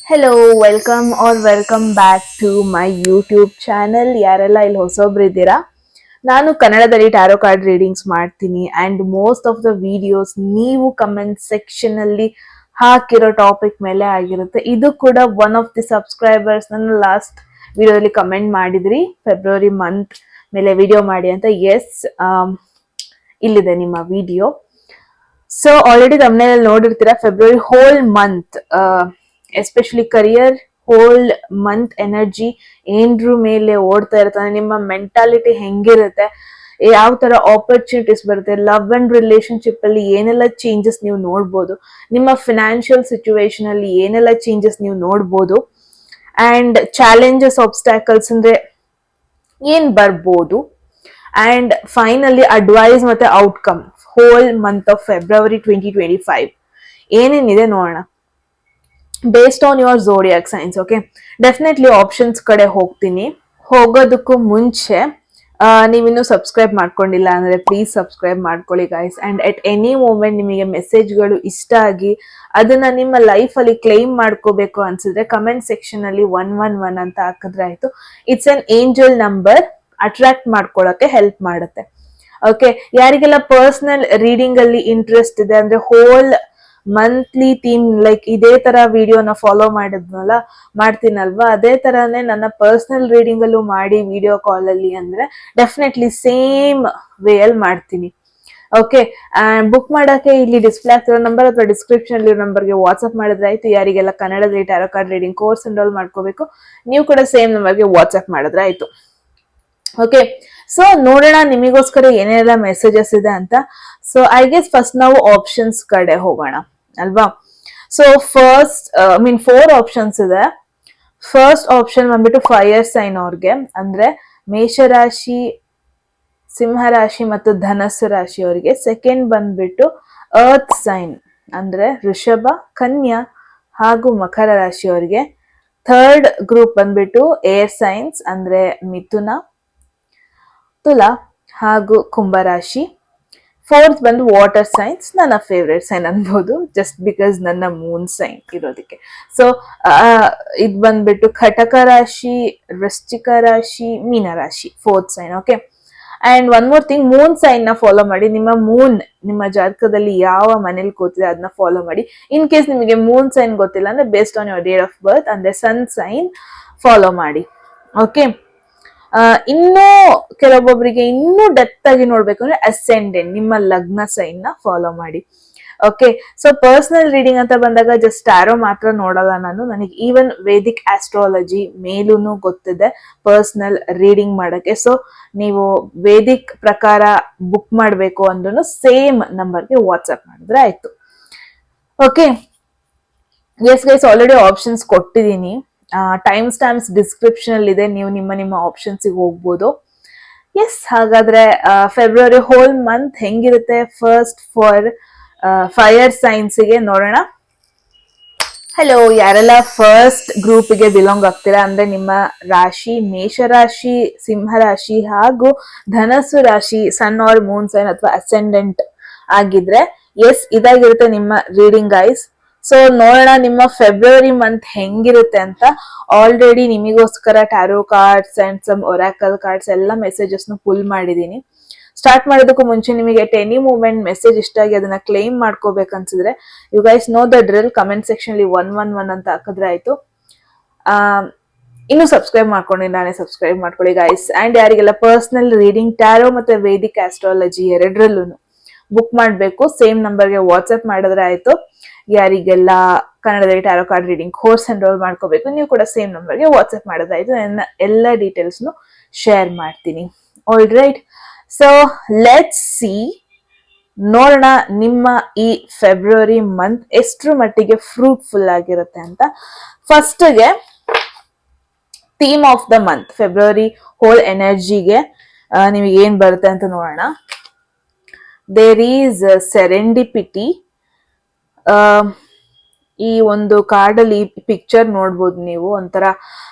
Hello welcome back to my YouTube channel. ಯಾರೆಲ್ಲ ಇಲ್ಲಿ ಹೊಸೊಬ್ರು ಇದ್ದೀರಾ, ನಾನು ಕನ್ನಡದಲ್ಲಿ ಟ್ಯಾರೋ ಕಾರ್ಡ್ ರೀಡಿಂಗ್ಸ್ ಮಾಡ್ತೀನಿ and most of the videos ನೀವು ಕಮೆಂಟ್ ಸೆಕ್ಷನ್ ಅಲ್ಲಿ ಹಾಕಿರೋ ಟಾಪಿಕ್ ಮೇಲೆ ಆಗಿರುತ್ತೆ. ಇದು ಕೂಡ ಒನ್ ಆಫ್ ದಿ ಸಬ್ಸ್ಕ್ರೈಬರ್ಸ್ ನನ್ನ ಲಾಸ್ಟ್ ವಿಡಿಯೋದಲ್ಲಿ ಕಮೆಂಟ್ ಮಾಡಿದ್ರಿ, ಫೆಬ್ರವರಿ ಮಂತ್ ಮೇಲೆ ವಿಡಿಯೋ ಮಾಡಿ ಅಂತ. ಎಸ್, ಇಲ್ಲಿದೆ ನಿಮ್ಮ ವಿಡಿಯೋ. ಸೊ ಆಲ್ರೆಡಿ ತಮ್ಮನೇಲಿ ನೋಡಿರ್ತೀರಾ, February whole month especially career whole month energy ಏನ್ರ ಮೇಲೆ ಓಡ್ತಾ ಇರ್ತಾನೆ. ನಿಮ್ಮ ಮೆಂಟಾಲಿಟಿ ಹೆಂಗಿರುತ್ತೆ, ಯಾವ ತರ ಆಪರ್ಚುನಿಟೀಸ್ ಬರುತ್ತೆ, ಲವ್ ಅಂಡ್ ರಿಲೇಶನ್ಶಿಪ್ ಅಲ್ಲಿ ಏನೆಲ್ಲ ಚೇಂಜಸ್ ನೀವು ನೋಡ್ಬೋದು, ನಿಮ್ಮ ಫಿನಾನ್ಷಿಯಲ್ ಸಿಚುವೇಶನ್ ಅಲ್ಲಿ ಏನೆಲ್ಲ ಚೇಂಜಸ್ ನೀವು ನೋಡ್ಬೋದು, ಅಂಡ್ ಚಾಲೆಂಜಸ್ ಆಬ್ಸ್ಟ್ಯಾಕಲ್ಸ್ ಅಂದ್ರೆ ಏನ್ ಬರ್ಬೋದು, ಅಂಡ್ ಫೈನಲಿ ಅಡ್ವೈಸ್ ಮತ್ತೆ outcome whole month of February 2025 ಏನೇನಿದೆ ನೋಡೋಣ. Based on your zodiac signs. Okay, definitely options ಕಡೆ ಹೋಗ್ತೀನಿ. ಹೋಗೋದಕ್ಕೂ ಮುಂಚೆ ನೀವಿನ್ನೂ ಸಬ್ಸ್ಕ್ರೈಬ್ ಮಾಡ್ಕೊಂಡಿಲ್ಲ ಅಂದ್ರೆ ಪ್ಲೀಸ್ ಸಬ್ಸ್ಕ್ರೈಬ್ ಮಾಡ್ಕೊಳ್ಳಿ guys. And at any moment ನಿಮಗೆ ಮೆಸೇಜ್ಗಳು ಇಷ್ಟ ಆಗಿ ಅದನ್ನ ನಿಮ್ಮ ಲೈಫ್ ಅಲ್ಲಿ ಕ್ಲೈಮ್ ಮಾಡ್ಕೋಬೇಕು ಅನ್ಸಿದ್ರೆ ಕಮೆಂಟ್ ಸೆಕ್ಷನ್ ಅಲ್ಲಿ 111 ಅಂತ ಹಾಕಿದ್ರೆ ಆಯ್ತು. It's an angel number, attract ಮಾಡ್ಕೊಳ್ಳೋಕೆ ಹೆಲ್ಪ್ ಮಾಡುತ್ತೆ. ಓಕೆ, ಯಾರಿಗೆಲ್ಲ ಪರ್ಸನಲ್ ರೀಡಿಂಗ್ ಅಲ್ಲಿ ಇಂಟ್ರೆಸ್ಟ್ ಇದೆ ಅಂದ್ರೆ ಹೋಲ್ ಮಂತ್ಲಿ ಥೀಮ್ ಲೈಕ್ ಇದೇ ತರ ವಿಡಿಯೋನ ಫಾಲೋ ಮಾಡ್ತೀನಲ್ವಾ, ಅದೇ ತರಾನೇ ನನ್ನ ಪರ್ಸನಲ್ ರೀಡಿಂಗ್ ಅಲ್ಲೂ ಮಾಡಿ ವಿಡಿಯೋ ಕಾಲ್ ಅಲ್ಲಿ ಅಂದ್ರೆ ಡೆಫಿನೆಟ್ಲಿ ಸೇಮ್ ವೇ ಅಲ್ಲಿ ಮಾಡ್ತೀನಿ. ಓಕೆ, ಬುಕ್ ಮಾಡಕ್ಕೆ ಇಲ್ಲಿ ಡಿಸ್ಪ್ಲೇ ಆಗ್ತಿರೋ ನಂಬರ್ ಅಥವಾ ಡಿಸ್ಕ್ರಿಪ್ಷನ್ ಅಲ್ಲಿ ನಂಬರ್ಗೆ ವಾಟ್ಸ್ಆಪ್ ಮಾಡಿದ್ರೆ ಆಯ್ತು. ಯಾರಿಗೆಲ್ಲ ಕನ್ನಡದಲ್ಲಿ tarot card reading course enrol ಮಾಡ್ಕೋಬೇಕು, ನೀವು ಕೂಡ ಸೇಮ್ ನಂಬರ್ಗೆ ವಾಟ್ಸ್ಆಪ್ ಮಾಡಿದ್ರೆ ಆಯ್ತು. ಓಕೆ, ಸೊ ನೋಡೋಣ ನಿಮಗೋಸ್ಕರ ಏನೆಲ್ಲ ಮೆಸೇಜಸ್ ಇದೆ ಅಂತ. ಸೊ ಐ ಗೆಸ್ ಫಸ್ಟ್ ನಾವು ಆಪ್ಷನ್ಸ್ ಕಡೆ ಹೋಗೋಣ ಅಲ್ವಾ. ಸೊ ಫಸ್ಟ್ 4 ಆಪ್ಷನ್ಸ್ ಇದೆ. ಫಸ್ಟ್ ಆಪ್ಷನ್ ಬಂದ್ಬಿಟ್ಟು ಫೈರ್ ಸೈನ್ ಅವ್ರಿಗೆ, ಅಂದ್ರೆ ಮೇಷರಾಶಿ, ಸಿಂಹರಾಶಿ ಮತ್ತು ಧನಸ್ಸು ರಾಶಿ ಅವರಿಗೆ. ಸೆಕೆಂಡ್ ಬಂದ್ಬಿಟ್ಟು ಅರ್ತ್ ಸೈನ್ ಅಂದ್ರೆ ಋಷಭ, ಕನ್ಯಾ ಹಾಗೂ ಮಕರ ರಾಶಿ ಅವರಿಗೆ. ಥರ್ಡ್ ಗ್ರೂಪ್ ಬಂದ್ಬಿಟ್ಟು ಏರ್ ಸೈನ್ಸ್ ಅಂದ್ರೆ ಮಿಥುನ, ತುಲಾ ಹಾಗೂ ಕುಂಭರಾಶಿ. ಫೋರ್ತ್ ಬಂದು ವಾಟರ್ ಸೈನ್ಸ್, ನನ್ನ ಫೇವ್ರೆಟ್ ಸೈನ್ ಅನ್ಬೋದು, ಜಸ್ಟ್ ಬಿಕಾಸ್ ನನ್ನ ಮೂನ್ ಸೈನ್ ಇರೋದಕ್ಕೆ. ಸೊ ಇದು ಬಂದ್ಬಿಟ್ಟು ಕಟಕ ರಾಶಿ, ವೃಶ್ಚಿಕ ರಾಶಿ, ಮೀನ ರಾಶಿ, fourth sign. Okay, and one more thing, moon sign ನ ಫಾಲೋ ಮಾಡಿ. ನಿಮ್ಮ ಮೂನ್ ನಿಮ್ಮ ಜಾತಕದಲ್ಲಿ ಯಾವ ಮನೇಲಿ ಕೂತಿದೆ ಅದನ್ನ ಫಾಲೋ ಮಾಡಿ. ಇನ್ ಕೇಸ್ ನಿಮಗೆ ಮೂನ್ ಸೈನ್ ಗೊತ್ತಿಲ್ಲ ಅಂದ್ರೆ based on your date of birth ಅಂದ್ರೆ ಸನ್ ಸೈನ್ ಫಾಲೋ ಮಾಡಿ. ಓಕೆ, ಇನ್ನೂ ಕೆಲವೊಬ್ಬೊಬ್ಬರಿಗೆ ಇನ್ನೂ ಡೆಪ್ತ್ ಆಗಿ ನೋಡ್ಬೇಕು ಅಂದ್ರೆ ಅಸೆಂಡೆಂಟ್ ನಿಮ್ಮ ಲಗ್ನ ಸೈನ್ ನ ಫಾಲೋ ಮಾಡಿ. ಓಕೆ, ಸೊ ಪರ್ಸನಲ್ ರೀಡಿಂಗ್ ಅಂತ ಬಂದಾಗ ಜಸ್ಟ್ ಟ್ಯಾರೋ ಮಾತ್ರ ನೋಡಲ್ಲ ನಾನು, ನನಗೆ ಈವನ್ ವೇದಿಕ್ ಆಸ್ಟ್ರಾಲಜಿ ಮೇಲೂನು ಗೊತ್ತಿದೆ ಪರ್ಸನಲ್ ರೀಡಿಂಗ್ ಮಾಡಕ್ಕೆ. ಸೊ ನೀವು ವೇದಿಕ್ ಪ್ರಕಾರ ಬುಕ್ ಮಾಡಬೇಕು ಅಂದ್ರೂ ಸೇಮ್ ನಂಬರ್ಗೆ ವಾಟ್ಸ್ಆಪ್ ಮಾಡಿದ್ರೆ ಆಯ್ತು. Okay, yes guys, already options ಕೊಟ್ಟಿದ್ದೀನಿ. ಟೈಮ್ ಸ್ಟ್ಯಾಂಪ್ಸ್ ಡಿಸ್ಕ್ರಿಪ್ಷನ್ ಅಲ್ಲಿ ಇದೆ, ನೀವು ನಿಮ್ಮ ಆಪ್ಷನ್ಸ್ ಹೋಗ್ಬೋದು. ಎಸ್, ಹಾಗಾದ್ರೆ ಫೆಬ್ರವರಿ ಹೋಲ್ ಮಂತ್ ಹೆಂಗಿರುತ್ತೆ ಫಸ್ಟ್ ಫಾರ್ ಫೈರ್ ಸೈನ್ಸ್ ಗೆ ನೋಡೋಣ. ಹಲೋ, ಯಾರೆಲ್ಲ ಫಸ್ಟ್ ಗ್ರೂಪ್ ಗೆ ಬಿಲಾಂಗ್ ಆಗ್ತೀರಾ ಅಂದ್ರೆ ನಿಮ್ಮ ರಾಶಿ ಮೇಷರಾಶಿ, ಸಿಂಹರಾಶಿ ಹಾಗೂ ಧನಸ್ಸು ರಾಶಿ ಸನ್ ಆರ್ ಮೂನ್ ಸೈನ್ ಅಥವಾ ಅಸೆಂಡೆಂಟ್ ಆಗಿದ್ರೆ ಎಸ್ ಇದಾಗಿರುತ್ತೆ ನಿಮ್ಮ ರೀಡಿಂಗ್ ಗೈಸ್. ಸೊ ನೋಡೋಣ ನಿಮ್ಮ ಫೆಬ್ರವರಿ ಮಂತ್ ಹೆಂಗಿರುತ್ತೆ ಅಂತ. ಆಲ್ರೆಡಿ ನಿಮಗೋಸ್ಕರ tarot cards and some oracle cards ಎಲ್ಲ ಮೆಸೇಜಸ್ ಪುಲ್ ಮಾಡಿದೀನಿ. ಸ್ಟಾರ್ಟ್ ಮಾಡೋದಕ್ಕೂ ಮುಂಚೆ ನಿಮಗೆ ಎಟ್ ಎನಿ ಮೂಮೆಂಟ್ ಮೆಸೇಜ್ ಇಷ್ಟ ಆಗಿ ಅದನ್ನ ಕ್ಲೈಮ್ ಮಾಡ್ಕೋಬೇಕನ್ಸಿದ್ರೆ you guys know the drill, comment section ಅಲ್ಲಿ 111 ಅಂತ ಹಾಕಿದ್ರೆ ಆಯ್ತು. ಇನ್ನು ಸಬ್ಸ್ಕ್ರೈಬ್ ಮಾಡ್ಕೊಂಡಿಲ್ಲ ನಾನೇ ಸಬ್ಸ್ಕ್ರೈಬ್ ಮಾಡ್ಕೊಳ್ಳಿ ಗೈಸ್. ಅಂಡ್ ಯಾರಿಗೆಲ್ಲ ಪರ್ಸನಲ್ ರೀಡಿಂಗ್ ಟ್ಯಾರೋ ಮತ್ತೆ ವೇದಿಕ್ ಆಸ್ಟ್ರಾಲಜಿ ಎರಡರಲ್ಲೂ ಬುಕ್ ಮಾಡಬೇಕು, ಸೇಮ್ ನಂಬರ್ಗೆ ವಾಟ್ಸ್ಆಪ್ ಮಾಡಿದ್ರೆ ಆಯ್ತು. ಯಾರಿಗೆಲ್ಲ ಕನ್ನಡದಲ್ಲಿ tarot card reading course enrol ಮಾಡ್ಕೋಬೇಕು, ನೀವು ಕೂಡ ಸೇಮ್ ನಂಬರ್ಗೆ ವಾಟ್ಸ್ಆಪ್ ಮಾಡೋದಾಯ್ತು. ನನ್ನ ಎಲ್ಲ ಡೀಟೇಲ್ಸ್ನು ಶೇರ್ ಮಾಡ್ತೀನಿ. All right, so let's C, ನೋಡೋಣ ನಿಮ್ಮ ಈ ಫೆಬ್ರವರಿ ಮಂತ್ ಎಷ್ಟರ ಮಟ್ಟಿಗೆ ಫ್ರೂಟ್ಫುಲ್ ಆಗಿರುತ್ತೆ ಅಂತ. ಫಸ್ಟ್ಗೆ theme of the month February whole ಎನರ್ಜಿಗೆ ನಿಮಗೆ ಏನ್ ಬರುತ್ತೆ ಅಂತ ನೋಡೋಣ. There is serendipity. ಈ ಒಂದು ಕಾರ್ಡಲ್ಲಿ ಪಿಕ್ಚರ್ ನೋಡ್ಬೋದು ನೀವು, ಒಂಥರ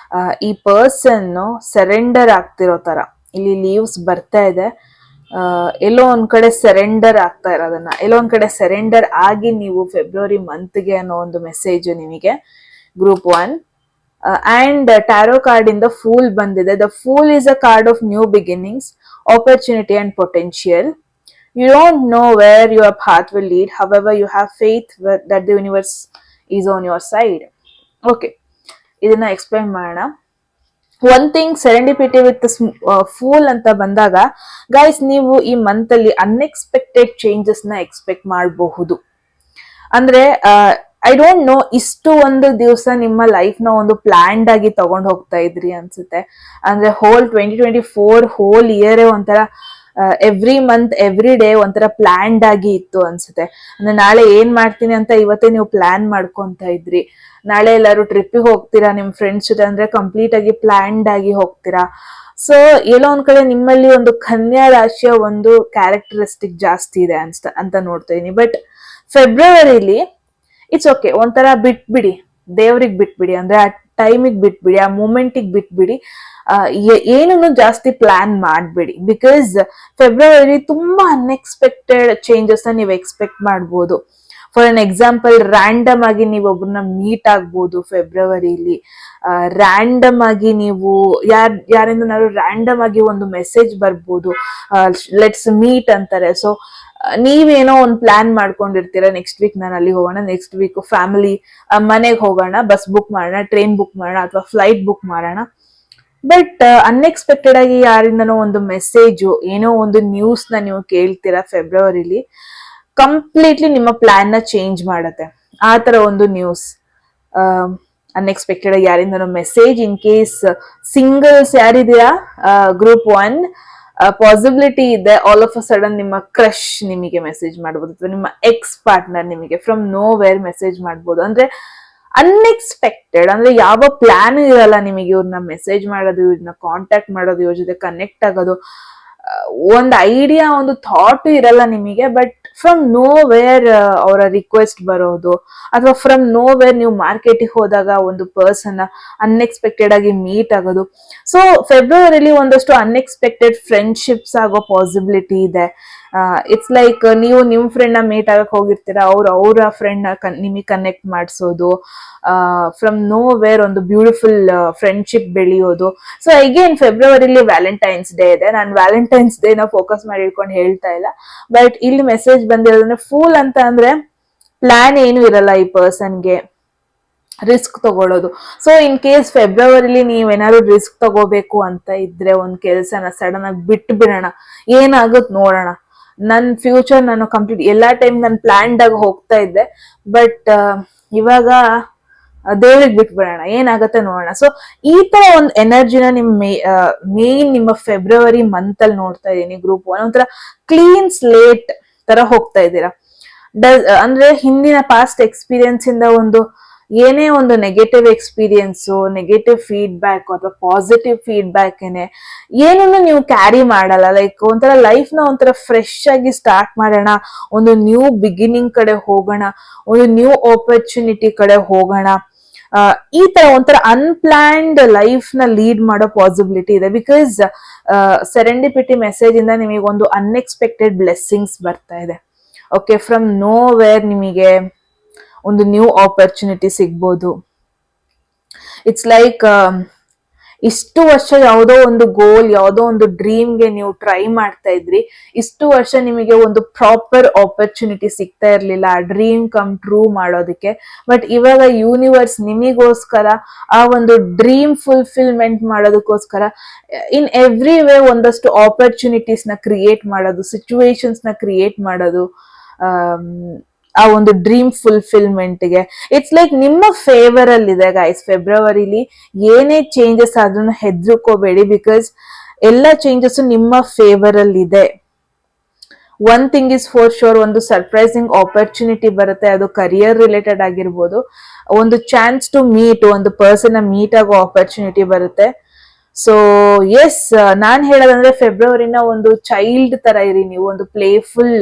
ಈ ಪರ್ಸನ್ ಸರೆಂಡರ್ ಆಗ್ತಿರೋ ತರ ಇಲ್ಲಿ ಲೀವ್ಸ್ ಬರ್ತಾ ಇದೆ. ಎಲ್ಲೋ ಒಂದ್ ಕಡೆ ಸರೆಂಡರ್ ಆಗ್ತಾ ಇರೋದನ್ನ, ಎಲ್ಲೋ ಒಂದ್ ಕಡೆ ಸರೆಂಡರ್ ಆಗಿ ನೀವು ಫೆಬ್ರವರಿ ಮಂತ್ಗೆ ಅನ್ನೋ ಒಂದು ಮೆಸೇಜ್ ನಿಮಗೆ. Group 1. And tarot card in the Fool bandide. The Fool is a card of new beginnings, opportunity and potential. You don't know where your path will lead. However, you have faith that the universe is on your side. Okay, ಇದನ್ನ explain ಮಾಡೋಣ. One thing serendipity with pool ಅಂತ ಬಂದಾಗ guys, ನೀವು ಈ month ಅಲ್ಲಿ unexpected changes ನ expect ಮಾಡಬಹುದು. ಅಂದ್ರೆ ಐ ಡೋಂಟ್ ನೋ, ಇಷ್ಟು ಒಂದು ದಿವಸ ನಿಮ್ಮ ಲೈಫ್ ನ ಒಂದು ಪ್ಲಾನ್ಡ್ ಆಗಿ ತಗೊಂಡ್ ಹೋಗ್ತಾ ಇದ್ರಿ ಅನ್ಸುತ್ತೆ. ಅಂದ್ರೆ ಹೋಲ್ 2024 ಹೋಲ್ ಇಯರ್ ಒಂಥರ ಎವ್ರಿ ಮಂತ್ ಎವ್ರಿ ಡೇ ಒಂಥರ ಪ್ಲಾನ್ಡ್ ಆಗಿ ಇತ್ತು ಅನ್ಸುತ್ತೆ. ಅಂದ್ರೆ ನಾಳೆ ಏನ್ ಮಾಡ್ತೀನಿ ಅಂತ ಇವತ್ತೇ ನೀವು ಪ್ಲಾನ್ ಮಾಡ್ಕೊಂತ ಇದ್ರಿ. ನಾಳೆ ಎಲ್ಲಾರು ಟ್ರಿಪ್ಪಿಗೆ ಹೋಗ್ತೀರಾ ನಿಮ್ ಫ್ರೆಂಡ್ಸ್ ಜೊತೆ ಅಂದ್ರೆ ಕಂಪ್ಲೀಟ್ ಆಗಿ ಪ್ಲಾನ್ಡ್ ಆಗಿ ಹೋಗ್ತೀರಾ. ಸೊ ಎಲ್ಲೋ ಒಂದ್ ಕಡೆ ನಿಮ್ಮಲ್ಲಿ ಒಂದು ಕನ್ಯಾ ರಾಶಿಯ ಒಂದು ಕ್ಯಾರೆಕ್ಟರಿಸ್ಟಿಕ್ ಜಾಸ್ತಿ ಇದೆ ಅಂತ ನೋಡ್ತಾ ಇದೀನಿ. ಬಟ್ ಫೆಬ್ರವರಿಲಿ ಇಟ್ಸ್ ಓಕೆ, ಒಂಥರ ಬಿಟ್ಬಿಡಿ, ದೇವ್ರಿಗೆ ಬಿಟ್ಬಿಡಿ, ಅಂದ್ರೆ ಆ ಟೈಮಿಗೆ ಬಿಟ್ಬಿಡಿ, ಆ ಮೂಮೆಂಟಿಗೆ ಬಿಟ್ಬಿಡಿ, ಏನನ್ನು ಜಾಸ್ತಿ ಪ್ಲಾನ್ ಮಾಡ್ಬೇಡಿ. ಬಿಕಾಸ್ ಫೆಬ್ರವರಿ ತುಂಬಾ ಅನ್ಎಕ್ಸ್ಪೆಕ್ಟೆಡ್ ಚೇಂಜಸ್ ನ ನೀವು ಎಕ್ಸ್ಪೆಕ್ಟ್ ಮಾಡ್ಬೋದು. ಫಾರ್ ಅನ್ ಎಕ್ಸಾಂಪಲ್, ರ್ಯಾಂಡಮ್ ಆಗಿ ನೀವು ಒಬ್ಬರನ್ನ ಮೀಟ್ ಆಗ್ಬೋದು ಫೆಬ್ರವರಿಲಿ. ರ್ಯಾಂಡಮ್ ಆಗಿ ನೀವು ಯಾರಿಂದನಾದ್ರು ರ್ಯಾಂಡಮ್ ಆಗಿ ಒಂದು ಮೆಸೇಜ್ ಬರ್ಬೋದು, ಲೆಟ್ಸ್ ಮೀಟ್ ಅಂತಾರೆ. ಸೊ ನೀವೇನೋ ಒಂದು ಪ್ಲಾನ್ ಮಾಡ್ಕೊಂಡಿರ್ತೀರಾ, ನೆಕ್ಸ್ಟ್ ವೀಕ್ ನಾನು ಅಲ್ಲಿ ಹೋಗೋಣ, ನೆಕ್ಸ್ಟ್ ವೀಕ್ ಫ್ಯಾಮಿಲಿ ಮನೆಗೆ ಹೋಗೋಣ, ಬಸ್ ಬುಕ್ ಮಾಡೋಣ, ಟ್ರೈನ್ ಬುಕ್ ಮಾಡೋಣ ಅಥವಾ ಫ್ಲೈಟ್ ಬುಕ್ ಮಾಡೋಣ. ಬಟ್ ಅನ್ಎಕ್ಸ್ಪೆಕ್ಟೆಡ್ ಆಗಿ ಯಾರಿಂದನೋ ಒಂದು ಮೆಸೇಜು, ಏನೋ ಒಂದು ನ್ಯೂಸ್ ನ ನೀವು ಕೇಳ್ತೀರಾ ಫೆಬ್ರವರಿಲಿ, ಕಂಪ್ಲೀಟ್ಲಿ ನಿಮ್ಮ ಪ್ಲಾನ್ ನ ಚೇಂಜ್ ಮಾಡತ್ತೆ. ಆ ತರ ಒಂದು ನ್ಯೂಸ್ ಅನ್ಎಕ್ಸ್ಪೆಕ್ಟೆಡ್ ಆಗಿ ಯಾರಿಂದನೋ ಮೆಸೇಜ್. ಇನ್ ಕೇಸ್ ಸಿಂಗಲ್ಸ್ ಯಾರಿದ್ದೀರಾ, ಗ್ರೂಪ್ 1, ಪಾಸಿಬಿಲಿಟಿ ಇದೆ ಆಲ್ ಆಫ್ ಅ ಸಡನ್ ನಿಮ್ಮ ಕ್ರಶ್ ನಿಮಗೆ ಮೆಸೇಜ್ ಮಾಡ್ಬೋದು, ಅಥವಾ ನಿಮ್ಮ ಎಕ್ಸ್ ಪಾರ್ಟ್ನರ್ ನಿಮಗೆ ಫ್ರಮ್ ನೋ ವೇರ್ ಮೆಸೇಜ್ ಮಾಡ್ಬೋದು. ಅಂದ್ರೆ ಅನ್ಎಕ್ಸ್ಪೆಕ್ಟೆಡ್, ಅಂದ್ರೆ ಯಾವ ಪ್ಲಾನ್ ಇರಲ್ಲ ನಿಮಗೆ ಇವ್ರನ್ನ ಮೆಸೇಜ್ ಮಾಡೋದು, ಇವ್ರನ್ನ ಕಾಂಟ್ಯಾಕ್ಟ್ ಮಾಡೋದು, ಇವ್ರ ಜೊತೆ ಕನೆಕ್ಟ್ ಆಗೋದು, ಒಂದು ಐಡಿಯಾ, ಒಂದು ಥಾಟ್ ಇರಲ್ಲ ನಿಮಗೆ. ಬಟ್ ಫ್ರಮ್ ನೋ ವೇರ್ ಅವರ ರಿಕ್ವೆಸ್ಟ್ ಬರೋದು, ಅಥವಾ ಫ್ರಮ್ ನೋ ವೇರ್ ನೀವು ಮಾರ್ಕೆಟಿಗೆ ಹೋದಾಗ ಒಂದು ಪರ್ಸನ್ ಅನ್ಎಕ್ಸ್ಪೆಕ್ಟೆಡ್ ಆಗಿ ಮೀಟ್ ಆಗೋದು. ಸೊ ಫೆಬ್ರವರಿಲಿ ಒಂದಷ್ಟು ಅನ್ಎಕ್ಸ್ಪೆಕ್ಟೆಡ್ ಫ್ರೆಂಡ್ಶಿಪ್ಸ್ ಆಗೋ ಪಾಸಿಬಿಲಿಟಿ ಇದೆ. ಇಟ್ಸ್ ಲೈಕ್ ನೀವು ನಿಮ್ ಫ್ರೆಂಡ್ ನ ಮೀಟ್ ಆಗಕ್ ಹೋಗಿರ್ತೀರಾ, ಅವರ ಫ್ರೆಂಡ್ ನಿಮಗೆ ಕನೆಕ್ಟ್ ಮಾಡಿಸೋದು, ಫ್ರಮ್ ನೋ ವೇರ್ ಒಂದು ಬ್ಯೂಟಿಫುಲ್ ಫ್ರೆಂಡ್ಶಿಪ್ ಬೆಳೆಯೋದು. ಸೊ ಅಗೇನ್ ಫೆಬ್ರವರಿಲಿ ವ್ಯಾಲೆಂಟೈನ್ಸ್ ಡೇ ಇದೆ. ನಾನು ವ್ಯಾಲೆಂಟೈನ್ಸ್ ಡೇ ನ ಫೋಕಸ್ ಮಾಡಿ ಇಟ್ಕೊಂಡು ಹೇಳ್ತಾ ಇಲ್ಲ. ಬಟ್ ಇಲ್ಲಿ ಮೆಸೇಜ್ ಬಂದಿರೋದ್ರೆ ಫೂಲ್ ಅಂತ ಅಂದ್ರೆ ಪ್ಲಾನ್ ಏನು ಇರಲ್ಲ ಈ ಪರ್ಸನ್ಗೆ, ರಿಸ್ಕ್ ತಗೊಳ್ಳೋದು. ಸೊ ಇನ್ ಕೇಸ್ ಫೆಬ್ರವರಿಲಿ ನೀವೇನಾದ್ರು ರಿಸ್ಕ್ ತಗೋಬೇಕು ಅಂತ ಇದ್ರೆ, ಒಂದ್ ಕೆಲ್ಸನ ಸಡನ್ ಆಗಿ ಬಿಟ್ಟು ಬಿಡೋಣ, ಏನಾಗುತ್ತೆ ನೋಡೋಣ, ನನ್ ಫ್ಯೂಚರ್ ನಾನು ಕಂಪ್ಲೀಟ್ ಎಲ್ಲಾ ಟೈಮ್ ನಾನು ಪ್ಲಾನ್ಡ್ ಆಗಿ ಹೋಗ್ತಾ ಇದ್ದೆ, ಬಟ್ ಇವಾಗ ದೇವ್ರಿಗೆ ಬಿಟ್ಬಿಡೋಣ, ಏನಾಗತ್ತೆ ನೋಡೋಣ. ಸೊ ಈ ತರ ಒಂದು ಎನರ್ಜಿನ ನಿಮ್ ಮೇನ್ ನಿಮ್ಮ ಫೆಬ್ರವರಿ ಮಂತ್ ಅಲ್ಲಿ ನೋಡ್ತಾ ಇದೀನಿ. ಗ್ರೂಪ್ 1 ಒಂಥರ ಕ್ಲೀನ್ ಸ್ಲೇಟ್ ತರ ಹೋಗ್ತಾ ಇದ್ದೀರಾ. ಅಂದ್ರೆ ಹಿಂದಿನ ಪಾಸ್ಟ್ ಎಕ್ಸ್ಪೀರಿಯನ್ಸ್ ಇಂದ ಒಂದು ಏನೇ ಒಂದು ನೆಗೆಟಿವ್ ಎಕ್ಸ್ಪೀರಿಯನ್ಸ್, ನೆಗೆಟಿವ್ ಫೀಡ್ಬ್ಯಾಕ್ ಅಥವಾ ಪಾಸಿಟಿವ್ ಫೀಡ್ಬ್ಯಾಕ್ ಏನನ್ನು ನೀವು ಕ್ಯಾರಿ ಮಾಡಲ್ಲ. ಲೈಕ್ ಒಂಥರ ಲೈಫ್ ನ ಒಂಥರ ಫ್ರೆಶ್ ಆಗಿ ಸ್ಟಾರ್ಟ್ ಮಾಡೋಣ, ಒಂದು ನ್ಯೂ ಬಿಗಿನಿಂಗ್ ಕಡೆ ಹೋಗೋಣ, ಒಂದು ನ್ಯೂ ಆಪರ್ಚುನಿಟಿ ಕಡೆ ಹೋಗೋಣ, ಈ ತರ ಒಂಥರ ಅನ್ಪ್ಲಾನ್ಡ್ ಲೈಫ್ ನ ಲೀಡ್ ಮಾಡೋ ಪಾಸಿಬಿಲಿಟಿ ಇದೆ. ಬಿಕಾಸ್ ಸೆರೆಂಡಿಪಿಟಿ ಮೆಸೇಜ್ ಇಂದ ನಿಮಗೆ ಒಂದು ಅನ್ಎಕ್ಸ್ಪೆಕ್ಟೆಡ್ ಬ್ಲೆಸ್ಸಿಂಗ್ಸ್ ಬರ್ತಾ ಇದೆ. ಓಕೆ, ಫ್ರಮ್ ನೋ ವೇರ್ ನಿಮಗೆ ಒಂದು ನ್ಯೂ ಆಪರ್ಚುನಿಟಿ ಸಿಗ್ಬೋದು. ಇಟ್ಸ್ ಲೈಕ್ ಇಷ್ಟು ವರ್ಷ ಯಾವುದೋ ಒಂದು ಗೋಲ್, ಯಾವುದೋ ಒಂದು ಡ್ರೀಮ್ಗೆ ನೀವು ಟ್ರೈ ಮಾಡ್ತಾ ಇದ್ರಿ, ಇಷ್ಟು ವರ್ಷ ನಿಮಗೆ ಒಂದು ಪ್ರಾಪರ್ ಆಪರ್ಚುನಿಟಿ ಸಿಗ್ತಾ ಇರ್ಲಿಲ್ಲ ಆ ಡ್ರೀಮ್ ಕಮ್ ಟ್ರೂ ಮಾಡೋದಕ್ಕೆ. ಬಟ್ ಇವಾಗ ಯೂನಿವರ್ಸ್ ನಿಮಗೋಸ್ಕರ ಆ ಒಂದು ಡ್ರೀಮ್ ಫುಲ್ಫಿಲ್ಮೆಂಟ್ ಮಾಡೋದಕ್ಕೋಸ್ಕರ ಇನ್ ಎವ್ರಿ ವೇ ಒಂದಷ್ಟು ಆಪರ್ಚುನಿಟೀಸ್ ನ ಕ್ರಿಯೇಟ್ ಮಾಡೋದು, ಸಿಚುವೇಶನ್ಸ್ ನ ಕ್ರಿಯೇಟ್ ಮಾಡೋದು, ಆ ಒಂದು ಡ್ರೀಮ್ ಫುಲ್ಫಿಲ್ಮೆಂಟ್ಗೆ. ಇಟ್ಸ್ ಲೈಕ್ ನಿಮ್ಮ ಫೇವರ್ ಅಲ್ಲಿ ಇದೆ ಗೈಸ್. ಫೆಬ್ರವರಿಲಿ ಏನೇ ಚೇಂಜಸ್ ಆದ್ರೂ ಹೆದರ್ಕೋಬೇಡಿ, ಬಿಕಾಸ್ ಎಲ್ಲ ಚೇಂಜಸ್ ನಿಮ್ಮ ಫೇವರ್ ಅಲ್ಲಿ ಇದೆ. One thing is for sure, ಒಂದು ಸರ್ಪ್ರೈಸಿಂಗ್ ಆಪರ್ಚುನಿಟಿ ಬರುತ್ತೆ, ಅದು ಕರಿಯರ್ ರಿಲೇಟೆಡ್ ಆಗಿರ್ಬೋದು. ಒಂದು ಚಾನ್ಸ್ ಟು ಮೀಟ್, ಒಂದು ಪರ್ಸನ್ ಮೀಟ್ ಆಗೋ ಆಪರ್ಚುನಿಟಿ ಬರುತ್ತೆ. ಸೊ ಎಸ್, ನಾನ್ ಹೇಳೋದಂದ್ರೆ ಫೆಬ್ರವರಿನ ಒಂದು ಚೈಲ್ಡ್ ತರ ಇರಿ ನೀವು, ಒಂದು ಪ್ಲೇಫುಲ್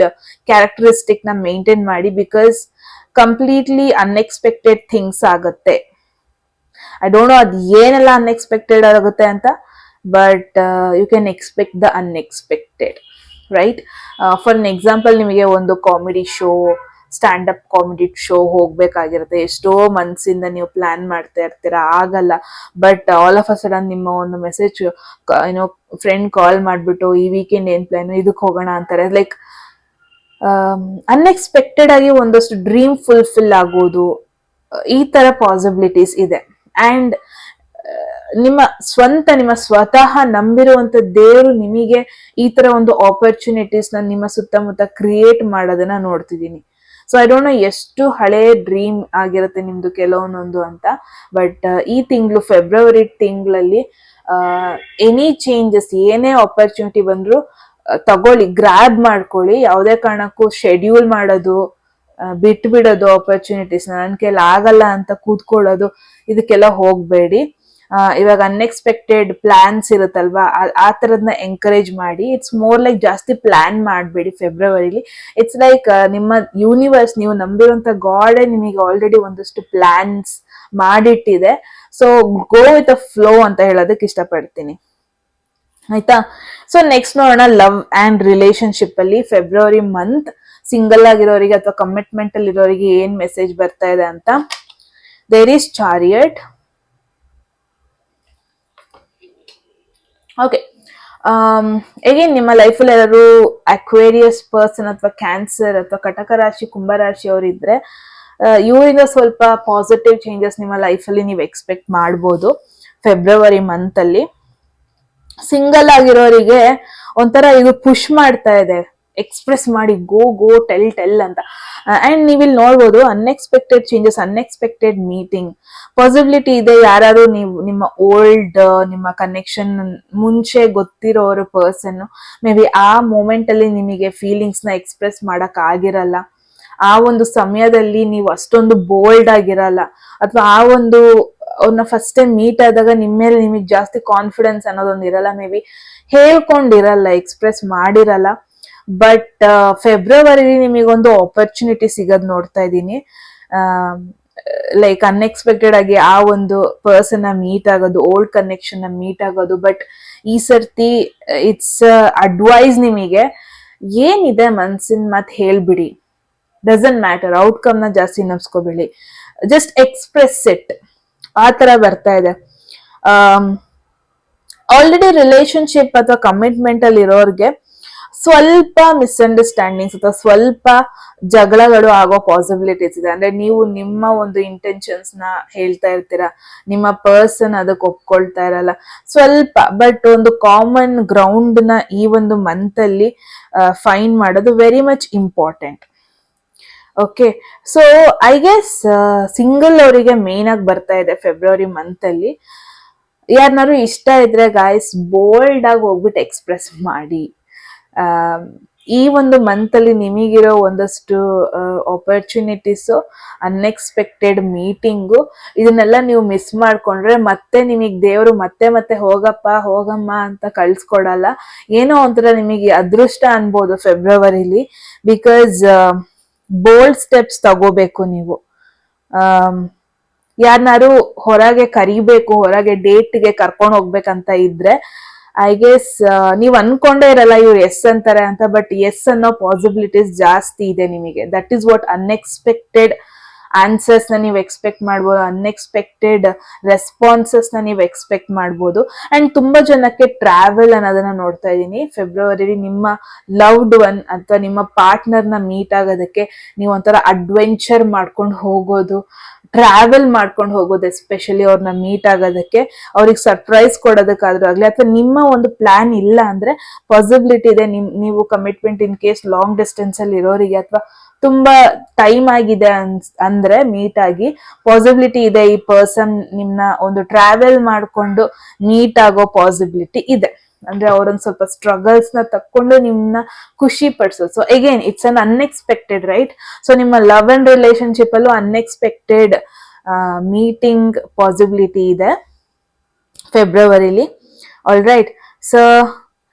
ಕ್ಯಾರೆಕ್ಟರಿಸ್ಟಿಕ್ ನ ಮೇಂಟೈನ್ ಮಾಡಿ. ಬಿಕಾಸ್ ಕಂಪ್ಲೀಟ್ಲಿ ಅನ್ಎಕ್ಸ್ಪೆಕ್ಟೆಡ್ ಥಿಂಗ್ಸ್ ಆಗುತ್ತೆ. ಐ ಡೋಂಟ್ ನೋ ಅದ್ ಏನೆಲ್ಲ ಅನ್ಎಕ್ಸ್ಪೆಕ್ಟೆಡ್ ಆಗುತ್ತೆ ಅಂತ, but you can expect the unexpected, right? For an example, ನಿಮಗೆ ಒಂದು comedy show, stand up comedy show ಹೋಗ್ಬೇಕಾಗಿರುತ್ತೆ. ಎಷ್ಟೋ ಮನ್ಸಿಂದ ನೀವು ಪ್ಲಾನ್ ಮಾಡ್ತಾ ಇರ್ತೀರಾ, ಆಗಲ್ಲ. But all of a sudden ನಿಮ್ಮ ಒಂದು ಮೆಸೇಜ್ ಏನೋ ಫ್ರೆಂಡ್ ಕಾಲ್ ಮಾಡ್ಬಿಟ್ಟು ಈ ವೀಕೆಂಡ್ ಏನ್ ಪ್ಲಾನ್, ಇದಕ್ಕೆ ಹೋಗೋಣ ಅಂತಾರೆ. ಲೈಕ್ ಅನ್ಎಕ್ಸ್ಪೆಕ್ಟೆಡ್ ಆಗಿ ಒಂದಷ್ಟು ಡ್ರೀಮ್ ಫುಲ್ಫಿಲ್ ಆಗೋದು, ಈ ತರ ಪಾಸಿಬಿಲಿಟೀಸ್ ಇದೆ. ಅಂಡ್ ನಿಮ್ಮ ಸ್ವತಃ ನಂಬಿರುವಂತ ದೇವರು ನಿಮಗೆ ಈ ತರ ಒಂದು ಆಪರ್ಚುನಿಟೀಸ್ ನಿಮ್ಮ ಸುತ್ತಮುತ್ತ ಕ್ರಿಯೇಟ್ ಮಾಡೋದನ್ನ ನೋಡ್ತಿದ್ದೀನಿ. ಸೊ ಐ ಡೋಂಟ್ ನೋ ಎಷ್ಟು ಹಳೆ ಡ್ರೀಮ್ ಆಗಿರುತ್ತೆ ನಿಮ್ದು ಕೆಲವೊಂದೊಂದು ಅಂತ. ಬಟ್ ಈ ತಿಂಗಳು ಫೆಬ್ರವರಿ ತಿಂಗಳಲ್ಲಿ ಎನಿ ಚೇಂಜಸ್, ಏನೇ ಆಪರ್ಚುನಿಟಿ ಬಂದ್ರು ತಗೊಳ್ಳಿ, ಗ್ರಾಬ್ ಮಾಡ್ಕೊಳ್ಳಿ. ಯಾವುದೇ ಕಾರಣಕ್ಕೂ ಶೆಡ್ಯೂಲ್ ಮಾಡೋದು, ಬಿಟ್ಟು ಬಿಡೋದು ಆಪರ್ಚುನಿಟೀಸ್, ನನ್ನ ಕೈಲಿ ಆಗಲ್ಲ ಅಂತ ಕೂತ್ಕೊಳ್ಳೋದು, ಇದಕ್ಕೆಲ್ಲ ಹೋಗ್ಬೇಡಿ. ಇವಾಗ ಅನ್ಎಕ್ಸ್ಪೆಕ್ಟೆಡ್ ಪ್ಲಾನ್ಸ್ ಇರುತ್ತಲ್ವಾ, ಆ ತರದ್ನ ಎಂಕರೇಜ್ ಮಾಡಿ. ಇಟ್ಸ್ ಮೋರ್ ಲೈಕ್ ಜಾಸ್ತಿ ಪ್ಲಾನ್ ಮಾಡಬೇಡಿ ಫೆಬ್ರವರಿಲಿ. ಇಟ್ಸ್ ಲೈಕ್ ನಿಮ್ಮ ಯೂನಿವರ್ಸ್, ನೀವು ನಂಬಿರುವಂತ ಗಾಡೇ ನಿಮಗೆ ಆಲ್ರೆಡಿ ಒಂದಷ್ಟು ಪ್ಲಾನ್ಸ್ ಮಾಡಿಟ್ಟಿದೆ. So go with a flow ಅಂತ ಹೇಳೋದಕ್ಕೆ ಇಷ್ಟಪಡ್ತೀನಿ, ಆಯ್ತಾ. ಸೊ ನೆಕ್ಸ್ಟ್ ನೋಡೋಣ, ಲವ್ ಅಂಡ್ ರಿಲೇಶನ್ಶಿಪ್ ಅಲ್ಲಿ ಫೆಬ್ರವರಿ ಮಂತ್ ಸಿಂಗಲ್ ಆಗಿರೋರಿಗೆ ಅಥವಾ ಕಮಿಟ್ಮೆಂಟ್ ಅಲ್ಲಿ ಇರೋರಿಗೆ ಏನ್ ಮೆಸೇಜ್ ಬರ್ತಾ ಇದೆ ಅಂತ. There is chariot. Okay, again ನಿಮ್ಮ ಲೈಫಲ್ಲಿ ಯಾರು ಅಕ್ವೇರಿಯಸ್ ಪರ್ಸನ್ ಅಥವಾ ಕ್ಯಾನ್ಸರ್ ಅಥವಾ ಕಟಕ ರಾಶಿ, ಕುಂಭರಾಶಿ ಅವರಿದ್ರೆ ಇವರಿಂದ ಸ್ವಲ್ಪ ಪಾಸಿಟಿವ್ ಚೇಂಜಸ್ ನಿಮ್ಮ ಲೈಫಲ್ಲಿ ನೀವು ಎಕ್ಸ್ಪೆಕ್ಟ್ ಮಾಡ್ಬೋದು ಫೆಬ್ರವರಿ ಮಂತ್ ಅಲ್ಲಿ. ಸಿಂಗಲ್ ಆಗಿರೋರಿಗೆ ಒಂಥರ ಈಗ ಪುಷ್ ಮಾಡ್ತಾ ಇದೆ, ಎಕ್ಸ್ಪ್ರೆಸ್ ಮಾಡಿ, ಗೋ ಗೋ ಟೆಲ್ ಅಂತ. ಅಂಡ್ ನೀವಿಲ್ಲಿ ನೋಡ್ಬೋದು unexpected changes, unexpected meeting possibility ಇದೆ. ಯಾರು ನೀವು ನಿಮ್ಮ ಓಲ್ಡ್ ನಿಮ್ಮ ಕನೆಕ್ಷನ್ ಮುಂಚೆ ಗೊತ್ತಿರೋರು ಪರ್ಸನ್ ಮೇ ಬಿ ಆ ಮೂಮೆಂಟ್ ಅಲ್ಲಿ ನಿಮಗೆ ಫೀಲಿಂಗ್ಸ್ ನ ಎಕ್ಸ್ಪ್ರೆಸ್ ಮಾಡಕ್ ಆಗಿರಲ್ಲ. ಆ ಒಂದು ಸಮಯದಲ್ಲಿ ನೀವು ಅಷ್ಟೊಂದು ಬೋಲ್ಡ್ ಆಗಿರಲ್ಲ, ಅಥವಾ ಆ ಒಂದು ಅವ್ರನ್ನ ಫಸ್ಟ್ ಟೈಮ್ ಮೀಟ್ ಆದಾಗ ನಿಮ್ಮ ಮೇಲೆ ನಿಮಗೆ ಜಾಸ್ತಿ ಕಾನ್ಫಿಡೆನ್ಸ್ ಅನ್ನೋದೊಂದು ಇರಲ್ಲ. ಮೇ ಬಿ ಹೇಳ್ಕೊಂಡಿರಲ್ಲ, ಎಕ್ಸ್ಪ್ರೆಸ್ ಮಾಡಿರಲ್ಲ. ಬಟ್ ಫೆಬ್ರವರಿ ನಿಮಗೊಂದು ಆಪರ್ಚುನಿಟಿ ಸಿಗೋದ್ ನೋಡ್ತಾ ಇದ್ದೀನಿ. ಲೈಕ್ ಅನ್ಎಕ್ಸ್ಪೆಕ್ಟೆಡ್ ಆಗಿ ಆ ಒಂದು ಪರ್ಸನ್ ಮೀಟ್ ಆಗೋದು, ಓಲ್ಡ್ ಕನೆಕ್ಷನ್ ಮೀಟ್ ಆಗೋದು. ಬಟ್ ಈ ಸರ್ತಿ ಇಟ್ಸ್ ಅಡ್ವೈಸ್ ನಿಮಗೆ, ಏನಿದೆ ಮನ್ಸಿನ ಮಾತು ಹೇಳ್ಬಿಡಿ, ಡಸಂಟ್ ಮ್ಯಾಟರ್, ಔಟ್ಕಮ್ ನ ಜಾಸ್ತಿ ನಮ್ಸ್ಕೋಬೇಡಿ, ಜಸ್ಟ್ ಎಕ್ಸ್ಪ್ರೆಸ್ ಇಟ್, ಆ ತರ ಬರ್ತಾ ಇದೆ. ಆಲ್ರೆಡಿ ರಿಲೇಶನ್ಶಿಪ್ ಅಥವಾ ಕಮಿಟ್ಮೆಂಟ್ ಅಲ್ಲಿ ಇರೋರ್ಗೆ ಸ್ವಲ್ಪ ಮಿಸ್ಅಂಡರ್ಸ್ಟ್ಯಾಂಡಿಂಗ್ಸ್ ಅಥವಾ ಸ್ವಲ್ಪ ಜಗಳಗಳು ಆಗೋ ಪಾಸಿಬಿಲಿಟೀಸ್ ಇದೆ. ಅಂದ್ರೆ ನೀವು ನಿಮ್ಮ ಒಂದು ಇಂಟೆನ್ಷನ್ಸ್ ನ ಹೇಳ್ತಾ ಇರ್ತೀರಾ, ನಿಮ್ಮ ಪರ್ಸನ್ ಅದಕ್ಕೆ ಒಪ್ಕೊಳ್ತಾ ಇರಲ್ಲ ಸ್ವಲ್ಪ. ಬಟ್ ಒಂದು ಕಾಮನ್ ಗ್ರೌಂಡ್ ನ ಈ ಒಂದು ಮಂತ್ ಅಲ್ಲಿ ಫೈಂಡ್ ಮಾಡೋದು very much important. Okay, so I guess single ಅವರಿಗೆ ಮೇನ್ ಆಗಿ ಬರ್ತಾ ಇದೆ ಫೆಬ್ರವರಿ ಮಂತ್ ಅಲ್ಲಿ. ಯಾರನ್ನಾರು ಇಷ್ಟ ಇದ್ರೆ ಗಾಯ್ಸ್ ಬೋಲ್ಡ್ ಆಗಿ ಹೋಗ್ಬಿಟ್ಟು ಎಕ್ಸ್ಪ್ರೆಸ್ ಮಾಡಿ. ಈ ಒಂದು ಮಂತ್ ಅಲ್ಲಿ ನಿಮಗಿರೋ ಒಂದಷ್ಟು ಆಪರ್ಚುನಿಟೀಸು, ಅನ್ಎಕ್ಸ್ಪೆಕ್ಟೆಡ್ ಮೀಟಿಂಗು, ಇದನ್ನೆಲ್ಲ ನೀವು ಮಿಸ್ ಮಾಡ್ಕೊಂಡ್ರೆ ಮತ್ತೆ ನಿಮಗೆ ದೇವರು ಮತ್ತೆ ಮತ್ತೆ ಹೋಗಪ್ಪ ಹೋಗಮ್ಮ ಅಂತ ಕಳ್ಸ್ಕೊಡಲ್ಲ. ಏನೋ ಒಂಥರ ನಿಮಗೆ ಅದೃಷ್ಟ ಅನ್ಬೋದು ಫೆಬ್ರವರಿಲಿ. ಬಿಕಾಸ್ ಬೋಲ್ಡ್ ಸ್ಟೆಪ್ಸ್ ತಗೋಬೇಕು ನೀವು. ಯಾರನ್ನಾರು ಹೊರಗೆ ಕರಿಬೇಕು, ಹೊರಗೆ ಡೇಟ್ಗೆ ಕರ್ಕೊಂಡು ಹೋಗ್ಬೇಕಂತ ಇದ್ರೆ ಐ ಗೆಸ್ ನೀವ್ ಅನ್ಕೊಂಡೇ ಇರಲ್ಲ ಇವ್ರು ಎಸ್ ಅಂತಾರೆ ಅಂತ. ಬಟ್ ಎಸ್ ಅನ್ನೋ ಪಾಸಿಬಿಲಿಟೀಸ್ ಜಾಸ್ತಿ ಇದೆ ನಿಮಗೆ. That is what unexpected answers ನ ನೀವು ಎಕ್ಸ್ಪೆಕ್ಟ್ ಮಾಡ್ಬೋದು, ಅನ್ಎಕ್ಸ್ಪೆಕ್ಟೆಡ್ ರೆಸ್ಪಾನ್ಸಸ್ ನ ನೀವು ಎಕ್ಸ್ಪೆಕ್ಟ್ ಮಾಡ್ಬೋದು. ಅಂಡ್ ತುಂಬಾ ಜನಕ್ಕೆ ಟ್ರಾವೆಲ್ ಅನ್ನೋದನ್ನ ನೋಡ್ತಾ ಇದ್ದೀನಿ ಫೆಬ್ರವರಿ. ನಿಮ್ಮ ಲವ್ಡ್ ಒನ್ ಅಥವಾ ನಿಮ್ಮ ಪಾರ್ಟ್ನರ್ ನ ಮೀಟ್ ಆಗೋದಕ್ಕೆ ನೀವು ಒಂಥರ ಅಡ್ವೆಂಚರ್ ಮಾಡ್ಕೊಂಡು ಹೋಗೋದು, ಟ್ರಾವೆಲ್ ಮಾಡ್ಕೊಂಡು ಹೋಗೋದು, ಎಸ್ಪೆಷಲಿ ಅವ್ರನ್ನ ಮೀಟ್ ಆಗೋದಕ್ಕೆ, ಅವ್ರಿಗೆ ಸರ್ಪ್ರೈಸ್ ಕೊಡೋದಕ್ಕಾದ್ರೂ ಆಗ್ಲಿ, ಅಥವಾ ನಿಮ್ಮ ಒಂದು ಪ್ಲಾನ್ ಇಲ್ಲ ಅಂದ್ರೆ ಪಾಸಿಬಿಲಿಟಿ ಇದೆ ನೀವು commitment in case long distance ಅಲ್ಲಿ ಇರೋರಿಗೆ ಅಥವಾ ತುಂಬಾ ಟೈಮ್ ಆಗಿದೆ ಅಂದ್ರೆ ಮೀಟ್ ಆಗಿ ಪಾಸಿಬಿಲಿಟಿ ಇದೆ ಈ ಪರ್ಸನ್ ನಿಮ್ನ ಒಂದು ಟ್ರಾವೆಲ್ ಮಾಡ್ಕೊಂಡು ಮೀಟ್ ಆಗೋ ಪಾಸಿಬಿಲಿಟಿ ಇದೆ. ಅಂದ್ರೆ ಅವ್ರೊಂದ್ ಸ್ವಲ್ಪ ಸ್ಟ್ರಗಲ್ಸ್ ನ ತಕ್ಕೊಂಡು ನಿಮ್ನ ಖುಷಿ ಪಡಿಸೋದು. So again it's an unexpected, right? So ನಿಮ್ಮ ಲವ್ ಅಂಡ್ ರಿಲೇಶನ್ಶಿಪ್ ಅಲ್ಲೂ ಅನ್ಎಕ್ಸ್ಪೆಕ್ಟೆಡ್ ಮೀಟಿಂಗ್ ಪಾಸಿಬಿಲಿಟಿ ಇದೆ ಫೆಬ್ರವರಿಲಿ. All right. So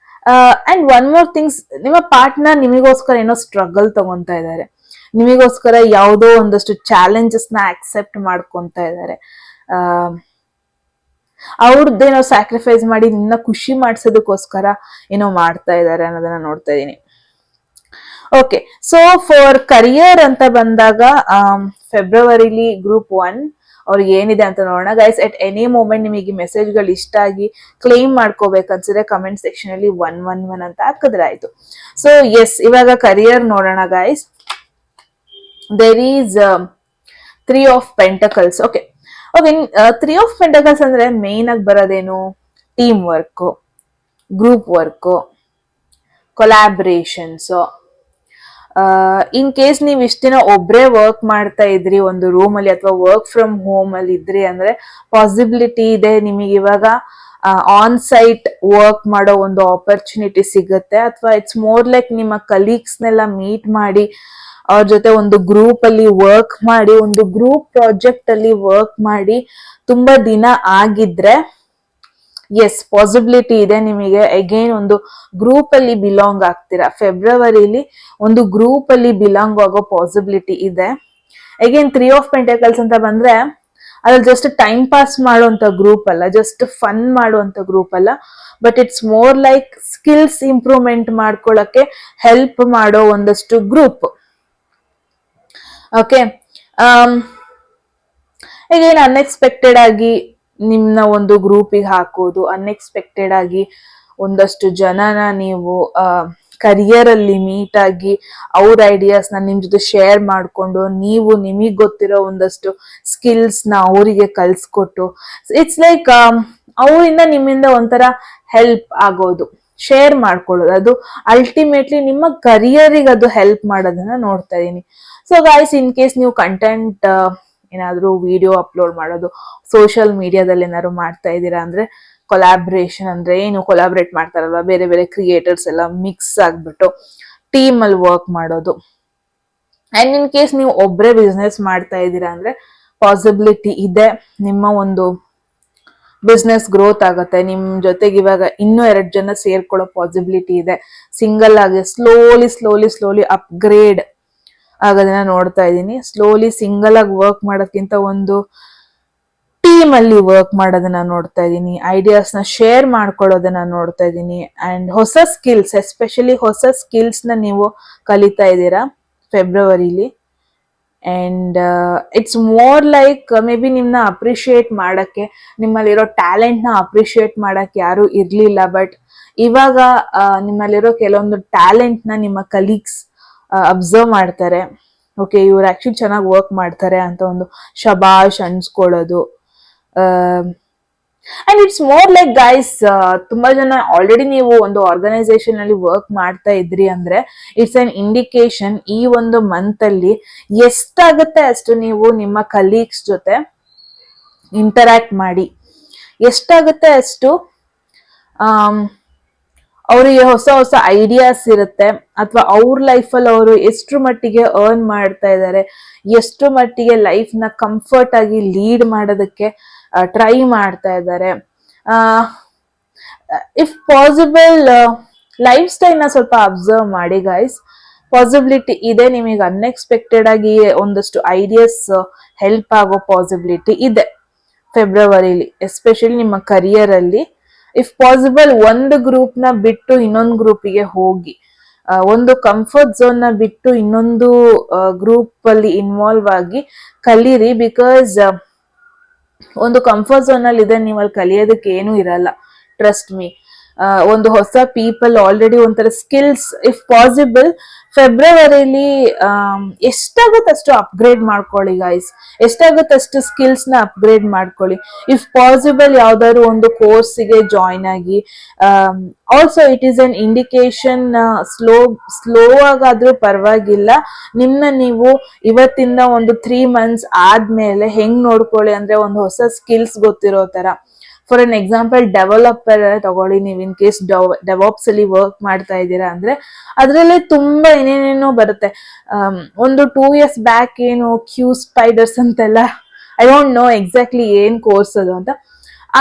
and one more things, ನಿಮ್ಮ ಪಾರ್ಟ್ನರ್ ನಿಮಗೋಸ್ಕರ ಏನೋ ಸ್ಟ್ರಗಲ್ ತಗೊಂತಾ ಇದ್ದಾರೆ, ನಿಮಗೋಸ್ಕರ ಯಾವುದೋ ಒಂದಷ್ಟು ಚಾಲೆಂಜಸ್ ನ ಆಕ್ಸೆಪ್ಟ್ ಮಾಡ್ಕೊಂತ ಇದ್ದಾರೆ. ಅವ್ರದ್ದೇನೋ ಸ್ಯಾಕ್ರಿಫೈಸ್ ಮಾಡಿ ನಿನ್ನ ಖುಷಿ ಮಾಡ್ಸೋದಕ್ಕೋಸ್ಕರ ಏನೋ ಮಾಡ್ತಾ ಇದ್ದಾರೆ ಅನ್ನೋದನ್ನ ನೋಡ್ತಾ ಇದೀನಿ. ಓಕೆ, ಸೊ ಫಾರ್ ಕರಿಯರ್ ಅಂತ ಬಂದಾಗ ಫೆಬ್ರವರಿಲಿ ಗ್ರೂಪ್ 1 ಅವ್ರಿಗೆ ಏನಿದೆ ಅಂತ ನೋಡೋಣ ಗೈಸ್. ಎಟ್ ಎನಿ ಮೂಮೆಂಟ್ ನಿಮಗೆ ಮೆಸೇಜ್ಗಳು ಇಷ್ಟ ಆಗಿ ಕ್ಲೇಮ್ ಮಾಡ್ಕೋಬೇಕನ್ಸಿದ್ರೆ ಕಮೆಂಟ್ ಸೆಕ್ಷನ್ ಅಲ್ಲಿ 111 ಅಂತ ಹಾಕಿದ್ರೆ ಆಯ್ತು. ಸೊ ಎಸ್, ಇವಾಗ ಕರಿಯರ್ ನೋಡೋಣ guys. There is 3 of pentacles. Okay, okay, 3 of pentacles ಅಂದ್ರೆ ಮೇನ್ ಆಗಿ ಬರೋದೇನು? Team work, group work, collaborations. In case ನೀವ್ ಇಷ್ಟ ದಿನ ಒಬ್ರೇ ವರ್ಕ್ ಮಾಡ್ತಾ ಇದ್ರಿ ಒಂದು ರೂಮ್ ಅಲ್ಲಿ ಅಥವಾ ವರ್ಕ್ ಫ್ರಮ್ ಹೋಮ್ ಅಲ್ಲಿ ಇದ್ರಿ ಅಂದ್ರೆ ಪಾಸಿಬಿಲಿಟಿ ಇದೆ ನಿಮಗೆ ಇವಾಗ ಆನ್ ಸೈಟ್ ವರ್ಕ್ ಮಾಡೋ ಒಂದು ಆಪರ್ಚುನಿಟಿ ಸಿಗುತ್ತೆ. ಅಥವಾ ಇಟ್ಸ್ ಮೋರ್ ಲೈಕ್ ನಿಮ್ಮ ಕಲೀಗ್ಸ್ನೆಲ್ಲ ಮೀಟ್ ಮಾಡಿ ಅವ್ರ ಜೊತೆ ಒಂದು ಗ್ರೂಪ್ ಅಲ್ಲಿ ವರ್ಕ್ ಮಾಡಿ, ಒಂದು ಗ್ರೂಪ್ ಪ್ರಾಜೆಕ್ಟ್ ಅಲ್ಲಿ ವರ್ಕ್ ಮಾಡಿ ತುಂಬಾ ದಿನ ಆಗಿದ್ರೆ ಎಸ್, ಪಾಸಿಬಿಲಿಟಿ ಇದೆ ನಿಮಗೆ ಅಗೈನ್ ಒಂದು ಗ್ರೂಪ್ ಅಲ್ಲಿ ಬಿಲಾಂಗ್ ಆಗ್ತೀರಾ. ಫೆಬ್ರವರಿಲಿ ಒಂದು ಗ್ರೂಪ್ ಅಲ್ಲಿ ಬಿಲಾಂಗ್ ಆಗೋ ಪಾಸಿಬಿಲಿಟಿ ಇದೆ. ಅಗೈನ್ 3 ಆಫ್ ಪೆಂಟಕಲ್ಸ್ ಅಂತ ಬಂದ್ರೆ ಅದ್ರಲ್ಲಿ ಜಸ್ಟ್ ಟೈಮ್ ಪಾಸ್ ಮಾಡುವಂತ ಗ್ರೂಪ್ ಅಲ್ಲ, ಜಸ್ಟ್ ಫನ್ ಮಾಡುವಂತ ಗ್ರೂಪ್ ಅಲ್ಲ, but it's more like skills improvement ಮಾಡ್ಕೊಳಕ್ಕೆ ಹೆಲ್ಪ್ ಮಾಡೋ ಒಂದಷ್ಟು ಗ್ರೂಪ್. ಓಕೆ, ಅಗೈನ್ ಅನ್ಎಕ್ಸ್ಪೆಕ್ಟೆಡ್ ಆಗಿ ನಿಮ್ನ ಒಂದು ಗ್ರೂಪಿಗೆ ಹಾಕೋದು, ಅನ್ಎಕ್ಸ್ಪೆಕ್ಟೆಡ್ ಆಗಿ ಒಂದಷ್ಟು ಜನನ ನೀವು ಕರಿಯರ್ ಅಲ್ಲಿ ಮೀಟ್ ಆಗಿ ಅವ್ರ ಐಡಿಯಾಸ್ ನ ನಿಮ್ ಜೊತೆ ಶೇರ್ ಮಾಡ್ಕೊಂಡು ನೀವು ನಿಮಗ್ ಗೊತ್ತಿರೋ ಒಂದಷ್ಟು ಸ್ಕಿಲ್ಸ್ ನ ಅವರಿಗೆ ಕಲ್ಸ್ಕೊಟ್ಟು ಇಟ್ಸ್ ಲೈಕ್ ಅವರಿಂದ ನಿಮ್ಮಿಂದ ಒಂಥರ ಹೆಲ್ಪ್ ಆಗೋದು, ಶೇರ್ ಮಾಡ್ಕೊಳ್ಳೋದು, ಅದು ಅಲ್ಟಿಮೇಟ್ಲಿ ನಿಮ್ಮ ಕರಿಯರಿಗೆ ಅದು ಹೆಲ್ಪ್ ಮಾಡೋದನ್ನ ನೋಡ್ತಾ ಇದೀನಿ. ಸೊ ಗೈಸ್, ಇನ್ ಕೇಸ್ ನೀವು ಕಂಟೆಂಟ್ ಏನಾದ್ರು ವಿಡಿಯೋ ಅಪ್ಲೋಡ್ ಮಾಡೋದು ಸೋಷಿಯಲ್ ಮೀಡಿಯಾದಲ್ಲಿ ಏನಾದ್ರು ಮಾಡ್ತಾ ಇದ್ದೀರಾ ಅಂದ್ರೆ ಕೊಲಾಬ್ರೇಷನ್ ಅಂದ್ರೆ ಏನು? ಕೊಲಾಬ್ರೇಟ್ ಮಾಡ್ತಾರಲ್ವಾ ಬೇರೆ ಬೇರೆ ಕ್ರಿಯೇಟರ್ಸ್ ಎಲ್ಲ ಮಿಕ್ಸ್ ಆಗ್ಬಿಟ್ಟು ಟೀಮ್ ಅಲ್ಲಿ ವರ್ಕ್ ಮಾಡೋದು. ಅಂಡ್ ಇನ್ ಕೇಸ್ ನೀವು ಒಬ್ರೇ ಬಿಸ್ನೆಸ್ ಮಾಡ್ತಾ ಇದ್ದೀರಾ ಅಂದ್ರೆ ಪಾಸಿಬಿಲಿಟಿ ಇದೆ ನಿಮ್ಮ ಒಂದು ಬಿಸ್ನೆಸ್ ಗ್ರೋತ್ ಆಗುತ್ತೆ. ನಿಮ್ ಜೊತೆಗೆ ಇವಾಗ ಇನ್ನೂ 2 ಜನ ಸೇರ್ಕೊಳ್ಳೋ ಪಾಸಿಬಿಲಿಟಿ ಇದೆ. ಸಿಂಗಲ್ ಆಗಿ ಸ್ಲೋಲಿ ಅಪ್ಗ್ರೇಡ್ ಆಗೋದನ್ನ ನೋಡ್ತಾ ಇದ್ದೀನಿ. ಸ್ಲೋಲಿ ಸಿಂಗಲ್ ಆಗಿ ವರ್ಕ್ ಮಾಡೋಕ್ಕಿಂತ ಒಂದು ಟೀಮ್ ಅಲ್ಲಿ ವರ್ಕ್ ಮಾಡೋದನ್ನ ನೋಡ್ತಾ ಇದ್ದೀನಿ. ಐಡಿಯಾಸ್ ನ ಶೇರ್ ಮಾಡ್ಕೊಳ್ಳೋದನ್ನ ನೋಡ್ತಾ ಇದ್ದೀನಿ. ಅಂಡ್ ಹೊಸ ಸ್ಕಿಲ್ಸ್, ಎಸ್ಪೆಷಲಿ ಹೊಸ ಸ್ಕಿಲ್ಸ್ ನ ನೀವು ಕಲಿತಾ ಇದ್ದೀರಾ ಫೆಬ್ರವರಿಲಿ. And it's more like maybe ನಿಮ್ನ ಅಪ್ರಿಶಿಯೇಟ್ ಮಾಡಕ್ಕೆ, ನಿಮ್ಮಲ್ಲಿರೋ ಟ್ಯಾಲೆಂಟ್ ನ ಅಪ್ರಿಶಿಯೇಟ್ ಮಾಡಕ್ ಯಾರು ಇರ್ಲಿಲ್ಲ, ಬಟ್ ಇವಾಗ ನಿಮ್ಮಲ್ಲಿರೋ ಕೆಲವೊಂದು ಟ್ಯಾಲೆಂಟ್ ನ ನಿಮ್ಮ ಕಲೀಗ್ಸ್ ಅಬ್ಸರ್ವ್ ಮಾಡ್ತಾರೆ. ಓಕೆ, ಇವ್ರು ಆಕ್ಚುಲಿ ಚೆನ್ನಾಗಿ ವರ್ಕ್ ಮಾಡ್ತಾರೆ ಅಂತ ಒಂದು ಶಬಾಷ್ ಅನ್ಸ್ಕೊಳ್ಳೋದು. And it's more like guys, ತುಂಬಾ ಜನ ಆಲ್ರೆಡಿ ನೀವು ಒಂದು ಆರ್ಗನೈಸೇಷನ್ ಅಲ್ಲಿ ವರ್ಕ್ ಮಾಡ್ತಾ ಇದ್ರಿ ಅಂದ್ರೆ ಇಟ್ಸ್ ಅನ್ ಇಂಡಿಕೇಶನ್ ಈ ಒಂದು ಮಂತ್ ಅಲ್ಲಿ ಎಷ್ಟಾಗುತ್ತೆ ಅಷ್ಟು ನೀವು ನಿಮ್ಮ ಕಲೀಗ್ಸ್ ಜೊತೆ ಇಂಟರಾಕ್ಟ್ ಮಾಡಿ, ಎಷ್ಟಾಗುತ್ತೆ ಅಷ್ಟು ಅವರಿಗೆ ಹೊಸ ಹೊಸ ಐಡಿಯಾಸ್ ಇರುತ್ತೆ. ಅಥವಾ ಅವ್ರ ಲೈಫಲ್ಲಿ ಅವರು ಎಷ್ಟು ಮಟ್ಟಿಗೆ ಅರ್ನ್ ಮಾಡ್ತಾ ಇದ್ದಾರೆ, ಎಷ್ಟು ಮಟ್ಟಿಗೆ ಲೈಫ್ ನ ಕಂಫರ್ಟ್ ಆಗಿ ಲೀಡ್ ಮಾಡೋದಕ್ಕೆ ಟ್ರೈ ಮಾಡ್ತಾ ಇದ್ದಾರೆ. ಇಫ್ ಪಾಸಿಬಲ್ ಲೈಫ್ ಸ್ಟೈಲ್ ನ ಸ್ವಲ್ಪ ಅಬ್ಸರ್ವ್ ಮಾಡಿ ಗೈಸ್. ಪಾಸಿಬಿಲಿಟಿ ಇದೆ ನಿಮಗೆ ಅನ್ಎಕ್ಸ್ಪೆಕ್ಟೆಡ್ ಆಗಿ ಒಂದಷ್ಟು ಐಡಿಯಾಸ್ ಹೆಲ್ಪ್ ಆಗೋ ಪಾಸಿಬಿಲಿಟಿ ಇದೆ ಫೆಬ್ರವರಿಲಿ, ಎಸ್ಪೆಷಲಿ ನಿಮ್ಮ ಕರಿಯರ್ ಅಲ್ಲಿ. ಇಫ್ ಪಾಸಿಬಲ್ ಒಂದು ಗ್ರೂಪ್ ನ ಬಿಟ್ಟು ಇನ್ನೊಂದು ಗ್ರೂಪಿಗೆ ಹೋಗಿ, ಒಂದು ಕಂಫರ್ಟ್ ಝೋನ್ ನ ಬಿಟ್ಟು ಇನ್ನೊಂದು ಗ್ರೂಪ್ ಅಲ್ಲಿ ಇನ್ವಾಲ್ವ್ ಆಗಿ ಕಲೀರಿ. ಬಿಕಾಸ್ ಒಂದು ಕಂಫರ್ಟ್ ಝೋನ್ ಅಲ್ಲಿ ಇದೆ, ನೀವು ಅಲ್ಲಿ ಕಲಿಯೋದಕ್ಕೆ ಏನು ಇರಲ್ಲ, ಟ್ರಸ್ಟ್ ಮೀ. ಒಂದು ಹೊಸ ಪೀಪಲ್ ಆಲ್ರೆಡಿ ಒಂಥರ ಸ್ಕಿಲ್ಸ್, ಇಫ್ ಪಾಸಿಬಲ್ ಫೆಬ್ರವರಿಲಿ ಎಷ್ಟಾಗುತ್ತೆ ಅಷ್ಟು ಅಪ್ಗ್ರೇಡ್ ಮಾಡ್ಕೊಳ್ಳಿ ಗೈಸ್. ಎಷ್ಟಾಗುತ್ತೆ ಅಷ್ಟು ಸ್ಕಿಲ್ಸ್ ನ ಅಪ್ಗ್ರೇಡ್ ಮಾಡ್ಕೊಳ್ಳಿ. ಇಫ್ ಪಾಸಿಬಲ್ ಯಾವ್ದಾದ್ರು ಒಂದು ಕೋರ್ಸಿಗೆ ಜಾಯಿನ್ ಆಗಿ. Also it is an indication, slow ಆಗಾದ್ರೂ ಪರವಾಗಿಲ್ಲ, ನಿಮ್ನ ನೀವು ಇವತ್ತಿಂದ ಒಂದು 3 months ಆದ್ಮೇಲೆ ಹೆಂಗ್ ನೋಡ್ಕೊಳ್ಳಿ ಅಂದ್ರೆ ಒಂದು ಹೊಸ ಸ್ಕಿಲ್ಸ್ ಗೊತ್ತಿರೋ ತರ. ಫಾರ್ ಅನ್ ಎಕ್ಸಾಂಪಲ್ ಡೆವಲಪರ್ ತಗೊಳ್ಳಿ, ನೀವು ಇನ್ ಕೇಸ್ ಡೆವಾಪ್ಸ್ ಅಲ್ಲಿ ವರ್ಕ್ ಮಾಡ್ತಾ ಇದ್ದೀರಾ ಅಂದ್ರೆ ಅದ್ರಲ್ಲಿ ತುಂಬಾ ಏನೇನೇನೋ ಬರುತ್ತೆ. ಒಂದು 2 years ಬ್ಯಾಕ್ ಏನು ಕ್ಯೂ ಸ್ಪೈಡರ್ಸ್ ಅಂತೆಲ್ಲ, ಐ ಡೋಂಟ್ ನೋ ಎಕ್ಸಾಕ್ಟ್ಲಿ ಏನ್ ಕೋರ್ಸ್ ಅದು ಅಂತ,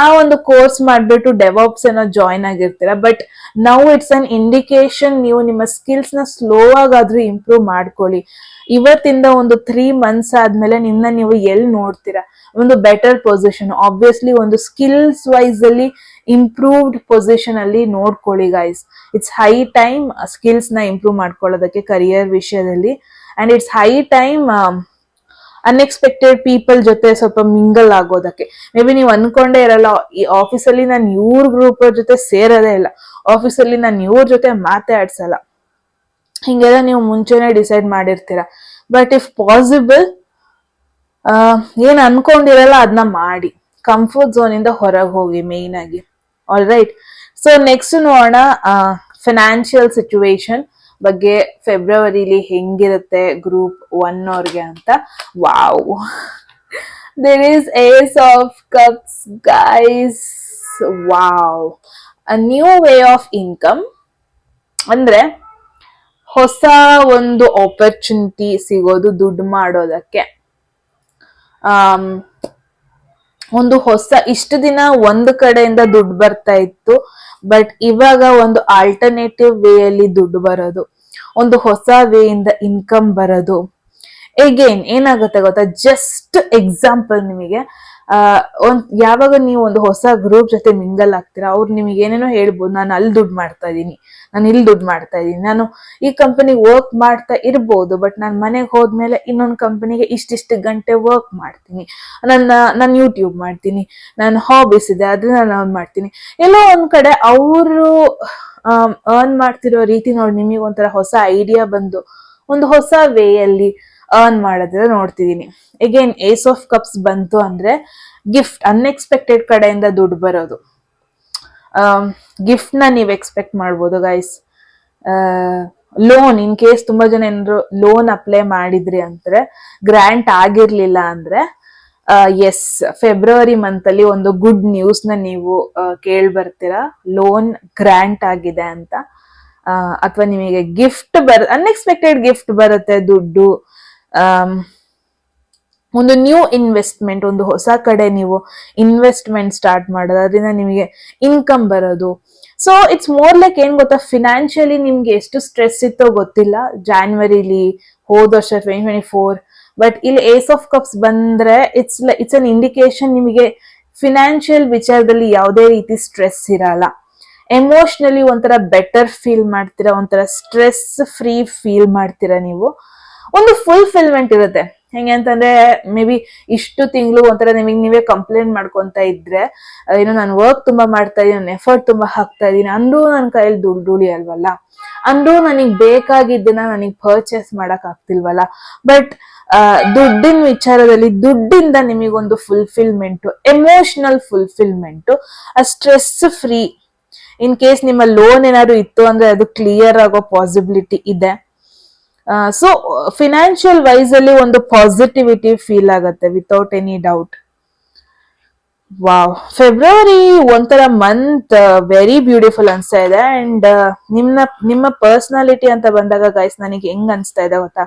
ಆ ಒಂದು ಕೋರ್ಸ್ ಮಾಡ್ಬಿಟ್ಟು ಡೆವಾಪ್ಸ್ ಏನೋ ಜಾಯಿನ್ ಆಗಿರ್ತೀರಾ. But now it's an indication, ನೀವು ನಿಮ್ಮ ಸ್ಕಿಲ್ಸ್ ನ ಸ್ಲೋ ಆಗಾದ್ರೂ ಇಂಪ್ರೂವ್ ಮಾಡ್ಕೊಳ್ಳಿ. ಇವತ್ತಿಂದ ಒಂದು 3 months ಆದ್ಮೇಲೆ ನೀವು ಎಲ್ಲಿ ನೋಡ್ತೀರಾ? ಒಂದು ಬೆಟರ್ ಪೊಸಿಷನ್. ಆಬ್ವಿಯಸ್ಲಿ ಒಂದು ಸ್ಕಿಲ್ಸ್ ವೈಸ್ ಅಲ್ಲಿ ಇಂಪ್ರೂವ್ಡ್ ಪೊಸಿಷನ್ ಅಲ್ಲಿ ನೋಡ್ಕೊಳ್ಳಿ guys. It's high time skills ನ ಇಂಪ್ರೂವ್ ಮಾಡ್ಕೊಳ್ಳೋದಕ್ಕೆ ಕರಿಯರ್ ವಿಷಯದಲ್ಲಿ. And it's high time unexpected people ಜೊತೆ ಸ್ವಲ್ಪ ಮಿಂಗಲ್ ಆಗೋದಕ್ಕೆ. ಮೇ ಬಿ ನೀವು ಅನ್ಕೊಂಡೇ ಇರಲ್ಲ, ಈ ಆಫೀಸಲ್ಲಿ ನಾನು ಇವ್ರ ಗ್ರೂಪ್ ಜೊತೆ ಸೇರೋದೇ ಇಲ್ಲ, ಆಫೀಸಲ್ಲಿ ನಾನು ಇವ್ರ ಜೊತೆ ಮಾತೇ ಆಡ್ಸಲ್ಲ, ಹಿಂಗೆಲ್ಲ ನೀವು ಮುಂಚೆನೆ ಡಿಸೈಡ್ ಮಾಡಿರ್ತೀರ. ಬಟ್ ಇಫ್ ಪಾಸಿಬಲ್ ಏನ್ ಅನ್ಕೊಂಡಿರಲ್ಲ ಅದನ್ನ ಮಾಡಿ, ಕಂಫರ್ಟ್ ಝೋನ್ ಇಂದ ಹೊರಗೆ ಹೋಗಿ ಮೇನ್ ಆಗಿ. ಆಲ್ ರೈಟ್, ಸೊ ನೆಕ್ಸ್ಟ್ ನೋಡೋಣ ಫಿನಾನ್ಷಿಯಲ್ ಸಿಚುವೇಶನ್ ಬಗ್ಗೆ ಫೆಬ್ರವರಿಲಿ ಹೆಂಗಿರುತ್ತೆ ಗ್ರೂಪ್ 1 ಅವ್ರಿಗೆ ಅಂತ. Wow, there is ace of cups guys. Wow, a new way of income ಅಂದ್ರೆ ಹೊಸ ಒಂದು ಆಪರ್ಚುನಿಟಿ ಸಿಗೋದು ದುಡ್ಡು ಮಾಡೋದಕ್ಕೆ. ಒಂದು ಹೊಸ, ಇಷ್ಟು ದಿನ ಒಂದು ಕಡೆಯಿಂದ ದುಡ್ಡು ಬರ್ತಾ ಇತ್ತು, ಬಟ್ ಇವಾಗ ಒಂದು ಆಲ್ಟರ್ನೇಟಿವ್ ವೇ ಅಲ್ಲಿ ದುಡ್ಡು ಬರೋದು, ಒಂದು ಹೊಸ ವೇ ಇಂದ ಇನ್ಕಮ್ ಬರೋದು. ಎಗೇನ್ ಏನಾಗುತ್ತೆ ಗೊತ್ತಾ, ಜಸ್ಟ್ ಎಕ್ಸಾಂಪಲ್ ನಿಮಗೆ, ಯಾವಾಗ ನೀವು ಒಂದು ಹೊಸ ಗ್ರೂಪ್ ಜೊತೆ ಮಿಂಗಲ್ ಆಗ್ತೀರಾ, ಅವ್ರು ನಿಮಗೆ ಏನೇನೋ ಹೇಳ್ಬೋದು, ನಾನು ಅಲ್ಲಿ ದುಡ್ಡು ಮಾಡ್ತಾ ಇದ್ದೀನಿ, ನಾನು ಇಲ್ಲಿ ದುಡ್ಡು ಮಾಡ್ತಾ ಇದ್ದೀನಿ, ನಾನು ಈ ಕಂಪನಿಗೆ ವರ್ಕ್ ಮಾಡ್ತಾ ಇರ್ಬೋದು, ಬಟ್ ನಾನು ಮನೆಗೆ ಹೋದ್ಮೇಲೆ ಇನ್ನೊಂದು ಕಂಪನಿಗೆ ಇಷ್ಟಿಷ್ಟು ಗಂಟೆ ವರ್ಕ್ ಮಾಡ್ತೀನಿ, ನಾನು ಯೂಟ್ಯೂಬ್ ಮಾಡ್ತೀನಿ, ನಾನು ಹಾಬೀಸ್ ಇದೆ ಅದನ್ನ ನಾನು ಮಾಡ್ತೀನಿ. ಎಲ್ಲೋ ಒಂದ್ ಕಡೆ ಅವರು ಅರ್ನ್ ಮಾಡ್ತಿರೋ ರೀತಿ ನೋಡಿ ನಿಮಗೆ ಒಂಥರ ಹೊಸ ಐಡಿಯಾ ಬಂದು ಒಂದು ಹೊಸ ವೇ ಅಲ್ಲಿ ಅರ್ನ್ ಮಾಡೋದ್ರ ನೋಡ್ತಿದೀನಿ. ಅಗೇನ್ ಏಸ್ ಆಫ್ ಕಪ್ಸ್ ಬಂತು ಅಂದ್ರೆ ಗಿಫ್ಟ್, ಅನ್ಎಕ್ಸ್ಪೆಕ್ಟೆಡ್ ಕಡೆಯಿಂದ ದುಡ್ಡು ಬರೋದು. ಗಿಫ್ಟ್ ನ ನೀವು ಎಕ್ಸ್ಪೆಕ್ಟ್ ಮಾಡ್ಬೋದು ಗೈಸ್. ಲೋನ್, ಇನ್ ಕೇಸ್ ತುಂಬಾ ಜನ ಏನಾದ್ರು ಲೋನ್ ಅಪ್ಲೈ ಮಾಡಿದ್ರಿ ಅಂದ್ರೆ, ಗ್ರಾಂಟ್ ಆಗಿರ್ಲಿಲ್ಲ ಅಂದ್ರೆ, ಎಸ್, ಫೆಬ್ರವರಿ ಮಂತ್ ಅಲ್ಲಿ ಒಂದು ಗುಡ್ ನ್ಯೂಸ್ ನ ನೀವು ಕೇಳ್ಬರ್ತೀರಾ, ಲೋನ್ ಗ್ರಾಂಟ್ ಆಗಿದೆ ಅಂತ. ಅಥವಾ ನಿಮಗೆ ಗಿಫ್ಟ್ ಅನ್ಎಕ್ಸ್ಪೆಕ್ಟೆಡ್ ಗಿಫ್ಟ್ ಬರುತ್ತೆ, ದುಡ್ಡು. ಒಂದು ನ್ಯೂ ಇನ್ವೆಸ್ಟ್ಮೆಂಟ್, ಒಂದು ಹೊಸ ಕಡೆ ನೀವು ಇನ್ವೆಸ್ಟ್ಮೆಂಟ್ ಸ್ಟಾರ್ಟ್ ಮಾಡೋದು, ಅದರಿಂದ ನಿಮಗೆ ಇನ್ಕಮ್ ಬರೋದು. ಸೊ ಇಟ್ಸ್ ಮೋರ್ ಲೈಕ್ ಏನ್ ಗೊತ್ತಾ, ಫಿನಾನ್ಷಿಯಲಿ ನಿಮ್ಗೆ ಎಷ್ಟು ಸ್ಟ್ರೆಸ್ ಇತ್ತೋ ಗೊತ್ತಿಲ್ಲ ಜಾನ್ವರಿಲಿ ಹೋದ ವರ್ಷ 2024, ಬಟ್ ಇಲ್ಲಿ ಏಸ್ ಆಫ್ ಕಪ್ಸ್ ಬಂದ್ರೆ ಇಟ್ಸ್ ಅನ್ ಇಂಡಿಕೇಶನ್ ನಿಮಗೆ ಫಿನಾನ್ಷಿಯಲ್ ವಿಚಾರದಲ್ಲಿ ಯಾವುದೇ ರೀತಿ ಸ್ಟ್ರೆಸ್ ಇರಲ್ಲ. ಎಮೋಷನಲಿ ಒಂಥರ ಬೆಟರ್ ಫೀಲ್ ಮಾಡ್ತೀರಾ, ಒಂಥರ ಸ್ಟ್ರೆಸ್ ಫ್ರೀ ಫೀಲ್ ಮಾಡ್ತೀರಾ ನೀವು. ಒಂದು ಫುಲ್ಫಿಲ್ಮೆಂಟ್ ಇರುತ್ತೆ. ಹೆಂಗೆ ಅಂತಂದ್ರೆ, ಮೇ ಬಿ ಇಷ್ಟು ತಿಂಗಳು ಒಂಥರ ನಿಮಗೆ ನೀವೇ ಕಂಪ್ಲೇಂಟ್ ಮಾಡ್ಕೊಂತ ಇದ್ರೆ, ಏನೋ ನಾನು ವರ್ಕ್ ತುಂಬಾ ಮಾಡ್ತಾ ಇದೀನಿ, ನಾನು ಎಫರ್ಟ್ ತುಂಬಾ ಹಾಕ್ತಾ ಇದೀನಿ, ಅಂದ್ರೂ ನನ್ನ ಕೈಯಲ್ಲಿ ದುಡ್ಡು ಉಳಿಯಲ್ವಲ್ಲ, ಅಂದ್ರೂ ನನಗ್ ಬೇಕಾಗಿದ್ದನ್ನ ನನಗ್ ಪರ್ಚೇಸ್ ಮಾಡಕ್ ಆಗ್ತಿಲ್ವಲ್ಲ. ಬಟ್ ದುಡ್ಡಿನ ವಿಚಾರದಲ್ಲಿ, ದುಡ್ಡಿಂದ ನಿಮಗೊಂದು ಫುಲ್ಫಿಲ್ಮೆಂಟ್, ಎಮೋಷನಲ್ ಫುಲ್ಫಿಲ್ಮೆಂಟ್, ಆ ಸ್ಟ್ರೆಸ್ ಫ್ರೀ. ಇನ್ ಕೇಸ್ ನಿಮ್ಮ ಲೋನ್ ಏನಾದ್ರು ಇತ್ತು ಅಂದ್ರೆ ಅದು ಕ್ಲಿಯರ್ ಆಗೋ ಪಾಸಿಬಿಲಿಟಿ ಇದೆ. ಸೊ ಫಿನಾನ್ಷಿಯಲ್ ವೈಸ್ ಅಲ್ಲಿ ಒಂದು ಪಾಸಿಟಿವಿಟಿ ಫೀಲ್ ಆಗುತ್ತೆ without any doubt. Wow, February ಒಂಥರ ಮಂತ್ ವೆರಿ ಬ್ಯೂಟಿಫುಲ್ ಅನ್ಸ್ತಾ ಇದೆ. ಅಂಡ್ ನಿಮ್ಮ ಪರ್ಸನಾಲಿಟಿ ಅಂತ ಬಂದಾಗ ಗೈಸ್, ನನಗೆ ಹೆಂಗ್ ಅನ್ಸ್ತಾ ಇದೆ ಗೊತ್ತಾ,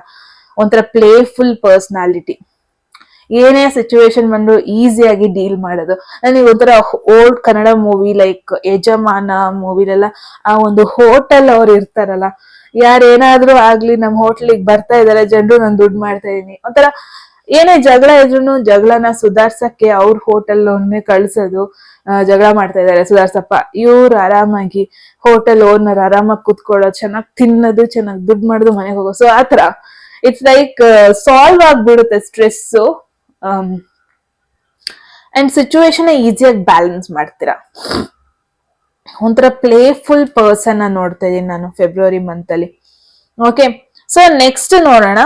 ಒಂಥರ ಪ್ಲೇಫುಲ್ ಪರ್ಸನಾಲಿಟಿ. ಏನೇ ಸಿಚುವೇಶನ್ ಬಂದ್ರು ಈಸಿಯಾಗಿ ಡೀಲ್ ಮಾಡೋದು. ನನಗೆ ಒಂಥರ ಓಲ್ಡ್ ಕನ್ನಡ ಮೂವಿ ಲೈಕ್ ಯಜಮಾನ ಮೂವಿಲೆಲ್ಲ ಆ ಒಂದು ಹೋಟೆಲ್ ಅವ್ರು ಇರ್ತಾರಲ್ಲ, ಯಾರೇನಾದ್ರೂ ಆಗ್ಲಿ ನಮ್ಮ ಹೋಟ್ಲಿಗೆ ಬರ್ತಾ ಇದಾರೆ ಜನರು, ನಾನು ದುಡ್ಡು ಮಾಡ್ತಾ ಇದೀನಿ, ಒಂಥರ ಏನೇ ಜಗಳ ಇದ್ರು ಜಗಳನ ಸುಧಾರ್ಸಕ್ಕೆ ಅವ್ರ ಹೋಟೆಲ್ ಅವ್ರನ್ನೇ ಕಳ್ಸೋದು. ಜಗಳ ಮಾಡ್ತಾ ಇದಾರೆ ಸುಧಾರ್ಸಪ್ಪ, ಇವ್ರು ಆರಾಮಾಗಿ ಹೋಟೆಲ್ ಓನರ್ ಆರಾಮಾಗಿ ಕುತ್ಕೊಳ್ಳೋದು, ಚೆನ್ನಾಗಿ ತಿನ್ನೋದು, ಚೆನ್ನಾಗಿ ದುಡ್ಡು ಮಾಡೋದು, ಮನೆಗೆ ಹೋಗೋ. ಸೊ ಆತರ ಇಟ್ಸ್ ಲೈಕ್ ಸಾಲ್ವ್ ಆಗ್ಬಿಡುತ್ತೆ ಸ್ಟ್ರೆಸ್. ಅಂಡ್ ಸಿಚುವೇಶನ್ ಈಸಿಯಾಗಿ ಬ್ಯಾಲೆನ್ಸ್ ಮಾಡ್ತೀರಾ. ಒಂಥರ ಪ್ಲೇಫುಲ್ ಪರ್ಸನ್ ನೋಡ್ತಾ ಇದೀನಿ ನಾನು ಫೆಬ್ರವರಿ ಮಂತ್ ಅಲ್ಲಿ. ಓಕೆ, ಸೊ ನೆಕ್ಸ್ಟ್ ನೋಡೋಣ,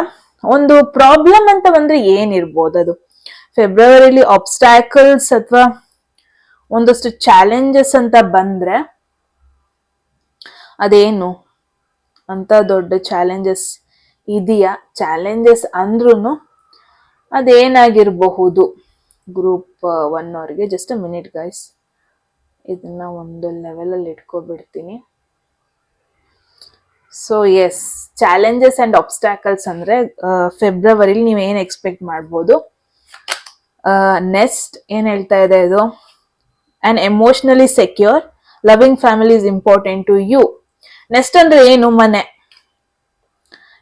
ಒಂದು ಪ್ರಾಬ್ಲಮ್ ಅಂತ ಬಂದ್ರೆ ಏನಿರ್ಬೋದು ಅದು ಫೆಬ್ರವರಿಲಿ. ಆಬ್ಸ್ಟ್ಯಾಕಲ್ಸ್ ಅಥವಾ ಒಂದಷ್ಟು ಚಾಲೆಂಜಸ್ ಅಂತ ಬಂದ್ರೆ ಅದೇನು ಅಂತ ದೊಡ್ಡ ಚಾಲೆಂಜಸ್ ಇದೆಯಾ? ಚಾಲೆಂಜಸ್ ಅಂದ್ರೂ ಅದೇನಾಗಿರಬಹುದು ಗ್ರೂಪ್ 1 ಅವ್ರಿಗೆ? ಜಸ್ಟ್ ಅ ಮಿನಿಟ್ ಗೈಸ್, ಇದನ್ನ ಒಂದು ಲೆವೆಲ್ ಅಲ್ಲಿ ಇಟ್ಕೊಬಿಡ್ತೀನಿ. ಸೊ ಎಸ್, ಚಾಲೆಂಜಸ್ ಅಂಡ್ ಆಬ್ಸ್ಟ್ಯಾಕಲ್ಸ್ ಅಂದ್ರೆ ಫೆಬ್ರವರಿಲಿ ನೀವು ಏನ್ ಎಕ್ಸ್ಪೆಕ್ಟ್ ಮಾಡ್ಬೋದು. ನೆಕ್ಸ್ಟ್ ಏನ್ ಹೇಳ್ತಾ ಇದೆ ಇದು, and emotionally secure loving family is important to you. Next ಅಂದ್ರೆ ಏನು? ಮನೆ.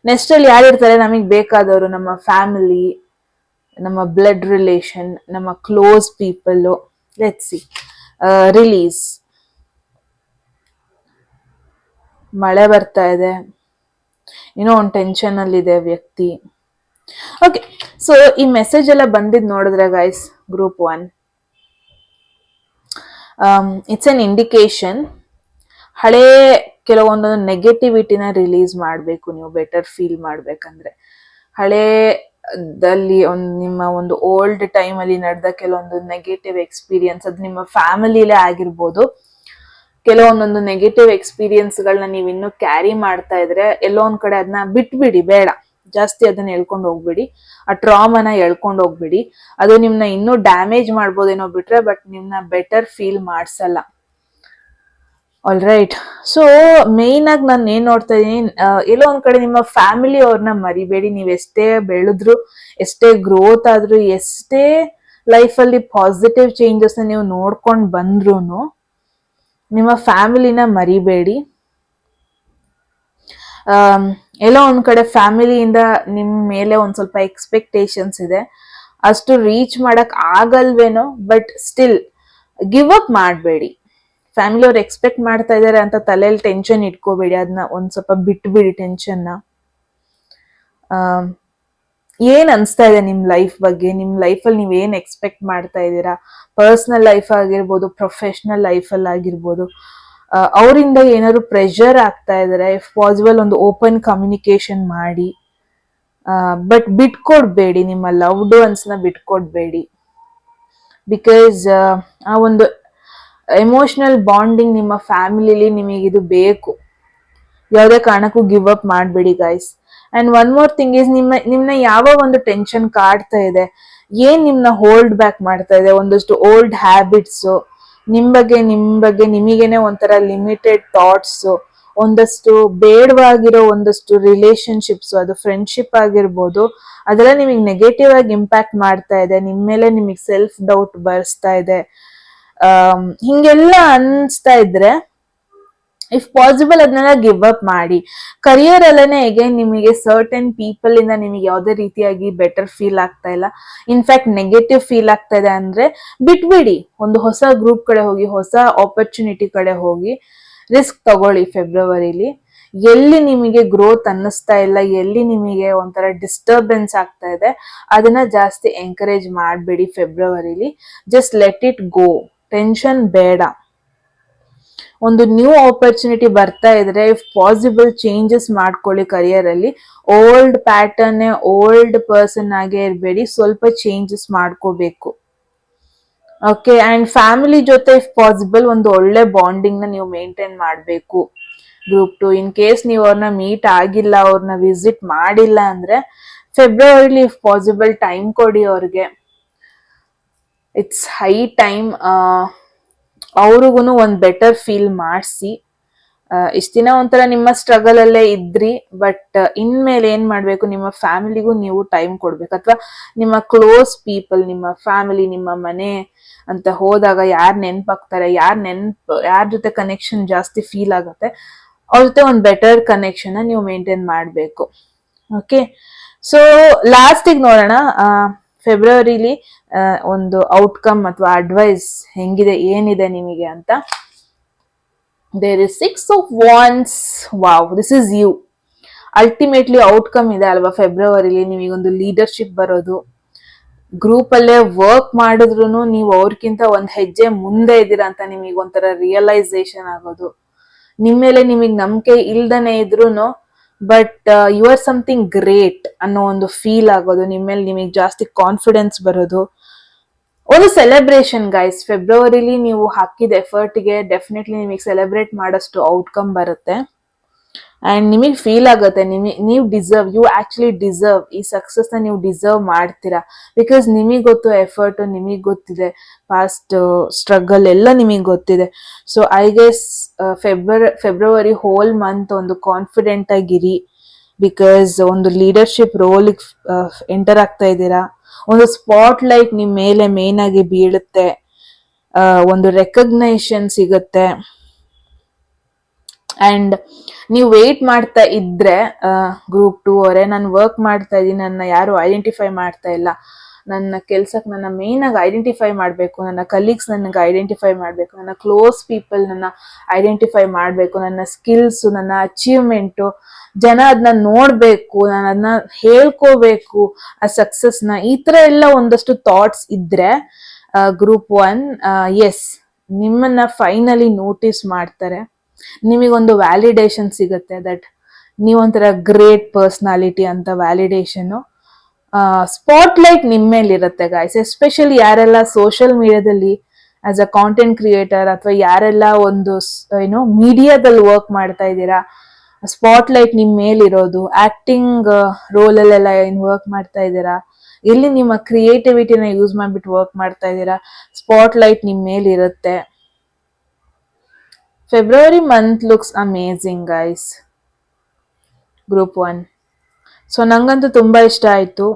ನೆಕ್ಸ್ಟ್ ಅಲ್ಲಿ ಯಾರಿರ್ತಾರೆ? ನಮಗ್ ಬೇಕಾದವರು, ನಮ್ಮ ಫ್ಯಾಮಿಲಿ, ನಮ್ಮ ಬ್ಲಡ್ ರಿಲೇಷನ್, ನಮ್ಮ close people. Let's see, release, ಮಳೆ ಬರ್ತಾ ಇದೆ, ಏನೋ ಒಂದು ಟೆನ್ಷನ್ ಅಲ್ಲಿ ಇದೆ ವ್ಯಕ್ತಿ. ಓಕೆ, ಸೊ ಈ ಮೆಸೇಜ್ ಎಲ್ಲ ಬಂದಿದ್ ನೋಡಿದ್ರೆ guys, group 1 it's an indication. ಹಳೇ ಕೆಲವೊಂದೊಂದು ನೆಗೆಟಿವಿಟಿನ ರಿಲೀಸ್ ಮಾಡಬೇಕು ನೀವು ಬೆಟರ್ ಫೀಲ್ ಮಾಡ್ಬೇಕಂದ್ರೆ. ಹಳೇದಲ್ಲಿ ನಿಮ್ಮ ಒಂದು ಓಲ್ಡ್ ಟೈಮ್ ಅಲ್ಲಿ ನಡೆದ ಕೆಲವೊಂದು ನೆಗೆಟಿವ್ ಎಕ್ಸ್ಪೀರಿಯನ್ಸ್, ಅದು ನಿಮ್ಮ ಫ್ಯಾಮಿಲಿಲೇ ಆಗಿರ್ಬೋದು, ಕೆಲವೊಂದೊಂದು ನೆಗೆಟಿವ್ ಎಕ್ಸ್ಪೀರಿಯನ್ಸ್ಗಳನ್ನ ನೀವು ಇನ್ನೂ ಕ್ಯಾರಿ ಮಾಡ್ತಾ ಇದ್ರೆ ಎಲ್ಲೋ ಒಂದ್ ಕಡೆ ಅದನ್ನ ಬಿಟ್ಬಿಡಿ, ಬೇಡ ಜಾಸ್ತಿ ಅದನ್ನ ಹೇಳ್ಕೊಂಡು ಹೋಗ್ಬಿಡಿ, ಆ ಟ್ರಾಮನ ಹೇಳ್ಕೊಂಡು ಹೋಗ್ಬಿಡಿ. ಅದು ನಿಮ್ನ ಇನ್ನೂ ಡ್ಯಾಮೇಜ್ ಮಾಡ್ಬೋದೇನೋ ಬಿಟ್ರೆ, ಬಟ್ ನಿಮ್ನ ಬೆಟರ್ ಫೀಲ್ ಮಾಡ್ಸಲ್ಲ. All right. ಸೊ ಮೇನ್ ಆಗಿ ನಾನು ಏನ್ ನೋಡ್ತಾ ಇದೀನಿ, ಎಲ್ಲೋ ಒಂದ್ ಕಡೆ ನಿಮ್ಮ ಫ್ಯಾಮಿಲಿ ಅವ್ರನ್ನ ಮರಿಬೇಡಿ. ನೀವ್ ಎಷ್ಟೇ ಬೆಳೆದ್ರು, ಎಷ್ಟೇ ಗ್ರೋತ್ ಆದ್ರೂ, ಎಷ್ಟೇ ಲೈಫಲ್ಲಿ ಪಾಸಿಟಿವ್ ಚೇಂಜಸ್ ನೀವು ನೋಡ್ಕೊಂಡ್ ಬಂದ್ರು ನಿಮ್ಮ ಫ್ಯಾಮಿಲಿನ ಮರಿಬೇಡಿ. ಎಲ್ಲೋ ಒಂದ್ ಕಡೆ ಫ್ಯಾಮಿಲಿಯಿಂದ ನಿಮ್ ಮೇಲೆ ಒಂದ್ ಸ್ವಲ್ಪ ಎಕ್ಸ್ಪೆಕ್ಟೇಷನ್ಸ್ ಇದೆ, ಅಷ್ಟು ರೀಚ್ ಮಾಡಕ್ ಆಗಲ್ವೇನೋ, ಬಟ್ ಸ್ಟಿಲ್ ಗಿವ್ ಅಪ್ ಮಾಡಬೇಡಿ. ಫ್ಯಾಮಿಲಿ ಅವ್ರು ಎಕ್ಸ್ಪೆಕ್ಟ್ ಮಾಡ್ತಾ ಇದಾರೆ ಅಂತ ತಲೆಯಲ್ಲಿ ಟೆನ್ಷನ್ ಇಟ್ಕೋಬೇಡಿ, ಅದನ್ನ ಒಂದ್ ಸ್ವಲ್ಪ ಬಿಟ್ಬಿಡಿ ಟೆನ್ಷನ್ನ. ಏನ್ ಅನ್ಸ್ತಾ ಇದೆ ನಿಮ್ ಲೈಫ್ ಬಗ್ಗೆ, ನಿಮ್ ಲೈಫಲ್ಲಿ ನೀವ್ ಏನ್ ಎಕ್ಸ್ಪೆಕ್ಟ್ ಮಾಡ್ತಾ ಇದ್ದೀರಾ, ಪರ್ಸನಲ್ ಲೈಫ್ ಆಗಿರ್ಬೋದು, ಪ್ರೊಫೆಷನಲ್ ಲೈಫಲ್ಲಿ ಆಗಿರ್ಬೋದು, ಅವರಿಂದ ಏನಾದ್ರು ಪ್ರೆಷರ್ ಆಗ್ತಾ ಇದಾರೆ, ಇಫ್ ಪಾಸಿಬಲ್ ಒಂದು ಓಪನ್ ಕಮ್ಯುನಿಕೇಶನ್ ಮಾಡಿ. ಬಟ್ ಬಿಟ್ಕೊಡ್ಬೇಡಿ, ನಿಮ್ಮ ಲವ್ಡ್ ಒನ್ಸ್ನ ಬಿಟ್ಕೊಡ್ಬೇಡಿ. ಬಿಕಾಸ್ ಆ ಒಂದು ಎಮೋಷನಲ್ ಬಾಂಡಿಂಗ್ ನಿಮ್ಮ ಫ್ಯಾಮಿಲಿಲಿ ನಿಮಗಿದು ಬೇಕು. ಯಾವುದೇ ಕಾರಣಕ್ಕೂ ಗಿವ್ ಅಪ್ ಮಾಡಬೇಡಿ guys. And one more thing is, ನಿಮ್ನ ಯಾವ ಒಂದು ಟೆನ್ಷನ್ ಕಾಡ್ತಾ ಇದೆ, ಏನ್ ನಿಮ್ನ ಹೋಲ್ಡ್ ಬ್ಯಾಕ್ ಮಾಡ್ತಾ ಇದೆ, ಒಂದಷ್ಟು ಓಲ್ಡ್ ಹ್ಯಾಬಿಟ್ಸ್, ನಿಮ್ ಬಗ್ಗೆ ನಿಮಗೇನೆ ಒಂಥರ ಲಿಮಿಟೆಡ್ ಥಾಟ್ಸ್, ಒಂದಷ್ಟು ಬೇಡವಾಗಿರೋ ಒಂದಷ್ಟು ರಿಲೇಶನ್ಶಿಪ್ಸ್, ಅದು ಫ್ರೆಂಡ್ಶಿಪ್ ಆಗಿರ್ಬೋದು, ಅದೆಲ್ಲ ನಿಮಗೆ ನೆಗೆಟಿವ್ ಆಗಿ ಇಂಪ್ಯಾಕ್ಟ್ ಮಾಡ್ತಾ ಇದೆ, ನಿಮ್ ಮೇಲೆ ನಿಮಗೆ ಸೆಲ್ಫ್ ಡೌಟ್ ಬರ್ಸ್ತಾ ಇದೆ. ಹಿಂಗೆಲ್ಲ ಅನ್ಸ್ತಾ ಇದ್ರೆ ಇಫ್ ಪಾಸಿಬಲ್ ಅದನ್ನೆಲ್ಲ ಗಿವ್ ಅಪ್ ಮಾಡಿ. ಕರಿಯರ್ ಅಲ್ಲೇನೆ ಅಗೇನ್ ನಿಮಗೆ ಸರ್ಟನ್ ಪೀಪಲ್ ಇಂದ ನಿಮಗೆ ಯಾವುದೇ ರೀತಿಯಾಗಿ ಬೆಟರ್ ಫೀಲ್ ಆಗ್ತಾ ಇಲ್ಲ, ಇನ್ಫ್ಯಾಕ್ಟ್ ನೆಗೆಟಿವ್ ಫೀಲ್ ಆಗ್ತಾ ಇದೆ ಅಂದ್ರೆ ಬಿಟ್ಬಿಡಿ. ಒಂದು ಹೊಸ ಗ್ರೂಪ್ ಕಡೆ ಹೋಗಿ, ಹೊಸ ಆಪರ್ಚುನಿಟಿ ಕಡೆ ಹೋಗಿ ರಿಸ್ಕ್ ತಗೊಳ್ಳಿ. ಫೆಬ್ರವರಿಲಿ ಎಲ್ಲಿ ನಿಮಗೆ ಗ್ರೋತ್ ಅನ್ನಿಸ್ತಾ ಇಲ್ಲ, ಎಲ್ಲಿ ನಿಮಗೆ ಒಂಥರ ಡಿಸ್ಟರ್ಬೆನ್ಸ್ ಆಗ್ತಾ ಇದೆ, ಅದನ್ನ ಜಾಸ್ತಿ ಎಂಕರೇಜ್ ಮಾಡಬೇಡಿ ಫೆಬ್ರವರಿಲಿ. Just let it go, tension ಬೇಡ. ಒಂದು ನ್ಯೂ ಆಪರ್ಚುನಿಟಿ ಬರ್ತಾ ಇದ್ರೆ ಇಫ್ ಪಾಸಿಬಲ್ ಚೇಂಜಸ್ ಮಾಡ್ಕೊಳ್ಳಿ ಕರಿಯರ್ ಅಲ್ಲಿ. ಓಲ್ಡ್ ಪ್ಯಾಟರ್ನ್, ಓಲ್ಡ್ ಪರ್ಸನ್ ಆಗೇ ಇರಬೇಡಿ, ಸ್ವಲ್ಪ ಚೇಂಜಸ್ ಮಾಡ್ಕೋಬೇಕು. ಓಕೆ, ಅಂಡ್ ಫ್ಯಾಮಿಲಿ ಜೊತೆ ಇಫ್ ಪಾಸಿಬಲ್ ಒಂದು ಒಳ್ಳೆ ಬಾಂಡಿಂಗ್ ನ ನೀವು ಮೇಂಟೈನ್ ಮಾಡಬೇಕು. ಗ್ರೂಪ್ 2 ಇನ್ ಕೇಸ್ ನೀವು ಅವ್ರನ್ನ ಮೀಟ್ ಆಗಿಲ್ಲ, ಅವ್ರನ್ನ ವಿಸಿಟ್ ಮಾಡಿಲ್ಲ ಅಂದ್ರೆ ಫೆಬ್ರವರಿಲಿ ಇಫ್ ಪಾಸಿಬಲ್ ಟೈಮ್ ಕೊಡಿ ಅವ್ರಿಗೆ. It's high time. ಅವ್ರಿಗೂ ಒಂದು ಬೆಟರ್ ಫೀಲ್ ಮಾಡಿಸಿ. ಇಷ್ಟ ದಿನ ಒಂಥರ ನಿಮ್ಮ ಸ್ಟ್ರಗಲ್ ಅಲ್ಲೇ ಇದ್ರಿ, ಬಟ್ ಇನ್ಮೇಲೆ ಏನ್ ಮಾಡ್ಬೇಕು, ನಿಮ್ಮ ಫ್ಯಾಮಿಲಿಗೂ ನೀವು ಟೈಮ್ ಕೊಡ್ಬೇಕು. ಅಥವಾ ನಿಮ್ಮ ಕ್ಲೋಸ್ ಪೀಪಲ್, ನಿಮ್ಮ ಫ್ಯಾಮಿಲಿ, ನಿಮ್ಮ ಮನೆ ಅಂತ ಹೋದಾಗ ಯಾರು ನೆನ್ಪಾಗ್ತಾರೆ, ಯಾರ ಜೊತೆ ಕನೆಕ್ಷನ್ ಜಾಸ್ತಿ ಫೀಲ್ ಆಗುತ್ತೆ, ಅವ್ರ ಜೊತೆ ಒಂದು ಬೆಟರ್ ಕನೆಕ್ಷನ್ ನೀವು ಮೇಂಟೈನ್ ಮಾಡಬೇಕು. ಓಕೆ, ಸೊ ಲಾಸ್ಟಿಗೆ ನೋಡೋಣ ಫೆಬ್ರವರಿಲಿ ಒಂದು ಔಟ್ಕಮ್ ಅಥವಾ ಅಡ್ವೈಸ್ ಹೆಂಗಿದೆ, ಏನಿದೆ ನಿಮಗೆ ಅಂತ. There is 6 of Wands. Wow, this is you. Ultimately outcome ಇದೆ ಅಲ್ವಾ ಫೆಬ್ರವರಿಲಿ. ನಿಮಗೊಂದು ಲೀಡರ್ಶಿಪ್ ಬರೋದು, ಗ್ರೂಪ್ ಅಲ್ಲೇ ವರ್ಕ್ ಮಾಡಿದ್ರು ನೀವು ಅವ್ರಕ್ಕಿಂತ ಒಂದ್ ಹೆಜ್ಜೆ ಮುಂದೆ ಇದ್ದೀರಾ ಅಂತ ನಿಮಗೆ ಒಂಥರ ರಿಯಲೈಸೇಷನ್ ಆಗೋದು. ನಿಮ್ಮ ಮೇಲೆ ನಿಮಗೆ ನಂಬಿಕೆ ಇಲ್ದನೆ ಇದ್ರುನು but you are something great ಅನ್ನೋ ಒಂದು ಫೀಲ್ ಆಗೋದು, ನಿಮ್ಮ ಮೇಲೆ ನಿಮಗೆ ಜಾಸ್ತಿ ಕಾನ್ಫಿಡೆನ್ಸ್ ಬರೋದು, ಒಂದು ಸೆಲೆಬ್ರೇಷನ್ ಗೈಸ್. ಫೆಬ್ರವರಿಲಿ ನೀವು ಹಾಕಿದ ಎಫರ್ಟ್ಗೆ ಡೆಫಿನೆಟ್ಲಿ ನಿಮಗೆ ಸೆಲೆಬ್ರೇಟ್ ಮಾಡೋಷ್ಟು ಔಟ್ಕಮ್ ಬರುತ್ತೆ. ಅಂಡ್ ನಿಮಗೆ ಫೀಲ್ ಆಗುತ್ತೆ ನೀವು ಡಿಸರ್ವ್, ಯು ಆಕ್ಚುಲಿ ಡಿಸರ್ವ್, ಈ ಸಕ್ಸಸ್ ನ ನೀವು ಡಿಸರ್ವ್ ಮಾಡ್ತೀರಾ. ಬಿಕಾಸ್ ನಿಮಗೆ ಗೊತ್ತು ಎಫರ್ಟ್, ನಿಮಗೆ ಗೊತ್ತಿದೆ ಪಾಸ್ಟ್ ಸ್ಟ್ರಗಲ್ ಎಲ್ಲ ನಿಮಗೆ ಗೊತ್ತಿದೆ. So I guess February whole month ಒಂದು ಕಾನ್ಫಿಡೆಂಟ್ ಆಗಿರಿ. ಬಿಕಾಸ್ ಒಂದು ಲೀಡರ್ಶಿಪ್ ರೋಲ್ ಎಂಟರ್ ಆಗ್ತಾ ಇದ್ದೀರಾ, ಒಂದು ಸ್ಪಾಟ್ ಲೈಟ್ ನಿಮ್ ಮೇಲೆ ಮೇನ್ ಆಗಿ ಬೀಳುತ್ತೆ, ಒಂದು ರೆಕಗ್ನೈಷನ್ ಸಿಗುತ್ತೆ. ಅಂಡ್ ನೀವು ವೇಟ್ ಮಾಡ್ತಾ ಇದ್ರೆ ಗ್ರೂಪ್ 2 ಅವರೇ, ನಾನು ವರ್ಕ್ ಮಾಡ್ತಾ ಇದ್ದೀನಿ, ನನ್ನ ಯಾರು ಐಡೆಂಟಿಫೈ ಮಾಡ್ತಾ ಇಲ್ಲ, ನನ್ನ ಕೆಲ್ಸಕ್ಕೆ ನನ್ನ ಮೇನ್ ಆಗಿ ಐಡೆಂಟಿಫೈ ಮಾಡಬೇಕು, ನನ್ನ ಕಲೀಗ್ಸ್ ನನಗೆ ಐಡೆಂಟಿಫೈ ಮಾಡಬೇಕು, ನನ್ನ ಕ್ಲೋಸ್ ಪೀಪಲ್ ನನ್ನ ಐಡೆಂಟಿಫೈ ಮಾಡಬೇಕು, ನನ್ನ ಸ್ಕಿಲ್ಸು, ನನ್ನ ಅಚೀವ್ಮೆಂಟು ಜನ ಅದನ್ನ ನೋಡ್ಬೇಕು, ನಾನು ಅದನ್ನ ಹೇಳ್ಕೋಬೇಕು ಆ ಸಕ್ಸಸ್ನ. ಈ ತರ ಎಲ್ಲ ಒಂದಷ್ಟು ಥಾಟ್ಸ್ ಇದ್ರೆ ಗ್ರೂಪ್ 1 ಎಸ್ ನಿಮ್ಮನ್ನ ಫೈನಲಿ ನೋಟಿಸ್ ಮಾಡ್ತಾರೆ. ನಿಮಗೊಂದು ವ್ಯಾಲಿಡೇಷನ್ ಸಿಗುತ್ತೆ ದಟ್ ನೀವೊಂಥರ ಗ್ರೇಟ್ ಪರ್ಸ್ನಾಲಿಟಿ ಅಂತ ವ್ಯಾಲಿಡೇಷನ್. ಸ್ಪಾಟ್ಲೈಟ್ ನಿಮ್ಮ ಮೇಲಿರುತ್ತೆ ಗಾಯ್ಸ್. ಎಸ್ಪೆಷಲಿ ಯಾರೆಲ್ಲ ಸೋಷಿಯಲ್ ಮೀಡಿಯಾದಲ್ಲಿ ಆಸ್ ಅ ಕಾಂಟೆಂಟ್ ಕ್ರಿಯೇಟರ್ ಅಥವಾ ಯಾರೆಲ್ಲ ಒಂದು ಮೀಡಿಯಾದಲ್ಲಿ ವರ್ಕ್ ಮಾಡ್ತಾ ಇದ್ದೀರಾ, ಸ್ಪಾಟ್ಲೈಟ್ ನಿಮ್ಮ ಮೇಲಿರೋದು. ಆಕ್ಟಿಂಗ್ ರೋಲಲ್ಲೆಲ್ಲ ಏನು ವರ್ಕ್ ಮಾಡ್ತಾ ಇದ್ದೀರಾ, ಎಲ್ಲಿ ನಿಮ್ಮ ಕ್ರಿಯೇಟಿವಿಟಿನ ಯೂಸ್ ಮಾಡ್ಬಿಟ್ಟು ವರ್ಕ್ ಮಾಡ್ತಾ ಇದ್ದೀರಾ, ಸ್ಪಾಟ್ಲೈಟ್ ನಿಮ್ಮ ಮೇಲಿರುತ್ತೆ. February month looks amazing guys, group 1. So ನಂಗಂತೂ ತುಂಬ ಇಷ್ಟ ಆಯಿತು.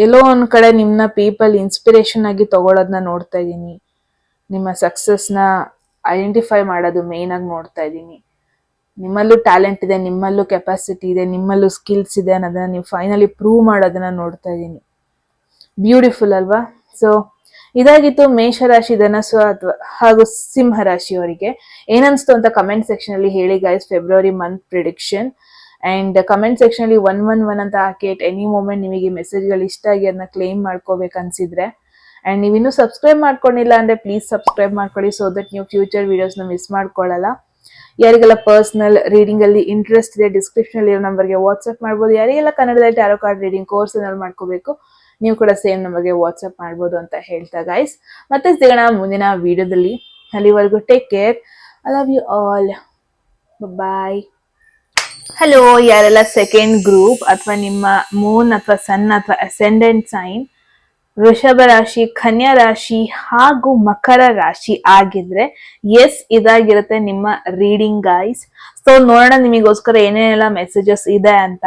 ಎಲ್ಲೋ ಒಂದು ಕಡೆ ನಿಮ್ಮನ್ನ ಪೀಪಲ್ ಇನ್ಸ್ಪಿರೇಷನ್ ಆಗಿ ತಗೊಳ್ಳೋದನ್ನ ನೋಡ್ತಾ ಇದ್ದೀನಿ. ನಿಮ್ಮ ಸಕ್ಸಸ್ನ ಐಡೆಂಟಿಫೈ ಮಾಡೋದು ಮೇಯ್ನ್ ಆಗಿ ನೋಡ್ತಾ ಇದ್ದೀನಿ. ನಿಮ್ಮಲ್ಲೂ ಟ್ಯಾಲೆಂಟ್ ಇದೆ, ನಿಮ್ಮಲ್ಲೂ ಕೆಪಾಸಿಟಿ ಇದೆ, ನಿಮ್ಮಲ್ಲೂ ಸ್ಕಿಲ್ಸ್ ಇದೆ ಅನ್ನೋದನ್ನ ನೀವು ಫೈನಲಿ ಪ್ರೂವ್ ಮಾಡೋದನ್ನ ನೋಡ್ತಾ ಇದ್ದೀನಿ. ಬ್ಯೂಟಿಫುಲ್ ಅಲ್ವಾ? ಸೊ ಇದಾಗಿತ್ತು ಮೇಷರಾಶಿ, ಧನಸ್ಸು ಅಥವಾ ಹಾಗೂ ಸಿಂಹ ರಾಶಿಯವರಿಗೆ. ಏನನ್ಸ್ತು ಅಂತ ಕಮೆಂಟ್ ಸೆಕ್ಷನ್ ಅಲ್ಲಿ ಹೇಳಿ guys. February month prediction and comment section ಅಲ್ಲಿ 111 ಅಂತ ಹಾಕಿ ಎಟ್ ಎನಿ ಮೂಮೆಂಟ್ ನಿಮಗೆ ಮೆಸೇಜ್ಗಳು ಇಷ್ಟ ಆಗಿ ಅದನ್ನ ಕ್ಲೇಮ್ ಮಾಡ್ಕೋಬೇಕು ಅನ್ಸಿದ್ರೆ. ಅಂಡ್ ನೀವಿನ್ನೂ ಸಬ್ಸ್ಕ್ರೈಬ್ ಮಾಡ್ಕೊಂಡಿಲ್ಲ ಅಂದ್ರೆ ಪ್ಲೀಸ್ ಸಬ್ಸ್ಕ್ರೈಬ್ ಮಾಡ್ಕೊಳ್ಳಿ, ಸೊ ದಟ್ ನೀವು ಫ್ಯೂಚರ್ ವಿಡಿಯೋಸ್ನ ಮಿಸ್ ಮಾಡ್ಕೊಳ್ಳಲ್ಲ. ಯಾರಿಗೆಲ್ಲ ಪರ್ಸನಲ್ ರೀಡಿಂಗ್ ಅಲ್ಲಿ ಇಂಟ್ರೆಸ್ಟ್ ಇದೆ, ಡಿಸ್ಕ್ರಿಪ್ಷನ್ ಅಲ್ಲಿ ನಂಬರ್ಗೆ ವಾಟ್ಸ್ಆಪ್ ಮಾಡ್ಬೋದು. ಯಾರಿಗೆಲ್ಲ ಕನ್ನಡದಲ್ಲಿ ಟ್ಯಾರೋ ಕಾರ್ಡ್ ರೀಡಿಂಗ್ ಕೋರ್ಸ್ ಏನಾದ್ರು ಮಾಡ್ಕೋಬೇಕು, ನೀವು ಕೂಡ ಸೇಮ್ ನಂಬರ್ಗೆ ವಾಟ್ಸ್ಆಪ್ ಮಾಡ್ಬೋದು ಅಂತ ಹೇಳ್ತಾ ಗೈಸ್. ಮತ್ತೆ ಸಿಗೋಣ ಮುಂದಿನ ವಿಡಿಯೋದಲ್ಲಿ. ಅಲ್ಲಿವರೆಗೂ take care. I love you all. Bye. Hello, ಯಾರೆಲ್ಲ ಸೆಕೆಂಡ್ ಗ್ರೂಪ್ ಅಥವಾ ನಿಮ್ಮ ಮೂನ್ ಅಥವಾ ಸನ್ ಅಥವಾ ಅಸೆಂಡೆಂಟ್ ಸೈನ್ ವೃಷಭ ರಾಶಿ, ಕನ್ಯಾ ರಾಶಿ ಹಾಗೂ ಮಕರ ರಾಶಿ ಆಗಿದ್ರೆ ಎಸ್ ಇದಾಗಿರುತ್ತೆ ನಿಮ್ಮ ರೀಡಿಂಗ್ ಗೈಸ್. ಸೊ ನೋಡೋಣ ನಿಮಗೋಸ್ಕರ ಏನೇನೆಲ್ಲ ಮೆಸೇಜಸ್ ಇದೆ ಅಂತ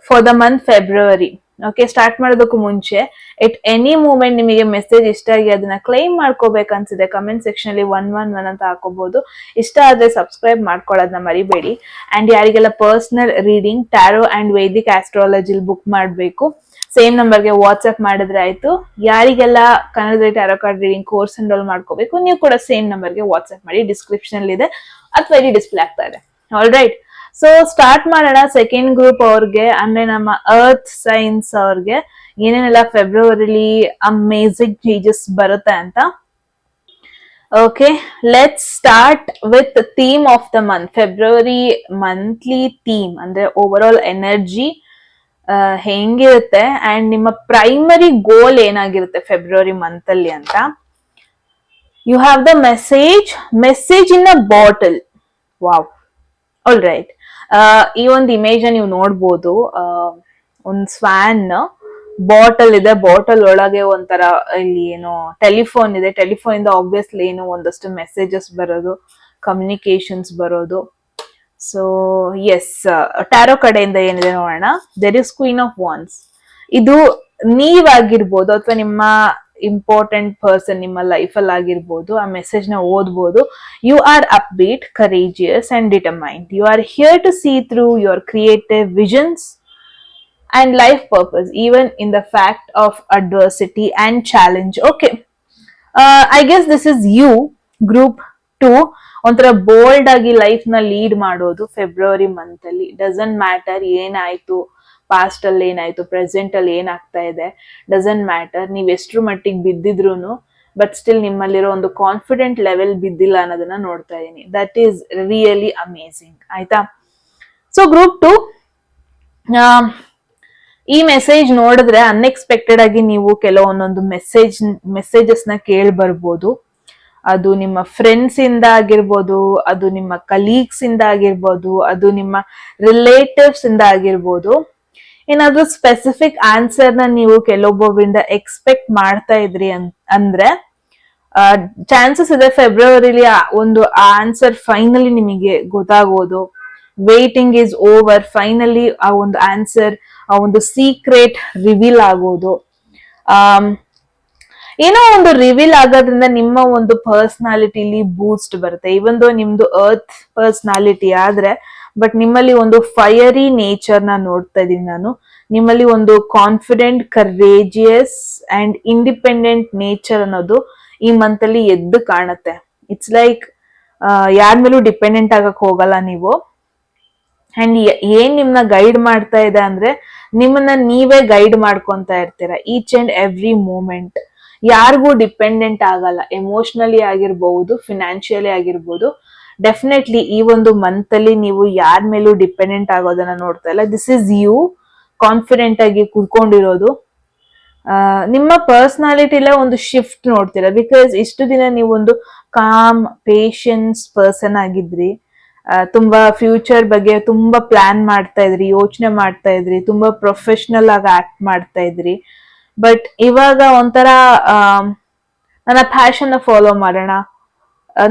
for the month February. Okay, start ಮಾಡೋದಕ್ಕೂ ಮುಂಚೆ ಎಟ್ ಎನಿ ಮೂಮೆಂಟ್ ನಿಮಗೆ ಮೆಸೇಜ್ ಇಷ್ಟ ಆಗಿ ಅದನ್ನ ಕ್ಲೈಮ್ ಮಾಡ್ಕೋಬೇಕನ್ಸಿದೆ ಕಮೆಂಟ್ ಸೆಕ್ಷನ್ ಅಲ್ಲಿ 111 ಅಂತ ಹಾಕೋಬಹುದು. ಇಷ್ಟ ಆದ್ರೆ ಸಬ್ಸ್ಕ್ರೈಬ್ ಮಾಡ್ಕೊಳ್ಳೋದನ್ನ ಮರಿಬೇಡಿ. ಅಂಡ್ ಯಾರಿಗೆಲ್ಲ personal reading tarot and Vedic astrology book ಮಾಡಬೇಕು, ಸೇಮ್ ನಂಬರ್ಗೆ ವಾಟ್ಸ್ಆಪ್ ಮಾಡಿದ್ರೆ ಆಯ್ತು. ಯಾರಿಗೆಲ್ಲ ಕನ್ನಡದಲ್ಲಿ tarot card reading course enrol ಮಾಡ್ಕೋಬೇಕು, ನೀವು ಕೂಡ ಸೇಮ್ ನಂಬರ್ಗೆ ವಾಟ್ಸ್ಆಪ್ ಮಾಡಿ, ಡಿಸ್ಕ್ರಿಪ್ಷನ್ ಇದೆ ಅಥವಾ ಇಲ್ಲಿ ಡಿಸ್ಪ್ಲೇ ಆಗ್ತಾ ಇದೆ. ಆಲ್ ರೈಟ್, ಸೊ ಸ್ಟಾರ್ಟ್ ಮಾಡೋಣ. ಸೆಕೆಂಡ್ ಗ್ರೂಪ್ ಅವ್ರಿಗೆ ಅಂದ್ರೆ ನಮ್ಮ ಅರ್ತ್ ಸೈನ್ಸ್ ಅವ್ರಿಗೆ ಏನೇನೆಲ್ಲ ಫೆಬ್ರವರಿಲಿ ಅಮೇಜಿಂಗ್ ಚೇಂಜಸ್ ಬರುತ್ತೆ ಅಂತ. Okay, let's start with theme of the month. February monthly theme ಅಂದ್ರೆ ಓವರ್ ಆಲ್ ಎನರ್ಜಿ ಹೆಂಗಿರುತ್ತೆ ಅಂಡ್ ನಿಮ್ಮ ಪ್ರೈಮರಿ ಗೋಲ್ ಏನಾಗಿರುತ್ತೆ ಫೆಬ್ರವರಿ ಮಂತ್ ಅಲ್ಲಿ ಅಂತ. You have the message in a bottle. Wow, all right. ಈ ಒಂದು ಇಮೇಜ್ ನೀವು ನೋಡ್ಬೋದು. ಒಂದು ಸ್ವಾನ್ ಬಾಟಲ್ ಇದೆ, ಬಾಟಲ್ ಒಳಗೆ ಒಂಥರ ಇಲ್ಲಿ ಏನೋ ಟೆಲಿಫೋನ್ ಇದೆ, ಟೆಲಿಫೋನ್ ಇಂದ ಆಬ್ವಿಯಸ್ಲಿ ಏನೋ ಒಂದಷ್ಟು ಮೆಸೇಜಸ್ ಬರೋದು, ಕಮ್ಯುನಿಕೇಶನ್ಸ್ ಬರೋದು. ಸೊ ಎಸ್, ಟ್ಯಾರೋ ಕಡೆಯಿಂದ ಏನಿದೆ ನೋಡೋಣ. There is queen of wands. ಇದು ನೀವಾಗಿರ್ಬೋದು ಅಥವಾ ನಿಮ್ಮ ಇಂಪಾರ್ಟೆಂಟ್ ಪರ್ಸನ್ ನಿಮ್ಮ ಲೈಫಲ್ಲಿ ಆಗಿರ್ಬೋದು. ಆ ಮೆಸೇಜ್ ನ ಓದ್ಬೋದು. You are upbeat, courageous and determined. You are here to see through your creative visions and life purpose even in the fact of adversity and challenge. Okay, I guess this is you, group 2. ಒಂಥರ bold ಆಗಿ life ನ lead ಮಾಡೋದು February month ಅಲ್ಲಿ. Doesn't matter ಏನಾಯ್ತು, past ಅಲ್ಲಿ ಏನಾಯ್ತು, present ಅಲ್ಲಿ ಏನಾಗ್ತಾ ಇದೆ, ಡಸಂಟ್ ಮ್ಯಾಟರ್. ನೀವ್ ಎಷ್ಟ್ರ ಮಟ್ಟಿಗೆ ಬಿದ್ದಿದ್ರು ಬಟ್ ಸ್ಟಿಲ್ ನಿಮ್ಮಲ್ಲಿರೋ ಒಂದು ಕಾನ್ಫಿಡೆಂಟ್ ಲೆವೆಲ್ ಬಿದ್ದಿಲ್ಲ ಅನ್ನೋದನ್ನ ನೋಡ್ತಾ ಇದೀನಿ. That is really amazing. ಆಯ್ತಾ? ಸೊ ಗ್ರೂಪ್ 2, ಈ ಮೆಸೇಜ್ ನೋಡಿದ್ರೆ ಅನ್ಎಕ್ಸ್ಪೆಕ್ಟೆಡ್ ಆಗಿ ನೀವು ಕೆಲವೊಂದೊಂದು ಮೆಸೇಜಸ್ ನ ಕೇಳಿ ಬರ್ಬೋದು. ಅದು ನಿಮ್ಮ ಫ್ರೆಂಡ್ಸ್ ಇಂದ ಆಗಿರ್ಬೋದು, ಅದು ನಿಮ್ಮ ಕಲೀಗ್ಸ್ ಇಂದ ಆಗಿರ್ಬೋದು, ಅದು ನಿಮ್ಮ ರಿಲೇಟಿವ್ಸ್ ಇಂದ ಆಗಿರ್ಬೋದು. ಏನಾದ್ರೂ ಸ್ಪೆಸಿಫಿಕ್ ಆನ್ಸರ್ ನ ನೀವು ಕೆಲವೊಬ್ಬರಿಂದ ಎಕ್ಸ್ಪೆಕ್ಟ್ ಮಾಡ್ತಾ ಇದ್ರಿ ಅಂದ್ರೆ ಚಾನ್ಸಸ್ ಇದೆ ಫೆಬ್ರವರಿಲಿ ಒಂದು ಆನ್ಸರ್ ಫೈನಲಿ ನಿಮಗೆ ಗೊತ್ತಾಗೋದು. Waiting is over. ಫೈನಲಿ ಆ ಒಂದು ಆನ್ಸರ್, ಆ ಒಂದು ಸೀಕ್ರೆಟ್ ರಿವೀಲ್ ಆಗೋದು. ಏನೋ ಒಂದು ರಿವೀಲ್ ಆಗೋದ್ರಿಂದ ನಿಮ್ಮ ಒಂದು ಪರ್ಸನಾಲಿಟಿಲಿ ಬೂಸ್ಟ್ ಬರುತ್ತೆ. ಇವನ್ ದೋ ನಿಮ್ದು ಅರ್ತ್ ಪರ್ಸನಾಲಿಟಿ ಆದ್ರೆ, ಬಟ್ ನಿಮ್ಮಲ್ಲಿ ಒಂದು ಫೈರಿ ನೇಚರ್ ನ ನೋಡ್ತಾ ಇದೀನಿ ನಾನು. ನಿಮ್ಮಲ್ಲಿ ಒಂದು confident, courageous and independent nature ಅನ್ನೋದು ಈ ಮಂತ್ ಅಲ್ಲಿ ಎದ್ದು ಕಾಣುತ್ತೆ. ಇಟ್ಸ್ ಲೈಕ್ ಯಾರ ಮೇಲೂ ಡಿಪೆಂಡೆಂಟ್ ಆಗಕ್ ಹೋಗಲ್ಲ ನೀವು. ಅಂಡ್ ಏನ್ ನಿಮ್ನ ಗೈಡ್ ಮಾಡ್ತಾ ಇದೆ ಅಂದ್ರೆ ನಿಮ್ಮನ್ನ ನೀವೇ ಗೈಡ್ ಮಾಡ್ಕೊಂತ ಇರ್ತೀರ ಈಚ್ ಅಂಡ್ ಎವ್ರಿ ಮೂಮೆಂಟ್. ಯಾರಿಗೂ ಡಿಪೆಂಡೆಂಟ್ ಆಗಲ್ಲ, ಎಮೋಷನಲಿ ಆಗಿರ್ಬಹುದು, ಫಿನಾನ್ಷಿಯಲಿ ಆಗಿರ್ಬೋದು. ಡೆಫಿನೆಟ್ಲಿ ಈ ಒಂದು ಮಂತ್ ಅಲ್ಲಿ ನೀವು ಯಾರ ಮೇಲೂ ಡಿಪೆಂಡೆಂಟ್ ಆಗೋದನ್ನ ನೋಡ್ತಾ ಇಲ್ಲ. ದಿಸ್ ಇಸ್ ಯು ಕಾನ್ಫಿಡೆಂಟ್ ಆಗಿ ಕುತ್ಕೊಂಡಿರೋದು. ನಿಮ್ಮ ಪರ್ಸನಾಲಿಟಿಲೇ ಒಂದು ಶಿಫ್ಟ್ ನೋಡ್ತೀರಾ. ಬಿಕಾಸ್ ಇಷ್ಟು ದಿನ ನೀವೊಂದು ಕಾಮ್, ಪೇಷನ್ಸ್ ಪರ್ಸನ್ ಆಗಿದ್ರಿ. ತುಂಬಾ ಫ್ಯೂಚರ್ ಬಗ್ಗೆ ತುಂಬಾ ಪ್ಲಾನ್ ಮಾಡ್ತಾ ಇದ್ರಿ, ಯೋಚನೆ ಮಾಡ್ತಾ ಇದ್ರಿ, ತುಂಬಾ ಪ್ರೊಫೆಷನಲ್ ಆಗಿ ಆಕ್ಟ್ ಮಾಡ್ತಾ ಇದ್ರಿ. ಬಟ್ ಇವಾಗ ಒಂಥರ ನನ್ನ ಪ್ಯಾಷನ್ ಫಾಲೋ ಮಾಡೋಣ,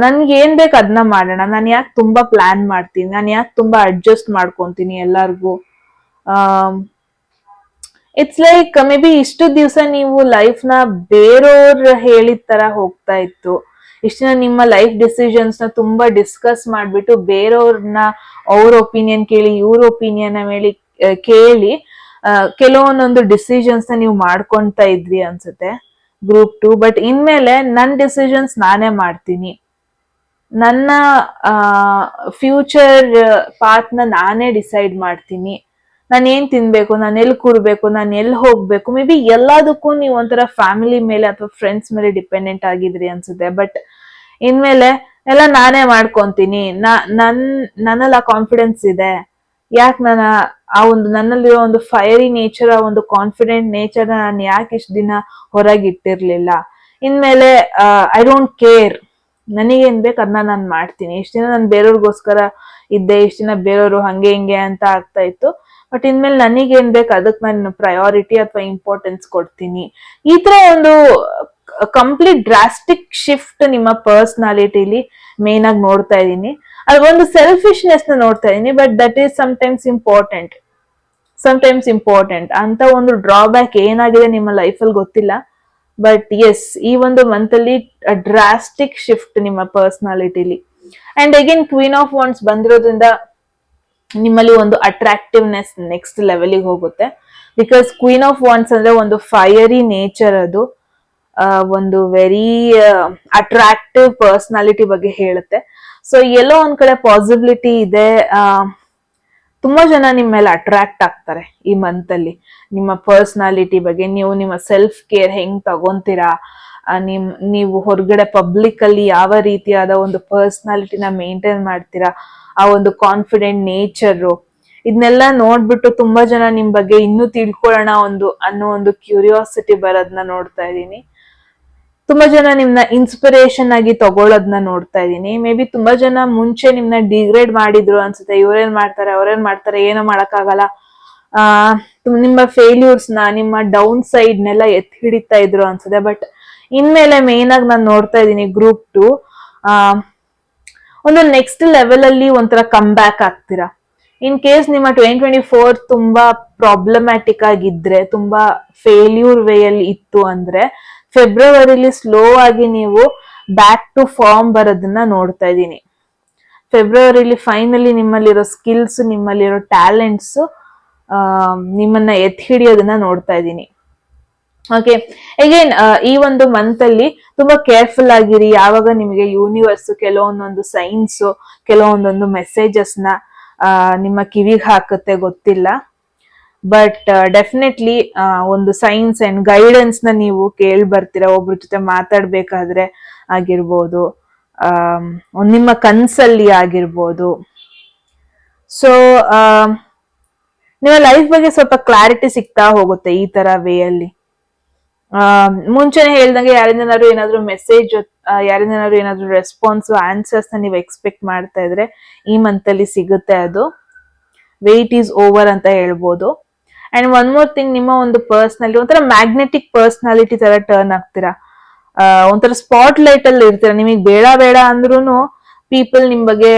ನನ್ಗೆ ಏನ್ ಬೇಕು ಅದನ್ನ ಮಾಡೋಣ, ನಾನು ಯಾಕೆ ತುಂಬಾ ಪ್ಲಾನ್ ಮಾಡ್ತೀನಿ, ನಾನು ಯಾಕೆ ತುಂಬಾ ಅಡ್ಜಸ್ಟ್ ಮಾಡ್ಕೊಂತೀನಿ ಎಲ್ಲಾರ್ಗು. ಇಟ್ಸ್ ಲೈಕ್ ಮೇ ಬಿ ಇಷ್ಟು ದಿವಸ ನೀವು ಲೈಫ್ ನ ಬೇರೆಯವ್ರ ಹೇಳಿದ ತರ ಹೋಗ್ತಾ ಇತ್ತು. ಇಷ್ಟ ದಿನ ನಿಮ್ಮ ಲೈಫ್ ಡಿಸಿಷನ್ಸ್ ನ ತುಂಬಾ ಡಿಸ್ಕಸ್ ಮಾಡ್ಬಿಟ್ಟು ಬೇರೆಯವ್ರನ್ನ ಅವ್ರ ಒಪಿನಿಯನ್ ಕೇಳಿ, ಇವ್ರ ಒಪಿನಿಯನ್ ಮೇಲೆ ಕೇಳಿ ಕೆಲವೊಂದೊಂದು ಡಿಸಿಷನ್ಸ್ ನ ನೀವು ಮಾಡ್ಕೊಂತ ಇದ್ರಿ ಅನ್ಸುತ್ತೆ ಗ್ರೂಪ್ 2. ಬಟ್ ಇನ್ಮೇಲೆ ನನ್ನ ಡಿಸಿಷನ್ಸ್ ನಾನೇ ಮಾಡ್ತೀನಿ, ನನ್ನ ಫ್ಯೂಚರ್ ಪಾತ್ ನ ನಾನೇ ಡಿಸೈಡ್ ಮಾಡ್ತೀನಿ. ನಾನು ಏನ್ ತಿನ್ಬೇಕು, ನಾನು ಎಲ್ಲಿ ಕೂರ್ಬೇಕು, ನಾನು ಎಲ್ಲಿ ಹೋಗ್ಬೇಕು. ಮೇ ಬಿ ಎಲ್ಲದಕ್ಕೂ ನೀವು ಒಂಥರ ಫ್ಯಾಮಿಲಿ ಮೇಲೆ ಅಥವಾ ಫ್ರೆಂಡ್ಸ್ ಮೇಲೆ ಡಿಪೆಂಡೆಂಟ್ ಆಗಿದ್ರಿ ಅನ್ಸುತ್ತೆ. ಬಟ್ ಇನ್ಮೇಲೆ ಎಲ್ಲ ನಾನೇ ಮಾಡ್ಕೊಂತೀನಿ, ನನ್ನಲ್ಲಿ ಆ ಕಾನ್ಫಿಡೆನ್ಸ್ ಇದೆ. ಯಾಕೆ ನಾನು ಆ ಒಂದು ನನ್ನಲ್ಲಿರೋ ಒಂದು ಫೈರಿ ನೇಚರ್, ಆ ಒಂದು ಕಾನ್ಫಿಡೆಂಟ್ ನೇಚರ್ ನಾನು ಯಾಕೆ ಇಷ್ಟು ದಿನ ಹೊರಗಿಟ್ಟಿರ್ಲಿಲ್ಲ. ಇನ್ಮೇಲೆ ಐ ಡೋಂಟ್ ಕೇರ್, ನನಗೇನ್ ಬೇಕು ಅದನ್ನ ನಾನು ಮಾಡ್ತೀನಿ. ಇಷ್ಟ ದಿನ ನಾನು ಬೇರೆಯವ್ರಿಗೋಸ್ಕರ ಇದ್ದೆ, ಇಷ್ಟ ದಿನ ಬೇರೆಯವರು ಹಂಗೆ ಹಿಂಗೆ ಅಂತ ಆಗ್ತಾ ಇತ್ತು. ಬಟ್ ಇನ್ಮೇಲೆ ನನಗೇನ್ ಬೇಕು ಅದಕ್ಕೆ ನಾನು ಪ್ರಯಾರಿಟಿ ಅಥವಾ ಇಂಪಾರ್ಟೆನ್ಸ್ ಕೊಡ್ತೀನಿ. ಈ ತರ ಒಂದು ಕಂಪ್ಲೀಟ್ ಡ್ರಾಸ್ಟಿಕ್ ಶಿಫ್ಟ್ ನಿಮ್ಮ ಪರ್ಸನಾಲಿಟಿಲಿ ಮೇನ್ ಆಗಿ ನೋಡ್ತಾ ಇದ್ದೀನಿ. ಅದು ಒಂದು ಸೆಲ್ಫಿಶ್ನೆಸ್ ನ ನೋಡ್ತಾ ಇದೀನಿ. But that is sometimes important ಅಂತ ಒಂದು ಡ್ರಾಬ್ಯಾಕ್ ಏನಾಗಿದೆ ನಿಮ್ಮ ಲೈಫಲ್ಲಿ ಗೊತ್ತಿಲ್ಲ. ಬಟ್ ಎಸ್, ಈ ಒಂದು ಮಂತ್ ಅಲ್ಲಿ ಡ್ರಾಸ್ಟಿಕ್ ಶಿಫ್ಟ್ ನಿಮ್ಮ ಪರ್ಸನಾಲಿಟಿಲಿ. And again queen of wands ಬಂದಿರೋದ್ರಿಂದ ನಿಮ್ಮಲ್ಲಿ ಒಂದು ಅಟ್ರಾಕ್ಟಿವ್ನೆಸ್ ನೆಕ್ಸ್ಟ್ ಲೆವೆಲ್ಗೆ ಹೋಗುತ್ತೆ. ಬಿಕಾಸ್ ಕ್ವೀನ್ ಆಫ್ ವಾಂಡ್ಸ್ ಅಂದ್ರೆ ಒಂದು ಫೈರಿ ನೇಚರ್, ಅದು ಒಂದು ವೆರಿ ಅಟ್ರಾಕ್ಟಿವ್ ಪರ್ಸನಾಲಿಟಿ ಬಗ್ಗೆ ಹೇಳುತ್ತೆ. ಸೊ ಎಲ್ಲೋ ಒಂದ್ ಕಡೆ ಪಾಸಿಬಿಲಿಟಿ ಇದೆ, ತುಂಬಾ ಜನ ನಿಮ್ಮ ಮೇಲೆ ಅಟ್ರಾಕ್ಟ್ ಆಗ್ತಾರೆ ಈ ಮಂತ್ ಅಲ್ಲಿ. ನಿಮ್ಮ ಪರ್ಸನಾಲಿಟಿ ಬಗ್ಗೆ, ನೀವು ನಿಮ್ಮ ಸೆಲ್ಫ್ ಕೇರ್ ಹೆಂಗ್ ತಗೊಂತೀರಾ, ನೀವು ಹೊರಗಡೆ ಪಬ್ಲಿಕ್ ಅಲ್ಲಿ ಯಾವ ರೀತಿಯಾದ ಒಂದು ಪರ್ಸನಾಲಿಟಿನ ಮೇಂಟೈನ್ ಮಾಡ್ತೀರಾ, ಆ ಒಂದು ಕಾನ್ಫಿಡೆಂಟ್ ನೇಚರು, ಇದನ್ನೆಲ್ಲ ನೋಡ್ಬಿಟ್ಟು ತುಂಬಾ ಜನ ನಿಮ್ ಬಗ್ಗೆ ಇನ್ನೂ ತಿಳ್ಕೊಳ್ಳೋಣ ಅನ್ನೋ ಒಂದು ಕ್ಯೂರಿಯಾಸಿಟಿ ಬರೋದನ್ನ ನೋಡ್ತಾ ಇದ್ದೀನಿ. ತುಂಬಾ ಜನ ನಿಮ್ನ ಇನ್ಸ್ಪಿರೇಷನ್ ಆಗಿ ತಗೊಳ್ಳೋದನ್ನ ನೋಡ್ತಾ ಇದೀನಿ. ಮೇ ಬಿ ತುಂಬಾ ಜನ ಮುಂಚೆ ನಿಮ್ನ ಡಿಗ್ರೇಡ್ ಮಾಡಿದ್ರು ಅನ್ಸುತ್ತೆ. ಇವ್ರೇನ್ ಮಾಡ್ತಾರೆ, ಅವ್ರೇನ್ ಮಾಡ್ತಾರೆ, ಏನೋ ಮಾಡಕ್ಕಾಗಲ್ಲ, ನಿಮ್ಮ ಫೇಲ್ಯೂರ್ಸ್ ನ, ನಿಮ್ಮ ಡೌನ್ ಸೈಡ್ ನೆಲ್ಲ ಎತ್ತಿ ಹಿಡಿತಾ ಇದ್ರು ಅನ್ಸುತ್ತೆ. ಬಟ್ ಇನ್ಮೇಲೆ ಮೇನ್ ಆಗಿ ನಾನು ನೋಡ್ತಾ ಇದ್ದೀನಿ ಗ್ರೂಪ್ 2 ಒಂದು ನೆಕ್ಸ್ಟ್ ಲೆವೆಲ್ ಅಲ್ಲಿ ಒಂಥರ ಕಮ್ ಬ್ಯಾಕ್ ಆಗ್ತೀರಾ. ಇನ್ ಕೇಸ್ ನಿಮ್ಮ 2024 ತುಂಬಾ ಪ್ರಾಬ್ಲಮ್ಯಾಟಿಕ್ ಆಗಿದ್ರೆ, ತುಂಬಾ ಫೇಲ್ಯೂರ್ ವೇ ಅಲ್ಲಿ ಇತ್ತು ಅಂದ್ರೆ, ಫೆಬ್ರವರಿಲಿ ಸ್ಲೋ ಆಗಿ ನೀವು ಬ್ಯಾಕ್ ಟು ಫಾರ್ಮ್ ಬರೋದನ್ನ ನೋಡ್ತಾ ಇದ್ದೀನಿ. ಫೆಬ್ರವರಿಲಿ ಫೈನಲಿ ನಿಮ್ಮಲ್ಲಿರೋ ಸ್ಕಿಲ್ಸ್, ನಿಮ್ಮಲ್ಲಿರೋ ಟ್ಯಾಲೆಂಟ್ಸ್ ನಿಮ್ಮನ್ನ ಎತ್ತಿ ಹಿಡಿಯೋದನ್ನ ನೋಡ್ತಾ ಇದ್ದೀನಿ. ಓಕೆ, ಅಗೇನ್ ಈ ಒಂದು ಮಂತ್ ಅಲ್ಲಿ ತುಂಬಾ ಕೇರ್ಫುಲ್ ಆಗಿರಿ. ಯಾವಾಗ ನಿಮಗೆ ಯೂನಿವರ್ಸ್ ಕೆಲವೊಂದೊಂದು ಸೈನ್ಸ್, ಕೆಲವೊಂದೊಂದು ಮೆಸೇಜಸ್ ನ ನಿಮ್ಮ ಕಿವಿಗೆ ಹಾಕುತ್ತೆ ಗೊತ್ತಿಲ್ಲ. ಬಟ್ ಡೆಫಿನೆಟ್ಲಿ ಒಂದು ಸೈನ್ಸ್ ಅಂಡ್ ಗೈಡೆನ್ಸ್ ನ ನೀವು ಕೇಳಿ ಬರ್ತೀರಾ. ಒಬ್ರ ಜೊತೆ ಮಾತಾಡ್ಬೇಕಾದ್ರೆ ಆಗಿರ್ಬೋದು, ನಿಮ್ಮ ಕನ್ಸಲ್ಲಿ ಆಗಿರ್ಬೋದು. ಸೊ ನಿಮ್ಮ ಲೈಫ್ ಬಗ್ಗೆ ಸ್ವಲ್ಪ ಕ್ಲಾರಿಟಿ ಸಿಗ್ತಾ ಹೋಗುತ್ತೆ ಈ ತರ ವೇ ಅಲ್ಲಿ. ಮುಂಚೆನೆ ಹೇಳ್ದಂಗೆ ಯಾರಿಂದನಾದ್ರು ಏನಾದ್ರು ಮೆಸೇಜ್, ಯಾರಿಂದನಾದ್ರು ಏನಾದ್ರು ರೆಸ್ಪಾನ್ಸ್, ಆನ್ಸರ್ಸ್ ನ ನೀವು ಎಕ್ಸ್ಪೆಕ್ಟ್ ಮಾಡ್ತಾ ಇದ್ರೆ ಈ ಮಂತ್ ಅಲ್ಲಿ ಸಿಗುತ್ತೆ. ಅದು ವೇಟ್ ಈಸ್ ಓವರ್ ಅಂತ ಹೇಳ್ಬೋದು. ಅಂಡ್ ಒನ್ ಮೋರ್ ಥಿಂಗ್, ನಿಮ್ಮ ಒಂದು ಪರ್ಸನಾಲಿಟಿ ಒಂಥರ ಮ್ಯಾಗ್ನೆಟಿಕ್ ಪರ್ಸನಾಲಿಟಿ ತರ ಟರ್ನ್ ಆಗ್ತೀರಾ. ಒಂಥರ ಸ್ಪಾಟ್ ಲೈಟ್ ಅಲ್ಲಿ ಇರ್ತೀರಾ. ನಿಮಗೆ ಬೇಡ ಬೇಡ ಅಂದ್ರೂ ಪೀಪಲ್ ನಿಮ್ ಬಗ್ಗೆ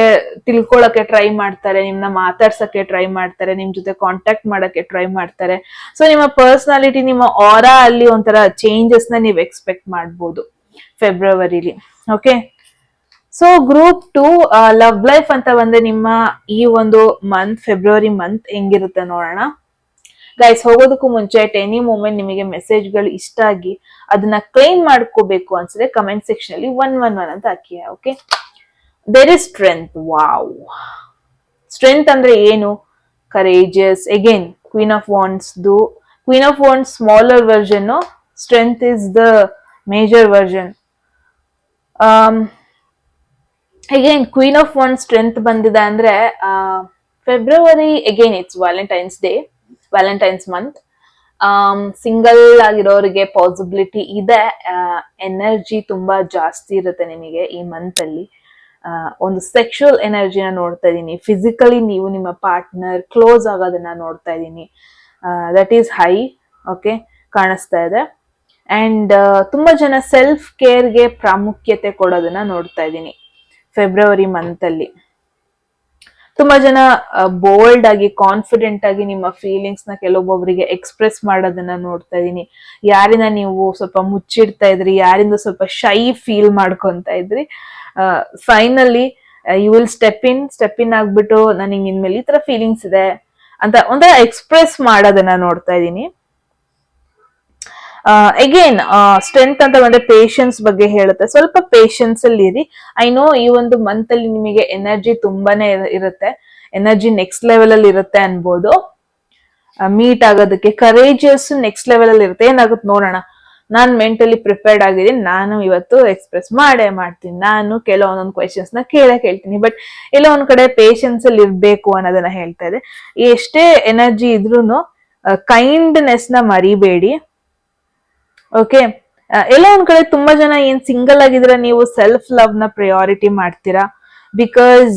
ತಿಳ್ಕೊಳಕ್ಕೆ ಟ್ರೈ ಮಾಡ್ತಾರೆ, ನಿಮ್ನ ಮಾತಾಡ್ಸಕ್ಕೆ ಟ್ರೈ ಮಾಡ್ತಾರೆ, ನಿಮ್ ಜೊತೆ ಕಾಂಟ್ಯಾಕ್ಟ್ ಮಾಡಕ್ಕೆ ಟ್ರೈ ಮಾಡ್ತಾರೆ. ಸೊ ನಿಮ್ಮ ಪರ್ಸನಾಲಿಟಿ, ನಿಮ್ಮ ಆರಾ ಅಲ್ಲಿ ಒಂಥರ ಚೇಂಜಸ್ ನ ನೀವು ಎಕ್ಸ್ಪೆಕ್ಟ್ ಮಾಡ್ಬೋದು ಫೆಬ್ರವರಿಲಿ. Okay, so group 2 love life ಅಂತ ಬಂದ್ರೆ ನಿಮ್ಮ ಈ ಒಂದು ಮಂತ್, ಫೆಬ್ರವರಿ ಮಂತ್ ಹೆಂಗಿರುತ್ತೆ ನೋಡೋಣ. ಗೈಸ್ ಹೋಗೋದಕ್ಕೂ ಮುಂಚೆ ಅಟ್ ಎನಿ ಮೂಮೆಂಟ್ ನಿಮಗೆ ಮೆಸೇಜ್ಗಳು ಇಷ್ಟ ಆಗಿ ಅದನ್ನ ಕ್ಲೈಮ್ ಮಾಡ್ಕೋಬೇಕು ಅನ್ಸಿದ್ರೆ ಕಮೆಂಟ್ ಸೆಕ್ಷನ್ ಅಲ್ಲಿ 111 ಅಂತ ಹಾಕಿ. Okay, there is strength. Wow, strength ಅಂದ್ರೆ ಏನು? Courageous. Again queen of wands queen of wands smaller version, strength is the major version. Again queen of wands strength ಬಂದಿದೆ ಅಂದ್ರೆ February, again it's Valentine's month. Single ಆಗಿರೋರಿಗೆ possibility ಇದೆ, energy ತುಂಬಾ ಜಾಸ್ತಿ ಇರುತ್ತೆ ನಿಮಗೆ ಈ ಮಂತ್ ಅಲ್ಲಿ. ಒಂದು ಸೆಕ್ಷುವಲ್ ಎನರ್ಜಿನ ನೋಡ್ತಾ ಇದ್ದೀನಿ, ಫಿಸಿಕಲಿ ನೀವು ನಿಮ್ಮ ಪಾರ್ಟ್ನರ್ ಕ್ಲೋಸ್ ಆಗೋದನ್ನ ನೋಡ್ತಾ ಇದ್ದೀನಿ. That is high. ಓಕೆ, ಕಾಣಿಸ್ತಾ ಇದೆ. ಅಂಡ್ ತುಂಬಾ ಜನ ಸೆಲ್ಫ್ ಕೇರ್ಗೆ ಪ್ರಾಮುಖ್ಯತೆ ಕೊಡೋದನ್ನ ನೋಡ್ತಾ ಇದ್ದೀನಿ ಫೆಬ್ರವರಿ ಮಂತ್ ಅಲ್ಲಿ. ತುಂಬಾ ಜನ ಬೋಲ್ಡ್ ಆಗಿ, ಕಾನ್ಫಿಡೆಂಟ್ ಆಗಿ ನಿಮ್ಮ ಫೀಲಿಂಗ್ಸ್ ನ ಕೆಲವೊಬ್ಬೊಬ್ಬರಿಗೆ ಎಕ್ಸ್ಪ್ರೆಸ್ ಮಾಡೋದನ್ನ ನೋಡ್ತಾ ಇದೀನಿ. ಯಾರಿಂದ ನೀವು ಸ್ವಲ್ಪ ಮುಚ್ಚಿಡ್ತಾ ಇದ್ರಿ, ಯಾರಿಂದ ಸ್ವಲ್ಪ ಶೈ ಫೀಲ್ ಮಾಡ್ಕೊಂತ ಇದ್ರಿ, finally you will step in ಆಗ್ಬಿಟ್ಟು ನನಗೆ ಇನ್ಮೇಲೆ ಈ ತರ ಫೀಲಿಂಗ್ಸ್ ಇದೆ ಅಂತ ಒಂಥರ ಎಕ್ಸ್ಪ್ರೆಸ್ ಮಾಡೋದನ್ನ ನೋಡ್ತಾ ಇದೀನಿ. ಅಗೇನ್ ಸ್ಟ್ರೆಂತ್ ಅಂತ ಬಂದ್ರೆ ಪೇಶನ್ಸ್ ಬಗ್ಗೆ ಹೇಳುತ್ತೆ. ಸ್ವಲ್ಪ ಪೇಶನ್ಸ್ ಅಲ್ಲಿ ಇರಿ. ಐ ನೋ ಈ ಒಂದು ಮಂತ್ ಅಲ್ಲಿ ನಿಮಗೆ ಎನರ್ಜಿ ತುಂಬಾನೇ ಇರುತ್ತೆ, ಎನರ್ಜಿ ನೆಕ್ಸ್ಟ್ ಲೆವೆಲ್ ಅಲ್ಲಿ ಇರುತ್ತೆ ಅನ್ಬೋದು. ಮೀಟ್ ಆಗೋದಕ್ಕೆ ಕರೇಜಿಯಸ್ ನೆಕ್ಸ್ಟ್ ಲೆವೆಲ್ ಅಲ್ಲಿ ಇರುತ್ತೆ. ಏನಾಗುತ್ತೆ ನೋಡೋಣ. ನಾನ್ ಮೆಂಟಲಿ ಪ್ರಿಪೇರ್ಡ್ ಆಗಿದ್ದೀನಿ, ನಾನು ಇವತ್ತು ಎಕ್ಸ್ಪ್ರೆಸ್ ಮಾಡ್ತೀನಿ, ನಾನು ಕೆಲವೊಂದೊಂದು ಕ್ವೆಶನ್ಸ್ ನ ಕೇಳ್ತೀನಿ. ಬಟ್ ಎಲ್ಲೋ ಒಂದ್ ಕಡೆ ಪೇಶನ್ಸ್ ಅಲ್ಲಿ ಇರ್ಬೇಕು ಅನ್ನೋದನ್ನ ಹೇಳ್ತಾ ಇದೆ. ಎಷ್ಟೇ ಎನರ್ಜಿ ಇದ್ರೂನು ಕೈಂಡ್ನೆಸ್ ನ ಮರಿಬೇಡಿ. ಓಕೆ, ಎಲ್ಲ ಒಂದ್ ಕಡೆ ತುಂಬಾ ಜನ ಏನ್ ಸಿಂಗಲ್ ಆಗಿದ್ರೆ ನೀವು ಸೆಲ್ಫ್ ಲವ್ ನ ಪ್ರಯಾರಿಟಿ ಮಾಡ್ತೀರಾ. ಬಿಕಾಸ್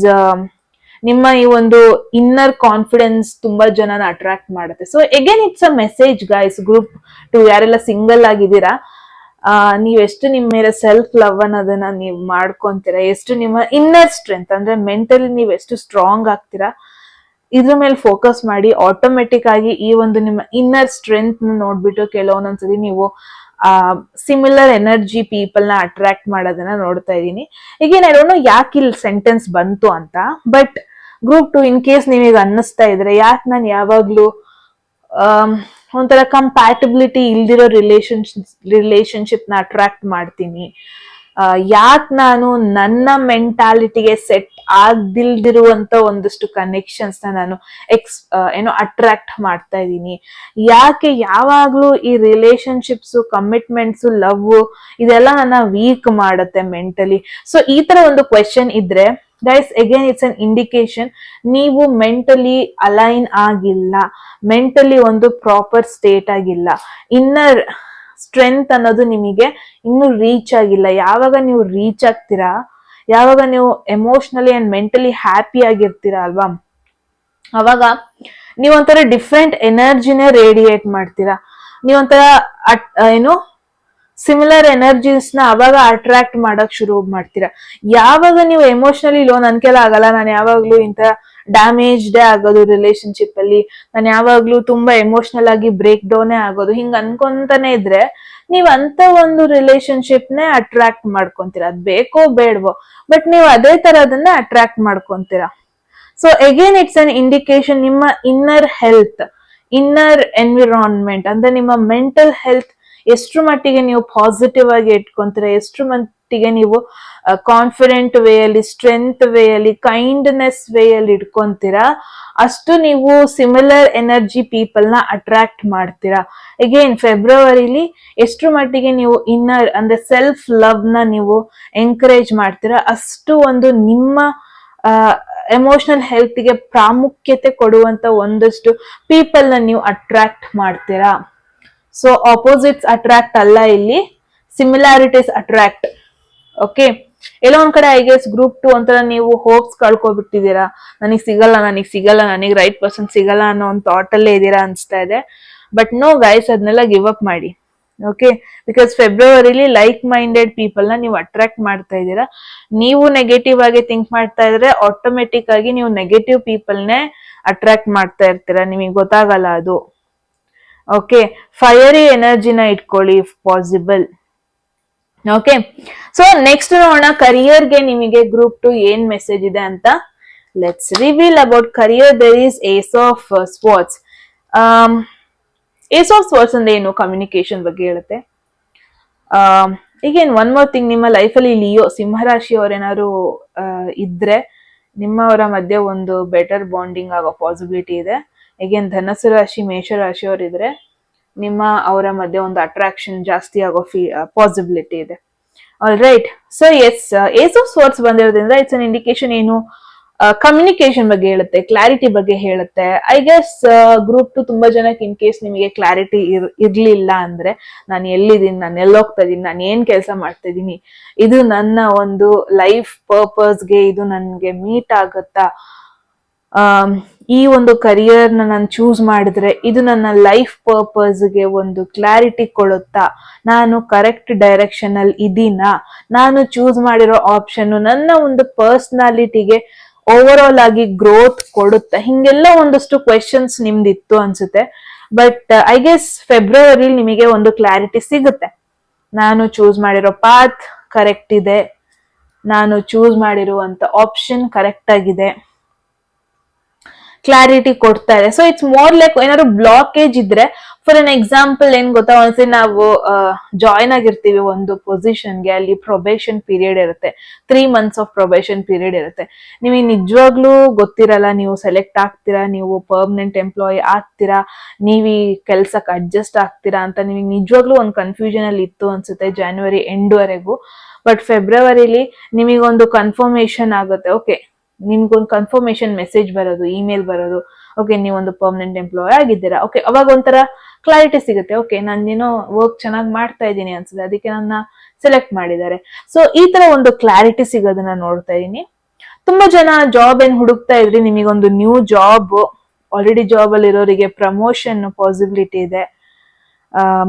ನಿಮ್ಮ ಈ ಒಂದು ಇನ್ನರ್ ಕಾನ್ಫಿಡೆನ್ಸ್ ತುಂಬಾ ಜನನ ಅಟ್ರಾಕ್ಟ್ ಮಾಡುತ್ತೆ. So again it's a message guys, group two ಯಾರೆಲ್ಲ ಸಿಂಗಲ್ ಆಗಿದ್ದೀರಾ, ನೀವೆಷ್ಟು ನಿಮ್ಮ ಮೇಲೆ ಸೆಲ್ಫ್ ಲವ್ ಅನ್ನೋದನ್ನ ನೀವು ಮಾಡ್ಕೊಂತೀರಾ, ಎಷ್ಟು ನಿಮ್ಮ ಇನ್ನರ್ ಸ್ಟ್ರೆಂತ್ ಅಂದ್ರೆ ಮೆಂಟಲಿ ನೀವು ಎಷ್ಟು ಸ್ಟ್ರಾಂಗ್ ಆಗ್ತೀರಾ, ಇದ್ರ ಮೇಲೆ ಫೋಕಸ್ ಮಾಡಿ. ಆಟೋಮೆಟಿಕ್ ಆಗಿ ಈ ಒಂದು ನಿಮ್ಮ ಇನ್ನರ್ ಸ್ಟ್ರೆಂತ್ ನೋಡ್ಬಿಟ್ಟು ಕೆಲವೊಂದೊಂದ್ಸರಿ ನೀವು ಸಿಮಿಲರ್ ಎನರ್ಜಿ ಪೀಪಲ್ ನ ಅಟ್ರಾಕ್ಟ್ ಮಾಡೋದನ್ನ ನೋಡ್ತಾ ಇದ್ದೀನಿ. ಈಗೇನ್ ಐ ಡೋಂಟ್ ನೋ ಯಾಕೆ ಇಲ್ಲಿ ಸೆಂಟೆನ್ಸ್ ಬಂತು ಅಂತ, but group two in case ನೀವೀಗ ಅನ್ನಿಸ್ತಾ ಇದ್ರೆ ಯಾಕೆ ನಾನು ಯಾವಾಗ್ಲೂ ಒಂಥರ ಕಂಪ್ಯಾಟಿಬಿಲಿಟಿ ಇಲ್ದಿರೋ ರಿಲೇಶನ್ಶಿಪ್ ನ ಅಟ್ರಾಕ್ಟ್ ಮಾಡ್ತೀನಿ, ಯಾಕೆ ನಾನು ನನ್ನ ಮೆಂಟಾಲಿಟಿಗೆ ಸೆಟ್ ಆಗ್ದಿಲ್ದಿರುವಂತ ಒಂದಷ್ಟು ಕನೆಕ್ಷನ್ಸ್ ನಾನು ಅಟ್ರಾಕ್ಟ್ ಮಾಡ್ತಾ ಇದ್ದೀನಿ, ಯಾಕೆ ಯಾವಾಗ್ಲೂ ಈ ರಿಲೇಶನ್ಶಿಪ್ಸ್, ಕಮಿಟ್ಮೆಂಟ್ಸ್, ಲವ್ ಇದೆಲ್ಲ ನನ್ನ ವೀಕ್ ಮಾಡುತ್ತೆ ಮೆಂಟಲಿ. ಸೊ ಈ ತರ ಒಂದು ಕ್ವೆಶನ್ ಇದ್ರೆ guys again it's an indication ನೀವು ಮೆಂಟಲಿ ಅಲೈನ್ ಆಗಿಲ್ಲ, ಮೆಂಟಲಿ ಒಂದು ಪ್ರಾಪರ್ ಸ್ಟೇಟ್ ಆಗಿಲ್ಲ, ಇನ್ನರ್ ಸ್ಟ್ರೆಂತ್ ಅನ್ನೋದು ನಿಮಗೆ ಇನ್ನೂ ರೀಚ್ ಆಗಿಲ್ಲ. ಯಾವಾಗ ನೀವು ರೀಚ್ ಆಗ್ತೀರಾ, ಯಾವಾಗ ನೀವು ಎಮೋಷನಲಿ ಅಂಡ್ ಮೆಂಟಲಿ ಹ್ಯಾಪಿ ಆಗಿರ್ತೀರಾ ಅಲ್ವಾ, ಅವಾಗ ನೀವೊಂಥರ ಡಿಫ್ರೆಂಟ್ ಎನರ್ಜಿನೇ ರೇಡಿಯೇಟ್ ಮಾಡ್ತೀರಾ. ನೀವೊಂಥರ ಸಿಮಿಲರ್ ಎನರ್ಜೀಸ್ ನ ಅವಾಗ ಅಟ್ರಾಕ್ಟ್ ಮಾಡಕ್ ಶುರು ಮಾಡ್ತೀರಾ. ಯಾವಾಗ ನೀವು ಎಮೋಷನಲಿ ಲೋ, ನನ್ ಕೆಲ ಆಗಲ್ಲ, ನಾನು ಯಾವಾಗ್ಲೂ ಇಂತ ಡ್ಯಾಮೇಜ್ಡೇ ಆಗೋದು ರಿಲೇಶನ್ಶಿಪ್ ಅಲ್ಲಿ, ನಾನು ಯಾವಾಗ್ಲೂ ತುಂಬಾ ಎಮೋಷನಲ್ ಆಗಿ ಬ್ರೇಕ್ ಡೌನೇ ಆಗೋದು, ಹಿಂಗ್ ಅನ್ಕೊಂತಾನೆ ಇದ್ರೆ ನೀವ್ ಅಂತ ಒಂದು ರಿಲೇಶನ್ಶಿಪ್ ನೇ ಅಟ್ರಾಕ್ಟ್ ಮಾಡ್ಕೊಂತೀರಾ. ಅದ್ ಬೇಕೋ ಬೇಡವೋ, ಬಟ್ ನೀವು ಅದೇ ತರ ಅದನ್ನ ಅಟ್ರಾಕ್ಟ್ ಮಾಡ್ಕೊಂತೀರಾ. So again it's an indication ನಿಮ್ಮ ಇನ್ನರ್ ಹೆಲ್ತ್, ಇನ್ನರ್ ಎನ್ವಿರಾನ್ಮೆಂಟ್ ಅಂದ್ರೆ ನಿಮ್ಮ ಮೆಂಟಲ್ ಹೆಲ್ತ್ ಎಷ್ಟು ಮಟ್ಟಿಗೆ ನೀವು ಪಾಸಿಟಿವ್ ಆಗಿ ಇಟ್ಕೊಂತೀರಾ, ಎಷ್ಟು ಮಟ್ಟಿಗೆ ನೀವು ಕಾನ್ಫಿಡೆಂಟ್ ವೇ ಅಲ್ಲಿ, ಸ್ಟ್ರೆಂತ್ ವೇ ಅಲ್ಲಿ, ಕೈಂಡ್ನೆಸ್ ವೇ ಅಲ್ಲಿ ಇಟ್ಕೊಂತೀರಾ, ಅಷ್ಟು ನೀವು ಸಿಮಿಲರ್ ಎನರ್ಜಿ ಪೀಪಲ್ ನ ಅಟ್ರಾಕ್ಟ್ ಮಾಡ್ತೀರಾ. ಅಗೇನ್ ಫೆಬ್ರವರಿಲಿ ಎಷ್ಟು ಮಟ್ಟಿಗೆ ನೀವು ಇನ್ನರ್ ಅಂದ್ರೆ ಸೆಲ್ಫ್ ಲವ್ ನ ನೀವು ಎಂಕರೇಜ್ ಮಾಡ್ತೀರಾ, ಅಷ್ಟು ಒಂದು ನಿಮ್ಮ ಎಮೋಷನಲ್ ಹೆಲ್ತ್ ಗೆ ಪ್ರಾಮುಖ್ಯತೆ ಕೊಡುವಂತ ಒಂದಷ್ಟು ಪೀಪಲ್ ನ ನೀವು ಅಟ್ರಾಕ್ಟ್ ಮಾಡ್ತೀರಾ. ಸೊ ಆಪೋಸಿಟ್ಸ್ ಅಟ್ರಾಕ್ಟ್ ಅಲ್ಲ, ಇಲ್ಲಿ ಸಿಮಿಲಾರಿಟೀಸ್ ಅಟ್ರಾಕ್ಟ್. ಓಕೆ, ಎಲ್ಲೋ ಒಂದ್ ಕಡೆ ಐ ಗೆಸ್ ಗ್ರೂಪ್ ಟು ಒಂಥರ ನೀವು ಹೋಪ್ಸ್ ಕಳ್ಕೊಬಿಟ್ಟಿದ್ದೀರಾ, ನನಗ್ ಸಿಗಲ್ಲ, ನನಗ್ ರೈಟ್ ಪರ್ಸನ್ ಸಿಗಲ್ಲ ಅನ್ನೋ ಒಂದು ಥಾಟ್ ಅಲ್ಲೇ ಇದ್ದೀರಾ ಅನ್ಸ್ತಾ ಇದೆ. ಬಟ್ ನೋ ಗೈಸ್, ಅದನ್ನೆಲ್ಲ ಗಿವ್ ಅಪ್ ಮಾಡಿ. ಓಕೆ, ಬಿಕಾಸ್ ಫೆಬ್ರವರಿಲಿ ಲೈಕ್ ಮೈಂಡೆಡ್ ಪೀಪಲ್ ನ ನೀವು ಅಟ್ರಾಕ್ಟ್ ಮಾಡ್ತಾ ಇದ್ದೀರಾ. ನೀವು ನೆಗೆಟಿವ್ ಆಗಿ ಥಿಂಕ್ ಮಾಡ್ತಾ ಇದ್ರೆ ಆಟೋಮೆಟಿಕ್ ಆಗಿ ನೀವು ನೆಗೆಟಿವ್ ಪೀಪಲ್ ನೇ ಅಟ್ರಾಕ್ಟ್ ಮಾಡ್ತಾ ಇರ್ತೀರಾ, ನಿಮಗೆ ಗೊತ್ತಾಗಲ್ಲ ಅದು. ಓಕೆ, ಫೈರಿ ಎನರ್ಜಿನ ಇಟ್ಕೊಳ್ಳಿ if possible. Okay, so next ನೋಡೋಣ ಕರಿಯರ್ಗೆ ನಿಮಗೆ ಗ್ರೂಪ್ ಟು ಏನ್ ಮೆಸೇಜ್ ಇದೆ ಅಂತ. Let's reveal about career. There is ace of swords. Ace of swords ಅಂದ್ರೆ ಏನು? ಕಮ್ಯುನಿಕೇಶನ್ ಬಗ್ಗೆ ಹೇಳುತ್ತೆ. ಈಗೇನ್ ಒನ್ ಮೋರ್ ಥಿಂಗ್, ನಿಮ್ಮ ಲೈಫಲ್ಲಿ ಲಿಯೋ ಸಿಂಹರಾಶಿಯವರೇನಾದ್ರು ಇದ್ರೆ ನಿಮ್ಮವರ ಮಧ್ಯೆ ಒಂದು ಬೆಟರ್ ಬಾಂಡಿಂಗ್ ಆಗೋ ಪಾಸಿಬಿಲಿಟಿ ಇದೆ. ಈಗೇನ್ ಧನಸ್ಸು ರಾಶಿ ಮೇಷರಾಶಿಯವರಿದ್ರೆ ನಿಮ್ಮ ಅವರ ಮಧ್ಯೆ ಒಂದು ಅಟ್ರಾಕ್ಷನ್ ಜಾಸ್ತಿ ಆಗೋ ಪಾಸಿಬಿಲಿಟಿ ಇದೆ. All right. So yes, ace of swords ಬಂದಿರೋದ್ರಿಂದ ಇಟ್ಸ್ ಅನ್ ಇಂಡಿಕೇಶನ್ ಏನು? ಕಮ್ಯುನಿಕೇಶನ್ ಬಗ್ಗೆ ಹೇಳುತ್ತೆ, ಕ್ಲಾರಿಟಿ ಬಗ್ಗೆ ಹೇಳುತ್ತೆ. ಐ ಗೆಸ್ ಗ್ರೂಪ್ 2 ತುಂಬಾ ಜನಕ್ಕೆ ಇನ್ ಕೇಸ್ ನಿಮಗೆ ಕ್ಲಾರಿಟಿ ಇರ್ಲಿಲ್ಲ ಅಂದ್ರೆ, ನಾನು ಎಲ್ಲಿದ್ದೀನಿ, ನಾನು ಎಲ್ಲೋಗ್ತಾ ಇದೀನಿ, ನಾನು ಏನ್ ಕೆಲಸ ಮಾಡ್ತಾ ಇದ್ದೀನಿ, ಇದು ನನ್ನ ಒಂದು ಲೈಫ್ ಪರ್ಪಸ್ಗೆ ಇದು ನನ್ಗೆ ಮೀಟ್ ಆಗುತ್ತಾ, ಈ ಒಂದು ಕರಿಯರ್ ನಾನು ಚೂಸ್ ಮಾಡಿದ್ರೆ ಇದು ನನ್ನ ಲೈಫ್ ಪರ್ಪಸ್ಗೆ ಒಂದು ಕ್ಲಾರಿಟಿ ಕೊಡುತ್ತಾ, ನಾನು ಕರೆಕ್ಟ್ ಡೈರೆಕ್ಷನ್ ಅಲ್ಲಿ ಇದೀನಾ, ನಾನು ಚೂಸ್ ಮಾಡಿರೋ ಆಪ್ಷನ್ ನನ್ನ ಒಂದು ಪರ್ಸನಾಲಿಟಿಗೆ ಓವರ್ ಆಲ್ ಆಗಿ ಗ್ರೋತ್ ಕೊಡುತ್ತೆ, ಹಿಂಗೆಲ್ಲ ಒಂದಷ್ಟು ಕ್ವೆಶನ್ಸ್ ನಿಮ್ದಿತ್ತು ಅನ್ಸುತ್ತೆ. ಬಟ್ ಐ ಗೆಸ್ ಫೆಬ್ರವರಿ ನಿಮಗೆ ಒಂದು ಕ್ಲಾರಿಟಿ ಸಿಗುತ್ತೆ. ನಾನು ಚೂಸ್ ಮಾಡಿರೋ ಪಾತ್ ಕರೆಕ್ಟ್ ಇದೆ, ನಾನು ಚೂಸ್ ಮಾಡಿರುವಂತ ಆಪ್ಷನ್ ಕರೆಕ್ಟ್ ಆಗಿದೆ, ಕ್ಲಾರಿಟಿ ಕೊಡ್ತಾ ಇದೆ. ಸೊ ಇಟ್ಸ್ ಮೋರ್ ಲೈಕ್ ಏನಾದ್ರು ಬ್ಲಾಕೇಜ್ ಇದ್ರೆ, ಫಾರ್ ಅನ್ ಎಕ್ಸಾಂಪಲ್ ಏನ್ ಗೊತ್ತಾ, ಒಂದ್ಸರಿ ನಾವು ಜಾಯ್ನ್ ಆಗಿರ್ತೀವಿ ಒಂದು ಪೊಸಿಷನ್ಗೆ, ಅಲ್ಲಿ ಪ್ರೊಬೇಷನ್ ಪೀರಿಯಡ್ ಇರುತ್ತೆ, 3 months ಆಫ್ ಪ್ರೊಬೇಷನ್ ಪೀರಿಯಡ್ ಇರುತ್ತೆ. ನಿಮಗೆ ನಿಜವಾಗ್ಲೂ ಗೊತ್ತಿರಲ್ಲ ನೀವು ಸೆಲೆಕ್ಟ್ ಆಗ್ತೀರಾ, ನೀವು ಪರ್ಮನೆಂಟ್ ಎಂಪ್ಲಾಯಿ ಆಗ್ತೀರಾ, ನೀವು ಈ ಕೆಲ್ಸಕ್ಕೆ ಅಡ್ಜಸ್ಟ್ ಆಗ್ತೀರಾ ಅಂತ ನಿಮಗೆ ನಿಜವಾಗ್ಲೂ ಒಂದು ಕನ್ಫ್ಯೂಷನ್ ಅಲ್ಲಿ ಇತ್ತು ಅನ್ಸುತ್ತೆ ಜಾನ್ವರಿ ಎಂಡ್ವರೆಗೂ. ಬಟ್ ಫೆಬ್ರವರಿಲಿ ನಿಮಗೊಂದು ಕನ್ಫರ್ಮೇಶನ್ ಆಗುತ್ತೆ. ಓಕೆ, ನಿಮ್ಗೊಂದು ಕನ್ಫರ್ಮೇಶನ್ ಮೆಸೇಜ್ ಬರೋದು, ಇಮೇಲ್ ಬರೋದು, ಓಕೆ ನೀವೊಂದು ಪರ್ಮನೆಂಟ್ ಎಂಪ್ಲಾಯ್ ಆಗಿದ್ದೀರಾ. ಓಕೆ, ಅವಾಗ ಒಂಥರ ಕ್ಲಾರಿಟಿ ಸಿಗುತ್ತೆ. ಓಕೆ, ನಾನೇನೋ ವರ್ಕ್ ಚೆನ್ನಾಗಿ ಮಾಡ್ತಾ ಇದ್ದೀನಿ ಅನ್ಸುತ್ತೆ, ಅದಕ್ಕೆ ನನ್ನ ಸೆಲೆಕ್ಟ್ ಮಾಡಿದ್ದಾರೆ. ಸೊ ಈ ತರ ಒಂದು ಕ್ಲಾರಿಟಿ ಸಿಗೋದನ್ನ ನೋಡ್ತಾ ಇದೀನಿ. ತುಂಬಾ ಜನ ಜಾಬ್ ಏನ್ ಹುಡುಕ್ತಾ ಇದ್ರಿ, ನಿಮಗೊಂದು ನ್ಯೂ ಜಾಬ್, ಆಲ್ರೆಡಿ ಜಾಬ್ ಅಲ್ಲಿ ಇರೋರಿಗೆ ಪ್ರಮೋಷನ್ ಪಾಸಿಬಿಲಿಟಿ ಇದೆ.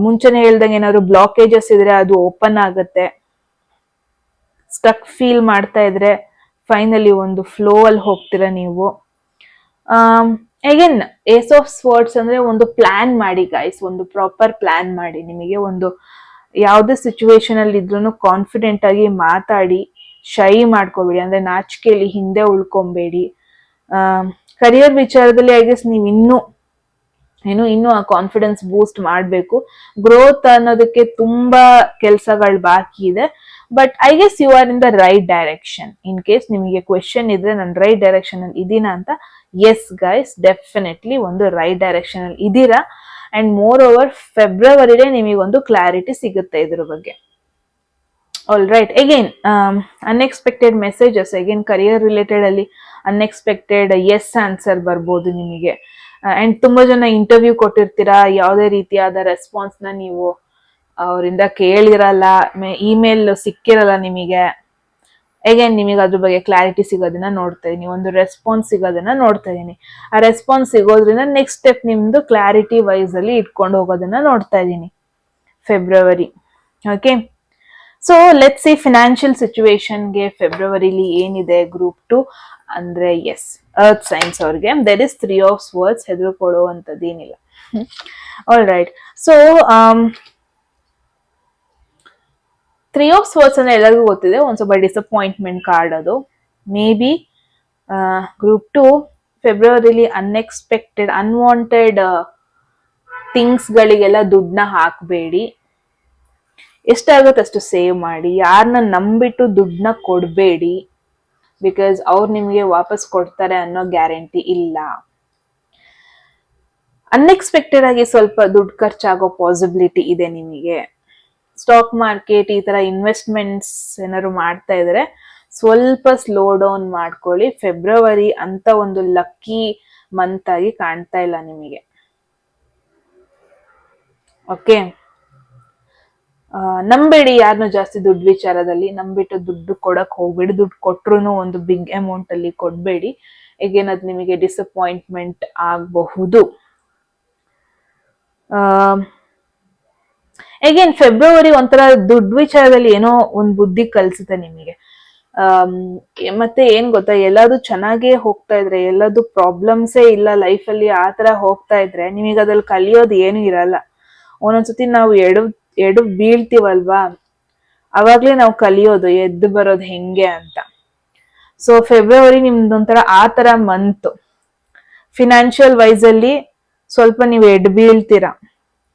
ಮುಂಚೆನೆ ಹೇಳ್ದಂಗೆ ಏನಾದ್ರು ಬ್ಲಾಕೇಜಸ್ ಇದ್ರೆ ಅದು ಓಪನ್ ಆಗುತ್ತೆ. ಸ್ಟಕ್ ಫೀಲ್ ಮಾಡ್ತಾ ಇದ್ರೆ ಫೈನಲಿ ಒಂದು ಫ್ಲೋ ಅಲ್ಲಿ ಹೋಗ್ತೀರಾ ನೀವು. ಅಗೇನ್ ಏಸ್ ಆಫ್ ಸ್ವರ್ಡ್ಸ್ ಅಂದ್ರೆ ಒಂದು ಪ್ಲಾನ್ ಮಾಡಿ ಗೈಸ್, ಒಂದು ಪ್ರಾಪರ್ ಪ್ಲಾನ್ ಮಾಡಿ. ನಿಮಗೆ ಒಂದು ಯಾವುದೇ ಸಿಚುವೇಶನ್ ಅಲ್ಲಿ ಇದ್ರೂ ಕಾನ್ಫಿಡೆಂಟ್ ಆಗಿ ಮಾತಾಡಿ, ಶೈ ಮಾಡ್ಕೋಬೇಡಿ, ಅಂದ್ರೆ ನಾಚಿಕೆಯಲ್ಲಿ ಹಿಂದೆ ಉಳ್ಕೊಬೇಡಿ. ಕರಿಯರ್ ವಿಚಾರದಲ್ಲಿ ಐ ಗೆಸ್ ನೀವು ಇನ್ನೂ ಆ ಕಾನ್ಫಿಡೆನ್ಸ್ ಬೂಸ್ಟ್ ಮಾಡಬೇಕು. ಗ್ರೋತ್ ಅನ್ನೋದಕ್ಕೆ ತುಂಬಾ ಕೆಲಸಗಳು ಬಾಕಿ ಇದೆ. But I guess you are in the right direction. In case ನಿಮಗೆ ಕ್ವೆಶನ್ ಇದ್ರೆ ನಾನು ರೈಟ್ ಡೈರೆಕ್ಷನ್ ಅಲ್ಲಿ ಇದೀನಾ ಅಂತ, ಎಸ್ ಗೈಸ್, ಡೆಫಿನೆಟ್ಲಿ ಒಂದು ರೈಟ್ ಡೈರೆಕ್ಷನ್ ಅಲ್ಲಿ ಇದೀರಾ. ಅಂಡ್ ಮೋರ್ ಓವರ್ ಫೆಬ್ರವರಿಲೇ ನಿಮಗೊಂದು ಕ್ಲಾರಿಟಿ ಸಿಗುತ್ತೆ ಇದ್ರ ಬಗ್ಗೆ. All right. Again unexpected messages, again career related ಅಲ್ಲಿ ಅನ್ಎಕ್ಸ್ಪೆಕ್ಟೆಡ್ ಎಸ್ ಆನ್ಸರ್ ಬರ್ಬೋದು ನಿಮಗೆ. ಅಂಡ್ ತುಂಬಾ ಜನ ಇಂಟರ್ವ್ಯೂ ಕೊಟ್ಟಿರ್ತೀರಾ, ಯಾವುದೇ ರೀತಿಯಾದ ರೆಸ್ಪಾನ್ಸ್ ನ ನೀವು ಅವರಿಂದ ಕೇಳಿರಲ್ಲ, ಇಮೇಲ್ ಸಿಕ್ಕಿರಲ್ಲ ನಿಮಗೆ. ಅಗೇನ್ ನಿಮಗೆ ಅದ್ರ ಬಗ್ಗೆ ಕ್ಲಾರಿಟಿ ಸಿಗೋದನ್ನ ನೋಡ್ತಾ ಇದೀನಿ, ಒಂದು ರೆಸ್ಪಾನ್ಸ್ ಸಿಗೋದನ್ನ ನೋಡ್ತಾ ಇದೀನಿ. ಆ ರೆಸ್ಪಾನ್ಸ್ ಸಿಗೋದ್ರಿಂದ ನೆಕ್ಸ್ಟ್ ಸ್ಟೆಪ್ ನಿಮ್ದು ಕ್ಲಾರಿಟಿ ವೈಸ್ ಅಲ್ಲಿ ಇಟ್ಕೊಂಡು ಹೋಗೋದನ್ನ ನೋಡ್ತಾ ಇದೀನಿ February. Okay, so let's see financial ಸಿಚುವೇಶನ್ಗೆ ಫೆಬ್ರವರಿಲಿ ಏನಿದೆ ಗ್ರೂಪ್ 2 ಅಂದ್ರೆ. ಎಸ್, ಅರ್ತ್ ಸೈನ್ಸ್ ಅವ್ರಿಗೆ ದೇರ್ ಇಸ್ 3 of Swords, ಹೆದರ್ಕೊಳ್ಳುವಂಥದ್ದು ಏನಿಲ್ಲ. All right. So 3 of Swords ಅಂದ್ರೆ ಎಲ್ಲರಿಗೂ ಗೊತ್ತಿದೆ, ಒಂದ್ ಸ್ವಲ್ಪ ಡಿಸಪಾಯಿಂಟ್ಮೆಂಟ್ ಕಾರ್ಡ್ ಅದು. ಮೇ ಬಿ ಗ್ರೂಪ್ 2 ಫೆಬ್ರವರಿಲಿ ಅನ್ಎಕ್ಸ್ಪೆಕ್ಟೆಡ್ ಅನ್ವಾಂಟೆಡ್ ಥಿಂಗ್ಸ್ ಗಳಿಗೆಲ್ಲ ದುಡ್ಡನ್ನ ಹಾಕಬೇಡಿ. ಎಷ್ಟಾಗುತ್ತೆ ಅಷ್ಟು ಸೇವ್ ಮಾಡಿ. ಯಾರನ್ನ ನಂಬಿಟ್ಟು ದುಡ್ಡನ್ನ ಕೊಡಬೇಡಿ, ಬಿಕಾಸ್ ಅವ್ರು ನಿಮಗೆ ವಾಪಸ್ ಕೊಡ್ತಾರೆ ಅನ್ನೋ ಗ್ಯಾರಂಟಿ ಇಲ್ಲ. ಅನ್ಎಕ್ಸ್ಪೆಕ್ಟೆಡ್ ಆಗಿ ಸ್ವಲ್ಪ ದುಡ್ಡು ಖರ್ಚಾಗೋ ಪಾಸಿಬಿಲಿಟಿ ಇದೆ ನಿಮಗೆ. ಸ್ಟಾಕ್ ಮಾರ್ಕೆಟ್ ಈ ತರ ಇನ್ವೆಸ್ಟ್ಮೆಂಟ್ಸ್ ಏನಾದ್ರು ಮಾಡ್ತಾ ಇದ್ರೆ ಸ್ವಲ್ಪ ಸ್ಲೋ ಡೌನ್ ಮಾಡ್ಕೊಳ್ಳಿ. ಫೆಬ್ರವರಿ ಅಂತ ಒಂದು ಲಕ್ಕಿ ಮಂತ್ ಆಗಿ ಕಾಣ್ತಾ ಇಲ್ಲ ನಿಮಗೆ. ಓಕೆ, ನಂಬೇಡಿ ಯಾರನ್ನು ಜಾಸ್ತಿ ದುಡ್ಡು ವಿಚಾರದಲ್ಲಿ. ನಂಬಿಟ್ಟು ದುಡ್ಡು ಕೊಡಕ್ ಹೋಗ್ಬೇಡಿ. ದುಡ್ಡು ಕೊಟ್ರು ಒಂದು ಬಿಗ್ ಅಮೌಂಟ್ ಅಲ್ಲಿ ಕೊಡ್ಬೇಡಿ, ಈಗೇನ್ ಅದು ನಿಮಗೆ ಡಿಸಪಾಯಿಂಟ್ಮೆಂಟ್ ಆಗಬಹುದು. ಅಗೇನ್ ಫೆಬ್ರವರಿ ಒಂಥರ ದುಡ್ಡು ವಿಚಾರದಲ್ಲಿ ಏನೋ ಒಂದು ಬುದ್ಧಿ ಕಲ್ಸುತ್ತೆ ನಿಮಗೆ. ಮತ್ತೆ ಏನ್ ಗೊತ್ತಾ, ಎಲ್ಲಾದ್ರು ಚೆನ್ನಾಗೇ ಹೋಗ್ತಾ ಇದ್ರೆ, ಎಲ್ಲದು ಪ್ರಾಬ್ಲಮ್ಸೇ ಇಲ್ಲ ಲೈಫಲ್ಲಿ, ಆ ತರ ಹೋಗ್ತಾ ಇದ್ರೆ ನಿಮಗೆ ಅದ್ರಲ್ಲಿ ಕಲಿಯೋದು ಏನು ಇರಲ್ಲ. ಒಂದೊಂದ್ಸತಿ ನಾವು ಎಡು ಬೀಳ್ತೀವಲ್ವಾ, ಅವಾಗ್ಲೇ ನಾವು ಕಲಿಯೋದು ಎದ್ದು ಬರೋದು ಹೆಂಗೆ ಅಂತ. ಸೊ ಫೆಬ್ರವರಿ ನಿಮ್ದೊಂಥರ ಆ ತರ ಮಂತ್. ಫಿನಾನ್ಷಿಯಲ್ ವೈಸ್ ಅಲ್ಲಿ ಸ್ವಲ್ಪ ನೀವು ಎಡ್ ಬೀಳ್ತೀರಾ.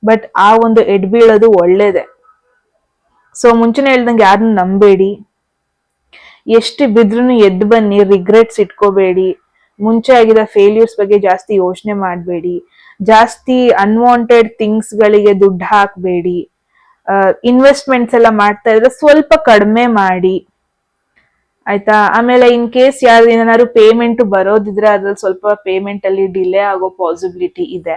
ಬಟ್ ಆ ಒಂದು ಎಡ್ಬೀಳೋದು ಒಳ್ಳೇದೆ. ಸೊ ಮುಂಚೆನೆ ಹೇಳ್ದಂಗೆ ಯಾರನ್ನ ನಂಬೇಡಿ, ಎಷ್ಟು ಬಿದ್ರೂ ಎದ್ದು ಬನ್ನಿ, ರಿಗ್ರೆಟ್ಸ್ ಇಟ್ಕೋಬೇಡಿ, ಮುಂಚೆ ಆಗಿದ ಫೇಲ್ಯೂರ್ಸ್ ಬಗ್ಗೆ ಜಾಸ್ತಿ ಯೋಚನೆ ಮಾಡಬೇಡಿ, ಜಾಸ್ತಿ ಅನ್ವಾಂಟೆಡ್ ಥಿಂಗ್ಸ್ ಗಳಿಗೆ ದುಡ್ಡು ಹಾಕಬೇಡಿ, ಇನ್ವೆಸ್ಟ್ಮೆಂಟ್ಸ್ ಎಲ್ಲ ಮಾಡ್ತಾ ಇದ್ರೆ ಸ್ವಲ್ಪ ಕಡಿಮೆ ಮಾಡಿ ಆಯ್ತಾ. ಆಮೇಲೆ ಇನ್ ಕೇಸ್ ಯಾರು ಏನಾದ್ರು ಪೇಮೆಂಟ್ ಬರೋದಿದ್ರೆ ಅದ್ರಲ್ಲಿ ಸ್ವಲ್ಪ ಪೇಮೆಂಟ್ ಅಲ್ಲಿ ಡಿಲೇ ಆಗೋ ಪಾಸಿಬಿಲಿಟಿ ಇದೆ.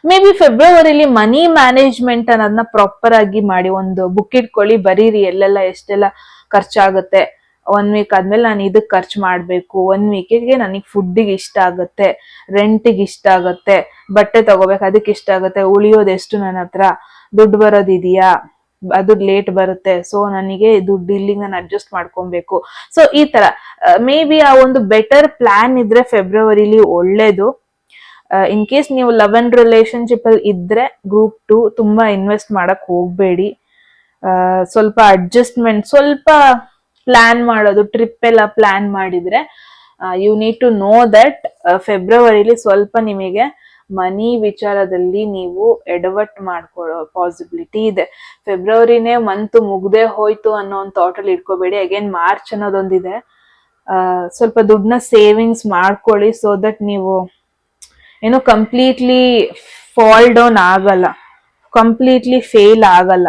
ಮೇ ಬಿ ಫೆಬ್ರವರಿಲಿ ಮನಿ ಮ್ಯಾನೇಜ್ಮೆಂಟ್ ಅನ್ನೋದನ್ನ ಪ್ರಾಪರ್ ಆಗಿ ಮಾಡಿ, ಒಂದು ಬುಕ್ ಇಟ್ಕೊಳ್ಳಿ, ಬರೀರಿ ಎಲ್ಲೆಲ್ಲ ಎಷ್ಟೆಲ್ಲ ಖರ್ಚಾಗುತ್ತೆ. 1 ವೀಕ್ ಆದ್ಮೇಲೆ ನಾನು ಇದಕ್ ಖರ್ಚು ಮಾಡ್ಬೇಕು, 1 ವೀಕಿಗೆ ನನಗೆ ಫುಡ್ಡಿಗೆ ಇಷ್ಟ ಆಗುತ್ತೆ, ರೆಂಟಿಗೆ ಇಷ್ಟ ಆಗುತ್ತೆ, ಬಟ್ಟೆ ತಗೋಬೇಕು ಅದಕ್ಕೆ ಇಷ್ಟ ಆಗುತ್ತೆ, ಉಳಿಯೋದು ಎಷ್ಟು ನನ್ನ ಹತ್ರ, ದುಡ್ಡು ಬರೋದಿದೆಯಾ, ಅದು ಲೇಟ್ ಬರುತ್ತೆ, ಸೊ ನನಗೆ ದುಡ್ಡು ಇಲ್ಲಿಗೆ ನಾನು ಅಡ್ಜಸ್ಟ್ ಮಾಡ್ಕೊಬೇಕು. ಸೊ ಈ ತರ ಮೇ ಬಿ ಆ ಒಂದು ಬೆಟರ್ ಪ್ಲಾನ್ ಇದ್ರೆ ಫೆಬ್ರವರಿಲಿ ಒಳ್ಳೇದು. ಇನ್ ಕೇಸ್ ನೀವು ಲವ್ ಅಂಡ್ ರಿಲೇಶನ್ಶಿಪ್ ಅಲ್ಲಿ ಇದ್ರೆ ಗ್ರೂಪ್ 2 ತುಂಬಾ ಇನ್ವೆಸ್ಟ್ ಮಾಡಕ್ ಹೋಗ್ಬೇಡಿ. ಸ್ವಲ್ಪ ಅಡ್ಜಸ್ಟ್ಮೆಂಟ್, ಸ್ವಲ್ಪ ಪ್ಲಾನ್ ಮಾಡೋದು, ಟ್ರಿಪ್ ಎಲ್ಲ ಪ್ಲಾನ್ ಮಾಡಿದ್ರೆ you need to know that ಫೆಬ್ರವರಿಲಿ ಸ್ವಲ್ಪ ನಿಮಗೆ ಮನಿ ವಿಚಾರದಲ್ಲಿ ನೀವು ಎಡವಟ್ ಮಾಡ್ಕೊಳ್ಳೋ ಪಾಸಿಬಿಲಿಟಿ ಇದೆ. ಫೆಬ್ರವರಿನೇ ಮಂತ್ ಮುಗ್ದೇ ಹೋಯ್ತು ಅನ್ನೋ ಒಂದು ಥಾಟ್ ಅಲ್ಲಿ ಇಟ್ಕೋಬೇಡಿ. Again March ಅನ್ನೋದೊಂದಿದೆ. ಸ್ವಲ್ಪ ದುಡ್ಡನ್ನ ಸೇವಿಂಗ್ಸ್ ಮಾಡ್ಕೊಳ್ಳಿ, ಸೊ ದಟ್ ನೀವು ಏನೋ ಕಂಪ್ಲೀಟ್ಲಿ ಫಾಲ್ ಡೌನ್ ಆಗಲ್ಲ, ಕಂಪ್ಲೀಟ್ಲಿ ಫೇಲ್ ಆಗಲ್ಲ.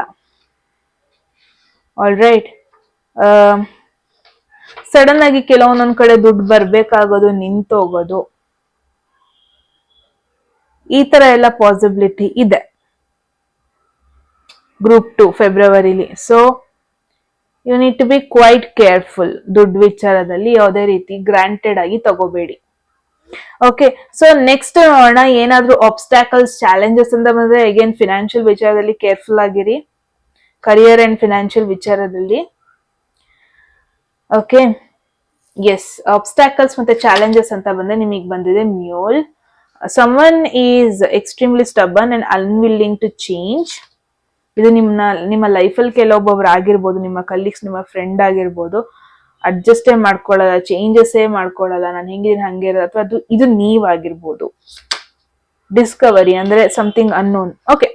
All right. ಸಡನ್ ಆಗಿ ಕೆಲವೊಂದೊಂದ್ ಕಡೆ ದುಡ್ಡು ಬರ್ಬೇಕಾಗೋದು, ನಿಂತೋಗೋದು, ಈ ತರ ಎಲ್ಲ ಪಾಸಿಬಿಲಿಟಿ ಇದೆ ಗ್ರೂಪ್ 2 ಫೆಬ್ರವರಿಲಿ. So you need to be quite careful. ದುಡ್ಡು ವಿಚಾರದಲ್ಲಿ ಯಾವುದೇ ರೀತಿ ಗ್ರಾಂಟೆಡ್ ಆಗಿ ತಗೋಬೇಡಿ. ಓಕೆ, ಸೊ ನೆಕ್ಸ್ಟ್ ನೋಡೋಣ. ಏನಾದ್ರೂ ಆಬ್ಸ್ಟಾಕಲ್ಸ್, ಚಾಲೆಂಜಸ್ ಅಂತ ಬಂದ್ರೆ ಅಗೇನ್ ಫಿನಾನ್ಷಿಯಲ್ ವಿಚಾರದಲ್ಲಿ ಕೇರ್ಫುಲ್ ಆಗಿರಿ, ಕರಿಯರ್ ಅಂಡ್ ಫಿನಾನ್ಷಿಯಲ್ ವಿಚಾರದಲ್ಲಿ. ಓಕೆ, ಎಸ್, ಆಬ್ಸ್ಟಾಕಲ್ಸ್ ಮತ್ತೆ ಚಾಲೆಂಜಸ್ ಅಂತ ಬಂದ್ರೆ ನಿಮಗೆ ಬಂದಿದೆ mule. Someone is extremely stubborn and unwilling to change. ಇದು ನಿಮ್ಮ ಲೈಫಲ್ಲಿ ಕೆಲವೊಬ್ಬೊಬ್ರು ಆಗಿರ್ಬೋದು, ನಿಮ್ಮ ಕಲೀಗ್ಸ್, ನಿಮ್ಮ ಫ್ರೆಂಡ್ ಆಗಿರ್ಬೋದು. ಅಡ್ಜಸ್ಟೇ ಮಾಡ್ಕೊಳ್ಳಲ್ಲ, ಚೇಂಜಸ್ಸೇ ಮಾಡ್ಕೊಳ್ಳಲ್ಲ, ನಾನು ಹೆಂಗಿದ್ದೀನಿ ಹಂಗೆ ಇರೋದು, ಅಥವಾ ಇದು ನೀವಾಗಿರ್ಬೋದು. ಡಿಸ್ಕವರಿ ಅಂದ್ರೆ ಸಮಥಿಂಗ್ ಅನ್ನೋನ್. ಓಕೆ,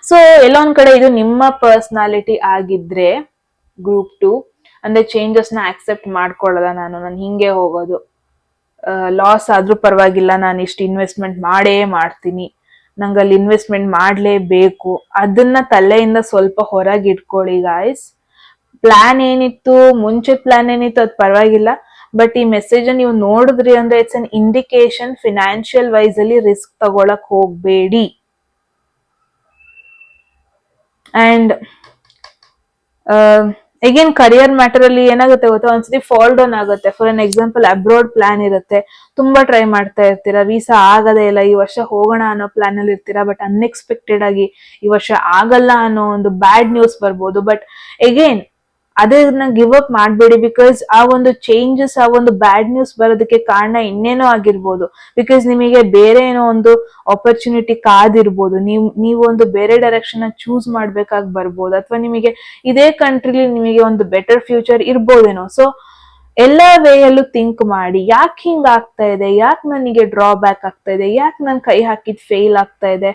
ಸೊ ಎಲ್ಲ ಒಂದ್ ಕಡೆ ಇದು ನಿಮ್ಮ ಪರ್ಸನಾಲಿಟಿ ಆಗಿದ್ರೆ ಗ್ರೂಪ್ 2 ಅಂದ್ರೆ ಚೇಂಜಸ್ ನ ಆಕ್ಸೆಪ್ಟ್ ಮಾಡ್ಕೊಳ್ಳಲ್ಲ, ನಾನು ಹಿಂಗೆ ಹೋಗೋದು, ಲಾಸ್ ಆದ್ರೂ ಪರವಾಗಿಲ್ಲ, ನಾನು ಇಷ್ಟು ಇನ್ವೆಸ್ಟ್ಮೆಂಟ್ ಮಾಡೇ ಮಾಡ್ತೀನಿ, ನಂಗೆ ಅಲ್ಲಿ ಇನ್ವೆಸ್ಟ್ಮೆಂಟ್ ಮಾಡ್ಲೇಬೇಕು, ಅದನ್ನ ತಲೆಯಿಂದ ಸ್ವಲ್ಪ ಹೊರಗೆ ಇಟ್ಕೊಳ್ಳಿ ಗಾಯ್ಸ್. ಪ್ಲಾನ್ ಏನಿತ್ತು, ಮುಂಚೆ ಪ್ಲಾನ್ ಏನಿತ್ತು ಅದು ಪರವಾಗಿಲ್ಲ, ಬಟ್ ಈ ಮೆಸೇಜ್ ನೀವು ನೋಡಿದ್ರಿ ಅಂದ್ರೆ it's an indication financial wise ಅಲ್ಲಿ ರಿಸ್ಕ್ ತಗೊಳಕ್ ಹೋಗ್ಬೇಡಿ. ಅಂಡ್ ಅಗೇನ್ ಕರಿಯರ್ ಮ್ಯಾಟರ್ ಅಲ್ಲಿ ಏನಾಗುತ್ತೆ ಗೊತ್ತಾ, ಒಂದ್ಸತಿ ಫಾಲ್ ಡೌನ್ ಆಗುತ್ತೆ. For an example, abroad plan ಇರುತ್ತೆ, ತುಂಬಾ ಟ್ರೈ ಮಾಡ್ತಾ ಇರ್ತೀರಾ, ವೀಸಾ ಆಗದೇ ಇಲ್ಲ, ಈ ವರ್ಷ ಹೋಗೋಣ ಅನ್ನೋ ಪ್ಲಾನ್ ಅಲ್ಲಿ ಇರ್ತೀರಾ, ಬಟ್ ಅನ್ಎಕ್ಸ್ಪೆಕ್ಟೆಡ್ ಆಗಿ ಈ ವರ್ಷ ಆಗಲ್ಲ ಅನ್ನೋ ಒಂದು ಬ್ಯಾಡ್ ನ್ಯೂಸ್ ಬರ್ಬೋದು. ಬಟ್ ಅಗೇನ್ ಅದನ್ನ ಗಿವ್ ಅಪ್ ಮಾಡಬೇಡಿ, ಬಿಕಾಸ್ ಆ ಒಂದು ಚೇಂಜಸ್, ಆ ಒಂದು ಬ್ಯಾಡ್ ನ್ಯೂಸ್ ಬರೋದಕ್ಕೆ ಕಾರಣ ಇನ್ನೇನೋ ಆಗಿರ್ಬೋದು. ಬಿಕಾಸ್ ನಿಮಗೆ ಬೇರೆ ಏನೋ ಒಂದು ಆಪರ್ಚುನಿಟಿ ಕಾದಿರ್ಬೋದು, ನೀವು ಒಂದು ಬೇರೆ ಡೈರೆಕ್ಷನ್ ಚೂಸ್ ಮಾಡ್ಬೇಕಾಗಿ ಬರ್ಬೋದು, ಅಥವಾ ನಿಮಗೆ ಇದೇ ಕಂಟ್ರಿಲಿ ನಿಮಗೆ ಒಂದು ಬೆಟರ್ ಫ್ಯೂಚರ್ ಇರ್ಬೋದೇನೋ. ಸೊ ಎಲ್ಲಾ ವೇಯಲ್ಲೂ ಥಿಂಕ್ ಮಾಡಿ, ಯಾಕೆ ಹಿಂಗ್ ಆಗ್ತಾ ಇದೆ, ಯಾಕೆ ನನಗೆ ಡ್ರಾಬ್ಯಾಕ್ ಆಗ್ತಾ ಇದೆ, ಯಾಕೆ ನನ್ ಕೈ ಹಾಕಿದ್ ಫೇಲ್ ಆಗ್ತಾ ಇದೆ,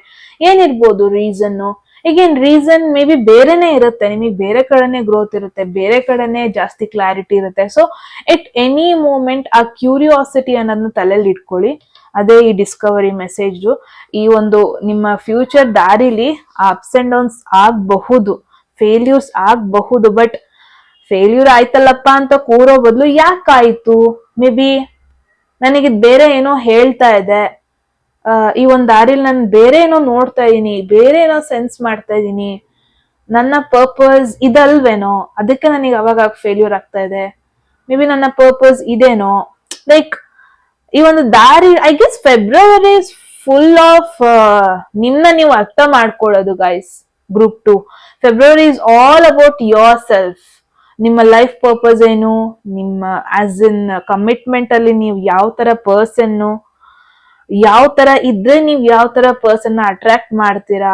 ಏನಿರ್ಬೋದು ರೀಸನ್ನು. ಈಗೇನ್ ರೀಸನ್ ಮೇ ಬಿ ಬೇರೆನೆ ಇರುತ್ತೆ, ನಿಮಗೆ ಬೇರೆ ಕಡೆನೆ ಗ್ರೋತ್ ಇರುತ್ತೆ, ಬೇರೆ ಕಡೆನೆ ಜಾಸ್ತಿ ಕ್ಲಾರಿಟಿ ಇರುತ್ತೆ. ಸೊ ಎಟ್ ಎನಿ ಮೂಮೆಂಟ್ ಆ ಕ್ಯೂರಿಯಾಸಿಟಿ ಅನ್ನೋದನ್ನ ತಲೆಯಲ್ಲಿ ಇಟ್ಕೊಳ್ಳಿ. ಅದೇ ಈ ಡಿಸ್ಕವರಿ ಮೆಸೇಜ್. ಈ ಒಂದು ನಿಮ್ಮ ಫ್ಯೂಚರ್ ದಾರಿಲಿ ಅಪ್ಸ್ ಅಂಡ್ ಡೌನ್ಸ್ ಆಗಬಹುದು, ಫೇಲ್ಯೂರ್ಸ್ ಆಗಬಹುದು, ಬಟ್ ಫೇಲ್ಯೂರ್ ಆಯ್ತಲ್ಲಪ್ಪ ಅಂತ ಕೂರೋ ಬದಲು ಯಾಕಾಯ್ತು, ಮೇ ಬಿ ನನಗೆ ಬೇರೆ ಏನೋ ಹೇಳ್ತಾ ಇದೆ, ಈ ಒಂದ್ ದಾರಿಲಿ ನಾನು ಬೇರೆ ಏನೋ ನೋಡ್ತಾ ಇದೀನಿ, ಬೇರೆ ಏನೋ ಸೆನ್ಸ್ ಮಾಡ್ತಾ ಇದೀನಿ, ನನ್ನ ಪರ್ಪಸ್ ಇದಲ್ವೇನೋ, ಅದಕ್ಕೆ ನನಗೆ ಅವಾಗ ಫೇಲ್ಯೂರ್ ಆಗ್ತಾ ಇದೆ, ಮೇ ಬಿ ನನ್ನ ಪರ್ಪಸ್ ಇದೇನೋ. ಲೈಕ್ ಈ ಒಂದು ದಾರಿ, I guess February is full of ನಿಮ್ನ ನೀವು ಅರ್ಥ ಮಾಡ್ಕೊಳ್ಳೋದು guys. Group 2 February is all about your self. ನಿಮ್ಮ ಲೈಫ್ ಪರ್ಪಸ್ ಏನು, ನಿಮ್ಮ ಆಸ್ ಇನ್ ಕಮಿಟ್ಮೆಂಟ್ ಅಲ್ಲಿ ನೀವು ಯಾವ ತರ ಪರ್ಸನ್, ಯಾವ ತರ ಇದ್ರೆ ನೀವು ಯಾವ ತರ ಪರ್ಸನ್ ಅಟ್ರಾಕ್ಟ್ ಮಾಡ್ತೀರಾ,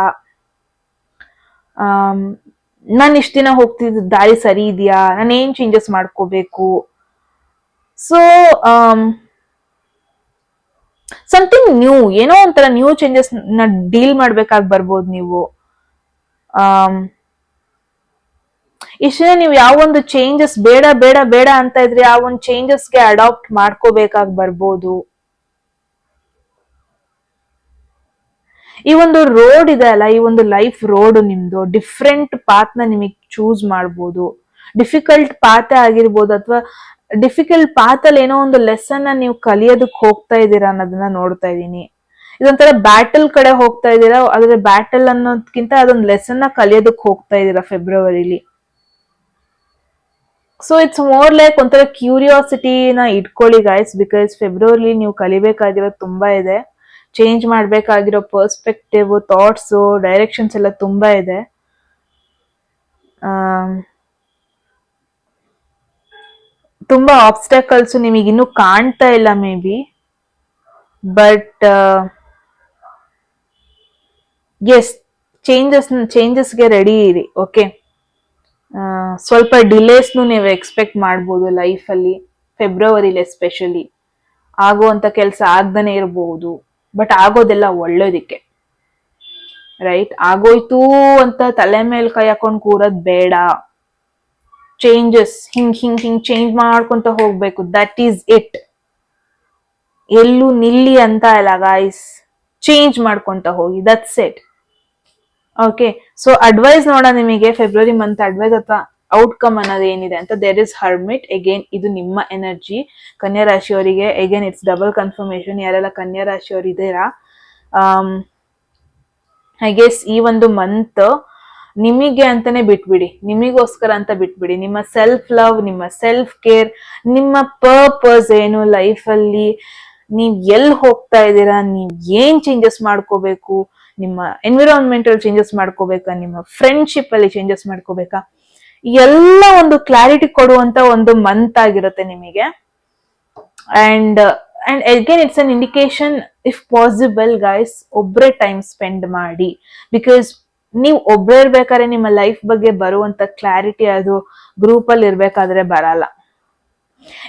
ನಾನು ಇಷ್ಟ ದಿನ ಹೋಗ್ತಿದ್ದ ದಾರಿ ಸರಿ ಇದೆಯಾ, ನಾನು ಏನ್ ಚೇಂಜಸ್ ಮಾಡ್ಕೋಬೇಕು. ಸೊ ಸಮಥಿಂಗ್ ನ್ಯೂ, ಏನೋ ಒಂಥರ ನ್ಯೂ ಚೇಂಜಸ್ ನ ಡೀಲ್ ಮಾಡ್ಬೇಕಾಗಿ ಬರ್ಬೋದು ನೀವು. ಇಷ್ಟೇ ನೀವು ಯಾವ ಒಂದು ಚೇಂಜಸ್ ಬೇಡ ಬೇಡ ಬೇಡ ಅಂತ ಇದ್ರೆ ಆ ಒಂದು ಚೇಂಜಸ್ಗೆ ಅಡಾಪ್ಟ್ ಮಾಡ್ಕೋಬೇಕಾಗಿ ಬರ್ಬೋದು. ಈ ಒಂದು ರೋಡ್ ಇದೆ ಅಲ್ಲ, ಈ ಒಂದು ಲೈಫ್ ರೋಡ್ ನಿಮ್ದು ಡಿಫ್ರೆಂಟ್ ಪಾತ್ ನ ನಿಮಗೆ ಚೂಸ್ ಮಾಡ್ಬೋದು. ಡಿಫಿಕಲ್ಟ್ ಪಾತೆ ಆಗಿರ್ಬೋದು, ಅಥವಾ ಡಿಫಿಕಲ್ಟ್ ಪಾತ್ ಅಲ್ಲಿ ಏನೋ ಒಂದು ಲೆಸನ್ ನೀವು ಕಲಿಯೋದಕ್ಕೆ ಹೋಗ್ತಾ ಇದ್ದೀರಾ ಅನ್ನೋದನ್ನ ನೋಡ್ತಾ ಇದೀನಿ. ಇದೊಂಥರ ಬ್ಯಾಟಲ್ ಕಡೆ ಹೋಗ್ತಾ ಇದ್ದೀರಾ, ಆದ್ರೆ ಬ್ಯಾಟಲ್ ಅನ್ನೋದಕ್ಕಿಂತ ಅದೊಂದು ಲೆಸನ್ ನ ಕಲಿಯೋದಕ್ಕೆ ಹೋಗ್ತಾ ಇದ್ದೀರಾ ಫೆಬ್ರವರಿಲಿ. ಸೊ ಇಟ್ಸ್ ಮೋರ್ ಲೈಕ್ ಒಂಥರ ಕ್ಯೂರಿಯಾಸಿಟಿನ ಇಟ್ಕೊಳ್ಳಿ ಗೈಸ್, ಬಿಕಾಸ್ ಫೆಬ್ರವರಿ ನೀವು ಕಲಿಬೇಕಾಗಿರೋದು ತುಂಬಾ ಇದೆ. ಚೇಂಜ್ ಮಾಡ್ಬೇಕಾಗಿರೋ ಪರ್ಸ್ಪೆಕ್ಟಿವ್, ಥಾಟ್ಸ್, ಡೈರೆಕ್ಷನ್ಸ್ ಎಲ್ಲ ತುಂಬಾ ಇದೆ. ತುಂಬಾ ಆಬ್ಸ್ಟಕಲ್ಸ್ ನಿಮಗೆ ಇನ್ನೂ ಕಾಣ್ತಾ ಇಲ್ಲ ಮೇ ಬಿ, ಬಟ್ ಎಸ್, ಚೇಂಜಸ್ಗೆ ರೆಡಿ ಇರಿ. ಓಕೆ, ಸ್ವಲ್ಪ ಡಿಲೇಸ್ನು ನೀವು ಎಕ್ಸ್ಪೆಕ್ಟ್ ಮಾಡ್ಬೋದು ಲೈಫಲ್ಲಿ, ಫೆಬ್ರವರಿಲಿ ಎಸ್ಪೆಷಲಿ. ಆಗುವಂತ ಕೆಲಸ ಆಗ್ದೇ ಇರಬಹುದು, ಬಟ್ ಆಗೋದೆಲ್ಲ ಒಳ್ಳೇದಿಕ್ಕೆ, ರೈಟ್? ಆಗೋಯ್ತು ಅಂತ ತಲೆ ಮೇಲೆ ಕೈ ಹಾಕೊಂಡ್ ಕೂರೋದ್ ಬೇಡ. ಚೇಂಜಸ್ ಹಿಂಗ್ ಚೇಂಜ್ ಮಾಡ್ಕೊಂತ ಹೋಗ್ಬೇಕು, ದಟ್ ಈಸ್ ಇಟ್. ಎಲ್ಲೂ ನಿಲ್ಲಿ ಅಂತ ಇಲ್ಲ ಗಾಯ್ಸ್, ಚೇಂಜ್ ಮಾಡ್ಕೊಂತ ಹೋಗಿ, that's it. Okay, so advice ನೋಡೋಣ ನಿಮಗೆ ಫೆಬ್ರವರಿ ಮಂತ್ ಅಡ್ವೈಸ್ ಅಥವಾ ಔಟ್ಕಮ್ ಅನ್ನೋದು ಏನಿದೆ ಅಂತ. There is hermit. ಅಗೇನ್ ಇದು ನಿಮ್ಮ ಎನರ್ಜಿ, ಕನ್ಯಾ ರಾಶಿಯವರಿಗೆ. Again it's double confirmation. ಯಾರೆಲ್ಲ ಕನ್ಯಾ ರಾಶಿಯವರು ಇದ್ದೀರಾ, ಐ ಗೆಸ್ ಈ ಒಂದು ಮಂತ್ ನಿಮಗೆ ಅಂತಾನೆ ಬಿಟ್ಬಿಡಿ, ನಿಮಗೋಸ್ಕರ ಅಂತ ಬಿಟ್ಬಿಡಿ. ನಿಮ್ಮ ಸೆಲ್ಫ್ ಲವ್, ನಿಮ್ಮ ಸೆಲ್ಫ್ ಕೇರ್, ನಿಮ್ಮ ಪರ್ಪಸ್ ಏನು ಲೈಫ್ ಅಲ್ಲಿ, ನೀವ್ ಎಲ್ಲಿ ಹೋಗ್ತಾ ಇದ್ದೀರಾ, ನೀವ್ ಏನ್ ಚೇಂಜಸ್ ಮಾಡ್ಕೋಬೇಕು, ನಿಮ್ಮ ಎನ್ವಿರಾನ್ಮೆಂಟಲ್ ಚೇಂಜಸ್ ಮಾಡ್ಕೋಬೇಕಾ, ನಿಮ್ಮ ಫ್ರೆಂಡ್ಶಿಪ್ ಅಲ್ಲಿ ಚೇಂಜಸ್ ಮಾಡ್ಕೋಬೇಕಾ, ಎಲ್ಲ ಒಂದು ಕ್ಲಾರಿಟಿ ಕೊಡುವಂತ ಒಂದು ಮಂತ್ ಆಗಿರುತ್ತೆ ನಿಮಗೆ. And again it's an indication, if possible guys ಒಬ್ರೇ ಟೈಮ್ ಸ್ಪೆಂಡ್ ಮಾಡಿ. ಬಿಕಾಸ್ ನೀವು ಒಬ್ರೇ ಇರ್ಬೇಕಾದ್ರೆ ನಿಮ್ಮ ಲೈಫ್ ಬಗ್ಗೆ ಬರುವಂತ ಕ್ಲಾರಿಟಿ ಅದು ಗ್ರೂಪ್ ಅಲ್ಲಿ ಇರ್ಬೇಕಾದ್ರೆ ಬರಲ್ಲ.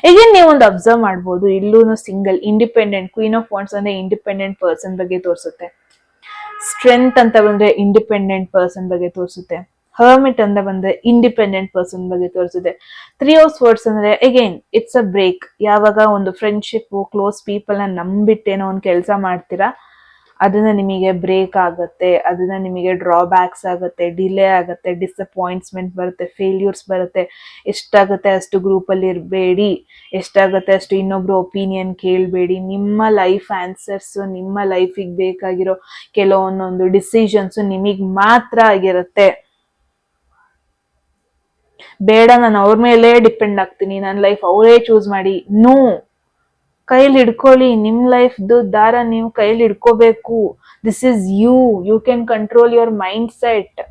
ಈಗೇನ್ ನೀವು ಒಂದು ಅಬ್ಸರ್ವ್ ಮಾಡ್ಬೋದು, ಇಲ್ಲೂ single, independent, queen of wands ಅಂದ್ರೆ ಇಂಡಿಪೆಂಡೆಂಟ್ ಪರ್ಸನ್ ಬಗ್ಗೆ ತೋರಿಸುತ್ತೆ. ಸ್ಟ್ರೆಂತ್ ಅಂತ ಬಂದ್ರೆ ಇಂಡಿಪೆಂಡೆಂಟ್ ಪರ್ಸನ್ ಬಗ್ಗೆ ತೋರಿಸುತ್ತೆ. ಹರ್ಮಿಟ್ ಅಂತ ಬಂದ್ರೆ ಇಂಡಿಪೆಂಡೆಂಟ್ ಪರ್ಸನ್ ಬಗ್ಗೆ ತೋರಿಸುತ್ತೆ. 3 ಆಫ್ ಸ್ವರ್ಡ್ಸ್ ಅಂದ್ರೆ ಅಗೇನ್ ಇಟ್ಸ್ ಅ ಬ್ರೇಕ್. ಯಾವಾಗ ಒಂದು ಫ್ರೆಂಡ್ಶಿಪ್, ಕ್ಲೋಸ್ ಪೀಪಲ್ ನ ನಂಬಿಟ್ಟೇನೋ ಒಂದು ಕೆಲಸ ಮಾಡ್ತೀರಾ, ಅದನ್ನ ನಿಮಗೆ ಬ್ರೇಕ್ ಆಗುತ್ತೆ, ಅದನ್ನ ನಿಮಗೆ ಡ್ರಾಬ್ಯಾಕ್ಸ್ ಆಗುತ್ತೆ, ಡಿಲೇ ಆಗುತ್ತೆ, ಡಿಸಪಾಯಿಂಟ್ಮೆಂಟ್ ಬರುತ್ತೆ, ಫೇಲ್ಯೂರ್ಸ್ ಬರುತ್ತೆ. ಎಷ್ಟಾಗುತ್ತೆ ಅಷ್ಟು ಗ್ರೂಪ್ ಅಲ್ಲಿ ಇರಬೇಡಿ, ಎಷ್ಟಾಗುತ್ತೆ ಅಷ್ಟು ಇನ್ನೊಬ್ರು ಒಪಿನಿಯನ್ ಕೇಳಬೇಡಿ. ನಿಮ್ಮ ಲೈಫ್ ಆನ್ಸರ್ಸ್, ನಿಮ್ಮ ಲೈಫಿಗೆ ಬೇಕಾಗಿರೋ ಕೆಲವೊಂದೊಂದು ಡಿಸಿಷನ್ಸ್ ನಿಮಗ್ ಮಾತ್ರ ಆಗಿರುತ್ತೆ. ಬೇಡ ನಾನು ಅವ್ರ ಮೇಲೆ ಡಿಪೆಂಡ್ ಆಗ್ತೀನಿ, ನನ್ನ ಲೈಫ್ ಅವರೇ ಚೂಸ್ ಮಾಡಿ, ನೋ. ಕೈಲಿ ಹಿಡ್ಕೊಳ್ಳಿ, ನಿಮ್ ಲೈಫ್ದು ದಾರ ನೀವು ಕೈಲಿ ಹಿಡ್ಕೋಬೇಕು. This is you can control your mindset.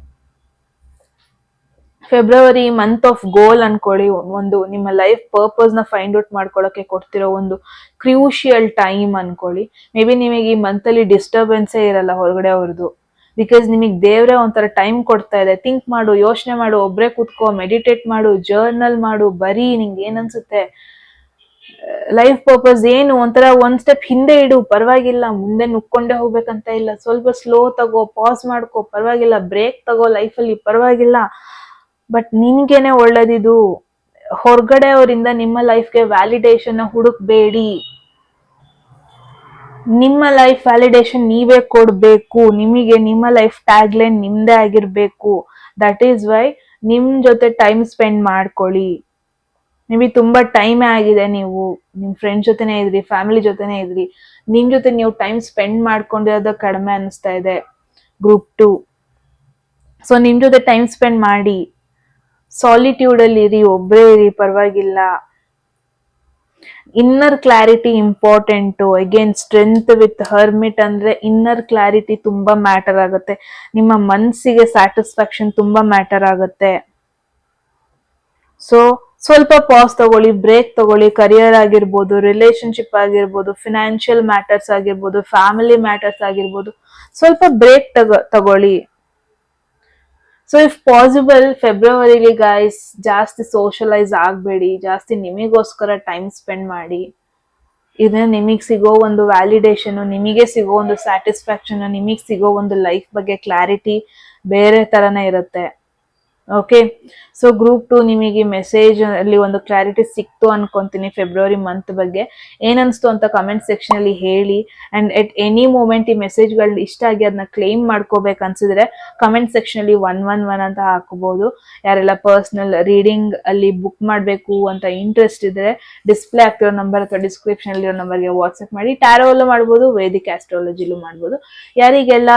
February month of goal ಅನ್ಕೊಳ್ಳಿ, ಒಂದು ನಿಮ್ಮ ಲೈಫ್ ಪರ್ಪಸ್ ನ ಫೈಂಡ್ ಔಟ್ ಮಾಡ್ಕೊಳಕ್ಕೆ ಕೊಡ್ತಿರೋ ಒಂದು ಕ್ರೂಷಿಯಲ್ ಟೈಮ್ ಅನ್ಕೊಳ್ಳಿ. ಮೇ ಬಿ ನಿಮಗೆ ಈ ಮಂತ್ ಅಲ್ಲಿ ಡಿಸ್ಟರ್ಬೆನ್ಸೇ ಇರಲ್ಲ ಹೊರಗಡೆ ಅವ್ರದ್ದು, ಬಿಕಾಸ್ ನಿಮಗೆ ದೇವ್ರೆ ಒಂಥರ ಟೈಮ್ ಕೊಡ್ತಾ ಇದೆ. ಥಿಂಕ್ ಮಾಡು, ಯೋಚನೆ ಮಾಡು, ಒಬ್ರೇ ಕೂತ್ಕೋ, ಮೆಡಿಟೇಟ್ ಮಾಡು, ಜರ್ನಲ್ ಮಾಡು, ಬರೀ ನಿಂಗೆ ಏನ್ ಅನ್ಸುತ್ತೆ, ಲೈಫ್ ಪರ್ಪಸ್ ಏನು, ಒಂಥರ ಒಂದ್ ಸ್ಟೆಪ್ ಹಿಂದೆ ಇಡು, ಪರವಾಗಿಲ್ಲ, ಮುಂದೆ ನುಕ್ಕೊಂಡೇ ಹೋಗ್ಬೇಕಂತ ಇಲ್ಲ. ಸ್ವಲ್ಪ ಸ್ಲೋ ತಗೋ, ಪಾಸ್ ಮಾಡ್ಕೋ, ಪರವಾಗಿಲ್ಲ, ಬ್ರೇಕ್ ತಗೋ ಲೈಫಲ್ಲಿ, ಪರವಾಗಿಲ್ಲ. ಬಟ್ ನಿನ್ಗೇನೆ ಒಳ್ಳೇದಿದು. ಹೊರಗಡೆ ಅವರಿಂದ ನಿಮ್ಮ ಲೈಫ್ಗೆ ವ್ಯಾಲಿಡೇಷನ್ ಹುಡುಕ್ಬೇಡಿ. ನಿಮ್ಮ ಲೈಫ್ ವ್ಯಾಲಿಡೇಷನ್ ನೀವೇ ಕೊಡ್ಬೇಕು. ನಿಮಗೆ ನಿಮ್ಮ ಲೈಫ್ ಟ್ಯಾಗ್ ಲೈನ್ ನಿಮ್ದೇ ಆಗಿರ್ಬೇಕು. ದಟ್ ಈಸ್ ವೈ ನಿಮ್ ಜೊತೆ ಟೈಮ್ ಸ್ಪೆಂಡ್ ಮಾಡ್ಕೊಳ್ಳಿ. ಮೇ ಬಿ ತುಂಬಾ ಟೈಮ್ ಆಗಿದೆ, ನೀವು ನಿಮ್ ಫ್ರೆಂಡ್ ಜೊತೆನೆ ಇದ್ರಿ, ಫ್ಯಾಮಿಲಿ ಜೊತೆನೆ ಇದ್ರಿ, ನಿಮ್ ಜೊತೆ ನೀವು ಟೈಮ್ ಸ್ಪೆಂಡ್ ಮಾಡ್ಕೊಂಡಿರೋದು ಕಡಿಮೆ ಅನಿಸ್ತಾ ಇದೆ, ಗ್ರೂಪ್ 2. ಸೊ ನಿಮ್ ಜೊತೆ ಟೈಮ್ ಸ್ಪೆಂಡ್ ಮಾಡಿ, ಸಾಲಿಟ್ಯೂಡ್ ಅಲ್ಲಿ ಇರಿ, ಒಬ್ಬರೇ ಇರಿ, ಪರವಾಗಿಲ್ಲ. Inner clarity important. Again strength with hermit ಅಂದ್ರೆ ಇನ್ನರ್ ಕ್ಲಾರಿಟಿ ತುಂಬಾ ಮ್ಯಾಟರ್ ಆಗುತ್ತೆ. ನಿಮ್ಮ ಮನಸ್ಸಿಗೆ ಸ್ಯಾಟಿಸ್ಫ್ಯಾಕ್ಷನ್ ತುಂಬಾ ಮ್ಯಾಟರ್ ಆಗುತ್ತೆ. ಸೊ ಸ್ವಲ್ಪ ಪಾಸ್ ತಗೊಳ್ಳಿ, ಬ್ರೇಕ್ ತಗೊಳ್ಳಿ. ಕರಿಯರ್ ಆಗಿರ್ಬೋದು, ರಿಲೇಶನ್ಶಿಪ್ ಆಗಿರ್ಬೋದು, ಫಿನಾನ್ಷಿಯಲ್ ಮ್ಯಾಟರ್ಸ್ ಆಗಿರ್ಬೋದು, ಫ್ಯಾಮಿಲಿ ಮ್ಯಾಟರ್ಸ್ ಆಗಿರ್ಬೋದು, ಸ್ವಲ್ಪ ಬ್ರೇಕ್ ತಗೊಳ್ಳಿ. ಸೊ ಇಫ್ ಪಾಸಿಬಲ್ ಫೆಬ್ರವರಿಲಿ ಗೈಸ್ ಜಾಸ್ತಿ ಸೋಷಲೈಸ್ ಆಗಬೇಡಿ, ಜಾಸ್ತಿ ನಿಮಗೋಸ್ಕರ ಟೈಮ್ ಸ್ಪೆಂಡ್ ಮಾಡಿ. ಇದನ್ನ ನಿಮಗೆ ಸಿಗೋ ಒಂದು ವ್ಯಾಲಿಡೇಷನ್, ನಿಮಗೆ ಸಿಗೋ ಒಂದು ಸ್ಯಾಟಿಸ್ಫ್ಯಾಕ್ಷನ್, ನಿಮಗೆ ಸಿಗೋ ಒಂದು ಲೈಫ್ ಬಗ್ಗೆ ಕ್ಲಾರಿಟಿ ಬೇರೆ ತರನೇ ಇರುತ್ತೆ. ಓಕೆ, ಸೊ ಗ್ರೂಪ್ 2 ನಿಮಗೆ ಮೆಸೇಜ್ ಅಲ್ಲಿ ಒಂದು ಕ್ಲಾರಿಟಿ ಸಿಕ್ತು ಅನ್ಕೊಂತೀನಿ ಫೆಬ್ರವರಿ ಮಂತ್ ಬಗ್ಗೆ. ಏನನ್ಸ್ತು ಅಂತ ಕಮೆಂಟ್ ಸೆಕ್ಷನ್ ಅಲ್ಲಿ ಹೇಳಿ. ಅಂಡ್ ಎಟ್ ಎನಿ ಮೂಮೆಂಟ್ ಈ ಮೆಸೇಜ್ಗಳನ್ನ ಇಷ್ಟ ಆಗಿ ಅದನ್ನ ಕ್ಲೈಮ್ ಮಾಡ್ಕೋಬೇಕು ಅನ್ಸಿದ್ರೆ ಕಮೆಂಟ್ ಸೆಕ್ಷನ್ ಅಲ್ಲಿ 111 ಅಂತ ಹಾಕೋಬಹುದು. ಯಾರೆಲ್ಲ ಪರ್ಸನಲ್ ರೀಡಿಂಗ್ ಅಲ್ಲಿ ಬುಕ್ ಮಾಡಬೇಕು ಅಂತ ಇಂಟ್ರೆಸ್ಟ್ ಇದ್ರೆ ಡಿಸ್ಪ್ಲೇ ಆಗ್ತಿರೋ ನಂಬರ್ ಅಥವಾ ಡಿಸ್ಕ್ರಿಪ್ಷನ್ ಅಲ್ಲಿರೋ ನಂಬರ್ಗೆ ವಾಟ್ಸ್ಆಪ್ ಮಾಡಿ. ಟ್ಯಾರೋಲ್ಲೂ ಮಾಡ್ಬೋದು, ವೇದಿಕ್ ಆಸ್ಟ್ರಾಲಜಿಲೂ ಮಾಡ್ಬೋದು. ಯಾರಿಗೆಲ್ಲ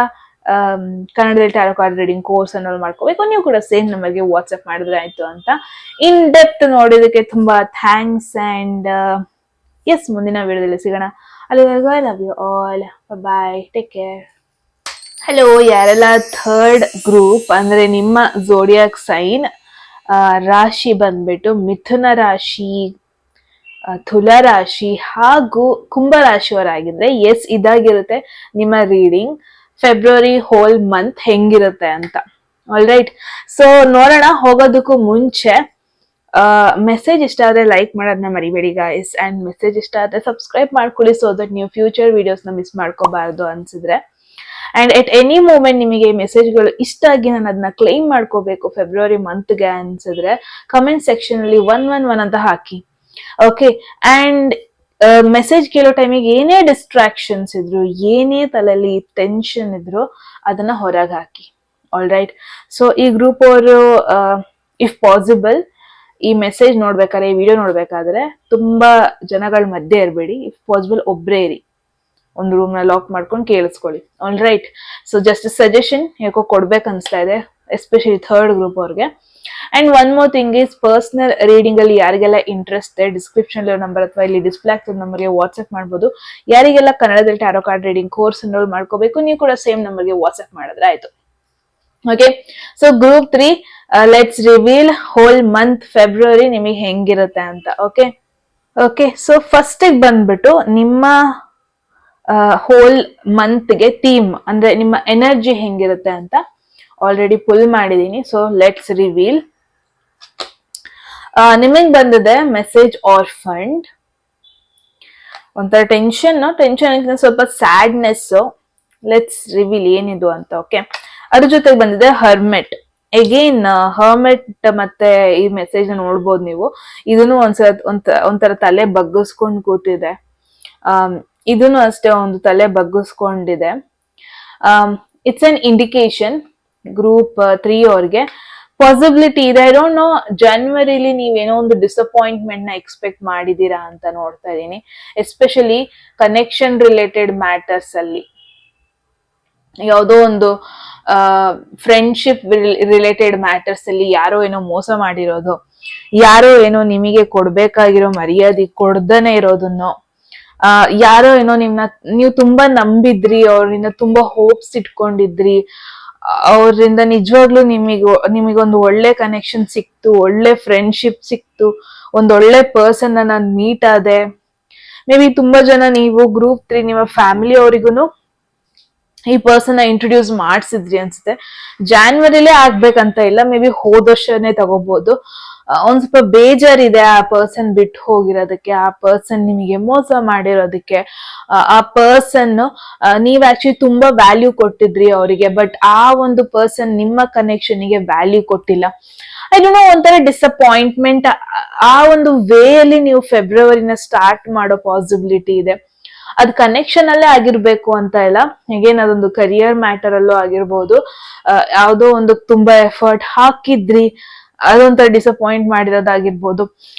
ಕನ್ನಡದಲ್ಲಿ ಟ್ಯಾರೋ ಕಾರ್ಡ್ ರೀಡಿಂಗ್ ಕೋರ್ಸ್ ಅನ್ನೋದು ಮಾಡ್ಕೋಬೇಕು, ನೀವು ಕೂಡ ಸೇಮ್ ನಂಬರ್ಗೆ ವಾಟ್ಸ್ಆಪ್ ಮಾಡಿದ್ರೆ ಆಯ್ತು ಅಂತ. ಇನ್ ಡೆಪ್ತ್ ನೋಡೋದಕ್ಕೆ ತುಂಬಾ ಥ್ಯಾಂಕ್ಸ್. ಅಂಡ್ ಎಸ್, ಮುಂದಿನ ವಿಡಿಯೋದಲ್ಲಿ ಸಿಗೋಣ. ಅಲ್ಲಿವರೆಗೂ I love you all, bye, take care. Hello, ಯಾರೆಲ್ಲ ಥರ್ಡ್ ಗ್ರೂಪ್ ಅಂದ್ರೆ ನಿಮ್ಮ ಝೋಡಿಯಾಕ್ ಸೈನ್ ರಾಶಿ ಬಂದ್ಬಿಟ್ಟು ಮಿಥುನ ರಾಶಿ, ತುಲಾ ರಾಶಿ ಹಾಗೂ ಕುಂಭ ರಾಶಿಯವರಾಗಿದ್ರೆ ಎಸ್, ಇದಾಗಿರುತ್ತೆ ನಿಮ್ಮ ರೀಡಿಂಗ್ ಫೆಬ್ರವರಿ ಹೋಲ್ ಮಂತ್ ಹೆಂಗಿರುತ್ತೆ ಅಂತ. ಆಲ್ ರೈಟ್, ಸೊ ನೋಡೋಣ. ಹೋಗೋದಕ್ಕೂ ಮುಂಚೆ ಮೆಸೇಜ್ ಇಷ್ಟ ಆದ್ರೆ ಲೈಕ್ ಮಾಡೋದನ್ನ ಮರಿಬೇಡಿ ಗಾಯ್ಸ್. ಅಂಡ್ ಮೆಸೇಜ್ ಇಷ್ಟ ಆದ್ರೆ ಸಬ್ಸ್ಕ್ರೈಬ್ ಮಾಡ್ಕೊಳ್ಳಿ, ಸೊ ದಟ್ ನೀವು ಫ್ಯೂಚರ್ ವಿಡಿಯೋಸ್ನ ಮಿಸ್ ಮಾಡ್ಕೋಬಾರ್ದು ಅನ್ಸಿದ್ರೆ. ಅಂಡ್ ಎಟ್ ಎನಿ ಮೂಮೆಂಟ್ ನಿಮಗೆ ಮೆಸೇಜ್ಗಳು ಇಷ್ಟ ಆಗಿ ನಾನು ಅದನ್ನ ಕ್ಲೈಮ್ ಮಾಡ್ಕೋಬೇಕು ಫೆಬ್ರವರಿ ಮಂತ್ಗೆ ಅನ್ಸಿದ್ರೆ ಕಮೆಂಟ್ ಸೆಕ್ಷನ್ ಅಲ್ಲಿ 111 ಅಂತ ಹಾಕಿ. ಓಕೆ, ಅಂಡ್ ಮೆಸೇಜ್ ಕೇಳೋ ಟೈಮಿಗೆ ಏನೇ ಡಿಸ್ಟ್ರಾಕ್ಷನ್ಸ್ ಇದ್ರು, ಏನೇ ತಲೆಯಲ್ಲಿ ಟೆನ್ಷನ್ ಇದ್ರು ಅದನ್ನ ಹೊರಗೆ ಹಾಕಿ. ಆಲ್ ರೈಟ್, ಸೊ ಈ ಗ್ರೂಪ್ ಅವರು ಇಫ್ ಪಾಸಿಬಲ್ ಈ ಮೆಸೇಜ್ ನೋಡ್ಬೇಕಾದ್ರೆ, ಈ ವಿಡಿಯೋ ನೋಡ್ಬೇಕಾದ್ರೆ ತುಂಬಾ ಜನಗಳ ಮಧ್ಯೆ ಇರಬೇಡಿ. ಇಫ್ ಪಾಸಿಬಲ್ ಒಬ್ರೇ ಇರಿ, ಒಂದು ರೂಮ್ ನ ಲಾಕ್ ಮಾಡ್ಕೊಂಡು ಕೇಳಿಸ್ಕೊಳ್ಳಿ. All right, so just suggestion ಯಾಕೋ ಕೊಡ್ಬೇಕು ಅನ್ಸ್ತಾ ಇದೆ, ಎಸ್ಪೆಷಲಿ ಥರ್ಡ್ ಗ್ರೂಪ್ ಅವ್ರಿಗೆ. And one more thing is, personal reading ಅಲ್ಲಿ ಯಾರಿಗೆಲ್ಲ ಇಂಟ್ರೆಸ್ಟ್ ಇದೆ ಡಿಸ್ಕ್ರಿಪ್ಷನ್ ನಂಬರ್ ಅಥವಾ ಇಲ್ಲಿ ಡಿಸ್ಪ್ಲೇ ಆಗ್ತಿರೋ ನಂಬರ್ಗೆ ವಾಟ್ಸ್ಆಪ್ ಮಾಡ್ಬೋದು. ಯಾರಿಗೆಲ್ಲ ಕನ್ನಡದಲ್ಲಿ tarot card reading course enrol ಮಾಡ್ಕೋಬೇಕು, ನೀವು ಕೂಡ ಸೇಮ್ ನಂಬರ್ಗೆ ವಾಟ್ಸ್ಆಪ್ ಮಾಡಿದ್ರೆ ಆಯ್ತು. Okay, so group 3 let's reveal whole month February ನಿಮಗೆ ಹೆಂಗಿರುತ್ತೆ ಅಂತ. ಓಕೆ ಓಕೆ, ಸೊ ಫಸ್ಟ್ ಬಂದ್ಬಿಟ್ಟು ನಿಮ್ಮ ಹೋಲ್ ಮಂತ್ಗೆ ಥೀಮ್ ಅಂದ್ರೆ ನಿಮ್ಮ ಎನರ್ಜಿ ಹೆಂಗಿರುತ್ತೆ ಅಂತ ಆಲ್ರೆಡಿ ಪುಲ್ ಮಾಡಿದೀನಿ. So let's reveal. ನಿಮಗ್ ಬಂದಿದೆ ಮೆಸೇಜ್ ಆರ್ಫಂಡ್, ಒಂಥರ ಟೆನ್ಷನ್ ಸ್ವಲ್ಪ ಸ್ಯಾಡ್ನೆಸ್. ಲೆಟ್ಸ್ ರಿವೀಲ್ ಏನಿದು ಅಂತ. ಓಕೆ, ಅದ್ರ ಜೊತೆಗೆ ಬಂದಿದೆ ಹರ್ಮೆಟ್. ಎಗೇನ್ ಹರ್ಮೆಟ್ ಮತ್ತೆ ಈ ಮೆಸೇಜ್ ನೋಡ್ಬೋದು ನೀವು. ಇದನ್ನು ಒಂಥರ ತಲೆ ಬಗ್ಗಿಸ್ಕೊಂಡು ಕೂತಿದೆ. ಇದನ್ನು ಅಷ್ಟೇ ಒಂದು ತಲೆ ಬಗ್ಗಿಸ್ಕೊಂಡಿದೆ. ಇಟ್ಸ್ ಅನ್ ಇಂಡಿಕೇಶನ್ ಗ್ರೂಪ್ 3 ಅವ್ರಿಗೆ ಪಾಸಿಬಿಲಿಟಿ ಇದೆ. ಐ ಡೋಂಟ್ ನೋ, ಜನವರಿಲಿ ನೀವೇನೋ ಒಂದು ಡಿಸಪಾಯಿಂಟ್ಮೆಂಟ್ ನ ಎಕ್ಸ್ಪೆಕ್ಟ್ ಮಾಡಿದೀರಾ ಅಂತ ನೋಡ್ತಾ ಇದೀನಿ. ಎಸ್ಪೆಷಲಿ ಕನೆಕ್ಷನ್ ರಿಲೇಟೆಡ್ ಮ್ಯಾಟರ್ಸ್ ಅಲ್ಲಿ, ಯಾವುದೋ ಒಂದು ಫ್ರೆಂಡ್ಶಿಪ್ ರಿಲೇಟೆಡ್ ಮ್ಯಾಟರ್ಸ್ ಅಲ್ಲಿ ಯಾರೋ ಏನೋ ಮೋಸ ಮಾಡಿರೋದು, ಯಾರೋ ಏನೋ ನಿಮಗೆ ಕೊಡ್ಬೇಕಾಗಿರೋ ಮರ್ಯಾದೆ ಕೊಡ್ದನೆ ಇರೋದನ್ನು, ಯಾರೋ ಏನೋ ನೀವು ತುಂಬಾ ನಂಬಿದ್ರಿ, ಅವ್ರಿಂದ ತುಂಬಾ ಹೋಪ್ಸ್ ಇಟ್ಕೊಂಡಿದ್ರಿ, ಅವ್ರಿಂದ ನಿಜವಾಗ್ಲೂ ನಿಮಗೊಂದು ಒಳ್ಳೆ ಕನೆಕ್ಷನ್ ಸಿಕ್ತು, ಒಳ್ಳೆ ಫ್ರೆಂಡ್ಶಿಪ್ ಸಿಕ್ತು, ಒಂದೊಳ್ಳೆ ಪರ್ಸನ್ ನಾನು ಮೀಟ್ ಆದೆ. ಮೇ ಬಿ ತುಂಬಾ ಜನ ನೀವು ಗ್ರೂಪ್ 3 ನಿಮ್ಮ ಫ್ಯಾಮಿಲಿ ಅವರಿಗೂ ಈ ಪರ್ಸನ್ ಇಂಟ್ರೊಡ್ಯೂಸ್ ಮಾಡಿಸಿದ್ರಿ ಅನ್ಸುತ್ತೆ. ಜಾನ್ವರಿಲೇ ಆಗ್ಬೇಕಂತ ಇಲ್ಲ, ಮೇ ಬಿ ಹೋದ ವರ್ಷನೇ ತಗೋಬಹುದು. ಒಂದ್ ಸ್ವಲ್ಪ ಬೇಜಾರಿದೆ ಆ ಪರ್ಸನ್ ಬಿಟ್ಟು ಹೋಗಿರೋದಕ್ಕೆ, ಆ ಪರ್ಸನ್ ನಿಮಗೆ ಮೋಸ ಮಾಡಿರೋದಕ್ಕೆ. ಆ ಪರ್ಸನ್ ನೀವ್ ಆಕ್ಚುಲಿ ತುಂಬಾ ವ್ಯಾಲ್ಯೂ ಕೊಟ್ಟಿದ್ರಿ ಅವರಿಗೆ, ಬಟ್ ಆ ಒಂದು ಪರ್ಸನ್ ನಿಮ್ಮ ಕನೆಕ್ಷನ್ಗೆ ವ್ಯಾಲ್ಯೂ ಕೊಟ್ಟಿಲ್ಲ. ಇದನ್ನು ಒಂಥರ ಡಿಸಪಾಯಿಂಟ್ಮೆಂಟ್. ಆ ಒಂದು ವೇ ಅಲ್ಲಿ ನೀವು ಫೆಬ್ರವರಿನ ಸ್ಟಾರ್ಟ್ ಮಾಡೋ ಪಾಸಿಬಿಲಿಟಿ ಇದೆ. ಅದ್ ಕನೆಕ್ಷನ್ ಅಲ್ಲೇ ಆಗಿರ್ಬೇಕು ಅಂತ ಇಲ್ಲ, ಹೇಗೇನ್ ಅದೊಂದು ಕರಿಯರ್ ಮ್ಯಾಟರ್ ಅಲ್ಲೂ ಆಗಿರ್ಬೋದು. ಯಾವ್ದೋ ಒಂದು ತುಂಬಾ ಎಫರ್ಟ್ ಹಾಕಿದ್ರಿ, ಅದೊಂಥರ ಡಿಸಪಾಯಿಂಟ್ ಮಾಡಿರೋದಾಗಿರ್ಬೋದು.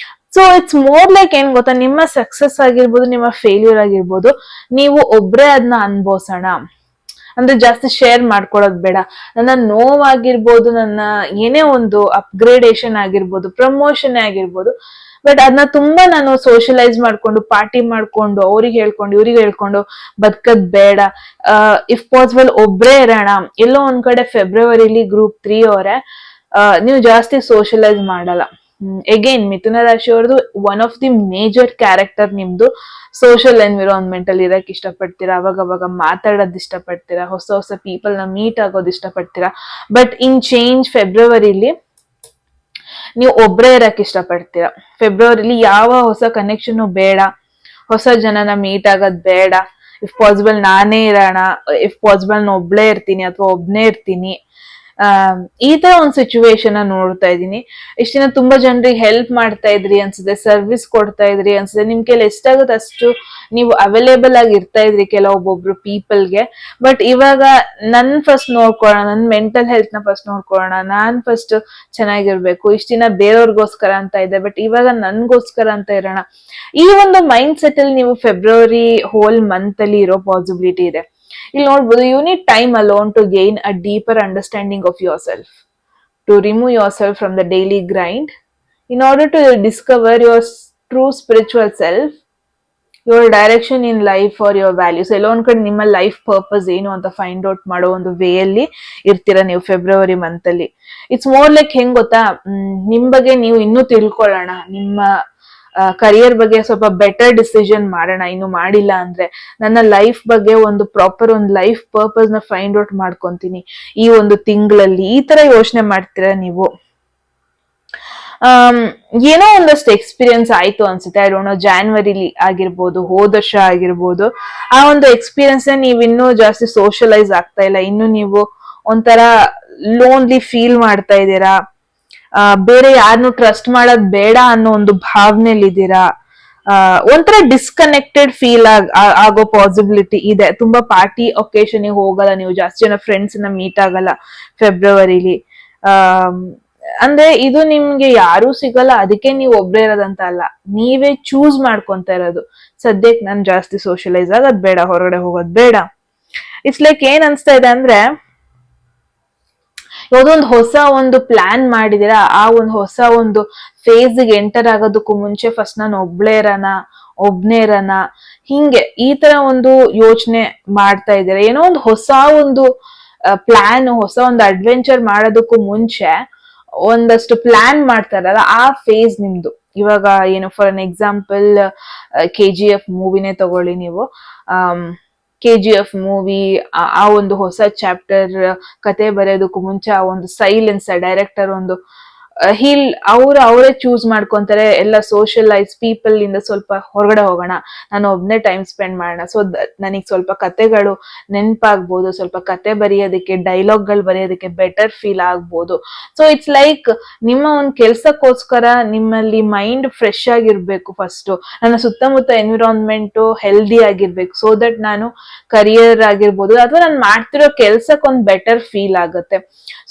ಸೊ ಇಟ್ಸ್ ಮೋರ್ ಲೈಕ್ ಏನ್ ಗೊತ್ತಾ, ನಿಮ್ಮ ಸಕ್ಸಸ್ ಆಗಿರ್ಬೋದು, ನಿಮ್ಮ ಫೇಲ್ಯೂರ್ ಆಗಿರ್ಬೋದು, ನೀವು ಒಬ್ರೇ ಅದನ್ನ ಅನ್ಭವಿಸೋಣ. ಅಂದ್ರೆ ಜಾಸ್ತಿ ಶೇರ್ ಮಾಡ್ಕೊಳ್ಳೋದು ಬೇಡ. ನನ್ನ ನೋವಾಗಿರ್ಬೋದು, ನನ್ನ ಏನೇ ಒಂದು ಅಪ್ಗ್ರೇಡೇಷನ್ ಆಗಿರ್ಬೋದು, ಪ್ರಮೋಷನ್ ಆಗಿರ್ಬೋದು, ಬಟ್ ಅದನ್ನ ತುಂಬಾ ನಾನು ಸೋಷಿಯಲೈಸ್ ಮಾಡ್ಕೊಂಡು, ಪಾರ್ಟಿ ಮಾಡ್ಕೊಂಡು, ಅವ್ರಿಗೆ ಹೇಳ್ಕೊಂಡು ಇವ್ರಿಗೆ ಹೇಳ್ಕೊಂಡು ಬದುಕದ್ ಬೇಡ. ಇಫ್ ಪಾಸಿಬಲ್ ಒಬ್ರೇ ಇರೋಣ. ಎಲ್ಲೋ ಒಂದ್ ಕಡೆ ಫೆಬ್ರವರಿಲಿ ಗ್ರೂಪ್ 3 ಅವರೇ ನೀವು ಜಾಸ್ತಿ ಸೋಷಿಯಲೈಸ್ ಮಾಡಲ್ಲ. ಎಗೇನ್ ಮಿಥುನ ರಾಶಿ ಅವ್ರದ್ದು one of the major character ನಿಮ್ದು ಸೋಷಿಯಲ್ ಎನ್ವಿರಾನ್ಮೆಂಟ್ ಅಲ್ಲಿ ಇರಕ್ ಇಷ್ಟಪಡ್ತೀರಾ, ಅವಾಗ ಮಾತಾಡೋದ್ ಇಷ್ಟಪಡ್ತೀರಾ, ಹೊಸ ಹೊಸ ಪೀಪಲ್ ನ ಮೀಟ್ ಆಗೋದ್ ಇಷ್ಟಪಡ್ತೀರಾ. ಬಟ್ ಇನ್ ಚೇಂಜ್ ಫೆಬ್ರವರಿಲಿ ನೀವು ಒಬ್ರೇ ಇರಕ್ ಇಷ್ಟಪಡ್ತೀರಾ. ಫೆಬ್ರವರಿಲಿ ಯಾವ ಹೊಸ ಕನೆಕ್ಷನ್ ಬೇಡ, ಹೊಸ ಜನನ ಮೀಟ್ ಆಗೋದ್ ಬೇಡ, ಇಫ್ ಪಾಸಿಬಲ್ ನಾನೇ ಇರೋಣ, ಇಫ್ ಪಾಸಿಬಲ್ ನಾನು ಒಬ್ಳೇ ಇರ್ತೀನಿ ಅಥವಾ ಒಬ್ನೇ ಇರ್ತೀನಿ. ಈ ತರ ಒಂದು ಸಿಚುವೇಶನ್ ನೋಡ್ತಾ ಇದ್ದೀನಿ. ಇಷ್ಟ ದಿನ ತುಂಬಾ ಜನರಿಗೆ ಹೆಲ್ಪ್ ಮಾಡ್ತಾ ಇದ್ರಿ ಅನ್ಸುತ್ತೆ, ಸರ್ವಿಸ್ ಕೊಡ್ತಾ ಇದ್ರಿ ಅನ್ಸುತ್ತೆ, ನಿಮ್ ಕೈಲಿ ಎಷ್ಟಾಗುತ್ತೆ ಅಷ್ಟು ನೀವು ಅವೈಲೇಬಲ್ ಆಗಿ ಇರ್ತಾ ಇದ್ರಿ ಕೆಲವೊಬ್ಬೊಬ್ರು ಪೀಪಲ್ಗೆ. ಬಟ್ ಇವಾಗ ನನ್ ಫಸ್ಟ್ ನೋಡ್ಕೊಳ್ಳೋಣ, ನನ್ ಮೆಂಟಲ್ ಹೆಲ್ತ್ ನ ಫಸ್ಟ್ ನೋಡ್ಕೊಳ್ಳೋಣ, ನಾನ್ ಫಸ್ಟ್ ಚೆನ್ನಾಗಿರ್ಬೇಕು. ಇಷ್ಟ ದಿನ ಬೇರೆಯವ್ರಿಗೋಸ್ಕರ ಅಂತ ಇದೆ, ಬಟ್ ಇವಾಗ ನನ್ಗೋಸ್ಕರ ಅಂತ ಇರೋಣ. ಈ ಒಂದು ಮೈಂಡ್ ಸೆಟ್ ಅಲ್ಲಿ ನೀವು ಫೆಬ್ರವರಿ ಹೋಲ್ ಮಂತ್ ಅಲ್ಲಿ ಇರೋ ಪಾಸಿಬಿಲಿಟಿ ಇದೆ. ಇಲ್ಲಿ ನೋಡ್ಬೋದು, you need time alone to gain a deeper understanding of yourself, to remove yourself from the daily grind in order to discover your true spiritual self, your direction in life or your values. ಎಲ್ಲೋ ಒಂದ್ ಕಡೆ ನಿಮ್ಮ life purpose ಏನು ಅಂತ find out ಮಾಡೋ ಒಂದು way ಅಲ್ಲಿ ಇರ್ತೀರಾ ನೀವು ಫೆಬ್ರವರಿ ಮಂತ್ ಅಲ್ಲಿ. ಇಟ್ಸ್ ಮೋರ್ ಲೈಕ್ ಹೆಂಗ್ ಗೊತ್ತಾ, ನಿಮ್ ಬಗ್ಗೆ ನೀವು ಇನ್ನೂ ತಿಳ್ಕೊಳ್ಳೋಣ, ನಿಮ್ಮ ಕರಿಯರ್ ಬಗ್ಗೆ ಸ್ವಲ್ಪ ಬೆಟರ್ ಡಿಸಿಷನ್ ಮಾಡೋಣ, ಇನ್ನು ಮಾಡಿಲ್ಲ ಅಂದ್ರೆ ನನ್ನ ಲೈಫ್ ಬಗ್ಗೆ ಒಂದು ಪ್ರಾಪರ್ ಒಂದು ಲೈಫ್ ಪರ್ಪಸ್ ನ ಫೈಂಡ್ ಔಟ್ ಮಾಡ್ಕೊಂತೀನಿ ಈ ಒಂದು ತಿಂಗಳಲ್ಲಿ. ಈ ತರ ಯೋಚನೆ ಮಾಡ್ತೀರಾ ನೀವು. ಏನೋ ಒಂದಷ್ಟು ಎಕ್ಸ್ಪೀರಿಯನ್ಸ್ ಆಯ್ತು ಅನ್ಸುತ್ತೆ, ಐ ಡೋಂಟ್ ನೋ, ಜಾನ್ವರಿಲಿ ಆಗಿರ್ಬೋದು, ಹೋದ ವರ್ಷ ಆಗಿರ್ಬೋದು. ಆ ಒಂದು ಎಕ್ಸ್ಪೀರಿಯನ್ಸ್ ನೀವು ಇನ್ನೂ ಜಾಸ್ತಿ ಸೋಷಲೈಸ್ ಆಗ್ತಾ ಇಲ್ಲ, ಇನ್ನು ನೀವು ಒಂಥರ ಲೋನ್ಲಿ ಫೀಲ್ ಮಾಡ್ತಾ ಇದ್ದೀರಾ, ಬೇರೆ ಯಾರನ್ನು ಟ್ರಸ್ಟ್ ಮಾಡೋದ್ ಬೇಡ ಅನ್ನೋ ಒಂದು ಭಾವನೆಯಲ್ಲಿ ಇದ್ದೀರಾ, ಒಂಥರ ಡಿಸ್ಕನೆಕ್ಟೆಡ್ ಫೀಲ್ ಆಗೋ ಪಾಸಿಬಿಲಿಟಿ ಇದೆ. ತುಂಬಾ ಪಾರ್ಟಿ ಒಕೇಶನ್ ಹೋಗಲ್ಲ ನೀವು, ಜಾಸ್ತಿ ಜನ ಫ್ರೆಂಡ್ಸ್ ನ ಮೀಟ್ ಆಗಲ್ಲ ಫೆಬ್ರವರಿಲಿ. ಅಂದ್ರೆ ಇದು ನಿಮ್ಗೆ ಯಾರೂ ಸಿಗಲ್ಲ ಅದಕ್ಕೆ ನೀವು ಒಬ್ರೇ ಇರೋದಂತ ಅಲ್ಲ, ನೀವೇ ಚೂಸ್ ಮಾಡ್ಕೊಂತ ಇರೋದು. ಸದ್ಯಕ್ಕೆ ನಾನು ಜಾಸ್ತಿ ಸೋಷಲೈಸ್ ಆಗೋದ್ ಬೇಡ, ಹೊರಗಡೆ ಹೋಗೋದ್ ಬೇಡ. ಇಟ್ಸ್ ಲೈಕ್ ಏನ್ ಅನ್ಸ್ತಾ ಇದೆ ಅಂದ್ರೆ, ಯಾವುದೊಂದು ಹೊಸ ಒಂದು ಪ್ಲಾನ್ ಮಾಡಿದೀರಾ, ಆ ಒಂದು ಹೊಸ ಒಂದು ಫೇಸ್ ಗೆ ಎಂಟರ್ ಆಗೋದಕ್ಕೂ ಮುಂಚೆ ಫಸ್ಟ್ ನಾನು ಒಬ್ನೇ ಇರೋಣ, ಹಿಂಗೆ ಈ ತರ ಒಂದು ಯೋಚನೆ ಮಾಡ್ತಾ ಇದ್ದೀರಾ. ಏನೋ ಒಂದು ಹೊಸ ಒಂದು ಪ್ಲಾನ್, ಹೊಸ ಒಂದು ಅಡ್ವೆಂಚರ್ ಮಾಡೋದಕ್ಕೂ ಮುಂಚೆ ಒಂದಷ್ಟು ಪ್ಲಾನ್ ಮಾಡ್ತಾರಲ್ಲ, ಆ ಫೇಸ್ ನಿಮ್ದು ಇವಾಗ. ಏನು ಫಾರ್ ಅನ್ ಎಕ್ಸಾಂಪಲ್, KGF ಮೂವಿನೇ ತಗೊಳ್ಳಿ ನೀವು. KGF ಮೂವಿ ಆ ಒಂದು ಹೊಸ ಚಾಪ್ಟರ್ ಕತೆ ಬರೆಯೋದಕ್ಕೂ ಮುಂಚೆ ಆ ಒಂದು ಸೈಲೆನ್ಸ್, ಡೈರೆಕ್ಟರ್ ಒಂದು ಅವರೇ ಚೂಸ್ ಮಾಡ್ಕೊಂತಾರೆ ಎಲ್ಲ ಸೋಷಿಯಲೈಸ್ ಪೀಪಲ್ ಇಂದ ಸ್ವಲ್ಪ ಹೊರಗಡೆ ಹೋಗೋಣ, ನಾನು ಒಬ್ನೇ ಟೈಮ್ ಸ್ಪೆಂಡ್ ಮಾಡೋಣ, ಸೊ ನನಗೆ ಸ್ವಲ್ಪ ಕತೆಗಳು ನೆನಪಾಗ್ಬೋದು, ಸ್ವಲ್ಪ ಕತೆ ಬರೆಯೋದಕ್ಕೆ, ಡೈಲಾಗ್ಗಳು ಬರೆಯೋದಕ್ಕೆ ಬೆಟರ್ ಫೀಲ್ ಆಗ್ಬೋದು. ಸೊ ಇಟ್ಸ್ ಲೈಕ್ ನಿಮ್ಮ ಒಂದು ಕೆಲ್ಸಕ್ಕೋಸ್ಕರ ನಿಮ್ಮಲ್ಲಿ ಮೈಂಡ್ ಫ್ರೆಶ್ ಆಗಿರ್ಬೇಕು ಫಸ್ಟ್, ನನ್ನ ಸುತ್ತಮುತ್ತ ಎನ್ವಿರಾನ್ಮೆಂಟ್ ಹೆಲ್ದಿ ಆಗಿರ್ಬೇಕು, ಸೊ ದಟ್ ನಾನು ಕರಿಯರ್ ಆಗಿರ್ಬೋದು ಅಥವಾ ನಾನು ಮಾಡ್ತಿರೋ ಕೆಲ್ಸಕ್ಕೆ ಒಂದು ಬೆಟರ್ ಫೀಲ್ ಆಗುತ್ತೆ.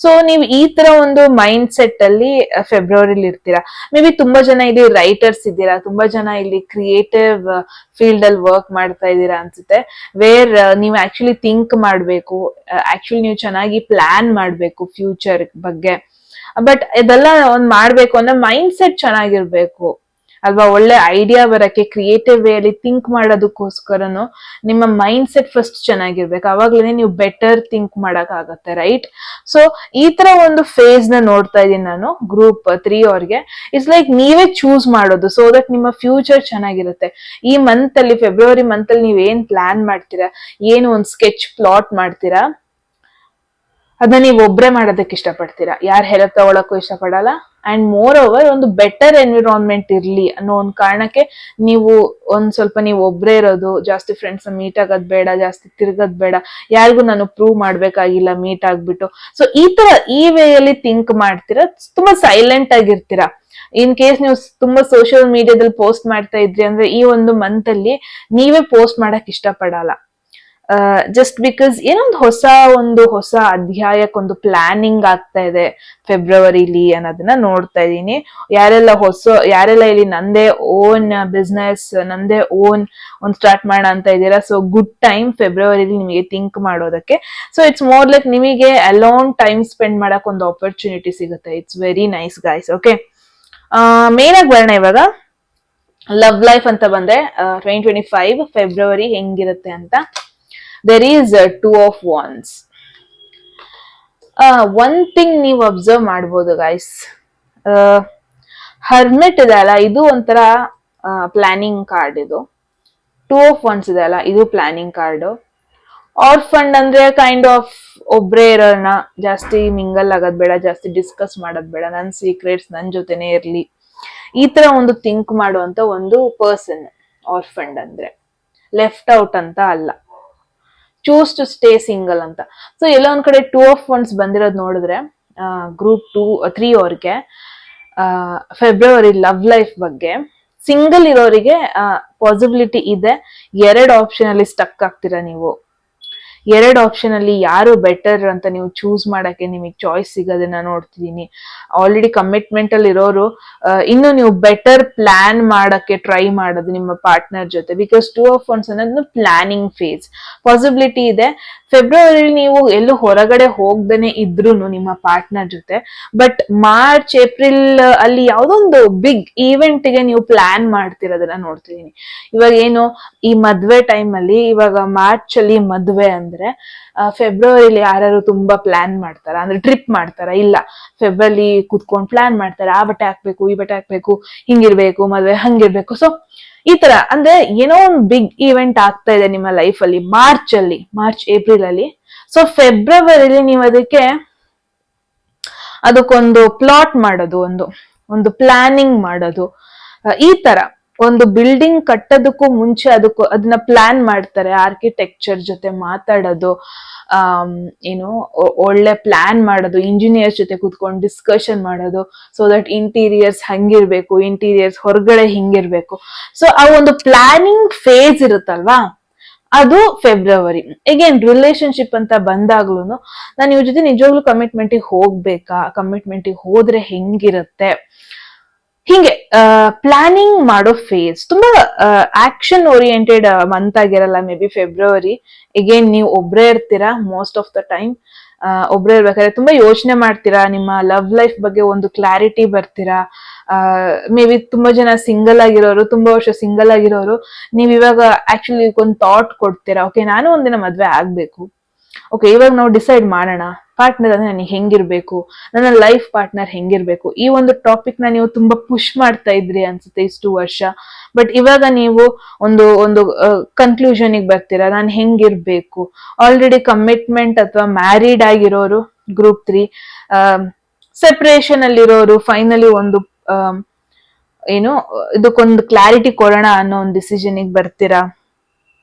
ಸೊ ನೀವು ಈ ತರ ಒಂದು ಮೈಂಡ್ ಸೆಟ್ ಅಲ್ಲಿ ಫೆಬ್ರವರಿಲಿ ಇರ್ತೀರಾ. ಮೇ ಬಿ ತುಂಬಾ ಜನ ಇಲ್ಲಿ ರೈಟರ್ಸ್ ಇದ್ದೀರಾ, ತುಂಬಾ ಜನ ಇಲ್ಲಿ ಕ್ರಿಯೇಟಿವ್ ಫೀಲ್ಡ್ ಅಲ್ಲಿ ವರ್ಕ್ ಮಾಡ್ತಾ ಇದ್ದೀರಾ ಅನ್ಸುತ್ತೆ, ವೇರ್ ನೀವು ಆಕ್ಚುಲಿ ಥಿಂಕ್ ಮಾಡ್ಬೇಕು, ಆಕ್ಚುಲಿ ನೀವು ಚೆನ್ನಾಗಿ ಪ್ಲಾನ್ ಮಾಡ್ಬೇಕು ಫ್ಯೂಚರ್ ಬಗ್ಗೆ. ಬಟ್ ಇದೆಲ್ಲ ಒಂದ್ ಮಾಡ್ಬೇಕು ಅಂದ್ರೆ ಮೈಂಡ್ ಸೆಟ್ ಚೆನ್ನಾಗಿರ್ಬೇಕು ಅಲ್ವಾ, ಒಳ್ಳೆ ಐಡಿಯಾ ಬರಕ್ಕೆ ಕ್ರಿಯೇಟಿವ್ ವೇ ಅಲ್ಲಿ ಥಿಂಕ್ ಮಾಡೋದಕ್ಕೋಸ್ಕರನು ನಿಮ್ಮ ಮೈಂಡ್ ಸೆಟ್ ಫಸ್ಟ್ ಚೆನ್ನಾಗಿರ್ಬೇಕು, ಅವಾಗ್ಲೇ ನೀವು ಬೆಟರ್ ಥಿಂಕ್ ಮಾಡಕ್ ಆಗತ್ತೆ, ರೈಟ್? ಸೊ ಈ ತರ ಒಂದು ಫೇಸ್ ನ ನೋಡ್ತಾ ಇದೀನಿ ನಾನು ಗ್ರೂಪ್ 3 ಅವ್ರಿಗೆ. ಇಟ್ಸ್ ಲೈಕ್ ನೀವೇ ಚೂಸ್ ಮಾಡೋದು, ಸೊ ದಟ್ ನಿಮ್ಮ ಫ್ಯೂಚರ್ ಚೆನ್ನಾಗಿರುತ್ತೆ. ಈ ಮಂತ್ ಅಲ್ಲಿ, ಫೆಬ್ರವರಿ ಮಂತ್ ಅಲ್ಲಿ ನೀವ್ ಏನ್ ಪ್ಲಾನ್ ಮಾಡ್ತೀರಾ, ಏನು ಒಂದು ಸ್ಕೆಚ್ ಪ್ಲಾಟ್ ಮಾಡ್ತೀರಾ, ಅದನ್ನ ನೀವು ಒಬ್ರೇ ಮಾಡೋದಕ್ಕೆ ಇಷ್ಟಪಡ್ತೀರಾ, ಯಾರು ಹೆಲ್ಪ್ ತಗೊಳಕ್ಕೂ ಇಷ್ಟಪಡಲ್ಲ. ಅಂಡ್ ಮೋರ್ ಓವರ್ ಒಂದು ಬೆಟರ್ ಎನ್ವಿರಾನ್ಮೆಂಟ್ ಇರ್ಲಿ ಅನ್ನೋ ಒಂದು ಕಾರಣಕ್ಕೆ ನೀವು ಸ್ವಲ್ಪ ನೀವು ಒಬ್ರೇ ಇರೋದು, ಜಾಸ್ತಿ ಫ್ರೆಂಡ್ಸ್ ಮೀಟ್ ಆಗೋದ್ ಬೇಡ, ಜಾಸ್ತಿ ತಿರ್ಗೋದ್ ಬೇಡ, ಯಾರಿಗೂ ನಾನು ಪ್ರೂವ್ ಮಾಡ್ಬೇಕಾಗಿಲ್ಲ ಮೀಟ್ ಆಗ್ಬಿಟ್ಟು. ಸೊ ಈ ವೇ ಅಲ್ಲಿ ಥಿಂಕ್ ಮಾಡ್ತೀರಾ, ತುಂಬಾ ಸೈಲೆಂಟ್ ಆಗಿರ್ತೀರಾ. ಇನ್ ಕೇಸ್ ನೀವು ತುಂಬಾ ಸೋಷಿಯಲ್ ಮೀಡಿಯಾದಲ್ಲಿ ಪೋಸ್ಟ್ ಮಾಡ್ತಾ ಇದ್ರಿ ಅಂದ್ರೆ ಈ ಒಂದು ಮಂತ್ ಅಲ್ಲಿ ನೀವೇ ಪೋಸ್ಟ್ ಮಾಡಕ್ ಇಷ್ಟಪಡಲ್ಲ. ಜಸ್ಟ್ ಬಿಕಾಸ್ ಏನೊಂದು ಹೊಸ ಅಧ್ಯಾಯಕ್ಕೊಂದು ಪ್ಲಾನಿಂಗ್ ಆಗ್ತಾ ಇದೆ ಫೆಬ್ರವರಿಲಿ ಅನ್ನೋದನ್ನ ನೋಡ್ತಾ ಇದೀನಿ. ಯಾರೆಲ್ಲ ಇಲ್ಲಿ ನಂದೇ ಓನ್ ಬಿಸ್ನೆಸ್, ನಂದೇ ಓನ್ ಒಂದು ಸ್ಟಾರ್ಟ್ ಮಾಡೋಣ ಅಂತ ಇದ್ದೀರಾ, ಸೊ ಗುಡ್ ಟೈಮ್ ಫೆಬ್ರವರಿಲಿ ನಿಮಗೆ ಥಿಂಕ್ ಮಾಡೋದಕ್ಕೆ. ಸೊ ಇಟ್ಸ್ ಮೋರ್ ಲೈಕ್ ನಿಮಗೆ ಅಲೋನ್ ಟೈಮ್ ಸ್ಪೆಂಡ್ ಮಾಡಕ್ ಒಂದು ಆಪರ್ಚುನಿಟಿ ಸಿಗುತ್ತೆ. It's very nice guys. Okay, main ಆಗಿ ಬರೋಣ ಇವಾಗ. ಲವ್ ಲೈಫ್ ಅಂತ ಬಂದ್ರೆ 2025 ಫೆಬ್ರವರಿ ಹೆಂಗಿರುತ್ತೆ ಅಂತ. There is a 2 of Wands. One thing ನೀವು ಅಬ್ಸರ್ವ್ ಮಾಡ್ಬೋದು ಗೈಸ್, ಹರ್ಮಿಟ್ ಇದೆ ಅಲ್ಲ, ಇದು ಒಂಥರ ಪ್ಲಾನಿಂಗ್ ಕಾರ್ಡ್. ಇದು 2 of Wands ಇದೆ ಅಲ್ಲ, ಇದು ಪ್ಲಾನಿಂಗ್ ಕಾರ್ಡ್. ಆರ್ಫಂಡ್ ಅಂದ್ರೆ ಕೈಂಡ್ ಆಫ್ ಒಬ್ರೇ ಇರೋಣ, ಜಾಸ್ತಿ ಮಿಂಗಲ್ ಆಗೋದ್ ಬೇಡ, ಜಾಸ್ತಿ ಡಿಸ್ಕಸ್ ಮಾಡೋದ್ ಬೇಡ, ನನ್ ಸೀಕ್ರೆಟ್ಸ್ ನನ್ ಜೊತೆನೆ ಇರ್ಲಿ, ಈ ತರ ಒಂದು ಥಿಂಕ್ ಮಾಡುವಂತ ಒಂದು ಪರ್ಸನ್. ಆರ್ಫಂಡ್ ಅಂದ್ರೆ, ಲೆಫ್ಟ್ ಔಟ್ ಅಂತ ಅಲ್ಲ, ಚೂಸ್ ಟು ಸ್ಟೇ ಸಿಂಗಲ್ ಅಂತ. ಸೊ ಎಲ್ಲ ಒಂದ್ ಕಡೆ 2 of Wands ಬಂದಿರೋದು ನೋಡಿದ್ರೆ ಗ್ರೂಪ್ 3 ಅವ್ರಿಗೆ ಫೆಬ್ರವರಿ ಲವ್ ಲೈಫ್ ಬಗ್ಗೆ, ಸಿಂಗಲ್ ಇರೋರಿಗೆ ಪಾಸಿಬಿಲಿಟಿ ಇದೆ. 2 ಆಪ್ಷನ್ ಅಲ್ಲಿ ಸ್ಟಕ್ ಆಗ್ತೀರಾ ನೀವು. 2 ಆಪ್ಷನ್ ಅಲ್ಲಿ ಯಾರು ಬೆಟರ್ ಅಂತ ನೀವು ಚೂಸ್ ಮಾಡಕ್ಕೆ ನಿಮಗೆ ಚಾಯ್ಸ್ ಸಿಗೋದನ್ನ ನೋಡ್ತಿದೀನಿ. ಆಲ್ರೆಡಿ ಕಮಿಟ್ಮೆಂಟ್ ಅಲ್ಲಿ ಇರೋರು ಇನ್ನು ನೀವು ಬೆಟರ್ ಪ್ಲಾನ್ ಮಾಡಕ್ಕೆ ಟ್ರೈ ಮಾಡೋದು ನಿಮ್ಮ ಪಾರ್ಟ್ನರ್ ಜೊತೆ. ಬಿಕಾಸ್ 2 of Wands ಅನ್ನೋದು ಪ್ಲಾನಿಂಗ್ ಫೇಸ್. ಪಾಸಿಬಿಲಿಟಿ ಇದೆ ಫೆಬ್ರವರಿ ನೀವು ಎಲ್ಲೂ ಹೊರಗಡೆ ಹೋಗ್ದೇನೆ ಇದ್ರು ನಿಮ್ಮ ಪಾರ್ಟ್ನರ್ ಜೊತೆ, ಬಟ್ ಮಾರ್ಚ್ ಏಪ್ರಿಲ್ ಅಲ್ಲಿ ಯಾವ್ದೊಂದು ಬಿಗ್ ಈವೆಂಟ್ ಗೆ ನೀವು ಪ್ಲಾನ್ ಮಾಡ್ತಿರೋದನ್ನ ನೋಡ್ತಿದೀನಿ. ಇವಾಗ ಏನು ಈ ಮದ್ವೆ ಟೈಮ್ ಅಲ್ಲಿ, ಇವಾಗ ಮಾರ್ಚ್ ಅಲ್ಲಿ ಮದ್ವೆ ಅಂದ್ರೆ ಫೆಬ್ರವರಿಲಿ ಯಾರು ತುಂಬಾ ಪ್ಲಾನ್ ಮಾಡ್ತಾರ ಅಂದ್ರೆ ಟ್ರಿಪ್ ಮಾಡ್ತಾರ? ಇಲ್ಲ, ಫೆಬ್ರವರಿ ಕುತ್ಕೊಂಡ್ ಪ್ಲಾನ್ ಮಾಡ್ತಾರೆ. ಆ ಬಟ್ಟೆ ಹಾಕ್ಬೇಕು, ಈ ಬಟ್ಟೆ ಹಾಕ್ಬೇಕು, ಹಿಂಗಿರ್ಬೇಕು, ಮದ್ವೆ ಹಂಗಿರ್ಬೇಕು. ಸೊ ಈ ತರ ಅಂದ್ರೆ ಏನೋ ಒಂದು ಬಿಗ್ ಈವೆಂಟ್ ಆಗ್ತಾ ಇದೆ ನಿಮ್ಮ ಲೈಫ್ ಅಲ್ಲಿ ಮಾರ್ಚ್ ಏಪ್ರಿಲ್ ಅಲ್ಲಿ. ಸೊ ಫೆಬ್ರವರಿಲಿ ನೀವು ಅದಕ್ಕೊಂದು ಪ್ಲಾಟ್ ಮಾಡೋದು, ಒಂದು ಪ್ಲಾನಿಂಗ್ ಮಾಡೋದು. ಈ ತರ ಒಂದು ಬಿಲ್ಡಿಂಗ್ ಕಟ್ಟೋದಕ್ಕೂ ಮುಂಚೆ ಅದನ್ನ ಪ್ಲಾನ್ ಮಾಡ್ತಾರೆ. ಆರ್ಕಿಟೆಕ್ಚರ್ ಜೊತೆ ಮಾತಾಡೋದು, ಏನು ಒಳ್ಳೆ ಪ್ಲಾನ್ ಮಾಡೋದು, ಇಂಜಿನಿಯರ್ಸ್ ಜೊತೆ ಕೂತ್ಕೊಂಡು ಡಿಸ್ಕಷನ್ ಮಾಡೋದು. ಸೊ ದಟ್ ಇಂಟೀರಿಯರ್ಸ್ ಹಂಗಿರ್ಬೇಕು, ಇಂಟೀರಿಯರ್ಸ್ ಹೊರಗಡೆ ಹಿಂಗಿರ್ಬೇಕು. ಸೊ ಆ ಒಂದು ಪ್ಲಾನಿಂಗ್ ಫೇಸ್ ಇರುತ್ತಲ್ವಾ, ಅದು ಫೆಬ್ರವರಿ. ಅಗೇನ್ ರಿಲೇಶನ್ಶಿಪ್ ಅಂತ ಬಂದಾಗ್ಲೂ ನಾನು ಇವ್ರ ಜೊತೆ ನಿಜವಾಗ್ಲೂ ಕಮಿಟ್ಮೆಂಟಿಗೆ ಹೋಗ್ಬೇಕಾ, ಕಮಿಟ್ಮೆಂಟಿಗೆ ಹೋದ್ರೆ ಹೆಂಗಿರುತ್ತೆ, ಹಿಂಗೆ ಪ್ಲಾನಿಂಗ್ ಮಾಡೋ ಫೇಸ್. ತುಂಬಾ ಆಕ್ಷನ್ ಓರಿಯೆಂಟೆಡ್ ಮಂತ್ ಆಗಿರಲ್ಲ ಮೇ ಬಿ ಫೆಬ್ರವರಿ. ಅಗೇನ್ ನೀವು ಒಬ್ರೇ ಇರ್ತೀರಾ ಮೋಸ್ಟ್ ಆಫ್ ದ ಟೈಮ್. ಒಬ್ರೇ ಇರ್ಬೇಕಾದ್ರೆ ತುಂಬಾ ಯೋಚನೆ ಮಾಡ್ತೀರಾ, ನಿಮ್ಮ ಲವ್ ಲೈಫ್ ಬಗ್ಗೆ ಒಂದು ಕ್ಲಾರಿಟಿ ಬರ್ತೀರಾ. ಮೇ ಬಿ ತುಂಬಾ ಜನ ಸಿಂಗಲ್ ಆಗಿರೋರು, ತುಂಬಾ ವರ್ಷ ಸಿಂಗಲ್ ಆಗಿರೋರು, ನೀವ್ ಇವಾಗ ಆಕ್ಚುಲಿ ಒಂದು ಥಾಟ್ ಕೊಡ್ತೀರಾ, ಓಕೆ ನಾನು ಒಂದಿನ ಮದ್ವೆ ಆಗ್ಬೇಕು, ಓಕೆ ಇವಾಗ ನಾವು ಡಿಸೈಡ್ ಮಾಡೋಣ ಪಾರ್ಟ್ನರ್ ಅಂದ್ರೆ ನನಗೆ ಹೆಂಗಿರ್ಬೇಕು, ನನ್ನ ಲೈಫ್ ಪಾರ್ಟ್ನರ್ ಹೆಂಗಿರ್ಬೇಕು. ಈ ಒಂದು ಟಾಪಿಕ್ ನ ನೀವು ತುಂಬಾ ಪುಷ್ ಮಾಡ್ತಾ ಇದ್ರಿ ಅನ್ಸುತ್ತೆ ಇಷ್ಟು ವರ್ಷ. ಬಟ್ ಇವಾಗ ನೀವು ಒಂದು ಕನ್ಕ್ಲೂಷನ್ ಬರ್ತೀರಾ, ನಾನು ಹೆಂಗಿರ್ಬೇಕು. ಆಲ್ರೆಡಿ ಕಮಿಟ್ಮೆಂಟ್ ಅಥವಾ ಮ್ಯಾರಿಡ್ ಆಗಿರೋರು ಗ್ರೂಪ್ 3, ಸೆಪರೇಷನ್ ಅಲ್ಲಿರೋರು ಫೈನಲಿ ಒಂದು ಏನು ಇದಕ್ಕೊಂದು ಕ್ಲಾರಿಟಿ ಕೊಡೋಣ ಅನ್ನೋ ಒಂದು ಡಿಸಿಷನ್ ಬರ್ತೀರಾ.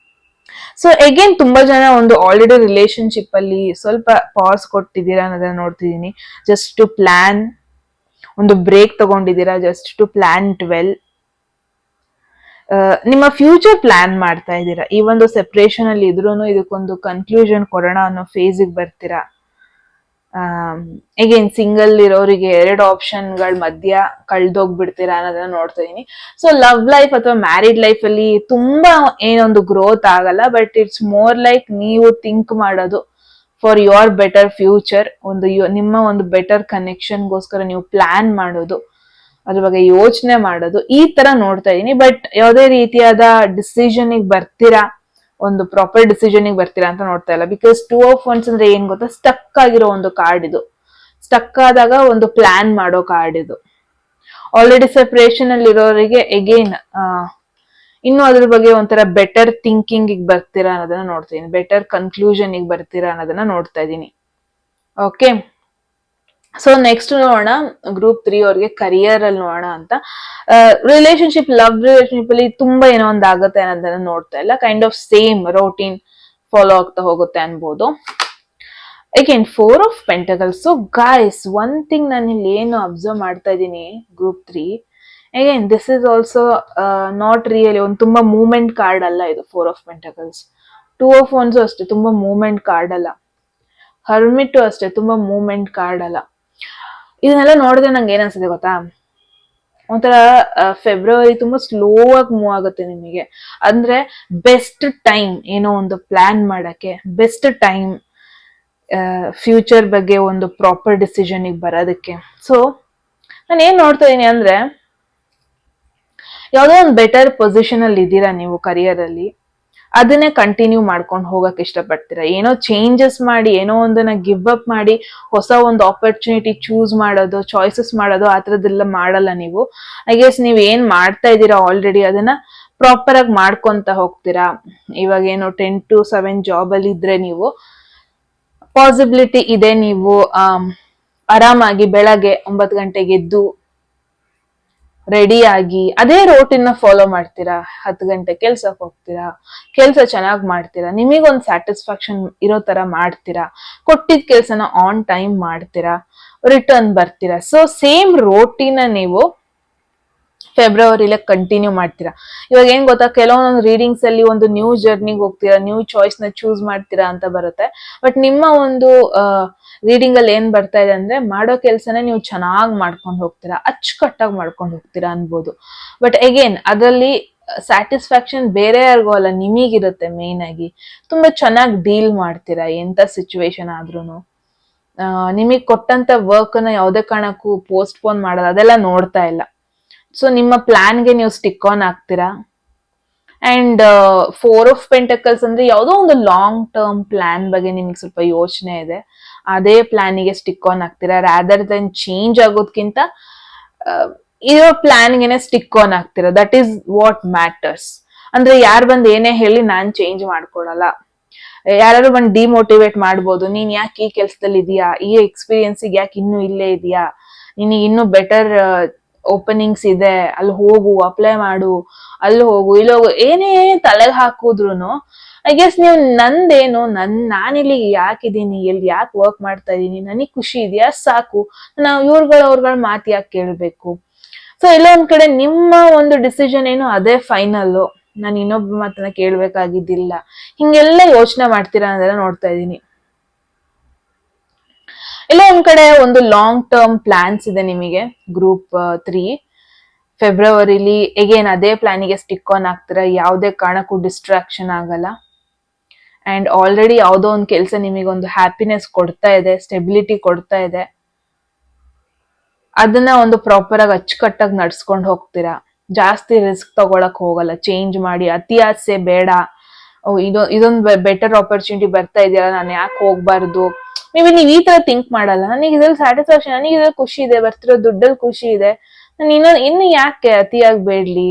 ಸೊ ಅಗೇನ್ ತುಂಬಾ ಜನ ಒಂದು ಆಲ್ರೆಡಿ ರಿಲೇಶನ್ಶಿಪ್ ಅಲ್ಲಿ ಸ್ವಲ್ಪ ಪಾಸ್ ಕೊಟ್ಟಿದ್ದೀರಾ ಅನ್ನೋದನ್ನ ನೋಡ್ತಿದೀನಿ. ಜಸ್ಟ್ ಟು ಪ್ಲಾನ್, ಒಂದು ಬ್ರೇಕ್ ತಗೊಂಡಿದ್ದೀರಾ ಜಸ್ಟ್ ಟು ಪ್ಲಾನ್ ವೆಲ್. ನಿಮ್ಮ ಫ್ಯೂಚರ್ ಪ್ಲಾನ್ ಮಾಡ್ತಾ ಇದ್ದೀರಾ. ಈ ಒಂದು ಸೆಪರೇಷನ್ ಅಲ್ಲಿ ಇದ್ರೂ ಇದಕ್ಕೊಂದು ಕನ್ಕ್ಲೂಷನ್ ಕೊಡೋಣ ಅನ್ನೋ ಫೇಸಿಗೆ ಬರ್ತೀರಾ. ಅಗೇನ್ ಸಿಂಗಲ್ ಇರೋರಿಗೆ 2 ಆಪ್ಷನ್ಗಳ ಮಧ್ಯ ಕಳ್ದೋಗ್ಬಿಡ್ತೀರಾ ಅನ್ನೋದನ್ನ ನೋಡ್ತಾ ಇದೀನಿ. ಸೊ ಲವ್ ಲೈಫ್ ಅಥವಾ ಮ್ಯಾರಿಡ್ ಲೈಫ್ ಅಲ್ಲಿ ತುಂಬಾ ಏನೊಂದು ಗ್ರೋತ್ ಆಗಲ್ಲ, ಬಟ್ ಇಟ್ಸ್ ಮೋರ್ ಲೈಕ್ ನೀವು ಥಿಂಕ್ ಮಾಡೋದು ಫಾರ್ ಯುವರ್ ಬೆಟರ್ ಫ್ಯೂಚರ್. ನಿಮ್ಮ ಒಂದು ಬೆಟರ್ ಕನೆಕ್ಷನ್ಗೋಸ್ಕರ ನೀವು ಪ್ಲಾನ್ ಮಾಡೋದು, ಅದ್ರ ಬಗ್ಗೆ ಯೋಚನೆ ಮಾಡೋದು, ಈ ತರ ನೋಡ್ತಾ ಇದೀನಿ. ಬಟ್ ಯಾವುದೇ ರೀತಿಯಾದ ಡಿಸಿಷನ್ ಬರ್ತೀರಾ, ಒಂದು ಪ್ರಾಪರ್ ಡಿಸಿಷನ್ ಬರ್ತೀರಾ ಅಂತ ನೋಡ್ತಾ ಇಲ್ಲ. ಬಿಕಾಸ್ 2 of Wands ಅಂದ್ರೆ ಏನ್ ಗೊತ್ತಾ, ಸ್ಟಕ್ ಆಗಿರೋ ಒಂದು ಕಾರ್ಡ್ ಇದು. ಸ್ಟಕ್ ಆದಾಗ ಒಂದು ಪ್ಲಾನ್ ಮಾಡೋ ಕಾರ್ಡ್ ಇದು. ಆಲ್ರೆಡಿ ಸೆಪರೇಷನ್ ಅಲ್ಲಿ ಇರೋರಿಗೆ ಅಗೇನ್ ಇನ್ನು ಅದ್ರ ಬಗ್ಗೆ ಒಂಥರ ಬೆಟರ್ ಥಿಂಕಿಂಗ್ ಬರ್ತೀರಾ ಅನ್ನೋದನ್ನ ನೋಡ್ತೀನಿ, ಬೆಟರ್ ಕನ್ಕ್ಲೂಷನ್ ಬರ್ತೀರಾ ಅನ್ನೋದನ್ನ ನೋಡ್ತಾ ಇದೀನಿ. ಓಕೆ, ಸೊ ನೆಕ್ಸ್ಟ್ ನೋಡೋಣ ಗ್ರೂಪ್ 3 ಅವ್ರಿಗೆ ಕರಿಯರ್ ಅಲ್ಲಿ ನೋಡೋಣ ಅಂತ. ರಿಲೇಶನ್ಶಿಪ್, ಲವ್ ರಿಲೇಶನ್ಶಿಪ್ ಅಲ್ಲಿ ತುಂಬಾ ಏನೋ ಒಂದ್ ಆಗುತ್ತೆ ಅನ್ನೋದನ್ನ ನೋಡ್ತಾ ಇಲ್ಲ. Kind of same routine follow ಆಗ್ತಾ ಹೋಗುತ್ತೆ ಅನ್ಬೋದು. Again 4 of Pentacles. So guys, one thing ನಾನು ಇಲ್ಲಿ ಏನು ಅಬ್ಸರ್ವ್ ಮಾಡ್ತಾ ಇದ್ದೀನಿ group 3, again this is also not really ಒಂದು ತುಂಬಾ ಮೂವ್ಮೆಂಟ್ ಕಾರ್ಡ್ ಅಲ್ಲ ಇದು 4 of Pentacles. 2 of Wands ಅಷ್ಟೇ ತುಂಬಾ ಮೂವ್ಮೆಂಟ್ ಕಾರ್ಡ್ ಅಲ್ಲ. ಹರ್ಮಿಟ್ ಅಷ್ಟೇ ತುಂಬಾ ಮೂವ್ಮೆಂಟ್ ಕಾರ್ಡ್ ಅಲ್ಲ. ಇದನ್ನೆಲ್ಲ ನೋಡಿದ್ರೆ ನಂಗೆ ಏನ್ ಅನ್ಸುತ್ತೆ ಗೊತ್ತಾ, ಒಂಥರ ಫೆಬ್ರವರಿ ತುಂಬಾ ಸ್ಲೋ ಆಗಿ ಮೂವ್ ಆಗುತ್ತೆ ನಿಮಗೆ. ಅಂದ್ರೆ ಬೆಸ್ಟ್ ಟೈಮ್ ಏನೋ ಒಂದು ಪ್ಲಾನ್ ಮಾಡಕ್ಕೆ, ಬೆಸ್ಟ್ ಟೈಮ್ ಫ್ಯೂಚರ್ ಬಗ್ಗೆ ಒಂದು ಪ್ರಾಪರ್ ಡಿಸಿಷನ್ ಬರೋದಕ್ಕೆ. ಸೊ ನಾನು ಏನ್ ನೋಡ್ತಾ ಇದೀನಿ ಅಂದ್ರೆ, ಯಾವ್ದೋ ಒಂದು ಬೆಟರ್ ಪೊಸಿಷನ್ ಅಲ್ಲಿ ಇದ್ದೀರಾ ನೀವು ಕರಿಯರ್ ಅಲ್ಲಿ, ಅದನ್ನೇ ಕಂಟಿನ್ಯೂ ಮಾಡ್ಕೊಂಡು ಹೋಗಕ್ ಇಷ್ಟಪಡ್ತೀರಾ. ಏನೋ ಚೇಂಜಸ್ ಮಾಡಿ, ಏನೋ ಒಂದನ್ನ ಗಿವ್ ಅಪ್ ಮಾಡಿ, ಹೊಸ ಒಂದು ಆಪರ್ಚುನಿಟಿ ಚೂಸ್ ಮಾಡೋದು, ಚಾಯ್ಸಸ್ ಮಾಡೋದು, ಆ ಥರದ್ದೆಲ್ಲ ಮಾಡಲ್ಲ ನೀವು. ಐ ಗೆಸ್ ನೀವ್ ಏನ್ ಮಾಡ್ತಾ ಇದ್ದೀರಾ ಆಲ್ರೆಡಿ ಅದನ್ನ ಪ್ರಾಪರ್ ಆಗಿ ಮಾಡ್ಕೊಂತ ಹೋಗ್ತೀರಾ. ಇವಾಗ ಏನು 10 to 7 ಜಾಬ್ ಅಲ್ಲಿ ಇದ್ರೆ ನೀವು ಪಾಸಿಬಿಲಿಟಿ ಇದೆ, ನೀವು ಆರಾಮಾಗಿ ಬೆಳಗ್ಗೆ 9 ಗಂಟೆಗೆ ಎದ್ದು ರೆಡಿ ಆಗಿ ಅದೇ ರೋಟಿನ ಫಾಲೋ ಮಾಡ್ತೀರಾ, 10 ಗಂಟೆ ಕೆಲ್ಸಕ್ಕೆ ಹೋಗ್ತೀರಾ, ಕೆಲ್ಸ ಚೆನ್ನಾಗಿ ಮಾಡ್ತೀರಾ, ನಿಮಗೊಂದು ಸ್ಯಾಟಿಸ್ಫ್ಯಾಕ್ಷನ್ ಇರೋ ತರ ಮಾಡ್ತೀರಾ, ಕೊಟ್ಟಿದ್ ಕೆಲ್ಸನ ಆನ್ ಟೈಮ್ ಮಾಡ್ತೀರಾ, ರಿಟರ್ನ್ ಬರ್ತೀರಾ. ಸೊ ಸೇಮ್ ರೋಟಿನ ನೀವು ಫೆಬ್ರವರಿಲೆ ಕಂಟಿನ್ಯೂ ಮಾಡ್ತೀರಾ. ಇವಾಗ ಏನ್ ಗೊತ್ತಾ, ಕೆಲವೊಂದು ರೀಡಿಂಗ್ಸ್ ಅಲ್ಲಿ ಒಂದು ನ್ಯೂ ಜರ್ನಿಗೆ ಹೋಗ್ತೀರಾ, ನ್ಯೂ ಚಾಯ್ಸ್ ನ ಚೂಸ್ ಮಾಡ್ತೀರಾ ಅಂತ ಬರುತ್ತೆ. ಬಟ್ ನಿಮ್ಮ ಒಂದು ರೀಡಿಂಗ್ ಅಲ್ಲಿ ಏನ್ ಬರ್ತಾ ಇದೆ ಅಂದ್ರೆ, ಮಾಡೋ ಕೆಲ್ಸನ ನೀವು ಚೆನ್ನಾಗಿ ಮಾಡ್ಕೊಂಡು ಹೋಗ್ತೀರಾ, ಅಚ್ಚುಕಟ್ಟಾಗಿ ಮಾಡ್ಕೊಂಡು ಹೋಗ್ತೀರಾ ಅನ್ಬೋದು. ಬಟ್ ಅಗೇನ್ ಅದರಲ್ಲಿ ಸ್ಯಾಟಿಸ್ಫ್ಯಾಕ್ಷನ್ ಬೇರೆ ಯಾರಿಗೂ ಅಲ್ಲ, ನಿಮಗಿರುತ್ತೆ. ಮೇನ್ ಆಗಿ ತುಂಬಾ ಚೆನ್ನಾಗಿ ಡೀಲ್ ಮಾಡ್ತೀರಾ ಎಂತ ಸಿಚುವೇಶನ್ ಆದ್ರೂನು. ನಿಮಗ್ ಕೊಟ್ಟಂತ ವರ್ಕ್ ನ ಯಾವ್ದೇ ಕಾರಣಕ್ಕೂ ಪೋಸ್ಟ್ಪೋನ್ ಮಾಡೋದು ಅದೆಲ್ಲ ನೋಡ್ತಾ ಇಲ್ಲ. ಸೊ ನಿಮ್ಮ ಪ್ಲಾನ್ಗೆ ನೀವು ಸ್ಟಿಕ್ ಆನ್ ಆಗ್ತೀರಾ. ಅಂಡ್ 4 of Pentacles ಅಂದ್ರೆ ಯಾವುದೋ ಒಂದು ಲಾಂಗ್ ಟರ್ಮ್ ಪ್ಲಾನ್ ಬಗ್ಗೆ ನಿಮ್ಗೆ ಸ್ವಲ್ಪ ಯೋಚನೆ ಇದೆ, ಅದೇ ಪ್ಲಾನಿಗೆ ಸ್ಟಿಕ್ ಆನ್ ಆಗ್ತೀರಾ. ರಾದರ್ ದನ್ ಚೇಂಜ್ ಆಗೋದ್ಕಿಂತ ಇರೋ ಪ್ಲಾನ್ಗೆನೆ ಸ್ಟಿಕ್ ಆನ್ ಆಗ್ತೀರಾ. That is what matters. ಅಂದ್ರೆ ಯಾರು ಬಂದ್ ಏನೇ ಹೇಳಿ ನಾನ್ ಚೇಂಜ್ ಮಾಡ್ಕೊಳಲ್ಲ. ಯಾರು ಬಂದ್ ಡಿಮೋಟಿವೇಟ್ ಮಾಡ್ಬೋದು, ನೀನ್ ಯಾಕೆ ಈ ಕೆಲ್ಸದಲ್ಲಿ ಇದೀಯಾ, ಈ ಎಕ್ಸ್ಪೀರಿಯನ್ಸಿಗೆ ಯಾಕೆ ಇನ್ನೂ ಇಲ್ಲೇ ಇದೆಯಾ, ನಿನಗೆ ಇನ್ನೂ ಬೆಟರ್ ಓಪನಿಂಗ್ಸ್ ಇದೆ, ಅಲ್ಲಿ ಹೋಗು, ಅಪ್ಲೈ ಮಾಡು, ಅಲ್ಲಿ ಹೋಗು, ಇಲ್ಲಿ ಹೋಗು, ಏನೇ ತಲೆಗೆ ಹಾಕುದ್ರುನು ಐ ಗೆಸ್ ನೀವು ನಂದೇನು, ನಾನಿಲ್ಲಿ ಯಾಕಿದೀನಿ, ಎಲ್ಲಿ ಯಾಕೆ ವರ್ಕ್ ಮಾಡ್ತಾ ಇದೀನಿ, ನನಗ್ ಖುಷಿ ಇದೆಯಾ ಸಾಕು, ನಾವು ಅವ್ರಗಳ ಮಾತು ಯಾಕೆ ಕೇಳ್ಬೇಕು. ಸೊ ಎಲ್ಲ ಒಂದ್ ಕಡೆ ನಿಮ್ಮ ಒಂದು ಡಿಸಿಷನ್ ಏನು ಅದೇ ಫೈನಲ್, ನಾನು ಇನ್ನೊಬ್ಬ ಮಾತನ್ನ ಕೇಳ್ಬೇಕಾಗಿದ್ದಿಲ್ಲ, ಹಿಂಗೆಲ್ಲ ಯೋಚನೆ ಮಾಡ್ತೀರಾ ಅಂತೆಲ್ಲ ನೋಡ್ತಾ ಇದೀನಿ. ಎಲ್ಲ ಒಂದ್ ಕಡೆ ಒಂದು ಲಾಂಗ್ ಟರ್ಮ್ ಪ್ಲಾನ್ಸ್ ಇದೆ ನಿಮಗೆ. ಗ್ರೂಪ್ 3 ಫೆಬ್ರವರಿಲಿ ಎಗೇನ್ ಅದೇ ಪ್ಲಾನಿಗೆ ಸ್ಟಿಕ್ ಆನ್ ಆಗ್ತೀರಾ, ಯಾವುದೇ ಕಾರಣಕ್ಕೂ ಡಿಸ್ಟ್ರಾಕ್ಷನ್ ಆಗಲ್ಲ. ಅಂಡ್ ಆಲ್ರೆಡಿ ಯಾವುದೋ ಒಂದು ಕೆಲಸ ನಿಮಗೊಂದು ಹ್ಯಾಪಿನೆಸ್ ಕೊಡ್ತಾ ಇದೆ, ಸ್ಟೆಬಿಲಿಟಿ ಕೊಡ್ತಾ ಇದೆ, ಅದನ್ನ ಒಂದು ಪ್ರಾಪರ್ ಆಗಿ ಅಚ್ಚುಕಟ್ಟಾಗಿ ನಡ್ಸ್ಕೊಂಡು ಹೋಗ್ತೀರಾ. ಜಾಸ್ತಿ ರಿಸ್ಕ್ ತಗೊಳಕ್ ಹೋಗಲ್ಲ, ಚೇಂಜ್ ಮಾಡಿ ಅತಿ ಆಸೆ ಬೇಡ. ಇದೊಂದು ಬೆಟರ್ ಆಪರ್ಚುನಿಟಿ ಬರ್ತಾ ಇದೆಯಲ್ಲ, ನಾನು ಯಾಕೆ ಹೋಗ್ಬಾರ್ದು, ಮೇ ಬಿ ನೀವ್ ಈ ತರ ಥಿಂಕ್ ಮಾಡಲ್ಲ. ನನಗೆ ಇದ್ರಲ್ಲಿ ಸ್ಯಾಟಿಸ್ಫ್ಯಾಕ್ಷನ್, ನನಗೆ ಇದ್ರಲ್ಲಿ ಖುಷಿ ಇದೆ, ಬರ್ತಿರೋ ದುಡ್ಡಲ್ಲಿ ಖುಷಿ ಇದೆ, ನಾನು ಇನ್ನು ಯಾಕೆ ಅತಿಯಾಗಿ ಬೇಡ್ಲಿ,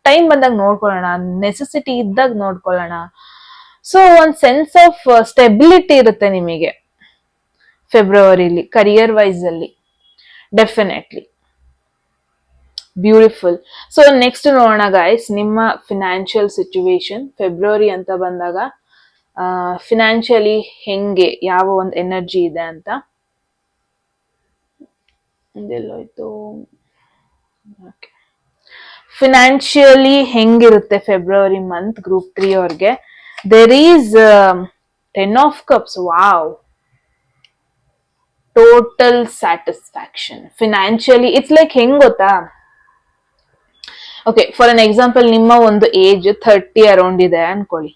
ಟೈಮ್ ಬಂದಾಗ ನೋಡ್ಕೊಳ್ಳೋಣ, ನೆಸೆಸಿಟಿ ಇದ್ದಾಗ ನೋಡ್ಕೊಳ್ಳೋಣ. ಸೊ ಒಂದ್ ಸೆನ್ಸ್ ಆಫ್ ಸ್ಟೆಬಿಲಿಟಿ ಇರುತ್ತೆ ನಿಮಗೆ ಫೆಬ್ರವರಿಲಿ, ಕರಿಯರ್ ವೈಸ್ ಅಲ್ಲಿ ಡೆಫಿನೆಟ್ಲಿ ಬ್ಯೂಟಿಫುಲ್. ಸೊ ನೆಕ್ಸ್ಟ್ ನೋಡೋಣ ಗೈಸ್, ನಿಮ್ಮ ಫಿನಾನ್ಷಿಯಲ್ ಸಿಚುವೇಶನ್ ಫೆಬ್ರವರಿ ಅಂತ ಬಂದಾಗ ಫಿನಾನ್ಷಿಯಲಿ ಹೆಂಗೆ, ಯಾವ ಒಂದು ಎನರ್ಜಿ ಇದೆ ಅಂತ. ಇದೆಲ್ಲೋಯ್ತು. ಫಿನಾನ್ಷಿಯಲಿ ಹೆಂಗಿರುತ್ತೆ ಫೆಬ್ರವರಿ ಮಂತ್ ಗ್ರೂಪ್ 3 ಅವ್ರಿಗೆ. There is 10 of Cups. Wow, total satisfaction financially. It's like ಹೆಂಗ್ ಗೊತ್ತಾ, ಓಕೆ ಫಾರ್ ಅನ್ ಎಕ್ಸಾಂಪಲ್, ನಿಮ್ಮ ಒಂದು ಏಜ್ 30 ಅರೌಂಡ್ ಇದೆ ಅನ್ಕೊಳ್ಳಿ,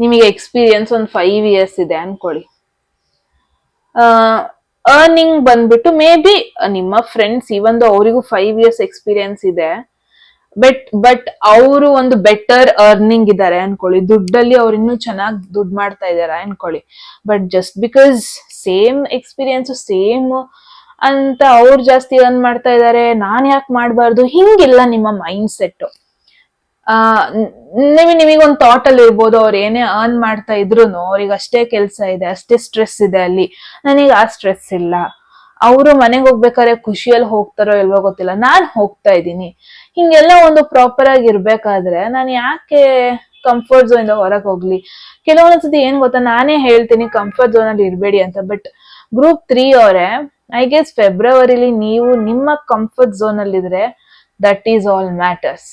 ನಿಮಗೆ ಎಕ್ಸ್ಪೀರಿಯನ್ಸ್ ಒಂದು 5 years ಇದೆ ಅನ್ಕೊಳ್ಳಿ. ಅರ್ನಿಂಗ್ ಬಂದ್ಬಿಟ್ಟು ಮೇ ಬಿ ನಿಮ್ಮ ಫ್ರೆಂಡ್ಸ್ ಇವಂದು ಅವರಿಗೂ 5 years ಎಕ್ಸ್ಪೀರಿಯನ್ಸ್ ಇದೆ, ಬಟ್ ಅವರು ಒಂದು ಬೆಟರ್ ಅರ್ನಿಂಗ್ ಇದ್ದಾರೆ ಅನ್ಕೊಳ್ಳಿ, ದುಡ್ಡಲ್ಲಿ ಅವ್ರು ಇನ್ನೂ ಚೆನ್ನಾಗಿ ದುಡ್ಡು ಮಾಡ್ತಾ ಇದಾರೆ ಅನ್ಕೊಳ್ಳಿ. But just because same experience same ಅಂತ ಅವ್ರು ಜಾಸ್ತಿ ಅರ್ನ್ ಮಾಡ್ತಾ ಇದಾರೆ, ನಾನ್ ಯಾಕೆ ಮಾಡ್ಬಾರ್ದು, ಹಿಂಗಿಲ್ಲ ನಿಮ್ಮ ಮೈಂಡ್ ಸೆಟ್. ನಿಮಗೊಂದು ಥಾಟ್ ಅಲ್ಲಿ ಇರ್ಬೋದು, ಅವ್ರು ಏನೇ ಅರ್ನ್ ಮಾಡ್ತಾ ಇದ್ರು ಅವ್ರಿಗೆ ಅಷ್ಟೇ ಕೆಲ್ಸ ಇದೆ, ಅಷ್ಟೇ ಸ್ಟ್ರೆಸ್ ಇದೆ ಅಲ್ಲಿ, ನನಗೆ ಆ ಸ್ಟ್ರೆಸ್ ಇಲ್ಲ. ಅವರು ಮನೆಗೆ ಹೋಗ್ಬೇಕಾದ್ರೆ ಖುಷಿಯಲ್ಲಿ ಹೋಗ್ತಾರೋ ಇಲ್ವೋ ಗೊತ್ತಿಲ್ಲ, ನಾನ್ ಹೋಗ್ತಾ ಇದ್ದೀನಿ. ಹಿಂಗೆಲ್ಲ ಒಂದು ಪ್ರಾಪರ್ ಆಗಿ ಇರ್ಬೇಕಾದ್ರೆ ನಾನು ಯಾಕೆ ಕಂಫರ್ಟ್ ಝೋನ್ ಇಂದ ಹೊರಗೆ ಹೋಗ್ಲಿ. ಕೆಲವೊಂದ್ಸತಿ ಏನ್ ಗೊತ್ತಾ, ನಾನೇ ಹೇಳ್ತೀನಿ ಕಂಫರ್ಟ್ ಝೋನ್ ಅಲ್ಲಿ ಇರ್ಬೇಡಿ ಅಂತ, ಬಟ್ ಗ್ರೂಪ್ 3 ಅವರೇ ಐ ಗೆಸ್ ಫೆಬ್ರವರಿಲಿ ನೀವು ನಿಮ್ಮ ಕಂಫರ್ಟ್ ಝೋನ್ ಅಲ್ಲಿ ಇದ್ರೆ ದಟ್ ಈಸ್ ಆಲ್ ಮ್ಯಾಟರ್ಸ್.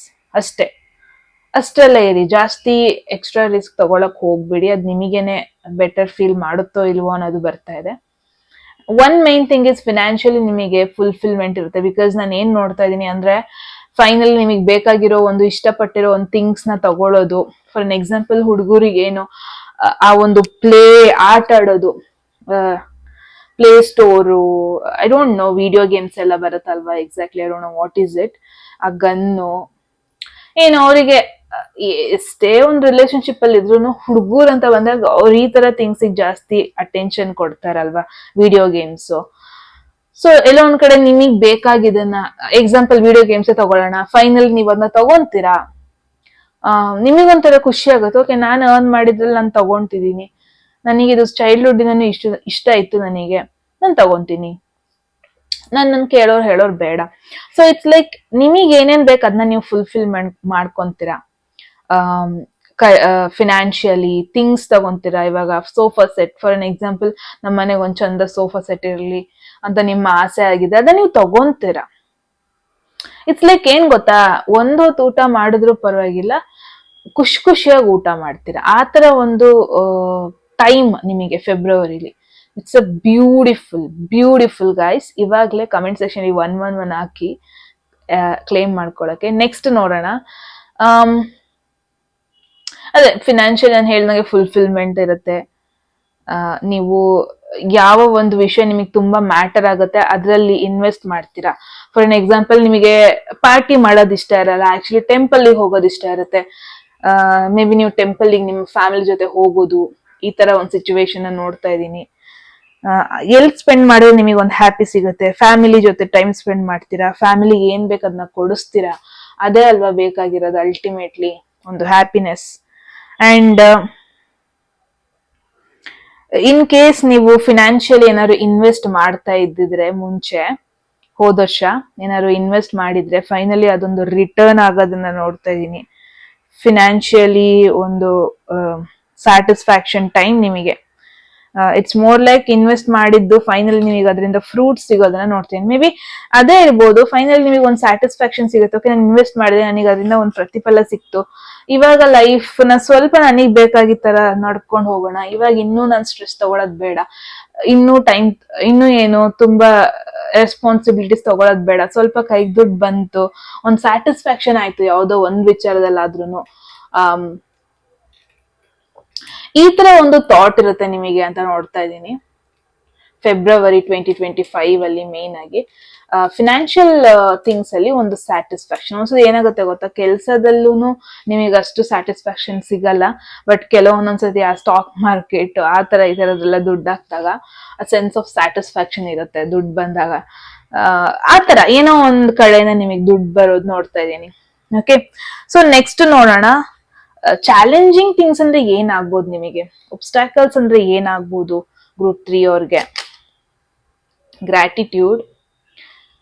ಅಷ್ಟೆಲ್ಲ ಇರಿ, ಜಾಸ್ತಿ ಎಕ್ಸ್ಟ್ರಾ ರಿಸ್ಕ್ ತಗೊಳಕ್ ಹೋಗ್ಬೇಡಿ. ಅದ್ ನಿಮಗೇನೆ ಬೆಟರ್ ಫೀಲ್ ಮಾಡುತ್ತೋ ಇಲ್ವೋ ಅನ್ನೋದು ಬರ್ತಾ ಇದೆ. One main thing is financially ನಿಮಗೆ ಫುಲ್ಫಿಲ್ಮೆಂಟ್ ಇರುತ್ತೆ. ಬಿಕಾಸ್ ನಾನು ಏನ್ ನೋಡ್ತಾ ಇದೀನಿ ಅಂದ್ರೆ, ಫೈನಲ್ ನಿಮಗೆ ಬೇಕಾಗಿರೋ ಒಂದು ಇಷ್ಟಪಟ್ಟಿರೋ ಒಂದು ಥಿಂಗ್ಸ್ ನ ತಗೊಳ್ಳೋದು. ಫಾರ್ ಅನ್ ಎಕ್ಸಾಂಪಲ್, ಹುಡುಗರಿಗೆ ಏನು ಆ ಒಂದು ಆಟ ಆಡೋದು, play store, I don't know, video games ಎಲ್ಲ ಬರುತ್ತಲ್ವಾ, exactly I don't know what is it, ಆ ಗನ್ನು ಏನು ಅವರಿಗೆ ಎಷ್ಟೇ ಒಂದು ರಿಲೇಶನ್ಶಿಪ್ ಅಲ್ಲಿ ಇದ್ರು ಹುಡುಗರು ಅಂತ ಬಂದಾಗ ಅವ್ರು ಈ ತರ ಥಿಂಗ್ಸ್ ಜಾಸ್ತಿ ಅಟೆನ್ಷನ್ ಕೊಡ್ತಾರಲ್ವಾ, ವಿಡಿಯೋ ಗೇಮ್ಸ್. ಸೊ ಎಲ್ಲ ಒಂದ್ ಕಡೆ ನಿಮಗ್ ಬೇಕಾಗಿದನ್ನ, ಎಕ್ಸಾಂಪಲ್ ವಿಡಿಯೋ ಗೇಮ್ಸ್ ತಗೊಳ್ಳೋಣ, ಫೈನಲ್ ನೀವ್ ಅದನ್ನ ತಗೊಂತೀರಾ, ನಿಮಗೊಂಥರ ಖುಷಿ ಆಗುತ್ತೆ, ಓಕೆ ನಾನು ಅರ್ನ್ ಮಾಡಿದ್ರಲ್ಲಿ ನಾನು ತಗೊಂತಿದ್ದೀನಿ, ನನಗೆ ಇದು ಚೈಲ್ಡ್ಹುಡ್ ಇಷ್ಟ ಇತ್ತು, ನನಗೆ ನಾನು ತಗೊಂತೀನಿ. ನನ್ನನ್ನು ಹೇಳೋರ್ ಬೇಡ. ಸೊ ಇಟ್ಸ್ ಲೈಕ್ ನಿಮಗೆ ಏನೇನ್ ಬೇಕು ಅದನ್ನ ನೀವು ಫುಲ್ಫಿಲ್ಮೆಂಟ್ ಮಾಡ್ಕೊಂತೀರಾ. ಫಿನಾನ್ಷಿಯಲಿ ಥಿಂಗ್ಸ್ ತಗೊಂತೀರಾ. ಇವಾಗ sofa set for an example, ನಮ್ಮ ಮನೆಗೆ ಒಂದ್ ಚಂದ ಸೋಫಾ ಸೆಟ್ ಇರಲಿ ಅಂತ ನಿಮ್ಮ ಆಸೆ ಆಗಿದೆ, ಅದನ್ನ ನೀವು ತಗೊಂತೀರಾ. ಇಟ್ಸ್ ಲೈಕ್ ಏನ್ ಗೊತ್ತಾ, ಒಂದೊತ್ತು ಊಟ ಮಾಡಿದ್ರು ಪರವಾಗಿಲ್ಲ, ಖುಷಿಯಾಗಿ ಊಟ ಮಾಡ್ತೀರಾ. ಆ ತರ ಒಂದು ಟೈಮ್ ನಿಮಗೆ ಫೆಬ್ರವರಿಲಿ. It's a beautiful guys. ಇವಾಗ್ಲೇ ಕಮೆಂಟ್ ಸೆಕ್ಷನ್ 111 ಹಾಕಿ ಕ್ಲೇಮ್ ಮಾಡ್ಕೊಳಕ್ಕೆ. ನೆಕ್ಸ್ಟ್ ನೋಡೋಣ. ಅದೇ ಫಿನಾನ್ಷಿಯಲ್ ನಾನು ಹೇಳ್ದಂಗೆ ಫುಲ್ಫಿಲ್ಮೆಂಟ್ ಇರುತ್ತೆ. ನೀವು ಯಾವ ಒಂದು ವಿಷಯ ನಿಮಗೆ ತುಂಬಾ ಮ್ಯಾಟರ್ ಆಗುತ್ತೆ ಅದರಲ್ಲಿ ಇನ್ವೆಸ್ಟ್ ಮಾಡ್ತೀರಾ. ಫಾರ್ ಅನ್ ಎಕ್ಸಾಂಪಲ್, ನಿಮಗೆ ಪಾರ್ಟಿ ಮಾಡೋದು ಇಷ್ಟ ಇರಲ್ಲ, ಆಕ್ಚುಲಿ ಟೆಂಪಲ್ ಹೋಗೋದು ಇಷ್ಟ ಇರುತ್ತೆ. ಮೇ ಬಿ ನೀವು ಟೆಂಪಲ್ ನಿಮ್ಮ ಫ್ಯಾಮಿಲಿ ಜೊತೆ ಹೋಗೋದು, ಈ ತರ ಒಂದು ಸಿಚುವೇಶನ್ ನೋಡ್ತಾ ಇದ್ದೀನಿ. ಎಲ್ಲಿ ಸ್ಪೆಂಡ್ ಮಾಡಿದ್ರೆ ನಿಮಗೆ ಒಂದು ಹ್ಯಾಪಿ ಸಿಗುತ್ತೆ, ಫ್ಯಾಮಿಲಿ ಜೊತೆ ಟೈಮ್ ಸ್ಪೆಂಡ್ ಮಾಡ್ತೀರಾ, ಫ್ಯಾಮಿಲಿಗೆ ಏನ್ ಬೇಕು ಅದನ್ನ ಕೊಡಿಸ್ತೀರಾ. ಅದೇ ಅಲ್ವಾ ಬೇಕಾಗಿರೋದು ಅಲ್ಟಿಮೇಟ್ಲಿ, ಒಂದು ಹ್ಯಾಪಿನೆಸ್. ಅಂಡ್ ಇನ್ ಕೇಸ್ ನೀವು ಫಿನಾನ್ಷಿಯಲಿ ಏನಾದ್ರು ಇನ್ವೆಸ್ಟ್ ಮಾಡ್ತಾ ಇದ್ದಿದ್ರೆ, ಮುಂಚೆ ಹೋದ ವರ್ಷ ಏನಾದ್ರು ಇನ್ವೆಸ್ಟ್ ಮಾಡಿದ್ರೆ ಫೈನಲಿ ಅದೊಂದು ರಿಟರ್ನ್ ಆಗೋದನ್ನ ನೋಡ್ತಾ ಇದೀನಿ. ಫಿನಾನ್ಷಿಯಲಿ ಒಂದು ಸ್ಯಾಟಿಸ್ಫ್ಯಾಕ್ಷನ್ ಟೈಮ್ ನಿಮಗೆ. ಇಟ್ಸ್ ಮೋರ್ ಲೈಕ್ ಇನ್ವೆಸ್ಟ್ ಮಾಡಿದ್ದು ಫೈನಲಿ ನಿಮಗೆ ಅದರಿಂದ ಫ್ರೂಟ್ಸ್ ಸಿಗೋದನ್ನ ನೋಡ್ತೀನಿ. ಮೇ ಬಿ ಅದೇ ಇರ್ಬೋದು, ಫೈನಲಿ ನಿಮಗೆ ಒಂದು ಸ್ಯಾಟಿಸ್ಫ್ಯಾಕ್ಷನ್ ಸಿಗುತ್ತೆ. ಓಕೆ, ನಾನು ಇನ್ವೆಸ್ಟ್ ಮಾಡಿದೆ, ನನಗೆ ಅದರಿಂದ ಒಂದು ಪ್ರತಿಫಲ ಸಿಕ್ತು. ಇವಾಗ ಲೈಫ್ ನ ಸ್ವಲ್ಪ ನನಗೆ ಬೇಕಾಗಿದ್ದ ತರ ನಡ್ಕೊಂಡು ಹೋಗೋಣ. ಇವಾಗ ಇನ್ನೂ ನಾನು ಸ್ಟ್ರೆಸ್ ತಗೊಳೋದ್ ಬೇಡ, ಇನ್ನೂ ಏನು ತುಂಬಾ ರೆಸ್ಪಾನ್ಸಿಬಿಲಿಟೀಸ್ ತಗೊಳೋದ್ ಬೇಡ. ಸ್ವಲ್ಪ ಕೈಗೆ ದುಡ್ಡು ಬಂತು, ಒಂದ್ ಸ್ಯಾಟಿಸ್ಫ್ಯಾಕ್ಷನ್ ಆಯ್ತು ಯಾವುದೋ ಒಂದ್ ವಿಚಾರದಲ್ಲಾದ್ರೂ. ಈ ತರ ಒಂದು ಥಾಟ್ ಇರುತ್ತೆ ನಿಮಗೆ ಅಂತ ನೋಡ್ತಾ ಇದ್ದೀನಿ ಫೆಬ್ರವರಿ 2025 ಅಲ್ಲಿ. ಮೇನ್ ಆಗಿ ಫಿನಾನ್ಷಿಯಲ್ ಥಿಂಗ್ಸ್ ಅಲ್ಲಿ ಒಂದು ಸ್ಯಾಟಿಸ್ಫ್ಯಾಕ್ಷನ್. ಒಂದ್ಸತಿ ಏನಾಗುತ್ತೆ ಗೊತ್ತಾ, ಕೆಲ್ಸದಲ್ಲೂ ನಿಮಗೆ ಅಷ್ಟು ಸ್ಯಾಟಿಸ್ಫ್ಯಾಕ್ಷನ್ ಸಿಗಲ್ಲ, ಬಟ್ ಕೆಲವೊಂದೊಂದ್ಸತಿ ಆ ಸ್ಟಾಕ್ ಮಾರ್ಕೆಟ್ ಆ ತರ ಈ ತರದೆಲ್ಲ ದುಡ್ಡು ಹಾಕ್ದಾಗ ಆ ಸೆನ್ಸ್ ಆಫ್ ಸ್ಯಾಟಿಸ್ಫ್ಯಾಕ್ಷನ್ ಇರುತ್ತೆ. ದುಡ್ಡು ಬಂದಾಗ ಆ ತರ ಏನೋ ಒಂದ್ ಕಡೆಯಿಂದ ನಿಮಗೆ ದುಡ್ಡು ಬರೋದು ನೋಡ್ತಾ ಇದ್ದೀನಿ. ಓಕೆ, ಸೊ ನೆಕ್ಸ್ಟ್ ನೋಡೋಣ. ಚಾಲೆಂಜಿಂಗ್ ಥಿಂಗ್ಸ್ ಅಂದ್ರೆ ಏನಾಗ್ಬೋದು ನಿಮಗೆ, ಒಬ್ಸ್ಟಾಕಲ್ಸ್ ಅಂದ್ರೆ ಏನಾಗ್ಬೋದು ಗ್ರೂಪ್ 3 ಅವ್ರಿಗೆ. ಗ್ರಾಟಿಟ್ಯೂಡ್,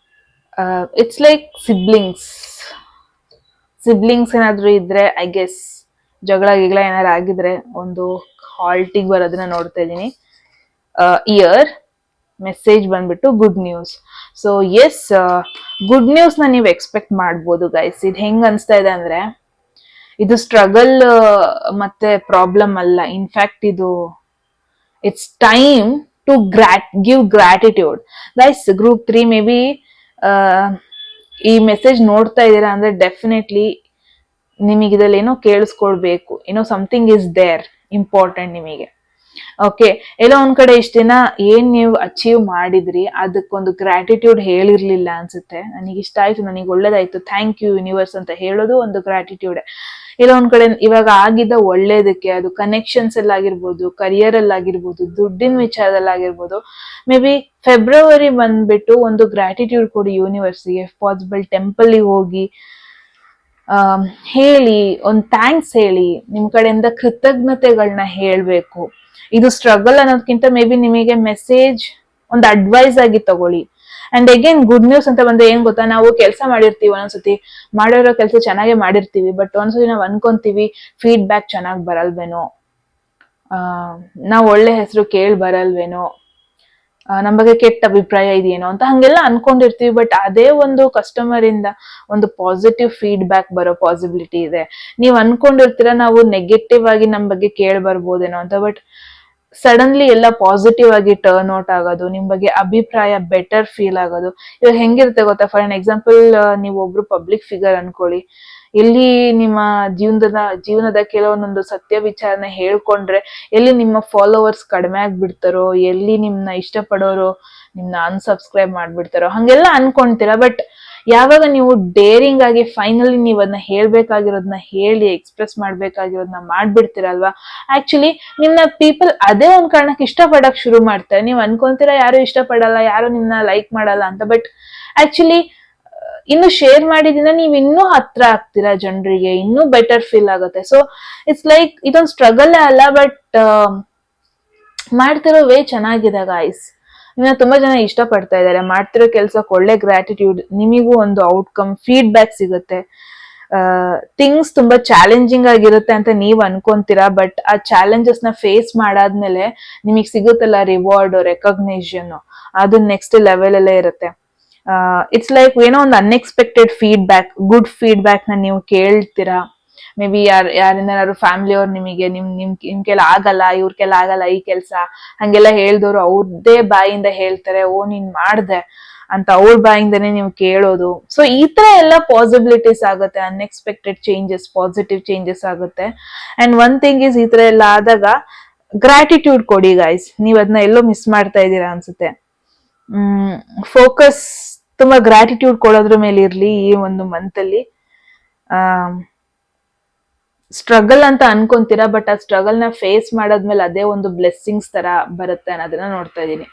ಇಟ್ಸ್ ಲೈಕ್ ಸಿಬ್ಲಿಂಗ್ಸ್ ಏನಾದ್ರು ಇದ್ರೆ, ಐ ಗೆಸ್ ಜಗಳ ಏನಾದ್ರು ಆಗಿದ್ರೆ ಒಂದು ಹಾಲ್ಟಿಗೆ ಬರೋದನ್ನ ನೋಡ್ತಾ ಇದ್ದೀನಿ. ಇಯರ್ ಮೆಸೇಜ್ ಬಂದ್ಬಿಟ್ಟು good news. So yes, good news ನ ನೀವು ಎಕ್ಸ್ಪೆಕ್ಟ್ ಮಾಡ್ಬೋದು ಗೈಸ್. ಇದು ಹೆಂಗ್ ಅನ್ಸ್ತಾ ಇದೆ ಅಂದ್ರೆ, ಇದು ಸ್ಟ್ರಗಲ್ ಮತ್ತೆ ಪ್ರಾಬ್ಲಮ್ ಅಲ್ಲ. In fact it's time to give gratitude. Guys, group 3 maybe ಈ ಮೆಸೇಜ್ ನೋಡ್ತಾ ಇದ್ದೀರಾ ಅಂದ್ರೆ ಡೆಫಿನೆಟ್ಲಿ ನಿಮಗೆ ಇದ್ರಲ್ಲಿ ಏನೋ ಕೇಳಿಸ್ಕೊಳ್ಬೇಕು, ಏನೋ ಸಮಥಿಂಗ್ ಇಸ್ ದೇರ್ ಇಂಪಾರ್ಟೆಂಟ್ ನಿಮಗೆ. ಓಕೆ, ಎಲ್ಲೋ ಒಂದ್ ಕಡೆ ಇಷ್ಟ ದಿನ ಏನ್ ನೀವು ಅಚೀವ್ ಮಾಡಿದ್ರಿ ಅದಕ್ಕೊಂದು ಗ್ರಾಟಿಟ್ಯೂಡ್ ಹೇಳಿರ್ಲಿಲ್ಲ ಅನ್ಸುತ್ತೆ. ನನಗೆ ಇಷ್ಟ ಆಯ್ತು, ನನಗೆ ಒಳ್ಳೇದಾಯ್ತು, ಥ್ಯಾಂಕ್ ಯು ಯೂನಿವರ್ಸ್ ಅಂತ ಹೇಳೋದು ಒಂದು ಗ್ರಾಟಿಟ್ಯೂಡ್. ಇಲ್ಲ ಒಂದ್ ಕಡೆ ಇವಾಗ ಆಗಿದ್ದ ಒಳ್ಳೇದಕ್ಕೆ, ಅದು ಕನೆಕ್ಷನ್ಸ್ ಅಲ್ಲಿ ಆಗಿರ್ಬೋದು, ಕರಿಯರ್ ಅಲ್ಲಿ ಆಗಿರ್ಬೋದು, ದುಡ್ಡಿನ ವಿಚಾರದಲ್ಲಿ ಆಗಿರ್ಬೋದು, ಮೇ ಬಿ ಫೆಬ್ರವರಿ ಬಂದ್ಬಿಟ್ಟು ಒಂದು ಗ್ರಾಟಿಟ್ಯೂಡ್ ಕೊಡಿ ಯೂನಿವರ್ಸ್ಗೆ. ಪಾಸಿಬಲ್ ಟೆಂಪಲ್ ಹೋಗಿ ಹೇಳಿ, ಒಂದು ಥ್ಯಾಂಕ್ಸ್ ಹೇಳಿ, ನಿಮ್ ಕಡೆಯಿಂದ ಕೃತಜ್ಞತೆಗಳನ್ನ ಹೇಳ್ಬೇಕು. ಇದು ಸ್ಟ್ರಗಲ್ ಅನ್ನೋದಕ್ಕಿಂತ ಮೇ ಬಿ ನಿಮಗೆ ಮೆಸೇಜ್ ಒಂದು ಅಡ್ವೈಸ್ ಆಗಿ ತಗೊಳ್ಳಿ. ಅಂಡ್ ಅಗೇನ್ ಗುಡ್ ನ್ಯೂಸ್ ಅಂತ ಬಂದ್ರೆ ಏನ್ ಗೊತ್ತಾ, ನಾವು ಕೆಲಸ ಮಾಡಿರ್ತೀವಿ, ಒಂದೊಂದ್ಸತಿ ಮಾಡಿರೋ ಕೆಲಸ ಚೆನ್ನಾಗೇ ಮಾಡಿರ್ತೀವಿ, ಬಟ್ ಒಂದ್ಸತಿ ನಾವ್ ಅನ್ಕೊಂತೀವಿ ಫೀಡ್ಬ್ಯಾಕ್ ಚೆನ್ನಾಗ್ ಬರಲ್ವೇನೋ, ನಾವ್ ಒಳ್ಳೆ ಹೆಸರು ಕೇಳಿ ಬರಲ್ವೇನೋ, ನಮ್ ಬಗ್ಗೆ ಕೆಟ್ಟ ಅಭಿಪ್ರಾಯ ಇದೆಯೇನೋ ಅಂತ ಹಂಗೆಲ್ಲ ಅನ್ಕೊಂಡಿರ್ತೀವಿ. ಬಟ್ ಅದೇ ಒಂದು ಕಸ್ಟಮರ್ ಇಂದ ಒಂದು ಪಾಸಿಟಿವ್ ಫೀಡ್ಬ್ಯಾಕ್ ಬರೋ ಪಾಸಿಬಿಲಿಟಿ ಇದೆ. ನೀವ್ ಅನ್ಕೊಂಡಿರ್ತೀರಾ ನಾವು ನೆಗೆಟಿವ್ ಆಗಿ ನಮ್ ಬಗ್ಗೆ ಕೇಳಿ ಬರ್ಬೋದೇನೋ ಅಂತ, ಬಟ್ ಸಡನ್ಲಿ ಎಲ್ಲ ಪಾಸಿಟಿವ್ ಆಗಿ ಟರ್ನ್ ಔಟ್ ಆಗೋದು, ನಿಮ್ ಬಗ್ಗೆ ಅಭಿಪ್ರಾಯ ಬೆಟರ್ ಫೀಲ್ ಆಗೋದು. ಇವಾಗ ಹೆಂಗಿರುತ್ತೆ ಗೊತ್ತಾ, ಫಾರ್ ಅನ್ ಎಕ್ಸಾಂಪಲ್ ನೀವು ಒಬ್ರು ಪಬ್ಲಿಕ್ ಫಿಗರ್ ಅನ್ಕೊಳ್ಳಿ, ಎಲ್ಲಿ ನಿಮ್ಮ ಜೀವನದ ಕೆಲವೊಂದೊಂದು ಸತ್ಯ ವಿಚಾರನ ಹೇಳ್ಕೊಂಡ್ರೆ ಎಲ್ಲಿ ನಿಮ್ಮ ಫಾಲೋವರ್ಸ್ ಕಡಿಮೆ ಆಗ್ಬಿಡ್ತಾರೋ, ಎಲ್ಲಿ ನಿಮ್ನ ಇಷ್ಟಪಡೋರು ನಿಮ್ನ ಅನ್ಸಬ್ಸ್ಕ್ರೈಬ್ ಮಾಡ್ಬಿಡ್ತಾರೋ ಹಂಗೆಲ್ಲ ಅನ್ಕೊಂತೀರಾ. ಬಟ್ ಯಾವಾಗ ನೀವು ಡೇರಿಂಗ್ ಆಗಿ ಫೈನಲಿ ನೀವು ಅದನ್ನ ಹೇಳ್ಬೇಕಾಗಿರೋದನ್ನ ಹೇಳಿ ಎಕ್ಸ್ಪ್ರೆಸ್ ಮಾಡ್ಬೇಕಾಗಿರೋದನ್ನ ಮಾಡ್ಬಿಡ್ತೀರಲ್ವಾ, ಆಕ್ಚುಲಿ ನಿಮ್ನ ಪೀಪಲ್ ಅದೇ ಒಂದ್ ಕಾರಣಕ್ಕೆ ಇಷ್ಟಪಡಕ್ ಶುರು ಮಾಡ್ತಾರೆ. ನೀವ್ ಅನ್ಕೊಂತೀರಾ ಯಾರು ಇಷ್ಟಪಡಲ್ಲ, ಯಾರು ನಿಮ್ನ ಲೈಕ್ ಮಾಡಲ್ಲ ಅಂತ, ಬಟ್ ಆಕ್ಚುಲಿ ಇನ್ನು ಶೇರ್ ಮಾಡಿದಿಂದ ನೀವ್ ಇನ್ನೂ ಹತ್ರ ಆಗ್ತೀರಾ ಜನರಿಗೆ, ಇನ್ನೂ ಬೆಟರ್ ಫೀಲ್ ಆಗುತ್ತೆ. ಸೊ ಇಟ್ಸ್ ಲೈಕ್ ಇದೊಂದು ಸ್ಟ್ರಗಲ್ ಅಲ್ಲ, ಬಟ್ ಮಾಡ್ತಿರೋ ವೇ ಚೆನ್ನಾಗಿದೆ ಗಾಯ್ಸ್. ನಿಮ್ಮನ್ನ ತುಂಬಾ ಜನ ಇಷ್ಟ ಪಡ್ತಾ ಇದ್ದಾರೆ, ಮಾಡ್ತಿರೋ ಕೆಲ್ಸಕ್ಕೆ ಒಳ್ಳೆ ಗ್ರಾಟಿಟ್ಯೂಡ್, ನಿಮಿಗೂ ಒಂದು ಔಟ್ಕಮ್ ಫೀಡ್ಬ್ಯಾಕ್ ಸಿಗುತ್ತೆ. ಥಿಂಗ್ಸ್ ತುಂಬಾ ಚಾಲೆಂಜಿಂಗ್ ಆಗಿರುತ್ತೆ ಅಂತ ನೀವ್ ಅನ್ಕೊಂತೀರಾ, ಬಟ್ ಆ ಚಾಲೆಂಜಸ್ ನ ಫೇಸ್ ಮಾಡಾದ್ಮೇಲೆ ನಿಮಗ್ ಸಿಗುತ್ತಲ್ಲ ರಿವಾರ್ಡ್, ರೆಕಗ್ನೇಷನ್, ಅದು ನೆಕ್ಸ್ಟ್ ಲೆವೆಲ್ ಅಲ್ಲೇ ಇರುತ್ತೆ. ಇಟ್ಸ್ ಲೈಕ್ ಏನೋ ಒಂದು ಅನ್ಎಕ್ಸ್ಪೆಕ್ಟೆಡ್ ಫೀಡ್ಬ್ಯಾಕ್, ಗುಡ್ ಫೀಡ್ಬ್ಯಾಕ್ ನ ನೀವು ಕೇಳ್ತೀರಾ. ಮೇ ಬಿ ಯಾರಿಂದಾರು ಫ್ಯಾಮಿಲಿ ಅವ್ರು ನಿಮಗೆ ನಿಮ್ ಕೆಲ ಆಗಲ್ಲ, ಇವ್ರ ಕೆಲ ಆಗಲ್ಲ ಈ ಕೆಲ್ಸ, ಹಂಗೆಲ್ಲ ಹೇಳ್ದವ್ರು ಅವ್ರದ್ದೇ ಬಾಯಿಂದ ಹೇಳ್ತಾರೆ, ಓ ನೀನ್ ಮಾಡ್ದೆ ಅಂತ ಅವ್ರ ಬಾಯಿಂದನೇ ನೀವು ಕೇಳೋದು. ಸೊ ಈ ತರ ಎಲ್ಲ ಪಾಸಿಬಿಲಿಟೀಸ್ ಆಗುತ್ತೆ, ಅನ್ಎಕ್ಸ್ಪೆಕ್ಟೆಡ್ ಚೇಂಜಸ್, ಪಾಸಿಟಿವ್ ಚೇಂಜಸ್ ಆಗುತ್ತೆ. ಅಂಡ್ ಒನ್ ಥಿಂಗ್ ಇಸ್, ಈ ತರ ಎಲ್ಲ ಆದಾಗ ಗ್ರಾಟಿಟ್ಯೂಡ್ ಕೊಡಿ ಗೈಸ್. ನೀವ್ ಅದನ್ನ ಎಲ್ಲೋ ಮಿಸ್ ಮಾಡ್ತಾ ಇದ್ದೀರಾ ಅನ್ಸುತ್ತೆ. ಫೋಕಸ್ ತುಂಬಾ ಗ್ರಾಟಿಟ್ಯೂಡ್ ಕೊಡೋದ್ರ ಮೇಲೆ ಇರ್ಲಿ ಈ ಒಂದು ಮಂತ್ ಅಲ್ಲಿ. ಸ್ಟ್ರಗಲ್ ಅಂತ ಅನ್ಕೊಂತೀರಾ, ಬಟ್ ಆ ಸ್ಟ್ರಗಲ್ ನ ಫೇಸ್ ಮಾಡಾದ್ಮೇಲೆ ಅದೇ ಒಂದು ಬ್ಲೆಸ್ಸಿಂಗ್ಸ್ ತರ ಬರುತ್ತೆ ಅನ್ನೋದನ್ನ ನೋಡ್ತಾ ಇದೀನಿ.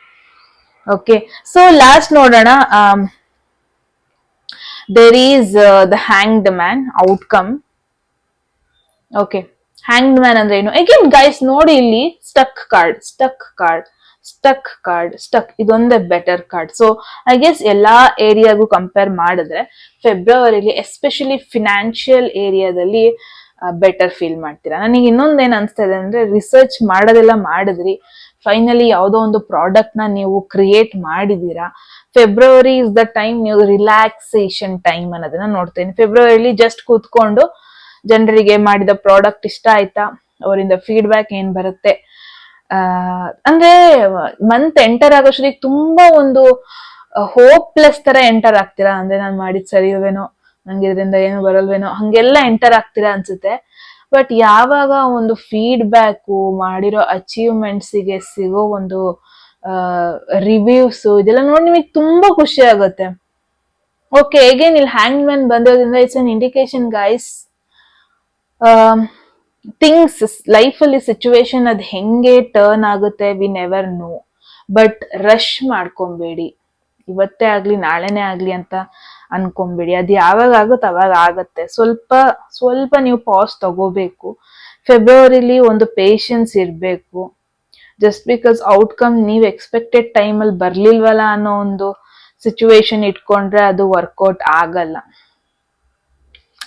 ಓಕೆ, ಸೊ ಲಾಸ್ಟ್ ನೋಡೋಣ. There is the hanged man outcome. Okay, hanged man ಅಂದ್ರೆ ಏನು? ಅಗೇನ್ ಗೈಸ್ ನೋಡಿ ಇಲ್ಲಿ stuck card, stuck card, stuck card, stuck, ಇದೊಂದೇ better card. So I guess ಎಲ್ಲಾ ಏರಿಯಾಗೂ ಕಂಪೇರ್ ಮಾಡಿದ್ರೆ ಫೆಬ್ರವರಿಲಿ ಎಸ್ಪೆಷಲಿ ಫಿನಾನ್ಷಿಯಲ್ ಏರಿಯಾದಲ್ಲಿ ಬೆಟರ್ ಫೀಲ್ ಮಾಡ್ತೀರಾ. ನನಗೆ ಇನ್ನೊಂದೇನ್ ಅನ್ಸ್ತಾ ಇದೆ ಅಂದ್ರೆ, ರಿಸರ್ಚ್ ಮಾಡೋದೆಲ್ಲ ಮಾಡಿದ್ರಿ, ಫೈನಲಿ ಯಾವುದೋ ಒಂದು ಪ್ರಾಡಕ್ಟ್ ನ ನೀವು ಕ್ರಿಯೇಟ್ ಮಾಡಿದೀರಾ. ಫೆಬ್ರವರಿ ಇಸ್ ದ ಟೈಮ್ ನೀವು ರಿಲ್ಯಾಕ್ಸೇಷನ್ ಟೈಮ್ ಅನ್ನೋದನ್ನ ನೋಡ್ತೇನೆ. ಫೆಬ್ರವರಿಲಿ ಜಸ್ಟ್ ಕೂತ್ಕೊಂಡು ಜನರಿಗೆ ಮಾಡಿದ ಪ್ರಾಡಕ್ಟ್ ಇಷ್ಟ ಆಯ್ತಾ, ಅವರಿಂದ ಫೀಡ್ಬ್ಯಾಕ್ ಏನ್ ಬರುತ್ತೆ, ಅಂದ್ರೆ ಮಂತ್ ಎಂಟರ್ ಆಗೋಷ್ಟಿಗೆ ತುಂಬಾ ಒಂದು ಹೋಪ್ಲೆಸ್ ತರ ಎಂಟರ್ ಆಗ್ತೀರಾ. ಅಂದ್ರೆ ನಾನ್ ಮಾಡಿದ್ ಸರಿಯವೇನೋ, ನಂಗೆ ಇದರಿಂದ ಏನು ಬರಲ್ವೇನೋ, ಹಂಗೆಲ್ಲ ಎಂಟರ್ ಆಗ್ತೀರಾ ಅನ್ಸುತ್ತೆ. ಬಟ್ ಯಾವಾಗ ಒಂದು ಫೀಡ್ಬ್ಯಾಕು, ಮಾಡಿರೋ ಅಚೀವ್ಮೆಂಟ್ಸ್ ಗೆ ಸಿಗೋ ಒಂದು ರಿವ್ಯೂಸ್, ಇದೆಲ್ಲ ನೋಡಿ ನಿಮಗೆ ತುಂಬಾ ಖುಷಿ ಆಗುತ್ತೆ. ಓಕೆ, ಅಗೇನ್ ಇಲ್ಲಿ ಹ್ಯಾಂಗ್ ಮ್ಯಾನ್ ಬಂದಿರೋದ್ರಿಂದ it's an indication guys, things life ಅಲ್ಲಿ ಸಿಚುವೇಶನ್ ಅದ್ ಹೆಂಗೆ ಟರ್ನ್ ಆಗುತ್ತೆ we never know. But rush ಮಾಡ್ಕೊಂಬೇಡಿ, ಇವತ್ತೇ ಆಗ್ಲಿ ನಾಳೆನೇ ಆಗ್ಲಿ ಅಂತ ಅನ್ಕೊಂಬೇಡಿ. ಅದ್ ಯಾವಾಗ ಆಗುತ್ತೆ ಅವಾಗ ಆಗತ್ತೆ. ಸ್ವಲ್ಪ ನೀವು ಪಾಸ್ ತಗೋಬೇಕು. ಫೆಬ್ರವರಿಲಿ ಒಂದು ಪೇಷನ್ಸ್ ಇರ್ಬೇಕು. ಜಸ್ಟ್ ಬಿಕಾಸ್ ಔಟ್ಕಮ್ ನೀವ್ ಎಕ್ಸ್ಪೆಕ್ಟೆಡ್ ಟೈಮ್ ಅಲ್ಲಿ ಬರ್ಲಿಲ್ವಲ್ಲ ಅನ್ನೋ ಒಂದು ಸಿಚುವೇಶನ್ ಇಟ್ಕೊಂಡ್ರೆ ಅದು ವರ್ಕೌಟ್ ಆಗಲ್ಲ.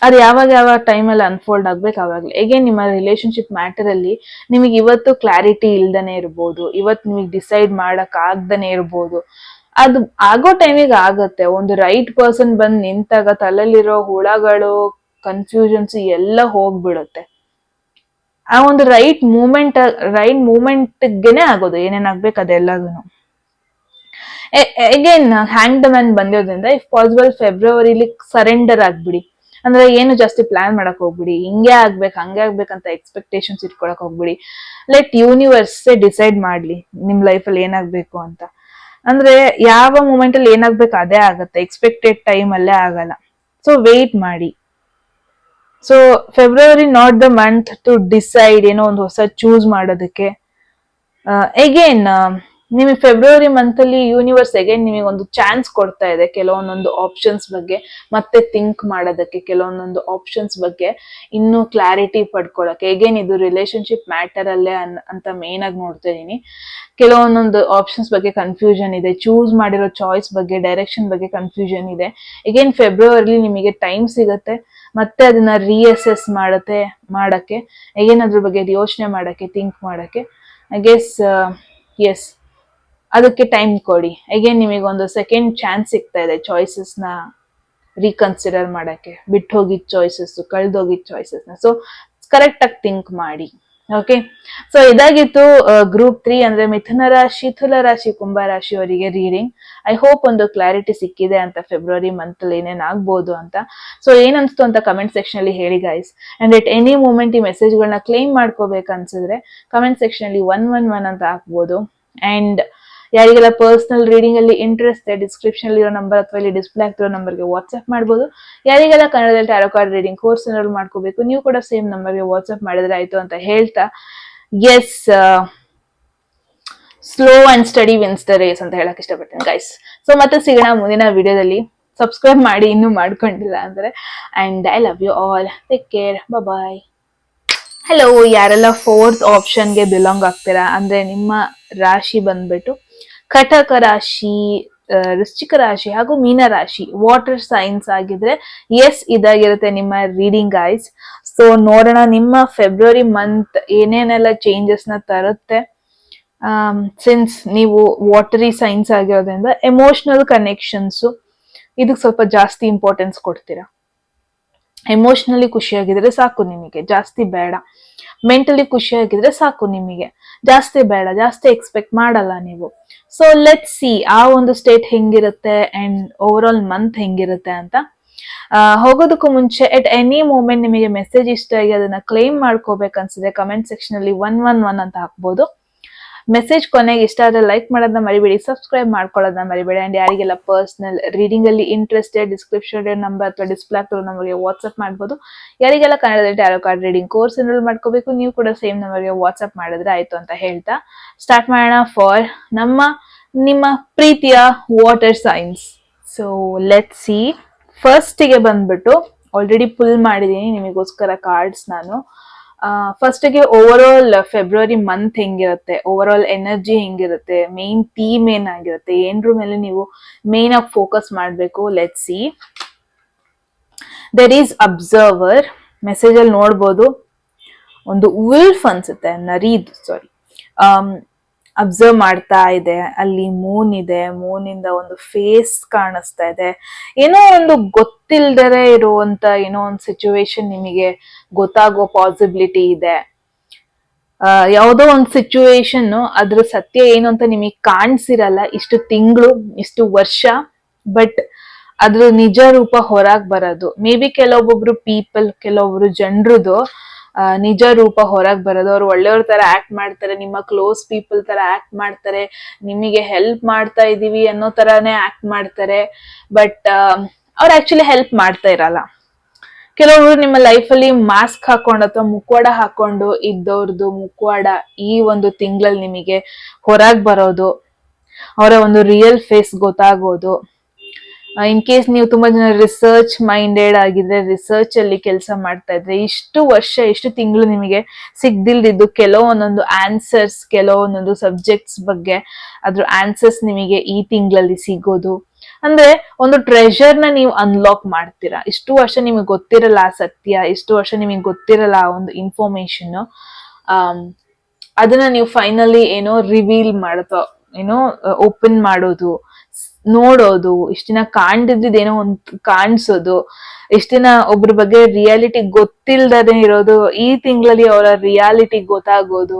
ಅದು ಯಾವ ಟೈಮಲ್ಲಿ ಅನ್ಫೋಲ್ಡ್ ಆಗ್ಬೇಕು ಅವಾಗ್ಲಿ. ಅಗೇನ್ ನಿಮ್ಮ ರಿಲೇಶನ್ಶಿಪ್ ಮ್ಯಾಟರ್ ಅಲ್ಲಿ ನಿಮಗೆ ಇವತ್ತು ಕ್ಲಾರಿಟಿ ಇಲ್ದನೆ ಇರ್ಬೋದು, ಇವತ್ತು ನಿಮಗೆ ಡಿಸೈಡ್ ಮಾಡಕ್ ಆಗ್ದನೆ ಇರ್ಬೋದು. ಅದು ಆಗೋ ಟೈಮಿಗೆ ಆಗತ್ತೆ. ಒಂದು ರೈಟ್ ಪರ್ಸನ್ ಬಂದ್ ನಿಂತಾಗ ತಲೆಯಲ್ಲಿರೋ ಹುಳಗಳು, ಕನ್ಫ್ಯೂಷನ್ಸ್ ಎಲ್ಲ ಹೋಗ್ಬಿಡುತ್ತೆ. ಆ ಒಂದು ರೈಟ್ ಮೂಮೆಂಟ್ಗೆನೆ ಆಗೋದು ಏನೇನಾಗ್ಬೇಕು ಅದೆಲ್ಲದನ್ನು. ಅಗೇನ್ ಹ್ಯಾಂಗ್ ದ ಮ್ಯಾನ್ ಬಂದಿರೋದ್ರಿಂದ ಇಫ್ ಪಾಸಿಬಲ್ ಫೆಬ್ರವರಿಲಿ ಸರೆಂಡರ್ ಆಗ್ಬಿಡಿ. ಅಂದ್ರೆ ಏನು ಜಾಸ್ತಿ ಪ್ಲಾನ್ ಮಾಡಕ್ ಹೋಗ್ಬಿಡಿ, ಹಿಂಗೆ ಆಗ್ಬೇಕು ಹಂಗೆ ಆಗ್ಬೇಕಂತ ಎಕ್ಸ್ಪೆಕ್ಟೇಷನ್ಸ್ ಇಟ್ಕೊಳಕ್ ಹೋಗ್ಬಿಡಿ. ಲೆಟ್ ಯೂನಿವರ್ಸ್ ಡಿಸೈಡ್ ಮಾಡ್ಲಿ ನಿಮ್ ಲೈಫಲ್ಲಿ ಏನಾಗ್ಬೇಕು ಅಂತ. ಅಂದ್ರೆ ಯಾವ ಮೂಮೆಂಟ್ ಅಲ್ಲಿ ಏನಾಗ್ಬೇಕು ಅದೇ ಆಗತ್ತೆ, ಎಕ್ಸ್ಪೆಕ್ಟೆಡ್ ಟೈಮ್ ಅಲ್ಲೇ ಆಗಲ್ಲ. ಸೊ ವೇಟ್ ಮಾಡಿ. So February not the month to decide ಏನೋ ಒಂದು ಹೊಸ ಚೂಸ್ ಮಾಡೋದಕ್ಕೆ. ಅಗೇನ್ ನಿಮಗೆ ಫೆಬ್ರವರಿ ಮಂತ್ ಅಲ್ಲಿ ಯೂನಿವರ್ಸ್ ಅಗೇನ್ ನಿಮಗೆ ಒಂದು ಚಾನ್ಸ್ ಕೊಡ್ತಾ ಇದೆ ಕೆಲವೊಂದೊಂದು ಆಪ್ಷನ್ಸ್ ಬಗ್ಗೆ ಮತ್ತೆ ಥಿಂಕ್ ಮಾಡೋದಕ್ಕೆ, ಕೆಲವೊಂದೊಂದು ಆಪ್ಷನ್ಸ್ ಬಗ್ಗೆ ಇನ್ನೂ ಕ್ಲಾರಿಟಿ ಪಡ್ಕೊಳಕ್ಕೆ. ಅಗೇನ್ ಇದು ರಿಲೇಶನ್ಶಿಪ್ ಮ್ಯಾಟರ್ ಅಲ್ಲೇ ಅಂತ ಮೇನ್ ಆಗಿ ನೋಡ್ತಾ ಇದೀನಿ. ಕೆಲವೊಂದೊಂದು ಆಪ್ಷನ್ಸ್ ಬಗ್ಗೆ ಕನ್ಫ್ಯೂಷನ್ ಇದೆ, ಚೂಸ್ ಮಾಡಿರೋ ಚಾಯ್ಸ್ ಬಗ್ಗೆ, ಡೈರೆಕ್ಷನ್ ಬಗ್ಗೆ ಕನ್ಫ್ಯೂಷನ್ ಇದೆ. ಅಗೇನ್ ಫೆಬ್ರವರಿಲಿ ನಿಮಗೆ ಟೈಮ್ ಸಿಗತ್ತೆ ಮತ್ತೆ ಅದನ್ನ ರೀಅಸೆಸ್ ಮಾಡಕ್ಕೆ, ಅಗೇನ್ ಅದ್ರ ಬಗ್ಗೆ ಯೋಚನೆ ಮಾಡಕ್ಕೆ, ಥಿಂಕ್ ಮಾಡಕ್ಕೆ. ಐ ಗೆಸ್ ಎಸ್, ಅದಕ್ಕೆ ಟೈಮ್ ಕೊಡಿ. ಅಗೇನ್ ನಿಮಗೆ ಒಂದು ಸೆಕೆಂಡ್ ಚಾನ್ಸ್ ಸಿಗ್ತಾ ಇದೆ ಚಾಯ್ಸಸ್ ನ ರೀಕನ್ಸಿಡರ್ ಮಾಡಕ್ಕೆ, ಬಿಟ್ಟು ಹೋಗಿದ್ ಚಾಯ್ಸಸ್, ಕಳ್ದೋಗಿದ್ ಚಾಯ್ಸಸ್ ನ. ಸೊ ಕರೆಕ್ಟ್ ಆಗಿ ಥಿಂಕ್ ಮಾಡಿ. ಓಕೆ, ಸೊ ಇದಾಗಿತ್ತು ಗ್ರೂಪ್ 3 ಅಂದ್ರೆ ಮಿಥುನ ರಾಶಿ, ತುಲಾ ರಾಶಿ, ಕುಂಭ ರಾಶಿ ಅವರಿಗೆ ರೀಡಿಂಗ್. ಐ ಹೋಪ್ ಒಂದು ಕ್ಲಾರಿಟಿ ಸಿಕ್ಕಿದೆ ಅಂತ ಫೆಬ್ರವರಿ ಮಂತ್ ಅಲ್ಲಿ ಏನೇನ್ ಆಗ್ಬೋದು ಅಂತ. ಸೊ ಏನನ್ಸ್ತು ಅಂತ ಕಮೆಂಟ್ ಸೆಕ್ಷನ್ ಅಲ್ಲಿ ಹೇಳಿ guys. And at any moment ಈ ಮೆಸೇಜ್ ಗಳನ್ನ ಕ್ಲೇಮ್ ಮಾಡ್ಕೋಬೇಕು ಅನ್ಸಿದ್ರೆ ಕಮೆಂಟ್ ಸೆಕ್ಷನ್ ಅಲ್ಲಿ 111 ಅಂತ ಹಾಕ್ಬೋದು. ಅಂಡ್ ಯಾರಿಗೆಲ್ಲ ಪರ್ಸನಲ್ ರೀಡಿಂಗ್ ಅಲ್ಲಿ ಇಂಟ್ರೆಸ್ಟ್ ಇದೆ, ಡಿಸ್ಕ್ರಿಪ್ಷನ್ ಅಲ್ಲಿ ಇರೋ ನಂಬರ್ ಅಥವಾ ಇಲ್ಲಿ ಡಿಸ್ಪ್ಲೇ ಆಗ್ತಿರೋ ನಂಬರ್ಗೆ ವಾಟ್ಸ್ಆಪ್ ಮಾಡ್ಬೋದು. ಯಾರಿಗೆಲ್ಲ ಕನ್ನಡದಲ್ಲಿ tarot card reading course enrol ಮಾಡ್ಕೋಬೇಕು, ನೀವು ಕೂಡ ಸೇಮ್ ನಂಬರ್ಗೆ ವಾಟ್ಸ್ಆಪ್ ಮಾಡಿದ್ರೆ ಆಯ್ತು ಅಂತ ಹೇಳ್ತಾ, yes, slow and steady wins the race ಅಂತ ಹೇಳಕ್ ಇಷ್ಟಪಡ್ತೀನಿ ಗೈಸ್. ಸೊ ಮತ್ತೆ ಸಿಗೋಣ ಮುಂದಿನ ವಿಡಿಯೋದಲ್ಲಿ. ಸಬ್ಸ್ಕ್ರೈಬ್ ಮಾಡಿ ಇನ್ನೂ ಮಾಡ್ಕೊಂಡಿಲ್ಲ ಅಂದ್ರೆ. And I love you all, take care, bye. Hello, ಯಾರೆಲ್ಲ 4th ಆಪ್ಷನ್ಗೆ ಬಿಲಾಂಗ್ ಆಗ್ತೀರಾ, ಅಂದ್ರೆ ನಿಮ್ಮ ರಾಶಿ ಬಂದ್ಬಿಟ್ಟು ಕಟಕ ರಾಶಿ, ವೃಶ್ಚಿಕ ರಾಶಿ ಹಾಗೂ ಮೀನ ರಾಶಿ ವಾಟರ್ ಸೈನ್ಸ್ ಆಗಿದ್ರೆ ಎಸ್ ಇದಾಗಿರುತ್ತೆ ನಿಮ್ಮ ರೀಡಿಂಗ್ ಗೈಸ್. ಸೊ ನೋಡೋಣ ನಿಮ್ಮ ಫೆಬ್ರವರಿ ಮಂತ್ ಏನೇನೆಲ್ಲ ಚೇಂಜಸ್ ನ ತರುತ್ತೆ. ಸಿನ್ಸ್ ನೀವು ವಾಟರಿ ಸೈನ್ಸ್ ಆಗಿರೋದ್ರಿಂದ ಎಮೋಷನಲ್ ಕನೆಕ್ಷನ್ಸ್ ಇದಕ್ಕೆ ಸ್ವಲ್ಪ ಜಾಸ್ತಿ ಇಂಪಾರ್ಟೆನ್ಸ್ ಕೊಡ್ತೀರಾ. ಎಮೋಷನಲಿ ಖುಷಿಯಾಗಿದ್ರೆ ಸಾಕು ನಿಮಗೆ, ಜಾಸ್ತಿ ಬೇಡ. ಮೆಂಟಲಿ ಖುಷಿಯಾಗಿದ್ರೆ ಸಾಕು ನಿಮಗೆ, ಜಾಸ್ತಿ ಬೇಡ, ಜಾಸ್ತಿ ಎಕ್ಸ್ಪೆಕ್ಟ್ ಮಾಡಲ್ಲ ನೀವು. ಸೊ ಲೆಟ್ ಸಿ ಆ ಒಂದು ಸ್ಟೇಟ್ ಹೆಂಗಿರುತ್ತೆ ಅಂಡ್ ಓವರ್ ಆಲ್ ಮಂತ್ ಹೆಂಗಿರುತ್ತೆ ಅಂತ. ಹೋಗೋದಕ್ಕೂ ಮುಂಚೆ ಎಟ್ ಎನಿ ಮೂಮೆಂಟ್ ನಿಮಗೆ ಮೆಸೇಜ್ ಇಷ್ಟ ಆಗಿ ಅದನ್ನ ಕ್ಲೇಮ್ ಮಾಡ್ಕೋಬೇಕನ್ಸಿದೆ ಕಮೆಂಟ್ ಸೆಕ್ಷನ್ ಅಲ್ಲಿ 111 ಅಂತ ಹಾಕ್ಬೋದು. ಮೆಸೇಜ್ ಕೊನೆಗೆ ಇಷ್ಟ ಆದ್ರೆ ಲೈಕ್ ಮಾಡೋದನ್ನ ಮರಿಬೇಡಿ, ಸಬ್ಸ್ಕ್ರೈಬ್ ಮಾಡ್ಕೊಳ್ಳೋದನ್ನ ಮರಿಬೇಡಿ. ಅಂಡ್ ಯಾರಿಗೆಲ್ಲ ಪರ್ಸನಲ್ ರೀಡಿಂಗ್ ಅಲ್ಲಿ ಇಂಟ್ರೆಸ್ಟೆಡ್ ಡಿಸ್ಕ್ರಿಪ್ಷನ್ ನಂಬರ್ ಅಥವಾ ಡಿಸ್ಪ್ಲೇ ಆಗ್ತಿರೋ ನಮಗೆ ವಾಟ್ಸ್ಆಪ್ ಮಾಡ್ಬೋದು. ಯಾರಿಗೆಲ್ಲ ಕನ್ನಡದಲ್ಲಿ tarot card reading course enrol ಮಾಡ್ಕೋಬೇಕು, ನೀವು ಕೂಡ ಸೇಮ್ ನಂಬರ್ಗೆ ವಾಟ್ಸ್ಆಪ್ ಮಾಡಿದ್ರೆ ಆಯ್ತು ಅಂತ ಹೇಳ್ತಾ ಸ್ಟಾರ್ಟ್ ಮಾಡೋಣ ಫಾರ್ ನಿಮ್ಮ ಪ್ರೀತಿಯ water science. So let see. ಫಸ್ಟಿಗೆ ಬಂದ್ಬಿಟ್ಟು ಆಲ್ರೆಡಿ ಪುಲ್ ಮಾಡಿದೀನಿ ನಿಮಗೋಸ್ಕರ ಕಾರ್ಡ್ಸ್ ನಾನು. ಫಸ್ಟ್ಗೆ ಓವರ್ ಆಲ್ ಫೆಬ್ರವರಿ ಮಂತ್ ಹೆಂಗಿರುತ್ತೆ, ಓವರ್ ಆಲ್ ಎನರ್ಜಿ ಹೆಂಗಿರುತ್ತೆ, ಮೇನ್ ಥೀಮ್ ಏನಾಗಿರುತ್ತೆ, ಏನ್ರ ಮೇಲೆ ನೀವು ಮೇನ್ ಆಗಿ ಫೋಕಸ್ ಮಾಡಬೇಕು. Let see. There is observer. Message ಅಲ್ಲಿ ನೋಡ್ಬೋದು ಒಂದು ಉಲ್ಫ್ ಅನ್ಸುತ್ತೆ, ನರಿದು ಸಾರಿ, ಅಬ್ಸರ್ವ್ ಮಾಡ್ತಾ ಇದೆ. ಅಲ್ಲಿ ಮೂನ್ ಇದೆ, ಮೂನಿಂದ ಒಂದು ಫೇಸ್ ಕಾಣಿಸ್ತಾ ಇದೆ. ಏನೋ ಒಂದು ಗೊತ್ತಿಲ್ದರೆ ಇರುವಂತ ಏನೋ ಒಂದು ಸಿಚುವೇಶನ್ ನಿಮಗೆ ಗೊತ್ತಾಗೋ ಪಾಸಿಬಿಲಿಟಿ ಇದೆ. ಯಾವುದೋ ಒಂದು ಸಿಚುವೇಶನ್ ಅದ್ರ ಸತ್ಯ ಏನು ಅಂತ ನಿಮಗೆ ಕಾಣಿಸಿರಲ್ಲ ಇಷ್ಟು ತಿಂಗಳು, ಇಷ್ಟು ವರ್ಷ, ಬಟ್ ಅದ್ರ ನಿಜ ರೂಪ ಹೊರಗ್ ಬರೋದು ಮೇ ಬಿ ಕೆಲವೊಬ್ಬೊಬ್ರು ಪೀಪಲ್, ಕೆಲವೊಬ್ರು ಜನರದು ನಿಜ ರೂಪ ಹೊರಗ್ ಬರೋದು. ಅವ್ರು ಒಳ್ಳೆಯವ್ರ ತರ ಆಕ್ಟ್ ಮಾಡ್ತಾರೆ, ನಿಮ್ಮ ಕ್ಲೋಸ್ ಪೀಪಲ್ ತರ ಆಕ್ಟ್ ಮಾಡ್ತಾರೆ, ನಿಮಗೆ ಹೆಲ್ಪ್ ಮಾಡ್ತಾ ಇದೀವಿ ಅನ್ನೋ ತರಾನೇ ಆಕ್ಟ್ ಮಾಡ್ತಾರೆ, ಬಟ್ ಅವ್ರು ಆಕ್ಚುಲಿ ಹೆಲ್ಪ್ ಮಾಡ್ತಾ ಇರಲ್ಲ. ಕೆಲವರು ನಿಮ್ಮ ಲೈಫಲ್ಲಿ ಮಾಸ್ಕ್ ಹಾಕೊಂಡು ಅಥವಾ ಮುಖವಾಡ ಹಾಕೊಂಡು ಇದ್ದವ್ರದ್ದು ಮುಖವಾಡ ಈ ಒಂದು ತಿಂಗಳಲ್ಲಿ ನಿಮಗೆ ಹೊರಗ್ ಬರೋದು, ಅವರ ಒಂದು ರಿಯಲ್ ಫೇಸ್ ಗೊತ್ತಾಗೋದು. ಇನ್ ಕೇಸ್ ನೀವು ತುಂಬಾ ಜನ ರಿಸರ್ಚ್ ಮೈಂಡೆಡ್ ಆಗಿದ್ರೆ, ರಿಸರ್ಚ್ ಅಲ್ಲಿ ಕೆಲಸ ಮಾಡ್ತಾ ಇದ್ರೆ, ಇಷ್ಟು ವರ್ಷ ಇಷ್ಟು ತಿಂಗಳು ನಿಮಗೆ ಸಿಗ್ದಿಲ್ದಿದ್ದು ಕೆಲವೊಂದೊಂದು ಆನ್ಸರ್ಸ್, ಕೆಲವೊಂದೊಂದು ಸಬ್ಜೆಕ್ಟ್ಸ್ ಬಗ್ಗೆ ಅದ್ರ ಆನ್ಸರ್ಸ್ ನಿಮಗೆ ಈ ತಿಂಗಳಲ್ಲಿ ಸಿಗೋದು. ಅಂದ್ರೆ ಒಂದು ಟ್ರೆಷರ್ ನ ನೀವು ಅನ್ಲಾಕ್ ಮಾಡ್ತೀರಾ. ಇಷ್ಟು ವರ್ಷ ನಿಮಗೆ ಗೊತ್ತಿರಲ್ಲ ಆ ಸತ್ಯ, ಇಷ್ಟು ವರ್ಷ ನಿಮಗೆ ಗೊತ್ತಿರಲ್ಲ ಆ ಒಂದು ಇನ್ಫಾರ್ಮೇಶನ್, ಅದನ್ನ ನೀವು ಫೈನಲಿ ಏನೋ ರಿವೀಲ್ ಮಾಡೋದು, ಏನೋ ಓಪನ್ ಮಾಡೋದು, ನೋಡೋದು, ಇಷ್ಟ ದಿನ ಕಾಣ್ದಿದ್ದೇನೋ ಒಂದು ಕಾಣಿಸೋದು, ಇಷ್ಟ ದಿನ ಒಬ್ರ ಬಗ್ಗೆ ರಿಯಾಲಿಟಿ ಗೊತ್ತಿಲ್ದೇ ಇರೋದು ಈ ತಿಂಗಳಲ್ಲಿ ಅವರ ರಿಯಾಲಿಟಿ ಗೊತ್ತಾಗೋದು.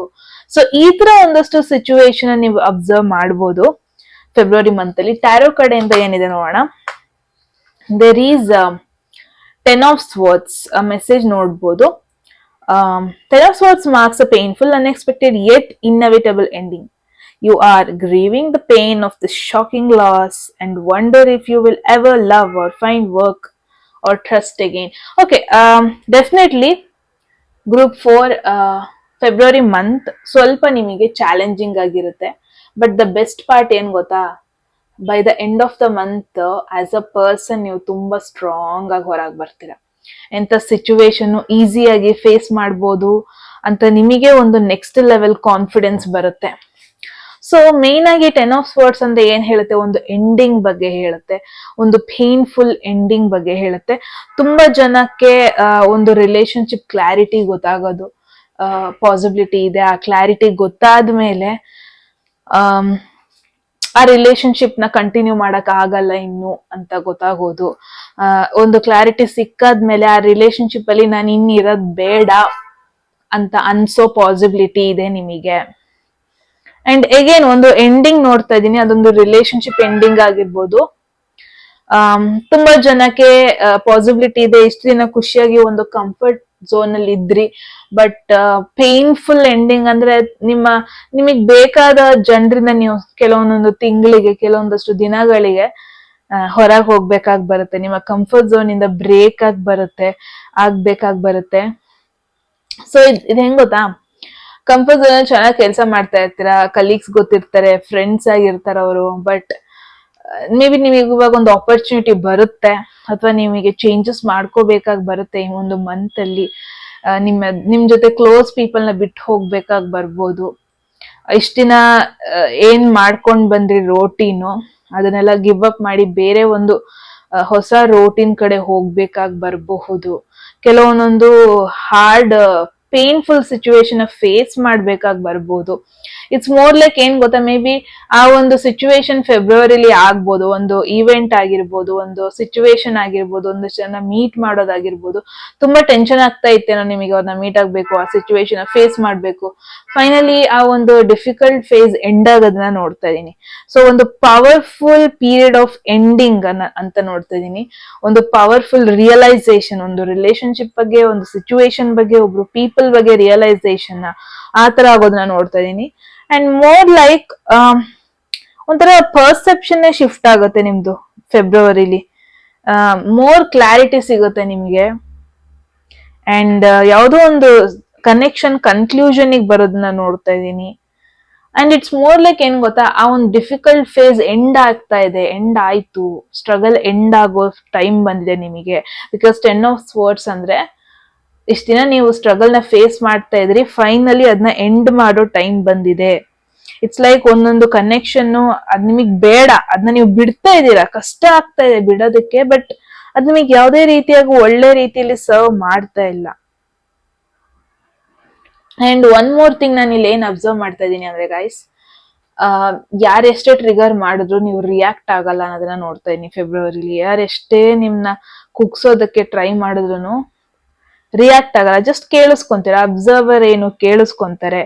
ಸೊ ಈ ತರ ಒಂದಷ್ಟು ಸಿಚುವೇಶನ್ ನೀವು ಅಬ್ಸರ್ವ್ ಮಾಡ್ಬೋದು ಫೆಬ್ರವರಿ ಮಂತ್ ಅಲ್ಲಿ. ಟ್ಯಾರೋ ಕಡೆಯಿಂದ ಏನಿದೆ ನೋಡೋಣ. There is 10 of Swords message ನೋಡ್ಬೋದು. 10 of Swords marks a painful, unexpected yet inevitable ending. You are grieving the pain of the shocking loss and wonder if you will ever love or find work or trust again. Okay, definitely group 4 February month ಸ್ವಲ್ಪ ನಿಮಗೆ challenging ಆಗಿರುತ್ತೆ. But the best part ಏನ್ ಗೊತ್ತಾ, by the end of the month as a person ನೀವು ತುಂಬಾ strong ಆಗಿ ಹೊರಗೆ ಬರ್ತೀರಾ. ಎಂತ ಸಿಚುವೇಶನ್ ಈಸಿಯಾಗಿ ಫೇಸ್ ಮಾಡ್ಬೋದು ಅಂತ ನಿಮಗೆ ಒಂದು ನೆಕ್ಸ್ಟ್ ಲೆವೆಲ್ ಕಾನ್ಫಿಡೆನ್ಸ್ ಬರುತ್ತೆ. ಸೊ ಮೇನ್ ಆಗಿ 10 of Swords ಅಂದ್ರೆ ಏನ್ ಹೇಳುತ್ತೆ, ಒಂದು ಎಂಡಿಂಗ್ ಬಗ್ಗೆ ಹೇಳುತ್ತೆ, ಒಂದು ಪೇನ್ಫುಲ್ ಎಂಡಿಂಗ್ ಬಗ್ಗೆ ಹೇಳುತ್ತೆ. ತುಂಬಾ ಜನಕ್ಕೆ ಒಂದು ರಿಲೇಶನ್ಶಿಪ್ ಕ್ಲಾರಿಟಿ ಗೊತ್ತಾಗೋದು ಪಾಸಿಬಿಲಿಟಿ ಇದೆ. ಆ ಕ್ಲಾರಿಟಿ ಗೊತ್ತಾದ್ಮೇಲೆ ಆ ರಿಲೇಶನ್ಶಿಪ್ ನ ಕಂಟಿನ್ಯೂ ಮಾಡಕ್ ಆಗಲ್ಲ ಇನ್ನು ಅಂತ ಗೊತ್ತಾಗೋದು. ಒಂದು ಕ್ಲಾರಿಟಿ ಸಿಕ್ಕಾದ್ಮೇಲೆ ಆ ರಿಲೇಶನ್ಶಿಪ್ ಅಲ್ಲಿ ನಾನು ಇನ್ನಿರೋದ್ ಬೇಡ ಅಂತ ಅನ್ಸೋ ಪಾಸಿಬಿಲಿಟಿ ಇದೆ ನಿಮಗೆ. ಅಂಡ್ ಅಗೇನ್ ಒಂದು ಎಂಡಿಂಗ್ ನೋಡ್ತಾ ಇದ್ದೀನಿ, ಅದೊಂದು ರಿಲೇಶನ್ಶಿಪ್ ಎಂಡಿಂಗ್ ಆಗಿರ್ಬೋದು. ತುಂಬಾ ಜನಕ್ಕೆ ಪಾಸಿಬಿಲಿಟಿ ಇದೆ, ಇಷ್ಟು ದಿನ ಖುಷಿಯಾಗಿ ಒಂದು ಕಂಫರ್ಟ್ ಝೋನ್ ಅಲ್ಲಿ ಇದ್ರಿ, ಬಟ್ ಪೇನ್ಫುಲ್ ಎಂಡಿಂಗ್ ಅಂದ್ರೆ ನಿಮಗ್ ಬೇಕಾದ ಜನರಿಂದ ನೀವು ಕೆಲವೊಂದೊಂದು ತಿಂಗಳಿಗೆ, ಕೆಲವೊಂದಷ್ಟು ದಿನಗಳಿಗೆ ಹೊರಗೆ ಹೋಗ್ಬೇಕಾಗಿ ಬರುತ್ತೆ. ನಿಮ್ಮ ಕಂಫರ್ಟ್ ಝೋನ್ ಇಂದ ಬ್ರೇಕ್ ಆಗ್ಬೇಕಾಗಿ ಬರುತ್ತೆ. ಸೊ ಇದು ಹೆಂಗ್ ಗೊತ್ತಾ, ಕಂಫರ್ಟ್ ಝೋನ್ ಚೆನ್ನಾಗಿ ಕೆಲಸ ಮಾಡ್ತಾ ಇರ್ತೀರಾ, ಕಲೀಗ್ಸ್ ಗೊತ್ತಿರ್ತಾರೆ, ಫ್ರೆಂಡ್ಸ್ ಆಗಿರ್ತಾರ ಅವರು, ಬಟ್ ಮೇ ಬಿ ನಿಮಗೆ ಇವಾಗ ಒಂದು ಆಪರ್ಚುನಿಟಿ ಬರುತ್ತೆ ಅಥವಾ ನಿಮಗೆ ಚೇಂಜಸ್ ಮಾಡ್ಕೋಬೇಕಾಗಿ ಬರುತ್ತೆ ಈ ಒಂದು ಮಂತ್ ಅಲ್ಲಿ. ನಿಮ್ ಜೊತೆ ಕ್ಲೋಸ್ ಪೀಪಲ್ ನ ಬಿಟ್ಟು ಹೋಗ್ಬೇಕಾಗಿ ಬರ್ಬೋದು. ಇಷ್ಟ ದಿನ ಏನ್ ಮಾಡ್ಕೊಂಡ್ ಬಂದ್ರಿ ರೋಟೀನು, ಅದನ್ನೆಲ್ಲ ಗಿವ್ ಅಪ್ ಮಾಡಿ ಬೇರೆ ಒಂದು ಹೊಸ ರೋಟೀನ್ ಕಡೆ ಹೋಗ್ಬೇಕಾಗಿ ಬರಬಹುದು. ಕೆಲವೊಂದೊಂದು ಹಾರ್ಡ್ ಪೇನ್ಫುಲ್ ಸಿಚುವೇಶನ್ ಫೇಸ್ ಮಾಡ್ಬೇಕಾಗಿ ಬರ್ಬೋದು. ಇಟ್ಸ್ ಮೋರ್ ಲೈಕ್ ಏನ್ ಗೊತ್ತಾ, ಮೇ ಬಿ ಆ ಒಂದು ಸಿಚುವೇಶನ್ ಫೆಬ್ರವರಿಲಿ ಆಗ್ಬೋದು, ಒಂದು ಈವೆಂಟ್ ಆಗಿರ್ಬೋದು, ಒಂದು ಸಿಚುವೇಶನ್ ಆಗಿರ್ಬೋದು, ಒಂದು ಜನ ಮೀಟ್ ಮಾಡೋದಾಗಿರ್ಬೋದು. ತುಂಬಾ ಟೆನ್ಷನ್ ಆಗ್ತಾ ಇತ್ತೇನೋ ನಿಮಗೆ ಅವ್ರನ್ನ ಮೀಟ್ ಆಗ್ಬೇಕು, ಆ ಸಿಚುವೇಶನ್ ಫೇಸ್ ಮಾಡ್ಬೇಕು. ಫೈನಲಿ ಆ ಒಂದು ಡಿಫಿಕಲ್ಟ್ ಫೇಸ್ ಎಂಡ್ ಆಗೋದನ್ನ ನೋಡ್ತಾ ಇದೀನಿ. ಸೊ ಒಂದು ಪವರ್ಫುಲ್ ಪೀರಿಯಡ್ ಆಫ್ ಎಂಡಿಂಗ್ ಅಂತ ನೋಡ್ತಾ ಇದೀನಿ. ಒಂದು ಪವರ್ಫುಲ್ ರಿಯಲೈಸೇಷನ್, ಒಂದು ರಿಲೇಶನ್ಶಿಪ್ ಬಗ್ಗೆ, ಒಂದು ಸಿಚುವೇಶನ್ ಬಗ್ಗೆ, ಒಬ್ರು ಪೀಪಲ್ ಬಗ್ಗೆ ರಿಯಲೈಸೇಷನ್ ಆ ತರ ಆಗೋದನ್ನ ನೋಡ್ತಾ ಇದೀನಿ. ಅಂಡ್ ಮೋರ್ ಲೈಕ್ ಒಂಥರ ಪರ್ಸೆಪ್ಷನ್ ಶಿಫ್ಟ್ ಆಗುತ್ತೆ ನಿಮ್ದು ಫೆಬ್ರವರಿಲಿ. ಮೋರ್ ಕ್ಲಾರಿಟಿ ಸಿಗುತ್ತೆ ನಿಮ್ಗೆ. ಅಂಡ್ ಯಾವುದೋ ಒಂದು ಕನೆಕ್ಷನ್ ಕನ್ಕ್ಲೂಷನ್ ಬರೋದನ್ನ ನೋಡ್ತಾ ಇದ್ದೀನಿ. ಅಂಡ್ ಇಟ್ಸ್ ಮೋರ್ ಲೈಕ್ ಏನ್ ಗೊತ್ತಾ, ಆ ಒಂದು ಡಿಫಿಕಲ್ಟ್ ಫೇಸ್ ಎಂಡ್ ಆಗ್ತಾ ಇದೆ, ಎಂಡ್ ಆಯ್ತು, ಸ್ಟ್ರಗಲ್ ಎಂಡ್ ಆಗೋ ಟೈಮ್ ಬಂದಿದೆ ನಿಮಗೆ. ಬಿಕಾಸ್ 10 of Swords ಅಂದ್ರೆ ಇಷ್ಟ ದಿನ ನೀವು ಸ್ಟ್ರಗಲ್ ನ ಫೇಸ್ ಮಾಡ್ತಾ ಇದ್ರಿ, ಫೈನಲಿ ಅದನ್ನ ಎಂಡ್ ಮಾಡೋ ಟೈಮ್ ಬಂದಿದೆ. ಇಟ್ಸ್ ಲೈಕ್ ಒಂದೊಂದು ಕನೆಕ್ಷನ್ ಅದ್ ನಿಮಗ್ ಬೇಡ, ಅದನ್ನ ನೀವು ಬಿಡ್ತಾ ಇದ್ದೀರಾ, ಕಷ್ಟ ಆಗ್ತಾ ಇದೆ ಬಿಡೋದಕ್ಕೆ, ಬಟ್ ಅದ್ ನಿಮಗೆ ಯಾವುದೇ ರೀತಿಯಾಗಿ ಒಳ್ಳೆ ರೀತಿಯಲ್ಲಿ ಸರ್ವ್ ಮಾಡ್ತಾ ಇಲ್ಲ. ಅಂಡ್ ಒನ್ ಮೋರ್ ಥಿಂಗ್ ನಾನು ಇಲ್ಲಿ ಏನ್ ಅಬ್ಸರ್ವ್ ಮಾಡ್ತಾ ಇದ್ದೀನಿ ಅಂದ್ರೆ ಗೈಸ್, ಯಾರೆಷ್ಟೇ ಟ್ರಿಗರ್ ಮಾಡಿದ್ರು ನೀವು ರಿಯಾಕ್ಟ್ ಆಗಲ್ಲ ಅನ್ನೋದನ್ನ ನೋಡ್ತಾ ಇದೀನಿ ಫೆಬ್ರವರಿಲಿ. ಯಾರೆಷ್ಟೇ ನಿಮ್ನ ಕುಗ್ಸೋದಕ್ಕೆ ಟ್ರೈ ಮಾಡಿದ್ರು ರಿಯಾಕ್ಟ್ ಆಗಲ್ಲ, ಜಸ್ಟ್ ಕೇಳಿಸ್ಕೊಂತೀರ. ಅಬ್ಸರ್ವರ್ ಏನು ಕೇಳಿಸ್ಕೊಂತಾರೆ.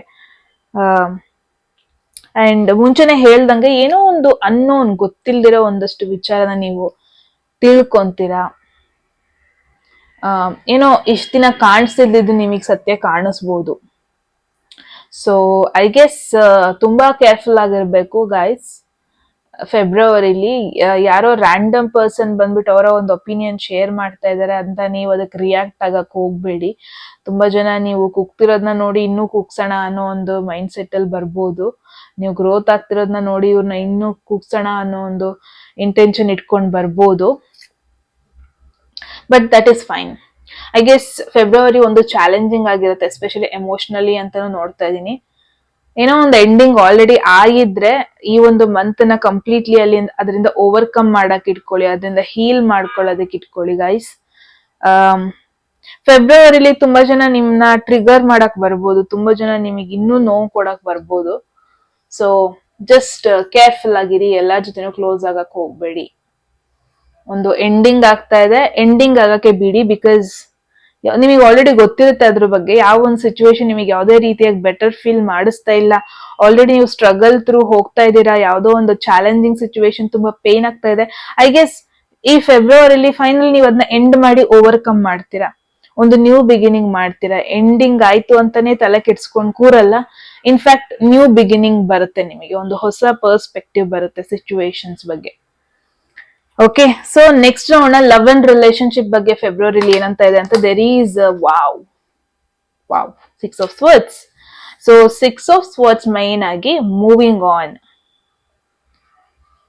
ಅಂಡ್ ಮುಂಚೆನೆ ಹೇಳ್ದಂಗೆ ಏನೋ ಒಂದು ಅನ್ನೋನ್ ಗೊತ್ತಿಲ್ದಿರೋ ಒಂದಷ್ಟು ವಿಚಾರನ ನೀವು ತಿಳ್ಕೊಂತೀರಾ. ಏನೋ ಇಷ್ಟ ದಿನ ಕಾಣಿಸ್ತಿದ್ದು ನಿಮಗ್ ಸತ್ಯ ಕಾಣಿಸ್ಬೋದು. ಸೊ ಐ ಗೆಸ್ ತುಂಬಾ ಕೇರ್ಫುಲ್ ಆಗಿರ್ಬೇಕು ಗೈಸ್ ಫೆಬ್ರವರಿಲಿ. ಯಾರೋ ರ್ಯಾಂಡಮ್ ಪರ್ಸನ್ ಬಂದ್ಬಿಟ್ಟು ಅವರ ಒಂದು ಒಪಿನಿಯನ್ ಶೇರ್ ಮಾಡ್ತಾ ಇದಾರೆ ಅಂತ ನೀವು ಅದಕ್ಕೆ ರಿಯಾಕ್ಟ್ ಆಗಕ್ ಹೋಗ್ಬೇಡಿ. ತುಂಬಾ ಜನ ನೀವು ಕುಗ್ತಿರೋದನ್ನ ನೋಡಿ ಇನ್ನೂ ಕುಗ್ಸೋಣ ಅನ್ನೋ ಒಂದು ಮೈಂಡ್ ಸೆಟ್ ಅಲ್ಲಿ ಬರ್ಬೋದು. ನೀವು ಗ್ರೋತ್ ಆಗ್ತಿರೋದನ್ನ ನೋಡಿ ಇವ್ರನ್ನ ಇನ್ನೂ ಕುಗ್ಸೋಣ ಅನ್ನೋ ಒಂದು ಇಂಟೆನ್ಷನ್ ಇಟ್ಕೊಂಡ್ ಬರ್ಬೋದು. But that is fine. I guess February ಒಂದು ಚಾಲೆಂಜಿಂಗ್ ಆಗಿರುತ್ತೆ, ಎಸ್ಪೆಷಲಿ ಎಮೋಷನಲಿ ಅಂತಾನು ನೋಡ್ತಾ ಇದೀನಿ. ಏನೋ ಒಂದು ಎಂಡಿಂಗ್ ಆಲ್ರೆಡಿ ಆಗಿದ್ರೆ ಈ ಒಂದು ಮಂತ್ ನ ಕಂಪ್ಲೀಟ್ಲಿ ಅಲ್ಲಿ ಅದರಿಂದ ಓವರ್ಕಮ್ ಮಾಡಕ್ ಇಟ್ಕೊಳ್ಳಿ, ಅದರಿಂದ ಹೀಲ್ ಮಾಡ್ಕೊಳ್ಳೋದಕ್ಕೆ ಇಟ್ಕೊಳ್ಳಿ ಗೈಸ್. ಫೆಬ್ರವರಿಲಿ ತುಂಬಾ ಜನ ನಿಮ್ನ ಟ್ರಿಗರ್ ಮಾಡಕ್ ಬರ್ಬೋದು, ತುಂಬಾ ಜನ ನಿಮಗೆ ಇನ್ನೂ ನೋವು ಕೊಡಕ್ ಬರ್ಬೋದು. ಸೊ ಜಸ್ಟ್ ಕೇರ್ಫುಲ್ ಆಗಿರಿ, ಎಲ್ಲಾರ್ ಜೊತೆನೂ ಕ್ಲೋಸ್ ಆಗಕ್ ಹೋಗ್ಬೇಡಿ. ಒಂದು ಎಂಡಿಂಗ್ ಆಗ್ತಾ ಇದೆ, ಎಂಡಿಂಗ್ ಆಗಕ್ಕೆ ಬಿಡಿ. ಬಿಕಾಸ್ ನಿಮಗೆ ಆಲ್ರೆಡಿ ಗೊತ್ತಿರುತ್ತೆ ಅದ್ರ ಬಗ್ಗೆ. ಯಾವ ಒಂದು ಸಿಚುವೇಶನ್ ನಿಮಗೆ ಯಾವುದೇ ರೀತಿಯಾಗಿ ಬೆಟರ್ ಫೀಲ್ ಮಾಡಿಸ್ತಾ ಇಲ್ಲ, ಆಲ್ರೆಡಿ ನೀವು ಸ್ಟ್ರಗಲ್ ಥ್ರೂ ಹೋಗ್ತಾ ಇದ್ದೀರಾ, ಯಾವುದೋ ಒಂದು ಚಾಲೆಂಜಿಂಗ್ ಸಿಚುವೇಶನ್ ತುಂಬಾ ಪೇನ್ ಆಗ್ತಾ ಇದೆ. ಐ ಗೆಸ್ ಈ ಫೆಬ್ರವರಿಲಿ ಫೈನಲ್ ನೀವು ಅದನ್ನ ಎಂಡ್ ಮಾಡಿ ಓವರ್ಕಮ್ ಮಾಡ್ತೀರಾ, ಒಂದು ನ್ಯೂ ಬಿಗಿನಿಂಗ್ ಮಾಡ್ತೀರಾ. ಎಂಡಿಂಗ್ ಆಯ್ತು ಅಂತಾನೆ ತಲೆ ಕೆಡ್ಸ್ಕೊಂಡ್ ಕೂರಲ್ಲ. ಇನ್ಫ್ಯಾಕ್ಟ್ ನ್ಯೂ ಬಿಗಿನಿಂಗ್ ಬರುತ್ತೆ, ನಿಮಗೆ ಒಂದು ಹೊಸ ಪರ್ಸ್ಪೆಕ್ಟಿವ್ ಬರುತ್ತೆ ಸಿಚುವೇಶನ್ಸ್ ಬಗ್ಗೆ. ಓಕೆ, ಸೊ ನೆಕ್ಸ್ಟ್ ನೋಡೋಣ ಲವ್ ಅಂಡ್ ರಿಲೇಶನ್ಶಿಪ್ ಬಗ್ಗೆ ಫೆಬ್ರವರಿಲಿ ಏನಂತ ಇದೆ ಅಂತ. There is wow 6 of Swords. So 6 of Swords main ಆಗಿ ಮೂವಿಂಗ್ ಆನ್,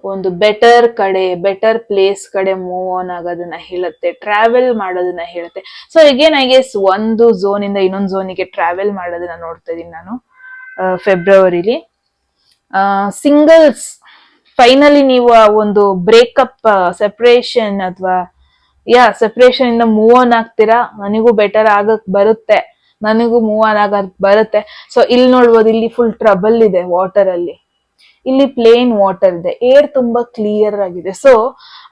ಒಂದು ಬೆಟರ್ ಕಡೆ, ಬೆಟರ್ ಪ್ಲೇಸ್ ಕಡೆ ಮೂವ್ ಆನ್ ಆಗೋದನ್ನ ಹೇಳುತ್ತೆ, ಟ್ರಾವೆಲ್ ಮಾಡೋದನ್ನ ಹೇಳುತ್ತೆ. ಸೊ ಅಗೇನ್ ಐ ಗೆಸ್ ಒಂದು ಝೋನ್ ಇಂದ ಇನ್ನೊಂದು ಝೋನಿಗೆ ಟ್ರಾವೆಲ್ ಮಾಡೋದನ್ನ ನೋಡ್ತಾ ಇದೀನಿ ನಾನು ಫೆಬ್ರವರಿಲಿ. ಸಿಂಗಲ್ಸ್ ಫೈನಲಿ ನೀವು ಆ ಒಂದು ಬ್ರೇಕಪ್, ಸೆಪರೇಷನ್ ಅಥವಾ ಸೆಪರೇಷನ್ ಇಂದ ಮೂವ್ ಆನ್ ಆಗ್ತೀರಾ. ನನಗೂ ಬೆಟರ್ ಆಗಕ್ ಬರುತ್ತೆ, ನನಗೂ ಮೂವ್ ಆನ್ ಆಗಕ್ ಬರುತ್ತೆ. ಸೊ ಇಲ್ಲಿ ನೋಡ್ಬೋದು, ಇಲ್ಲಿ ಫುಲ್ ಟ್ರಬಲ್ ಇದೆ ವಾಟರ್ ಅಲ್ಲಿ, ಇಲ್ಲಿ ಪ್ಲೇನ್ ವಾಟರ್ ಇದೆ, ಏರ್ ತುಂಬಾ ಕ್ಲಿಯರ್ ಆಗಿದೆ. ಸೊ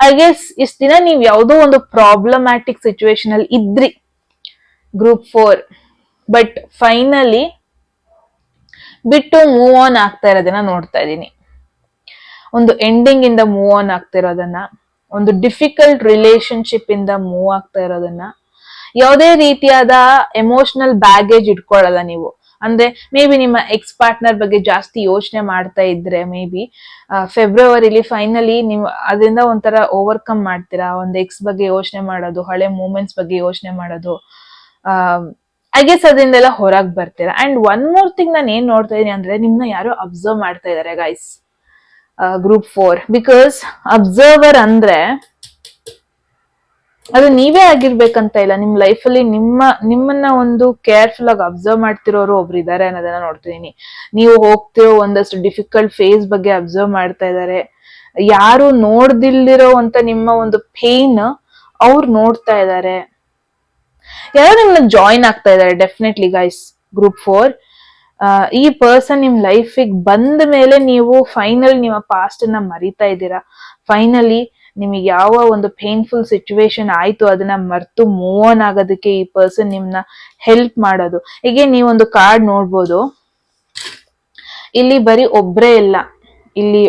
ಐ ಗೆಸ್ ಇಷ್ಟ ದಿನ ನೀವ್ ಯಾವುದೋ ಒಂದು ಪ್ರಾಬ್ಲಮ್ಯಾಟಿಕ್ ಸಿಚುವೇಶನ್ ಅಲ್ಲಿ ಇದ್ರಿ, ಗ್ರೂಪ್ 4, ಬಟ್ ಫೈನಲಿ ಬಿಟ್ಟು ಮೂವ್ ಆನ್ ಆಗ್ತಾ ಇರೋದನ್ನ ನೋಡ್ತಾ ಇದೀನಿ. ಒಂದು ಎಂಡಿಂಗ್ ಇಂದ ಮೂವ್ ಆನ್ ಆಗ್ತಾ ಇರೋದನ್ನ, ಒಂದು ಡಿಫಿಕಲ್ಟ್ ರಿಲೇಶನ್ಶಿಪ್ ಇಂದ ಮೂವ್ ಆಗ್ತಾ ಇರೋದನ್ನ, ಯಾವುದೇ ರೀತಿಯಾದ ಎಮೋಷನಲ್ ಬ್ಯಾಗೇಜ್ ಇಟ್ಕೊಳ್ಳಲ್ಲ ನೀವು. ಅಂದ್ರೆ ಮೇ ಬಿ ನಿಮ್ಮ ಎಕ್ಸ್ ಪಾರ್ಟ್ನರ್ ಬಗ್ಗೆ ಜಾಸ್ತಿ ಯೋಚನೆ ಮಾಡ್ತಾ ಇದ್ರೆ ಮೇ ಬಿ ಫೆಬ್ರವರಿಲಿ ಫೈನಲಿ ನೀವು ಅದರಿಂದ ಒಂಥರ ಓವರ್ಕಮ್ ಮಾಡ್ತೀರಾ. ಒಂದು ಎಕ್ಸ್ ಬಗ್ಗೆ ಯೋಚನೆ ಮಾಡೋದು, ಹಳೆ ಮೂಮೆಂಟ್ಸ್ ಬಗ್ಗೆ ಯೋಚನೆ ಮಾಡೋದು, ಐ ಗೆಸ್ ಅದರಿಂದೆಲ್ಲ ಹೊರಗ್ ಬರ್ತೀರಾ. ಅಂಡ್ ಒನ್ ಮೋರ್ ಥಿಂಗ್ ನಾನು ಏನ್ ನೋಡ್ತಾ ಇದೀನಿ ಅಂದ್ರೆ, ನಿಮ್ನ ಯಾರೋ ಅಬ್ಸರ್ವ್ ಮಾಡ್ತಾ ಇದಾರೆ ಗೈಸ್, ಗ್ರೂಪ್ 4. ಬಿಕಾಸ್ ಅಬ್ಸರ್ವರ್ ಅಂದ್ರೆ ಅದು ನೀವೇ ಆಗಿರ್ಬೇಕಂತ ಇಲ್ಲ, ನಿಮ್ ಲೈಫಲ್ಲಿ ನಿಮ್ಮನ್ನ ಒಂದು ಕೇರ್ಫುಲ್ ಆಗಿ ಅಬ್ಸರ್ವ್ ಮಾಡ್ತಿರೋರು ಒಬ್ರು ಇದಾರೆ ಅನ್ನೋದನ್ನ ನೋಡ್ತಿದೀನಿ. ನೀವು ಹೋಗ್ತಿರೋ ಒಂದಷ್ಟು ಡಿಫಿಕಲ್ಟ್ ಫೇಸ್ ಬಗ್ಗೆ ಅಬ್ಸರ್ವ್ ಮಾಡ್ತಾ ಇದಾರೆ. ಯಾರು ನೋಡ್ದಿಲ್ದಿರೋ ಅಂತ ನಿಮ್ಮ ಒಂದು ಪೇನ್ ಅವ್ರು ನೋಡ್ತಾ ಇದಾರೆ. ಯಾರೋ ನಿಮ್ನ ಜಾಯಿನ್ ಆಗ್ತಾ ಇದಾರೆ ಡೆಫಿನೆಟ್ಲಿ ಗೈಸ್. ಗ್ರೂಪ್ 4 ಈ ಪರ್ಸನ್ ನಿಮ್ ಲೈಫಿಗೆ ಬಂದ ಮೇಲೆ ನೀವು ಫೈನಲ್ ನಿಮ್ಮ ಪಾಸ್ಟ್ ಅನ್ನ ಮರಿತಾ ಇದ್ದೀರಾ. ಫೈನಲಿ ನಿಮಗೆ ಯಾವ ಒಂದು ಪೇನ್ಫುಲ್ ಸಿಚುವೇಶನ್ ಆಯ್ತು ಅದನ್ನ ಮರ್ತು ಮೂವ್ ಆನ್ ಆಗೋದಕ್ಕೆ ಈ ಪರ್ಸನ್ ನಿಮ್ನ ಹೆಲ್ಪ್ ಮಾಡೋದು. ಹೀಗೆ ನೀವೊಂದು ಕಾರ್ಡ್ ನೋಡ್ಬೋದು. ಇಲ್ಲಿ ಬರೀ ಒಬ್ರೇ ಇಲ್ಲ, ಇಲ್ಲಿ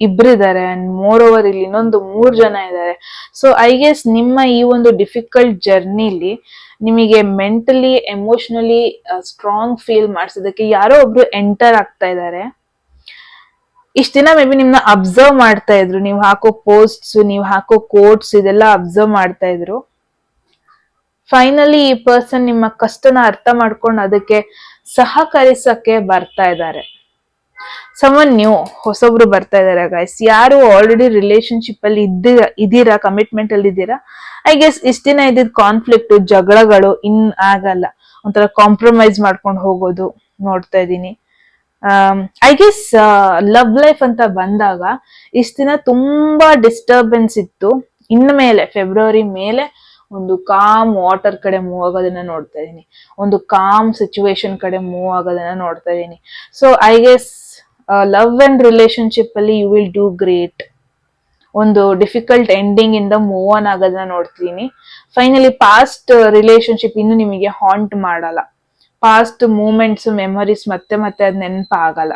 ಇಬ್ರಿದ್ದಾರೆ ಅಂಡ್ ಮೋರ್ ಓವರ್ ಇಲ್ಲಿ ಇನ್ನೊಂದು 3 ಜನ ಇದ್ದಾರೆ. ಸೊ ಐ ಗೆಸ್ ನಿಮ್ಮ ಈ ಒಂದು ಡಿಫಿಕಲ್ಟ್ ಜರ್ನಿಲಿ ನಿಮಗೆ ಮೆಂಟಲಿ ಎಮೋಷನಲಿ ಸ್ಟ್ರಾಂಗ್ ಫೀಲ್ ಮಾಡಿಸೋದಕ್ಕೆ ಯಾರೋ ಒಬ್ರು ಎಂಟರ್ ಆಗ್ತಾ ಇದ್ದಾರೆ. ಇಷ್ಟ ದಿನ ಮೇ ಬಿ ನಿಮ್ನ ಅಬ್ಸರ್ವ್ ಮಾಡ್ತಾ ಇದ್ರು, ನೀವು ಹಾಕೋ ಪೋಸ್ಟ್ಸ್, ನೀವು ಹಾಕೋ ಕೋಟ್ಸ್ ಇದೆಲ್ಲ ಅಬ್ಸರ್ವ್ ಮಾಡ್ತಾ ಇದ್ರು. ಫೈನಲಿ ಈ ಪರ್ಸನ್ ನಿಮ್ಮ ಕಷ್ಟನ ಅರ್ಥ ಮಾಡ್ಕೊಂಡು ಅದಕ್ಕೆ ಸಹಕರಿಸಕ್ಕೆ ಬರ್ತಾ ಇದ್ದಾರೆ. ಸಮನ್ ನ್ಯೂ, ಹೊಸೊಬ್ರು ಬರ್ತಾ ಇದಾರೆ ಗೈಸ್. ಯಾರು ಆಲ್ರೆಡಿ ರಿಲೇಶನ್ಶಿಪ್ ಅಲ್ಲಿ ಇದೀರಾ, ಕಮಿಟ್ಮೆಂಟ್ ಅಲ್ಲಿ ಇದ್ದೀರಾ, ಐ ಗೆಸ್ ಇಷ್ಟ ದಿನ ಇದ್ದಿದ್ ಕಾನ್ಫ್ಲಿಕ್ಟ್, ಜಗಳಗಳು ಇನ್ ಆಗಲ್ಲ. ಒಂಥರ ಕಾಂಪ್ರಮೈಸ್ ಮಾಡ್ಕೊಂಡು ಹೋಗೋದು ನೋಡ್ತಾ ಇದ್ದೀನಿ. ಐ ಗೆಸ್ ಲವ್ ಲೈಫ್ ಅಂತ ಬಂದಾಗ ಇಷ್ಟ ದಿನ ತುಂಬಾ ಡಿಸ್ಟರ್ಬೆನ್ಸ್ ಇತ್ತು. ಇನ್ಮೇಲೆ ಫೆಬ್ರವರಿ ಮೇಲೆ ಒಂದು ಕಾಮ್ ವಾಟರ್ ಕಡೆ ಮೂವ್ ಆಗೋದನ್ನ ನೋಡ್ತಾ ಇದೀನಿ, ಒಂದು ಕಾಮ್ ಸಿಚುವೇಶನ್ ಕಡೆ ಮೂವ್ ಆಗೋದನ್ನ ನೋಡ್ತಾ ಇದೀನಿ. So I guess love and relationship ಅಲ್ಲಿ ಯು ವಿಲ್ ಡೂ ಗ್ರೇಟ್. ಒಂದು ಡಿಫಿಕಲ್ಟ್ ಎಂಡಿಂಗ್ ಇಂದ ಮೂವ್ ಆನ್ ಆಗೋದನ್ನ ನೋಡ್ತೀನಿ. ಫೈನಲಿ ಪಾಸ್ಟ್ ರಿಲೇಶನ್ಶಿಪ್ ಇನ್ನು ನಿಮಗೆ ಹಾಂಟ್ ಮಾಡಲ್ಲ. ಪಾಸ್ಟ್ ಮೂಮೆಂಟ್ಸ್, ಮೆಮೊರೀಸ್ ಮತ್ತೆ ಮತ್ತೆ ಅದ್ ನೆನಪಾಗಲ್ಲ.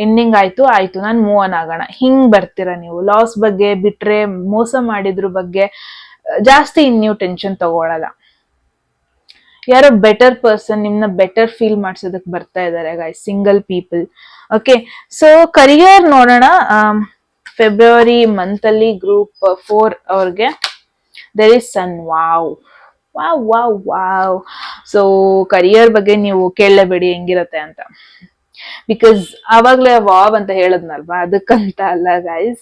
ಎಂಡಿಂಗ್ ಆಯ್ತು, ನಾನು ಮೂವ್ ಆನ್ ಆಗೋಣ ಹಿಂಗ್ ಬರ್ತೀರಾ ನೀವು. ಲಾಸ್ ಬಗ್ಗೆ ಬಿಟ್ರೆ, ಮೋಸ ಮಾಡಿದ್ರ ಬಗ್ಗೆ ಜಾಸ್ತಿ ನೀವು ಟೆನ್ಷನ್ ತಗೊಳಲ್ಲ. ಯಾರೋ ಬೆಟರ್ ಪರ್ಸನ್ ನಿಮ್ನ ಬೆಟರ್ ಫೀಲ್ ಮಾಡ್ಸೋದಕ್ ಬರ್ತಾ ಇದಾರೆ guys, single people. Okay, so career ನೋಡೋಣ. ಫೆಬ್ರವರಿ ಮಂತ್ ಅಲ್ಲಿ ಗ್ರೂಪ್ 4 ಅವ್ರಿಗೆ there is sun. Wow wow wow wow. So career ಬಗ್ಗೆ ನೀವು ಕೇಳಲೇಬೇಡಿ ಹೆಂಗಿರತ್ತೆ ಅಂತ, ಬಿಕಾಸ್ ಆವಾಗ್ಲೇ ವಾವ್ ಅಂತ ಹೇಳದ್ನಲ್ವಾ, ಅದಕ್ಕಂತ ಅಲ್ಲ ಗೈಸ್.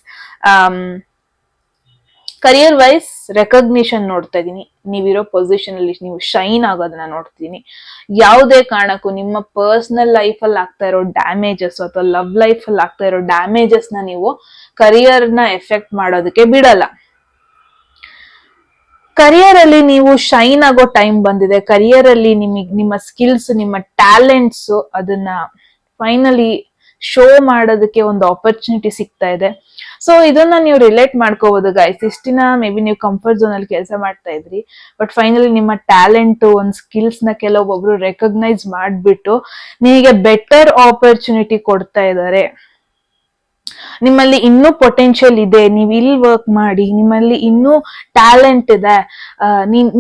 ಕರಿಯರ್ ವೈಸ್ ರೆಕಗ್ನಿಷನ್ ನೋಡ್ತಾ ಇದೀನಿ. ನೀವಿರೋ ಪೊಸಿಷನ್ ಅಲ್ಲಿ ನೀವು ಶೈನ್ ಆಗೋದನ್ನ ನೋಡ್ತೀನಿ. ಯಾವುದೇ ಕಾರಣಕ್ಕೂ ನಿಮ್ಮ ಪರ್ಸನಲ್ ಲೈಫ್ ಅಲ್ಲಿ ಆಗ್ತಾ ಇರೋ ಡ್ಯಾಮೇಜಸ್ ಅಥವಾ ಲವ್ ಲೈಫ್ ಅಲ್ಲಿ ಆಗ್ತಾ ಇರೋ ಡ್ಯಾಮೇಜಸ್ ನ ನೀವು ಕರಿಯರ್ ನ ಎಫೆಕ್ಟ್ ಮಾಡೋದಕ್ಕೆ ಬಿಡಲ್ಲ. ಕರಿಯರ್ ಅಲ್ಲಿ ನೀವು ಶೈನ್ ಆಗೋ ಟೈಮ್ ಬಂದಿದೆ. ಕರಿಯರ್ ಅಲ್ಲಿ ನಿಮ್ಮ ಸ್ಕಿಲ್ಸ್, ನಿಮ್ಮ ಟ್ಯಾಲೆಂಟ್ಸ್ ಅದನ್ನ ಫೈನಲಿ ಶೋ ಮಾಡೋದಕ್ಕೆ ಒಂದು ಆಪರ್ಚುನಿಟಿ ಸಿಗ್ತಾ ಇದೆ. ಸೊ ಇದನ್ನ ನೀವು ರಿಲೇಟ್ ಮಾಡ್ಕೋಬಹುದು ಗೈಸ್. ಇಷ್ಟಿನ ಮೇ ಬಿ ನೀವು ಕಂಫರ್ಟ್ ಝೋನ್ ಅಲ್ಲಿ ಕೆಲಸ ಮಾಡ್ತಾ ಇದ್ರಿ, ಬಟ್ ಫೈನಲಿ ನಿಮ್ಮ ಟ್ಯಾಲೆಂಟ್, ಒಂದು ಸ್ಕಿಲ್ಸ್ ನ ಕೆಲವೊಬ್ಬೊಬ್ರು ರೆಕಗ್ನೈಸ್ ಮಾಡ್ಬಿಟ್ಟು ನಿಮಗೆ ಬೆಟರ್ ಆಪರ್ಚುನಿಟಿ ಕೊಡ್ತಾ ಇದ್ದಾರೆ. ನಿಮ್ಮಲ್ಲಿ ಇನ್ನೂ ಪೊಟೆನ್ಶಿಯಲ್ ಇದೆ, ನೀವ್ ಇಲ್ಲಿ ವರ್ಕ್ ಮಾಡಿ, ನಿಮ್ಮಲ್ಲಿ ಇನ್ನೂ ಟ್ಯಾಲೆಂಟ್ ಇದೆ,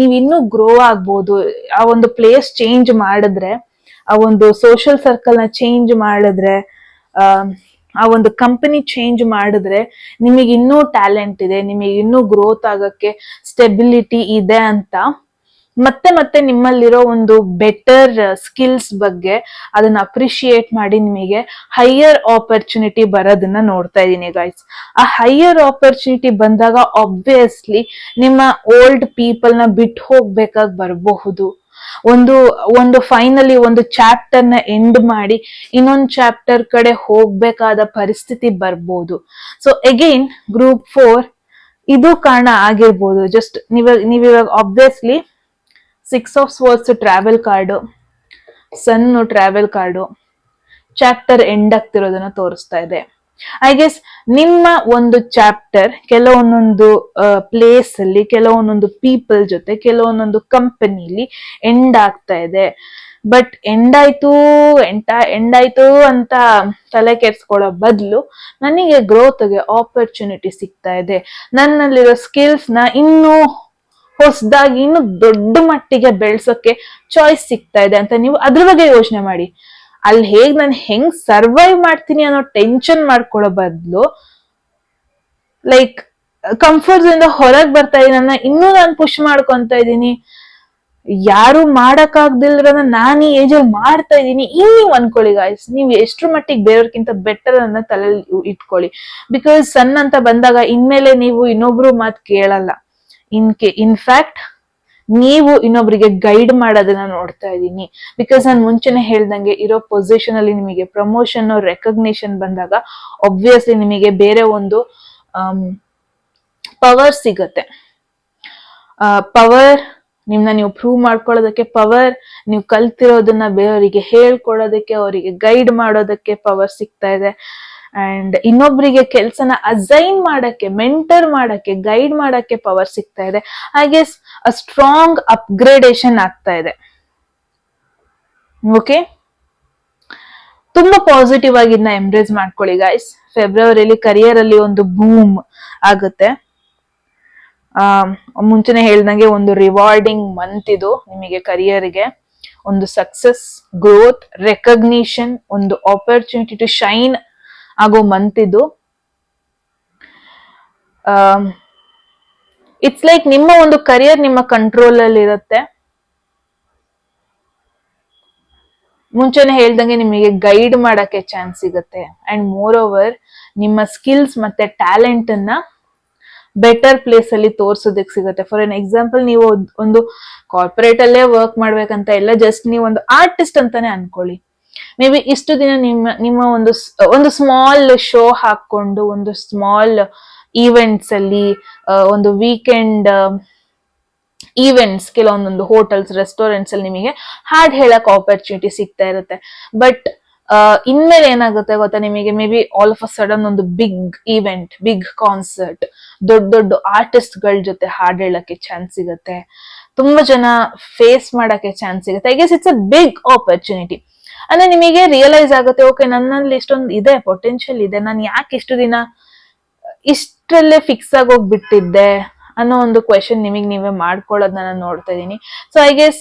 ನೀವ್ ಇನ್ನೂ ಗ್ರೋ ಆಗ್ಬೋದು. ಆ ಒಂದು ಪ್ಲೇಸ್ ಚೇಂಜ್ ಮಾಡಿದ್ರೆ, ಆ ಒಂದು ಸೋಷಿಯಲ್ ಸರ್ಕಲ್ ನ ಚೇಂಜ್ ಮಾಡಿದ್ರೆ, ಆ ಒಂದು ಕಂಪನಿ ಚೇಂಜ್ ಮಾಡಿದ್ರೆ ನಿಮಗೆ ಇನ್ನೂ ಟ್ಯಾಲೆಂಟ್ ಇದೆ, ನಿಮಗೆ ಇನ್ನೂ ಗ್ರೋತ್ ಆಗಕ್ಕೆ ಸ್ಟೆಬಿಲಿಟಿ ಇದೆ ಅಂತ ಮತ್ತೆ ಮತ್ತೆ ನಿಮ್ಮಲ್ಲಿರೋ ಒಂದು ಬೆಟರ್ ಸ್ಕಿಲ್ಸ್ ಬಗ್ಗೆ ಅದನ್ನ ಅಪ್ರಿಶಿಯೇಟ್ ಮಾಡಿ ನಿಮಗೆ ಹೈಯರ್ ಆಪರ್ಚುನಿಟಿ ಬರೋದನ್ನ ನೋಡ್ತಾ ಇದೀನಿ ಗೈಸ್. ಆ ಹೈಯರ್ ಆಪರ್ಚುನಿಟಿ ಬಂದಾಗ ಆಬ್ವಿಯಸ್ಲಿ ನಿಮ್ಮ ಓಲ್ಡ್ ಪೀಪಲ್ ನ ಬಿಟ್ಟು ಹೋಗ್ಬೇಕಾಗಿ ಬರಬಹುದು. ಒಂದು ಫೈನಲಿ ಒಂದು ಚಾಪ್ಟರ್ ನ ಎಂಡ್ ಮಾಡಿ ಇನ್ನೊಂದು ಚಾಪ್ಟರ್ ಕಡೆ ಹೋಗ್ಬೇಕಾದ ಪರಿಸ್ಥಿತಿ ಬರ್ಬೋದು. ಸೊ ಅಗೈನ್ ಗ್ರೂಪ್ 4 ಇದು ಕಾರಣ ಆಗಿರ್ಬೋದು. ಜಸ್ಟ್ ನೀವಿವಾಗ obviously 6 of swords travel card, sun travel card, chapter end ಆಗ್ತಿರೋದನ್ನ ತೋರಿಸ್ತಾ ಇದೆ. ಐ ಗೆಸ್ ನಿಮ್ಮ ಒಂದು ಚಾಪ್ಟರ್ ಕೆಲವೊಂದೊಂದು ಪ್ಲೇಸ್ ಅಲ್ಲಿ, ಕೆಲವೊಂದೊಂದು ಪೀಪಲ್ ಜೊತೆ, ಕೆಲವೊಂದೊಂದು ಕಂಪನಿಲಿ ಎಂಡ್ ಆಗ್ತಾ ಇದೆ. ಬಟ್ ಎಂಡ್ ಆಯ್ತು ಅಂತ ತಲೆ ಕೆಡ್ಸ್ಕೊಳ್ಳೋ ಬದಲು ನನಗೆ ಗ್ರೋತ್ಗೆ ಆಪರ್ಚುನಿಟಿ ಸಿಗ್ತಾ ಇದೆ, ನನ್ನಲ್ಲಿರೋ ಸ್ಕಿಲ್ಸ್ ನ ಇನ್ನೂ ಹೊಸದಾಗಿ ಇನ್ನು ದೊಡ್ಡ ಮಟ್ಟಿಗೆ ಬೆಳ್ಸೋಕೆ ಚಾಯ್ಸ್ ಸಿಗ್ತಾ ಇದೆ ಅಂತ ನೀವು ಅದ್ರ ಬಗ್ಗೆ ಯೋಚನೆ ಮಾಡಿ. ಅಲ್ಲಿ ನಾನು ಹೆಂಗ್ ಸರ್ವೈವ್ ಮಾಡ್ತೀನಿ ಅನ್ನೋ ಟೆನ್ಷನ್ ಮಾಡ್ಕೊಳ್ಳೋ ಬದಲು ಲೈಕ್ ಕಂಫರ್ಟ್ ಇಂದ ಹೊರಗೆ ಬರ್ತಾ ಇದೀನಿ, ಇನ್ನೂ ನಾನು ಪುಷ್ ಮಾಡ್ಕೊಂತ ಇದ್ದೀನಿ, ಯಾರು ಮಾಡಕ್ ಆಗ್ದಿಲ್ರ ನಾನು ಈ ಏಜ್ ಅಲ್ಲಿ ಮಾಡ್ತಾ ಇದೀನಿ ಹಿಂಗ್ ನೀವ್ ಅನ್ಕೊಳ್ಳಿ ಗಾಯ್ಸ್. ನೀವ್ ಎಷ್ಟ್ರ ಮಟ್ಟಿಗೆ ಬೇರೆಯವ್ರಕ್ಕಿಂತ ಬೆಟರ್ ಅನ್ನ ತಲೆಯಲ್ಲಿ ಇಟ್ಕೊಳ್ಳಿ. ಬಿಕಾಸ್ ಸನ್ ಅಂತ ಬಂದಾಗ ಇನ್ಮೇಲೆ ನೀವು ಇನ್ನೊಬ್ರು ಮಾತು ಕೇಳಲ್ಲ. ಇನ್ಫ್ಯಾಕ್ಟ್ ನೀವು ಇನ್ನೊಬ್ರಿಗೆ ಗೈಡ್ ಮಾಡೋದನ್ನ ನೋಡ್ತಾ ಇದ್ದೀನಿ. ಬಿಕಾಸ್ ನಾನು ಮುಂಚೆನೆ ಹೇಳ್ದಂಗೆ ಇರೋ ಪೊಸಿಷನ್ ಅಲ್ಲಿ ನಿಮಗೆ ಪ್ರಮೋಷನ್ ರೆಕಗ್ನಿಷನ್ ಬಂದಾಗ ಒಬ್ವಿಯಸ್ಲಿ ನಿಮಗೆ ಬೇರೆ ಒಂದು ಪವರ್ ಸಿಗತ್ತೆ. ಪವರ್ ನಿಮ್ನ ನೀವು ಪ್ರೂವ್ ಮಾಡ್ಕೊಳ್ಳೋದಕ್ಕೆ, ಪವರ್ ನೀವು ಕಲ್ತಿರೋದನ್ನ ಬೇರೆಯವರಿಗೆ ಹೇಳ್ಕೊಡೋದಕ್ಕೆ, ಅವರಿಗೆ ಗೈಡ್ ಮಾಡೋದಕ್ಕೆ ಪವರ್ ಸಿಗ್ತಾ ಇದೆ. ಅಂಡ್ ಇನ್ನೊಬ್ರಿಗೆ ಕೆಲ್ಸನ ಅಸೈನ್ ಮಾಡಕ್ಕೆ, ಮೆಂಟರ್ ಮಾಡಕ್ಕೆ, ಗೈಡ್ ಮಾಡಕ್ಕೆ ಪವರ್ ಸಿಗ್ತಾ ಇದೆ. ಹಾಗೆ ಸ್ಟ್ರಾಂಗ್ ಅಪ್ಗ್ರೇಡೇಷನ್ ಆಗ್ತಾ ಇದೆ. ಓಕೆ, ತುಂಬಾ ಪಾಸಿಟಿವ್ ಆಗಿ ಇದನ್ನ ಎಂಬ್ರೇಸ್ ಮಾಡ್ಕೊಳ್ಳಿ ಗೈಸ್. ಫೆಬ್ರವರಿಲಿ ಕರಿಯರ್ ಅಲ್ಲಿ ಒಂದು ಬೂಮ್ ಆಗುತ್ತೆ. ಮುಂಚೆನೆ ಹೇಳ್ದಂಗೆ ಒಂದು ರಿವಾರ್ಡಿಂಗ್ ಮಂತ್ ಇದು ನಿಮಗೆ ಕರಿಯರ್ಗೆ. ಒಂದು ಸಕ್ಸಸ್, ಗ್ರೋತ್, ರೆಕಗ್ನಿಷನ್, ಒಂದು ಆಪರ್ಚುನಿಟಿ ಟು ಶೈನ್ ಆಗೋ ಮಂತ್ ಇದು. ಇಟ್ಸ್ ಲೈಕ್ ನಿಮ್ಮ ಒಂದು ಕರಿಯರ್ ನಿಮ್ಮ ಕಂಟ್ರೋಲ್ ಅಲ್ಲಿ ಇರುತ್ತೆ. ಮುಂಚೆನೆ ಹೇಳ್ದಂಗೆ ನಿಮಗೆ ಗೈಡ್ ಮಾಡಕ್ಕೆ ಚಾನ್ಸ್ ಸಿಗುತ್ತೆ. ಅಂಡ್ ಮೋರ್ ಓವರ್ ನಿಮ್ಮ ಸ್ಕಿಲ್ಸ್ ಮತ್ತೆ ಟ್ಯಾಲೆಂಟ್ ಅನ್ನ ಬೆಟರ್ ಪ್ಲೇಸ್ ಅಲ್ಲಿ ತೋರ್ಸೋದಕ್ಕೆ ಸಿಗುತ್ತೆ. ಫಾರ್ ಎನ್ ಎಕ್ಸಾಂಪಲ್, ನೀವು ಒಂದು ಕಾರ್ಪೊರೇಟ್ ಅಲ್ಲೇ ವರ್ಕ್ ಮಾಡ್ಬೇಕಂತ ಇಲ್ಲ, ಜಸ್ಟ್ ನೀವು ಒಂದು ಆರ್ಟಿಸ್ಟ್ ಅಂತಾನೆ ಅನ್ಕೊಳ್ಳಿ. ಮೇ ಬಿ ಇಷ್ಟು ದಿನ ನಿಮ್ಮ ಒಂದು ಸ್ಮಾಲ್ ಶೋ ಹಾಕೊಂಡು, ಒಂದು ಸ್ಮಾಲ್ ಈವೆಂಟ್ಸ್ ಅಲ್ಲಿ, ಒಂದು ವೀಕೆಂಡ್ ಈವೆಂಟ್ಸ್, ಕೆಲವೊಂದೊಂದು ಹೋಟೆಲ್ಸ್, ರೆಸ್ಟೋರೆಂಟ್ಸ್ ಅಲ್ಲಿ ನಿಮಗೆ ಹಾಡ್ ಹೇಳಕ್ ಆಪರ್ಚುನಿಟಿ ಸಿಗ್ತಾ ಇರುತ್ತೆ. ಬಟ್ ಇನ್ಮೇಲೆ ಏನಾಗುತ್ತೆ ಗೊತ್ತಾ, ನಿಮಗೆ may be all of a sudden ಒಂದು ಬಿಗ್ ಈವೆಂಟ್, ಬಿಗ್ ಕಾನ್ಸರ್ಟ್, ದೊಡ್ಡ ದೊಡ್ಡ ಆರ್ಟಿಸ್ಟ್ ಗಳ ಜೊತೆ ಹಾಡ್ ಹೇಳಕ್ಕೆ ಚಾನ್ಸ್ ಸಿಗುತ್ತೆ. ತುಂಬಾ ಜನ ಫೇಸ್ ಮಾಡಕ್ಕೆ ಚಾನ್ಸ್ ಸಿಗುತ್ತೆ. I guess it's a big opportunity. ಅಂದ್ರೆ ನಿಮಗೆ ರಿಯಲೈಸ್ ಆಗುತ್ತೆ, ಓಕೆ ನನ್ನಲ್ಲಿ ಇಷ್ಟೊಂದು ಇದೆ, ಪೊಟೆನ್ಶಿಯಲ್ ಇದೆ, ನಾನು ಯಾಕೆ ಇಷ್ಟು ದಿನ ಇಷ್ಟರಲ್ಲೇ ಫಿಕ್ಸ್ ಆಗೋಗ್ಬಿಟ್ಟಿದ್ದೆ ಅನ್ನೋ ಒಂದು ಕ್ವೆಶನ್ ನಿಮಗೆ ನೀವೇ ಮಾಡ್ಕೊಳ್ಳೋದನ್ನ ನಾನು ನೋಡ್ತಾ ಇದ್ದೀನಿ. ಸೊ ಐ ಗೆಸ್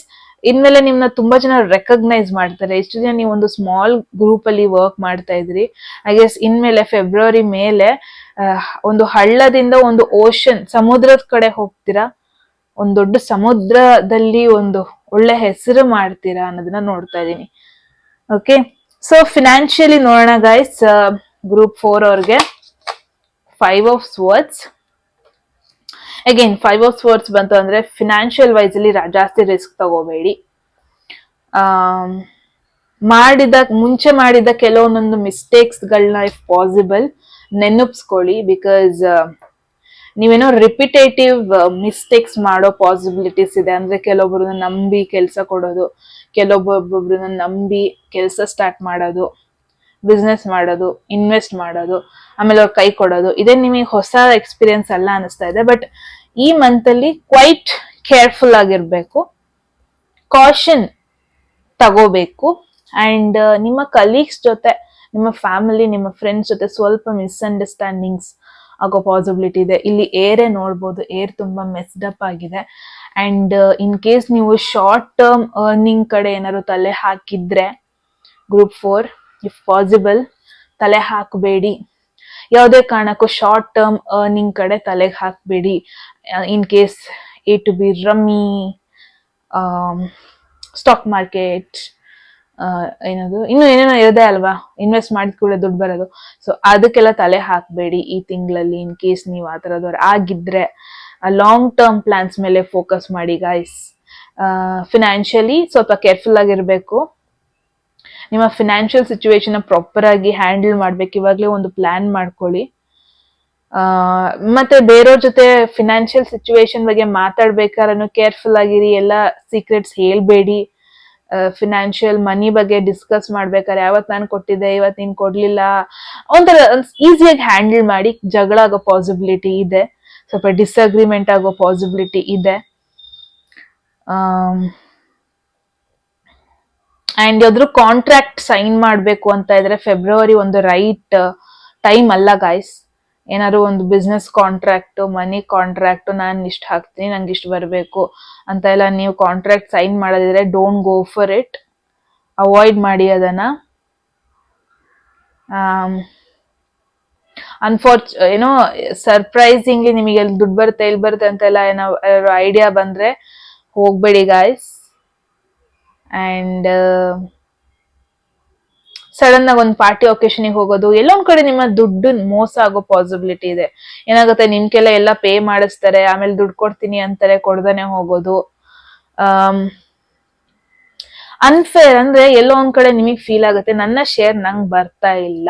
ಇನ್ಮೇಲೆ ನಿಮ್ನ ತುಂಬಾ ಜನ ರೆಕಗ್ನೈಸ್ ಮಾಡ್ತಾರೆ. ಇಷ್ಟು ದಿನ ನೀವು ಒಂದು ಸ್ಮಾಲ್ ಗ್ರೂಪ್ ಅಲ್ಲಿ ವರ್ಕ್ ಮಾಡ್ತಾ ಇದ್ರಿ. ಐ ಗೆಸ್ ಇನ್ಮೇಲೆ ಫೆಬ್ರವರಿ ಮೇಲೆ ಒಂದು ಹಳ್ಳದಿಂದ ಒಂದು ಓಷನ್, ಸಮುದ್ರದ ಕಡೆ ಹೋಗ್ತೀರಾ, ಒಂದು ದೊಡ್ಡ ಸಮುದ್ರದಲ್ಲಿ ಒಂದು ಒಳ್ಳೆ ಹೆಸರು ಮಾಡ್ತೀರಾ ಅನ್ನೋದನ್ನ ನೋಡ್ತಾ ಇದ್ದೀನಿ. ಓಕೆ, ಸೊ ಫಿನಾನ್ಷಿಯಲಿ ನೋಡೋಣ ಗೈಸ್. ಗ್ರೂಪ್ 4 ಅವ್ರಿಗೆ 5 ಆಫ್ ಸ್ವರ್ಡ್ಸ್. ಅಗೇನ್ 5 ಆಫ್ ಸ್ವರ್ಡ್ಸ್ ಬಂತು ಅಂದ್ರೆ ಫಿನಾನ್ಷಿಯಲ್ ವೈಸ್ ಅಲ್ಲಿ ಜಾಸ್ತಿ ರಿಸ್ಕ್ ತಗೋಬೇಡಿ. ಮುಂಚೆ ಮಾಡಿದ ಕೆಲವೊಂದೊಂದು ಮಿಸ್ಟೇಕ್ಸ್ ಗಳನ್ನ ಇಫ್ ಪಾಸಿಬಲ್ ನೆನಪಿಸ್ಕೊಳ್ಳಿ. ಬಿಕಾಸ್ ನೀವೇನೋ ರಿಪಿಟೇಟಿವ್ ಮಿಸ್ಟೇಕ್ಸ್ ಮಾಡೋ ಪಾಸಿಬಿಲಿಟೀಸ್ ಇದೆ. ಅಂದ್ರೆ ಕೆಲವೊಬ್ಬರನ್ನ ನಂಬಿ ಕೆಲಸ ಕೊಡೋದು, ಕೆಲವೊಬ್ಬೊಬ್ಬರನ್ನ ನಂಬಿ ಕೆಲಸ ಸ್ಟಾರ್ಟ್ ಮಾಡೋದು, ಬಿಸ್ನೆಸ್ ಮಾಡೋದು, ಇನ್ವೆಸ್ಟ್ ಮಾಡೋದು, ಆಮೇಲೆ ಅವ್ರ ಕೈ ಕೊಡೋದು. ಇದೇ ನಿಮಗೆ ಹೊಸ ಎಕ್ಸ್ಪೀರಿಯನ್ಸ್ ಅಲ್ಲ ಅನಿಸ್ತಾ ಇದೆ. ಬಟ್ ಈ ಮಂತ್ ಅಲ್ಲಿ ಕ್ವೈಟ್ ಕೇರ್ಫುಲ್ ಆಗಿರ್ಬೇಕು, ಕಾಷನ್ ತಗೋಬೇಕು. ಅಂಡ್ ನಿಮ್ಮ ಕಲೀಗ್ಸ್ ಜೊತೆ, ನಿಮ್ಮ ಫ್ಯಾಮಿಲಿ, ನಿಮ್ಮ ಫ್ರೆಂಡ್ಸ್ ಜೊತೆ ಸ್ವಲ್ಪ ಮಿಸ್ಅಂಡರ್ಸ್ಟ್ಯಾಂಡಿಂಗ್ಸ್ ಆಗೋ ಪಾಸಿಬಿಲಿಟಿ ಇದೆ. ಇಲ್ಲಿ ಏರೇ ನೋಡ್ಬೋದು, ಏರ್ ತುಂಬಾ ಮೆಸ್ಡ್ ಅಪ್ ಆಗಿದೆ. ಅಂಡ್ ಇನ್ ಕೇಸ್ ನೀವು ಶಾರ್ಟ್ ಟರ್ಮ್ ಅರ್ನಿಂಗ್ ಕಡೆ ಏನಾದ್ರು ತಲೆ ಹಾಕಿದ್ರೆ, ಗ್ರೂಪ್ 4 ಇಫ್ ಪಾಸಿಬಲ್ ತಲೆ ಹಾಕಬೇಡಿ. ಯಾವುದೇ ಕಾರಣಕ್ಕೂ ಶಾರ್ಟ್ ಟರ್ಮ್ ಅರ್ನಿಂಗ್ ಕಡೆ ತಲೆಗೆ ಹಾಕಬೇಡಿ. In case A to B rummy, stock market, ಏನದು ಇನ್ನು ಏನೇನೋ ಇರೋದೇ ಅಲ್ವಾ, ಇನ್ವೆಸ್ಟ್ ಮಾಡಿದ ಕೂಡ ದುಡ್ಡು ಬರೋದು. ಸೊ ಅದಕ್ಕೆಲ್ಲ ತಲೆ ಹಾಕಬೇಡಿ ಈ ತಿಂಗಳಲ್ಲಿ. ಇನ್ ಕೇಸ್ ನೀವು ಆ ಥರದವ್ರು ಆಗಿದ್ರೆ ಲಾಂಗ್ ಟರ್ಮ್ ಪ್ಲಾನ್ಸ್ ಮೇಲೆ ಫೋಕಸ್ ಮಾಡಿ ಗೈಸ್. ಫಿನಾನ್ಷಿಯಲಿ ಸ್ವಲ್ಪ ಕೇರ್ಫುಲ್ ಆಗಿರ್ಬೇಕು. ನಿಮ್ಮ ಫಿನಾನ್ಷಿಯಲ್ ಸಿಚುವೇಶನ್ ಪ್ರಾಪರ್ ಆಗಿ ಹ್ಯಾಂಡಲ್ ಮಾಡ್ಬೇಕು. ಇವಾಗಲೇ ಒಂದು ಪ್ಲಾನ್ ಮಾಡ್ಕೊಳ್ಳಿ. ಮತ್ತೆ ಬೇರೆಯವ್ರ ಜೊತೆ ಫಿನಾನ್ಷಿಯಲ್ ಸಿಚುವೇಶನ್ ಬಗ್ಗೆ ಮಾತಾಡ್ಬೇಕಾದ್ರೂ ಕೇರ್ಫುಲ್ ಆಗಿರಿ. ಎಲ್ಲ ಸೀಕ್ರೆಟ್ಸ್ ಹೇಳ್ಬೇಡಿ. ಫಿನಾನ್ಷಿಯಲ್ ಮನಿ ಬಗ್ಗೆ ಡಿಸ್ಕಸ್ ಮಾಡ್ಬೇಕಾದ್ರೆ ಯಾವತ್ ನಾನು ಕೊಟ್ಟಿದ್ದೆ, ಇವತ್ ನೀನ್ ಕೊಡ್ಲಿಲ್ಲ, ಒಂಥರ ಈಸಿಯಾಗಿ ಹ್ಯಾಂಡಲ್ ಮಾಡಿ. ಜಗಳ ಆಗೋ ಪಾಸಿಬಿಲಿಟಿ ಇದೆ, ಸ್ವಲ್ಪ ಡಿಸ್ಅಗ್ರಿಮೆಂಟ್ ಆಗೋ ಪಾಸಿಬಿಲಿಟಿ ಇದೆ. ಅಂಡ್ ಯಾವ್ದಾದ್ರು ಕಾಂಟ್ರಾಕ್ಟ್ ಸೈನ್ ಮಾಡ್ಬೇಕು ಅಂತ ಇದ್ರೆ ಫೆಬ್ರವರಿ ಒಂದು ರೈಟ್ ಟೈಮ್ ಅಲ್ಲ ಗಾಯ್ಸ್. ಏನಾದ್ರು ಒಂದು ಬಿಸ್ನೆಸ್ ಕಾಂಟ್ರಾಕ್ಟ್, ಮನಿ ಕಾಂಟ್ರಾಕ್ಟ್, ನಾನು ಇಷ್ಟು ಹಾಕ್ತೀನಿ, ನಂಗೆ ಇಷ್ಟು ಬರಬೇಕು ಅಂತ ಎಲ್ಲ ನೀವು ಕಾಂಟ್ರಾಕ್ಟ್ ಸೈನ್ ಮಾಡೋದಿದ್ರೆ don't go for it. Avoid ಮಾಡಿ ಅದನ್ನ. ಏನೋ ಸರ್ಪ್ರೈಸಿಂಗ್ಲಿ ನಿಮಗೆ ಎಲ್ಲಿ ದುಡ್ಡು ಬರುತ್ತೆ, ಎಲ್ಲಿ ಬರುತ್ತೆ ಅಂತೆಲ್ಲ ಏನೋ ಐಡಿಯಾ ಬಂದ್ರೆ ಹೋಗ್ಬೇಡಿ ಗಾಯ್ಸ್. ಅಂಡ್ ಸಡನ್ ಆಗಿ ಒಂದು ಪಾರ್ಟಿ ಒಕೇಶನ್ಗೆ ಹೋಗೋದು, ಎಲ್ಲೊಂದ್ ಕಡೆ ನಿಮ್ಮ ದುಡ್ಡು ಮೋಸ ಆಗೋ ಪಾಸಿಬಿಲಿಟಿ ಇದೆ. ಏನಾಗುತ್ತೆ, ನಿಮ್ಗೆಲ್ಲ ಎಲ್ಲ ಪೇ ಮಾಡಿಸ್ತಾರೆ, ಆಮೇಲೆ ದುಡ್ಡು ಕೊಡ್ತೀನಿ ಅಂತಾರೆ, ಕೊಡ್ದಾನೆ ಹೋಗೋದು. ಅನ್ಫೇರ್ ಅಂದ್ರೆ ಎಲ್ಲೋ ಒಂದ್ ಕಡೆ ನಿಮಗ್ ಫೀಲ್ ಆಗುತ್ತೆ, ನನ್ನ ಶೇರ್ ನಂಗ್ ಬರ್ತಾ ಇಲ್ಲ,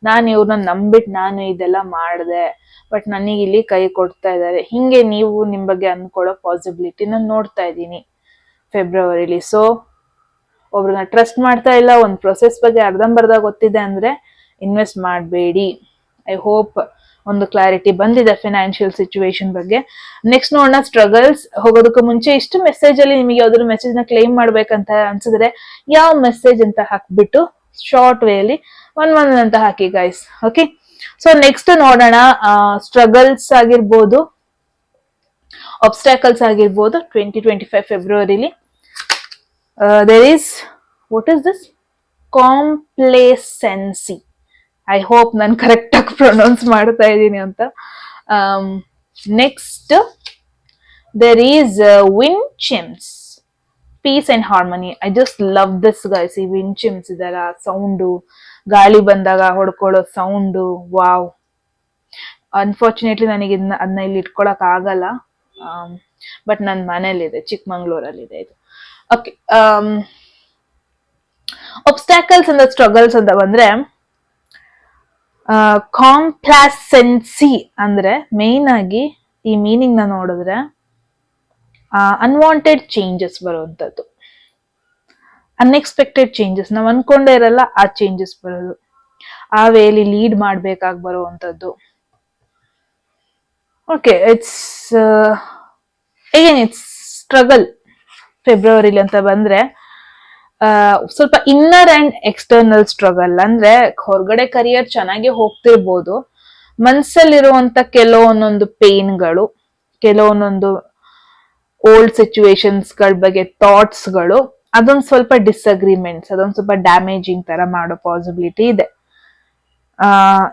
ನಾನು ಇವ್ರನ್ನ ನಂಬಿಟ್ಟು ನಾನು ಇದೆಲ್ಲ ಮಾಡಿದೆ, ಬಟ್ ನನಗೆ ಇಲ್ಲಿ ಕೈ ಕೊಡ್ತಾ ಇದ್ದಾರೆ. ಹಿಂಗೆ ನೀವು ನಿಮ್ ಬಗ್ಗೆ ಅನ್ಕೊಳ್ಳೋ ಪಾಸಿಬಿಲಿಟಿ ನಾನು ನೋಡ್ತಾ ಇದ್ದೀನಿ ಫೆಬ್ರವರಿಲಿ. ಸೊ ಒಬ್ರನ್ನ ಟ್ರಸ್ಟ್ ಮಾಡ್ತಾ ಇಲ್ಲ, ಒಂದು ಪ್ರೊಸೆಸ್ ಬಗ್ಗೆ ಅರ್ಧಂಬರ್ಧ ಗೊತ್ತಿದೆ ಅಂದ್ರೆ ಇನ್ವೆಸ್ಟ್ ಮಾಡಬೇಡಿ. ಐ ಹೋಪ್ ಒಂದು ಕ್ಲಾರಿಟಿ ಬಂದಿದೆ ಫಿನಾನ್ಷಿಯಲ್ ಸಿಚುವೇಶನ್ ಬಗ್ಗೆ. ನೆಕ್ಸ್ಟ್ ನೋಡೋಣ ಸ್ಟ್ರಗಲ್ಸ್. ಹೋಗೋದಕ್ಕೂ ಮುಂಚೆ ಇಷ್ಟು ಮೆಸೇಜ್ ಅಲ್ಲಿ ನಿಮಗೆ ಯಾವ್ದಾದ್ರು ಮೆಸೇಜ್ ನ ಕ್ಲೈಮ್ ಮಾಡ್ಬೇಕಂತ ಅನ್ಸಿದ್ರೆ ಯಾವ ಮೆಸೇಜ್ ಅಂತ ಹಾಕ್ಬಿಟ್ಟು ಶಾರ್ಟ್ ವೇ ಅಲ್ಲಿ ಒಂದ್ ಅಂತ ಹಾಕಿ ಗೈಸ್. ಓಕೆ, ಸೊ ನೆಕ್ಸ್ಟ್ ನೋಡೋಣ ಸ್ಟ್ರಗಲ್ಸ್ ಆಗಿರ್ಬೋದು, ಆಬ್ಸ್ಟಾಕಲ್ಸ್ ಆಗಿರ್ಬೋದು 2025 ಫೆಬ್ರವರಿಲಿ. there is, what is this, complacency. I hope ನಾನು ಕರೆಕ್ಟ್ ಆಗಿ ಪ್ರೊನೌನ್ಸ್ ಮಾಡ್ತಾ ಇದ್ದೀನಿ ಅಂತ. Next there is wind chimes, peace and harmony. I just love this guys. ಈ ವಿಂಡ್ ಚಿಮ್ಸ್ ಇದರ ಸೌಂಡು, ಗಾಳಿ ಬಂದಾಗ ಹೊಡ್ಕೊಳ್ಳೋ ಸೌಂಡು, ವಾವ್. ಅನ್ಫಾರ್ಚುನೇಟ್ಲಿ ನನಗೆ ಅದನ್ನ ಇಲ್ಲಿ ಇಟ್ಕೊಳಕ್ ಆಗಲ್ಲ, ಬಟ್ ನನ್ನ ಮನೇಲಿದೆ, ಚಿಕ್ಕಮಂಗ್ಳೂರಲ್ಲಿದೆ ಇದು. ಓಕೆ, ಒಬ್ಸ್ಟಾಕಲ್ಸ್ ಅಂಡ್ ಸ್ಟ್ರಗಲ್ಸ್ ಅಂತ ಬಂದ್ರೆ ಕಾಂಪ್ಲಾಸೆನ್ಸಿ ಅಂದ್ರೆ ಮೇನ್ ಆಗಿ ಈ ಮೀನಿಂಗ್ ನ ನೋಡಿದ್ರೆ ಅನ್ವಾಂಟೆಡ್ ಚೇಂಜಸ್ ಬರುವಂತದ್ದು, ಅನ್ಎಕ್ಸ್ಪೆಕ್ಟೆಡ್ ಚೇಂಜಸ್, ನಾವ್ ಅನ್ಕೊಂಡೇ ಇರಲ್ಲ ಆ ಚೇಂಜಸ್ ಬರೋದು, ಆ ವೇಲಿ ಲೀಡ್ ಮಾಡ್ಬೇಕಾಗಿ ಬರುವಂತದ್ದು. ಓಕೆ, ಇಟ್ಸ್ ಸ್ಟ್ರಗಲ್ ಫೆಬ್ರವರಿಲಿ ಅಂತ ಬಂದ್ರೆ ಸ್ವಲ್ಪ ಇನ್ನರ್ ಅಂಡ್ ಎಕ್ಸ್ಟರ್ನಲ್ ಸ್ಟ್ರಗಲ್. ಅಂದ್ರೆ ಹೊರಗಡೆ ಕರಿಯರ್ ಚೆನ್ನಾಗಿ ಹೋಗ್ತಿರ್ಬೋದು, ಮನ್ಸಲ್ಲಿರುವಂತ ಕೆಲವೊಂದೊಂದು ಪೇನ್ಗಳು, ಕೆಲವೊಂದೊಂದು ಓಲ್ಡ್ ಸಿಚುವೇಶನ್ಸ್ ಗಳ ಬಗ್ಗೆ ಥಾಟ್ಸ್ಗಳು, ಅದೊಂದು ಸ್ವಲ್ಪ ಡಿಸ್ಅಗ್ರಿಮೆಂಟ್ಸ್, ಅದೊಂದು ಸ್ವಲ್ಪ ಡ್ಯಾಮೇಜಿಂಗ್ ತರ ಮಾಡೋ ಪಾಸಿಬಿಲಿಟಿ ಇದೆ.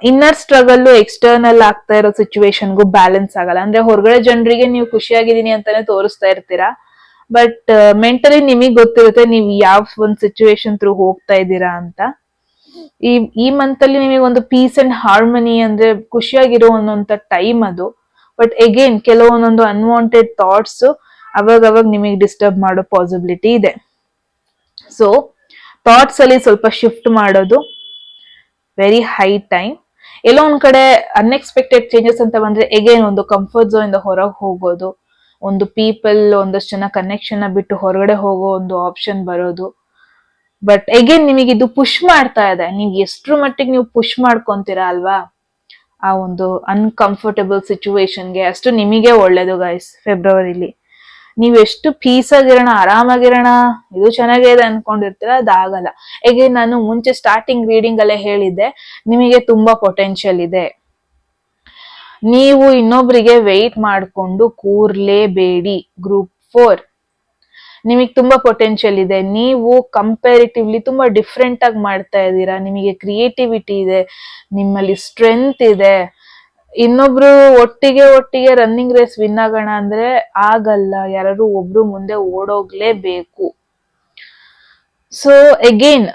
ಇನ್ನರ್ ಸ್ಟ್ರಗಲ್ ಎಕ್ಸ್ಟರ್ನಲ್ ಆಗ್ತಾ ಇರೋ ಸಿಚುವೇಶನ್ಗೂ ಬ್ಯಾಲೆನ್ಸ್ ಆಗಲ್ಲ. ಅಂದ್ರೆ ಹೊರಗಡೆ ಜನರಿಗೆ ನೀವು ಖುಷಿಯಾಗಿದ್ದೀನಿ ಅಂತಾನೆ ತೋರಿಸ್ತಾ ಇರ್ತೀರಾ, ಬಟ್ ಮೆಂಟಲಿ ನಿಮಗ್ ಗೊತ್ತಿರುತ್ತೆ ನೀವು ಯಾವ ಒಂದು ಸಿಚುವೇಶನ್ ಥ್ರೂ ಹೋಗ್ತಾ ಇದ್ದೀರಾ ಅಂತ. ಈ ಮಂತ್ ಅಲ್ಲಿ ನಿಮಗೆ ಒಂದು ಪೀಸ್ ಅಂಡ್ ಹಾರ್ಮನಿ ಅಂದ್ರೆ ಖುಷಿಯಾಗಿರೋ ಒಂದೊಂದು ಟೈಮ್ ಅದು. ಬಟ್ ಅಗೇನ್ ಕೆಲವೊಂದೊಂದು ಅನ್ವಾಂಟೆಡ್ ಥಾಟ್ಸ್ ಅವಾಗ ನಿಮಗೆ ಡಿಸ್ಟರ್ಬ್ ಮಾಡೋ ಪಾಸಿಬಿಲಿಟಿ ಇದೆ. ಸೊ ಥಾಟ್ಸ್ ಅಲ್ಲಿ ಸ್ವಲ್ಪ ಶಿಫ್ಟ್ ಮಾಡೋದು ವೆರಿ ಹೈ ಟೈಮ್. ಎಲ್ಲೋ ಒಂದ್ ಕಡೆ ಅನ್ಎಕ್ಸ್ಪೆಕ್ಟೆಡ್ ಚೇಂಜಸ್ ಅಂತ ಬಂದ್ರೆ ಅಗೇನ್ ಒಂದು ಕಂಫರ್ಟ್ ಝೋನ್ ಇಂದ ಹೊರಗೆ ಹೋಗೋದು, ಒಂದು ಪೀಪಲ್ ಒಂದಷ್ಟು ಜನ ಕನೆಕ್ಷನ್ ಬಿಟ್ಟು ಹೊರಗಡೆ ಹೋಗೋ ಒಂದು ಆಪ್ಷನ್ ಬರೋದು. ಬಟ್ ಅಗೇನ್ ನಿಮಗೆ ಇದು ಪುಷ್ ಮಾಡ್ತಾ ಇದೆ, ನೀವು ಎಷ್ಟ್ರ ಮಟ್ಟಿಗೆ ನೀವು ಪುಷ್ ಮಾಡ್ಕೊಂತೀರಾ ಅಲ್ವಾ ಆ ಒಂದು ಅನ್ಕಂಫರ್ಟಬಲ್ ಸಿಚುವೇಶನ್ಗೆ, ಅಷ್ಟು ನಿಮಗೆ ಒಳ್ಳೇದು ಗೈಸ್ ಫೆಬ್ರವರಿಲಿ. ನೀವ್ ಎಷ್ಟು ಪೀಸ್ ಆಗಿರೋಣ, ಆರಾಮಾಗಿರೋಣ, ಇದು ಚೆನ್ನಾಗೇ ಇದೆ ಅನ್ಕೊಂಡಿರ್ತೀರ, ಅದಾಗಲ್ಲ. ಅಗೇನ್ ನಾನು ಮುಂಚೆ ಸ್ಟಾರ್ಟಿಂಗ್ ರೀಡಿಂಗ್ ಅಲ್ಲೇ ಹೇಳಿದ್ದೆ, ನಿಮಗೆ ತುಂಬಾ ಪೊಟೆನ್ಶಿಯಲ್ ಇದೆ, ನೀವು ಇನ್ನೊಬ್ರಿಗೆ ವೆಯ್ಟ್ ಮಾಡ್ಕೊಂಡು ಕೂರ್ಲೇಬೇಡಿ. ಗ್ರೂಪ್ 4 ನಿಮಗೆ ತುಂಬಾ ಪೊಟೆನ್ಶಿಯಲ್ ಇದೆ, ನೀವು ಕಂಪ್ಯಾರಿಟಿವ್ಲಿ ತುಂಬಾ ಡಿಫ್ರೆಂಟ್ ಆಗಿ ಮಾಡ್ತಾ ಇದ್ದೀರಾ, ನಿಮಗೆ ಕ್ರಿಯೇಟಿವಿಟಿ ಇದೆ, ನಿಮ್ಮಲ್ಲಿ ಸ್ಟ್ರೆಂತ್ ಇದೆ. ಇನ್ನೊಬ್ರು ಒಟ್ಟಿಗೆ ರನ್ನಿಂಗ್ ರೇಸ್ ವಿನ್ ಆಗೋಣ ಅಂದ್ರೆ ಆಗಲ್ಲ, ಯಾರು ಒಬ್ರು ಮುಂದೆ ಓಡೋಗ್ಲೇಬೇಕು. ಸೊ ಅಗೇನ್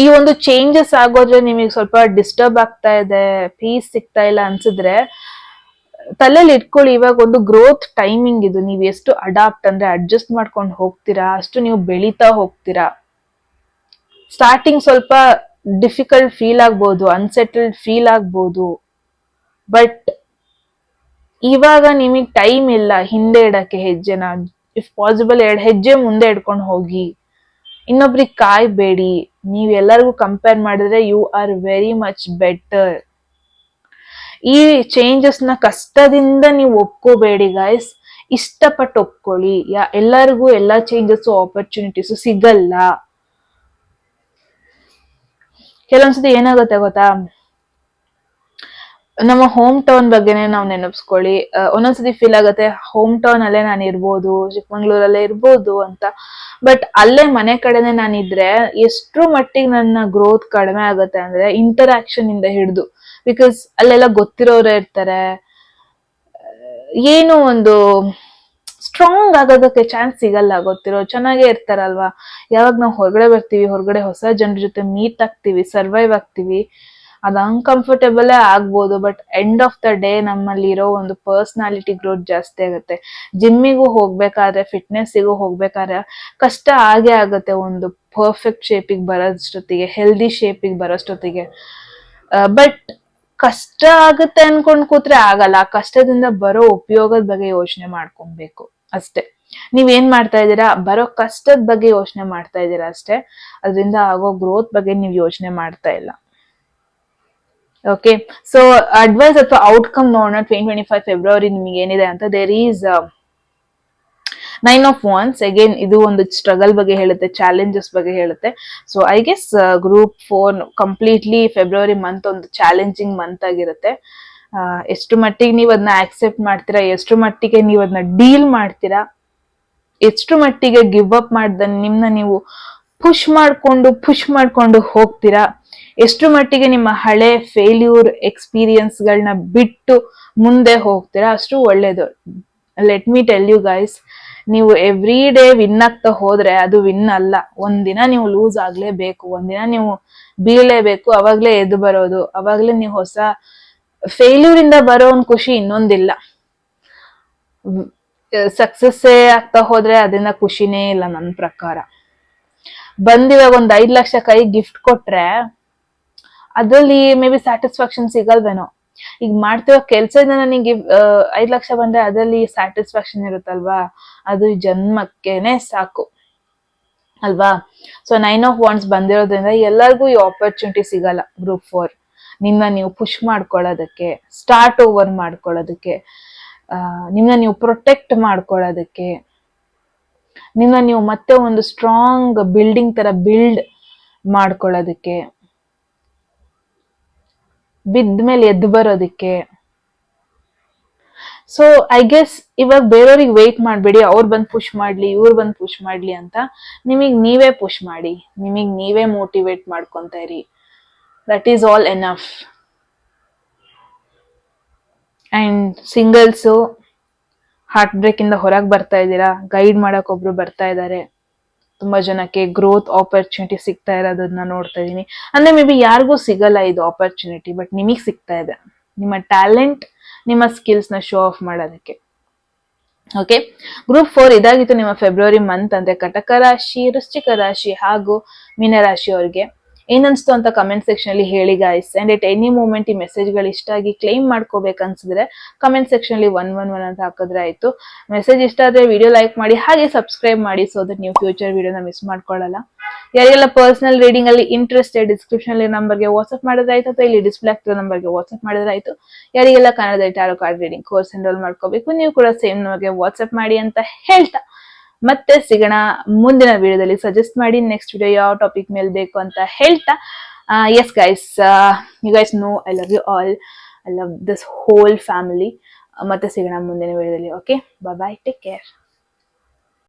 ಈ ಒಂದು ಚೇಂಜಸ್ ಆಗೋದ್ರೆ ನಿಮಗೆ ಸ್ವಲ್ಪ ಡಿಸ್ಟರ್ಬ್ ಆಗ್ತಾ ಇದೆ, ಪೀಸ್ ಸಿಗ್ತಾ ಇಲ್ಲ ಅನ್ಸಿದ್ರೆ ತಲೆಯಲ್ಲಿ ಇಟ್ಕೊಳ್ಳಿ, ಇವಾಗ ಒಂದು ಗ್ರೋತ್ ಟೈಮಿಂಗ್ ಇದು. ನೀವು ಎಷ್ಟು ಅಡಾಪ್ಟ್ ಅಂದ್ರೆ ಅಡ್ಜಸ್ಟ್ ಮಾಡ್ಕೊಂಡು ಹೋಗ್ತೀರಾ ಅಷ್ಟು ನೀವು ಬೆಳೀತಾ ಹೋಗ್ತೀರಾ. ಸ್ಟಾರ್ಟಿಂಗ್ ಸ್ವಲ್ಪ ಡಿಫಿಕಲ್ಟ್ ಫೀಲ್ ಆಗ್ಬೋದು, ಅನ್ಸೆಟಲ್ಡ್ ಫೀಲ್ ಆಗ್ಬೋದು, ಬಟ್ ಇವಾಗ ನಿಮಗೆ ಟೈಮ್ ಇಲ್ಲ ಹಿಂದೆ ಇಡಕ್ಕೆ ಹೆಜ್ಜೆನ. ಇಫ್ ಪಾಸಿಬಲ್ 2 ಹೆಜ್ಜೆ ಮುಂದೆ ಇಡ್ಕೊಂಡು ಹೋಗಿ, ಇನ್ನೊಬ್ರಿಗೆ ಕಾಯ್ಬೇಡಿ. ನೀವ್ ಎಲ್ಲರಿಗೂ ಕಂಪೇರ್ ಮಾಡಿದ್ರೆ you are very much better. ಈ ಚೇಂಜಸ್ ನ ಕಷ್ಟದಿಂದ ನೀವು ಒಪ್ಕೋಬೇಡಿ ಗೈಸ್, ಇಷ್ಟಪಟ್ಟು ಒಪ್ಕೊಳ್ಳಿ. ಎಲ್ಲರಿಗೂ ಎಲ್ಲಾ ಚೇಂಜಸ್ ಆಪರ್ಚುನಿಟೀಸ್ ಸಿಗಲ್ಲ. ಕೆಲವೊಂದ್ಸತಿ ಏನಾಗುತ್ತೆ ಗೊತ್ತಾ, ನಮ್ಮ ಹೋಮ್ ಟೌನ್ ಬಗ್ಗೆನೆ ನಾವು ನೆನಪಿಸ್ಕೊಳ್ಳಿ, ಒಂದೊಂದ್ಸತಿ ಫೀಲ್ ಆಗುತ್ತೆ ಹೋಮ್ ಟೌನ್ ಅಲ್ಲೇ ನಾನು ಇರ್ಬೋದು, ಚಿಕ್ಕಮಂಗ್ಳೂರಲ್ಲೇ ಇರ್ಬೋದು ಅಂತ. ಬಟ್ ಅಲ್ಲೇ ಮನೆ ಕಡೆನೆ ನಾನಿದ್ರೆ ಎಷ್ಟ್ರ ಮಟ್ಟಿಗೆ ನನ್ನ ಗ್ರೋತ್ ಕಡಿಮೆ ಆಗುತ್ತೆ ಅಂದ್ರೆ ಇಂಟರಾಕ್ಷನ್ ಇಂದ ಹಿಡಿದು, ಬಿಕಾಸ್ ಅಲ್ಲೆಲ್ಲ ಗೊತ್ತಿರೋರೇ ಇರ್ತಾರೆ. ಏನು ಒಂದು ಸ್ಟ್ರಾಂಗ್ ಆಗೋದಕ್ಕೆ ಚಾನ್ಸ್ ಸಿಗಲ್ಲ, ಗೊತ್ತಿರೋ ಚೆನ್ನಾಗೇ ಇರ್ತಾರಲ್ವಾ. ಯಾವಾಗ ನಾವು ಹೊರಗಡೆ ಬರ್ತೀವಿ, ಹೊರಗಡೆ ಹೊಸ ಜನರ ಜೊತೆ ಮೀಟ್ ಆಗ್ತೀವಿ, ಸರ್ವೈವ್ ಆಗ್ತೀವಿ, ಅದು ಅನ್ಕಂಫರ್ಟೇಬಲೇ ಆಗ್ಬೋದು. But end of the day ನಮ್ಮಲ್ಲಿ ಇರೋ ಒಂದು ಪರ್ಸನಾಲಿಟಿ ಗ್ರೋತ್ ಜಾಸ್ತಿ ಆಗುತ್ತೆ. ಜಿಮ್ಮಿಗೂ ಹೋಗ್ಬೇಕಾದ್ರೆ, ಫಿಟ್ನೆಸ್ಸಿಗೂ ಹೋಗ್ಬೇಕಾದ್ರೆ ಕಷ್ಟ ಆಗೇ ಆಗುತ್ತೆ ಒಂದು ಪರ್ಫೆಕ್ಟ್ ಶೇಪಿಗೆ ಬರೋಷ್ಟೊತ್ತಿಗೆ, ಹೆಲ್ದಿ ಶೇಪಿಗೆ ಬರೋಷ್ಟೊತ್ತಿಗೆ. ಬಟ್ ಕಷ್ಟ ಆಗುತ್ತೆ ಅನ್ಕೊಂಡ್ ಕೂತ್ರೆ ಆಗಲ್ಲ. ಆ ಕಷ್ಟದಿಂದ ಬರೋ ಉಪಯೋಗದ ಬಗ್ಗೆ ಯೋಚನೆ ಮಾಡ್ಕೊಬೇಕು ಅಷ್ಟೇ. ನೀವೇನ್ ಮಾಡ್ತಾ ಇದ್ದೀರಾ, ಬರೋ ಕಷ್ಟದ ಬಗ್ಗೆ ಯೋಚನೆ ಮಾಡ್ತಾ ಇದ್ದೀರಾ ಅಷ್ಟೇ. ಅದರಿಂದ ಆಗೋ ಗ್ರೋತ್ ಬಗ್ಗೆ ನೀವು ಯೋಚನೆ ಮಾಡ್ತಾ ಇಲ್ಲ. ಓಕೆ, ಸೊ ಅಡ್ವೈಸ್ ಅಥವಾ ಔಟ್ಕಮ್ ನೋಡೋಣ 2025 ಫೆಬ್ರವರಿ ನಿಮಗೆ ಏನಿದೆ ಅಂತ. There is 9 of Wands. Again ಇದು ಒಂದು ಸ್ಟ್ರಗಲ್ ಬಗ್ಗೆ ಹೇಳುತ್ತೆ, ಚಾಲೆಂಜಸ್ ಬಗ್ಗೆ ಹೇಳುತ್ತೆ. So I guess group 4 completely February month ಒಂದು ಚಾಲೆಂಜಿಂಗ್ ಮಂತ್ ಆಗಿರುತ್ತೆ. ಎಷ್ಟು ಮಟ್ಟಿಗೆ ನೀವು ಅದನ್ನ ಆಕ್ಸೆಪ್ಟ್ ಮಾಡ್ತೀರಾ, ಎಷ್ಟು ಮಟ್ಟಿಗೆ ನೀವು ಅದನ್ನ ಡೀಲ್ ಮಾಡ್ತೀರಾ, ಎಷ್ಟು ಮಟ್ಟಿಗೆ ಗಿವ್ ಅಪ್ ಮಾಡ್ದ ನಿಮ್ನ ನೀವು ಪುಷ್ ಮಾಡ್ಕೊಂಡು ಹೋಗ್ತೀರಾ, ಎಷ್ಟು ಮಟ್ಟಿಗೆ ನಿಮ್ಮ ಹಳೆ ಫೇಲ್ಯೂರ್ ಎಕ್ಸ್ಪೀರಿಯನ್ಸ್ಗಳನ್ನ ಬಿಟ್ಟು ಮುಂದೆ ಹೋಗ್ತೀರಾ, ಅಷ್ಟು ಒಳ್ಳೇದು. Let me tell you guys, ನೀವು ಎವ್ರಿ ಡೇ ವಿನ್ ಆಗ್ತಾ ಹೋದ್ರೆ ಅದು ವಿನ್ ಅಲ್ಲ. ಒಂದಿನ ನೀವು ಲೂಸ್ ಆಗ್ಲೇಬೇಕು, ಒಂದಿನ ನೀವು ಬೀಳಲೇಬೇಕು, ಅವಾಗ್ಲೇ ಎದ್ದು ಬರೋದು. ಅವಾಗ್ಲೇ ನೀವು ಹೊಸ ಫೇಲ್ಯೂರ್ ಇಂದ ಬರೋ ಒಂದ್ ಖುಷಿ ಇನ್ನೊಂದಿಲ್ಲ. ಸಕ್ಸಸ್ಸೇ ಆಗ್ತಾ ಹೋದ್ರೆ ಅದನ್ನ ಖುಷಿನೇ ಇಲ್ಲ ನನ್ನ ಪ್ರಕಾರ. ಬಂದಿವಾಗ ಒಂದ್ 5 ಲಕ್ಷ ಕೈ ಗಿಫ್ಟ್ ಕೊಟ್ರೆ ಅದ್ರಲ್ಲಿ ಮೇ ಬಿ ಸ್ಯಾಟಿಸ್ಫ್ಯಾಕ್ಷನ್ ಸಿಗಲ್ವೇನೋ. ಈಗ ಮಾಡ್ತಿರೋ ಕೆಲ್ಸದಿಂದ ನನಗೆ 5 ಲಕ್ಷ ಬಂದ್ರೆ ಅದ್ರಲ್ಲಿ ಸ್ಯಾಟಿಸ್ಫ್ಯಾಕ್ಷನ್ ಇರುತ್ತಲ್ವಾ, ಅದು ಜನ್ಮಕ್ಕೆನೆ ಸಾಕು ಅಲ್ವಾ. ಸೊ 9 of Wands ಬಂದಿರೋದ್ರಿಂದ ಎಲ್ಲರಿಗೂ ಈ ಆಪರ್ಚುನಿಟಿ ಸಿಗಲ್ಲ. ಗ್ರೂಪ್ 4 ನಿಮ್ನ ನೀವು ಪುಷ್ ಮಾಡ್ಕೊಳ್ಳೋದಕ್ಕೆ, ಸ್ಟಾರ್ಟ್ ಓವರ್ ಮಾಡ್ಕೊಳ್ಳೋದಕ್ಕೆ, ನಿಮ್ನ ನೀವು ಪ್ರೊಟೆಕ್ಟ್ ಮಾಡ್ಕೊಳ್ಳೋದಕ್ಕೆ, ನಿಮ್ನ ನೀವು ಮತ್ತೆ ಒಂದು ಸ್ಟ್ರಾಂಗ್ ಬಿಲ್ಡಿಂಗ್ ತರ ಬಿಲ್ಡ್ ಮಾಡ್ಕೊಳ್ಳೋದಕ್ಕೆ, ಬಿದ್ದ ಮೇಲೆ ಎದ್ದು ಬರೋದಕ್ಕೆ. ಸೊ ಐ ಗೆಸ್ ಇವಾಗ ಬೇರೆಯವ್ರಿಗೆ ವೇಟ್ ಮಾಡಬೇಡಿ, ಅವ್ರು ಬಂದು ಪುಷ್ ಮಾಡ್ಲಿ, ಇವ್ರು ಬಂದು ಪುಷ್ ಮಾಡ್ಲಿ ಅಂತ. ನಿಮಗ್ ನೀವೇ ಪುಷ್ ಮಾಡಿ, ನಿಮಗ್ ನೀವೇ ಮೋಟಿವೇಟ್ ಮಾಡ್ಕೊಂತ ಇರಿ. That is all enough. And singles heartbreak ಇಂದ ಹೊರಗೆ ಬರ್ತಾ ಇದ್ದೀರಾ, ಗೈಡ್ ಮಾಡಕ್ ಒಬ್ರು ಬರ್ತಾ ಇದ್ದಾರೆ. ತುಂಬಾ ಜನಕ್ಕೆ ಗ್ರೋತ್ ಆಪರ್ಚುನಿಟಿ ಸಿಗ್ತಾ ಇರೋದನ್ನ ನೋಡ್ತಾ ಇದೀನಿ. ಅಂದ್ರೆ ಮೇ ಬಿ ಯಾರಿಗೂ ಸಿಗಲ್ಲ ಇದು ಆಪರ್ಚುನಿಟಿ, ಬಟ್ ನಿಮಗ್ ಸಿಗ್ತಾ ಇದೆ. ನಿಮ್ಮ ಟ್ಯಾಲೆಂಟ್, ನಿಮ್ಮ ಸ್ಕಿಲ್ಸ್ ನ ಶೋ ಆಫ್ ಮಾಡೋದಕ್ಕೆ. ಓಕೆ, ಗ್ರೂಪ್ 4 ಇದಾಗಿತ್ತು ನಿಮ್ಮ ಫೆಬ್ರವರಿ ಮಂತ್. ಅಂದ್ರೆ ಕಟಕ ರಾಶಿ, ವೃಶ್ಚಿಕ ರಾಶಿ ಹಾಗೂ ಮೀನರಾಶಿ ಅವ್ರಿಗೆ ಏನನ್ಸ್ತು ಅಂತ ಕಮೆಂಟ್ ಸೆಕ್ಷನ್ ಅಲ್ಲಿ ಹೇಳಿ guys. And at any moment ಈ ಮೆಸೇಜ್ಗಳು ಇಷ್ಟ ಆಗಿ ಕ್ಲೈಮ್ ಮಾಡ್ಕೋಬೇಕನ್ಸಿದ್ರೆ ಕಮೆಂಟ್ ಸೆಕ್ಷನ್ ಅಲ್ಲಿ 111 ಅಂತ ಹಾಕಿದ್ರೆ ಆಯ್ತು. ಮೆಸೇಜ್ ಇಷ್ಟ ಆದ್ರೆ ವಿಡಿಯೋ ಲೈಕ್ ಮಾಡಿ, ಹಾಗೆ ಸಬ್ಸ್ಕ್ರೈಬ್ ಮಾಡಿ, ಸೊ ದಟ್ ನೀವು ಫ್ಯೂಚರ್ ವಿಡಿಯೋನ ಮಿಸ್ ಮಾಡ್ಕೊಳ್ಳಲ್ಲ. ಯಾರಿಗೆಲ್ಲ ಪರ್ಸನಲ್ ರೀಡಿಂಗ್ ಅಲ್ಲಿ ಇಂಟ್ರೆಸ್ಟೆಡ್, ಡಿಸ್ಕ್ರಿಪ್ಷನ್ ಅಲ್ಲಿ ನಂಬರ್ಗೆ ವಾಟ್ಸ್ಆಪ್ ಮಾಡಿದ್ರೆ ಆಯ್ತು, ಅಥವಾ ಇಲ್ಲಿ ಡಿಸ್ಪ್ಲೇ ಆಗ್ತಿರೋ ನಂಬರ್ಗೆ ವಾಟ್ಸ್ಆಪ್ ಮಾಡಿದ್ರೆ ಆಯ್ತು. ಯಾರಿಗೆಲ್ಲ ಕನ್ನಡದಲ್ಲಿ tarot card reading course enrol ಮಾಡ್ಕೋಬೇಕು, ನೀವು ಕೂಡ ಸೇಮ್ ನಮಗೆ ವಾಟ್ಸ್ಆಪ್ ಮಾಡಿ ಅಂತ ಹೇಳ್ತಾ ಮತ್ತೆ ಸಿಗೋಣ ಮುಂದಿನ ವಿಡಿಯೋದಲ್ಲಿ. ಸಜೆಸ್ಟ್ ಮಾಡಿ ನೆಕ್ಸ್ಟ್ ವಿಡಿಯೋ ಯಾವ ಟಾಪಿಕ್ ಮೇಲೆ ಬೇಕು ಅಂತ ಹೇಳ್ತಾ. Yes guys, you guys know I love you all, I love this whole family. ಮತ್ತೆ ಸಿಗೋಣ ಮುಂದಿನ ವಿಡಿಯೋದಲ್ಲಿ. Okay, bye, take care.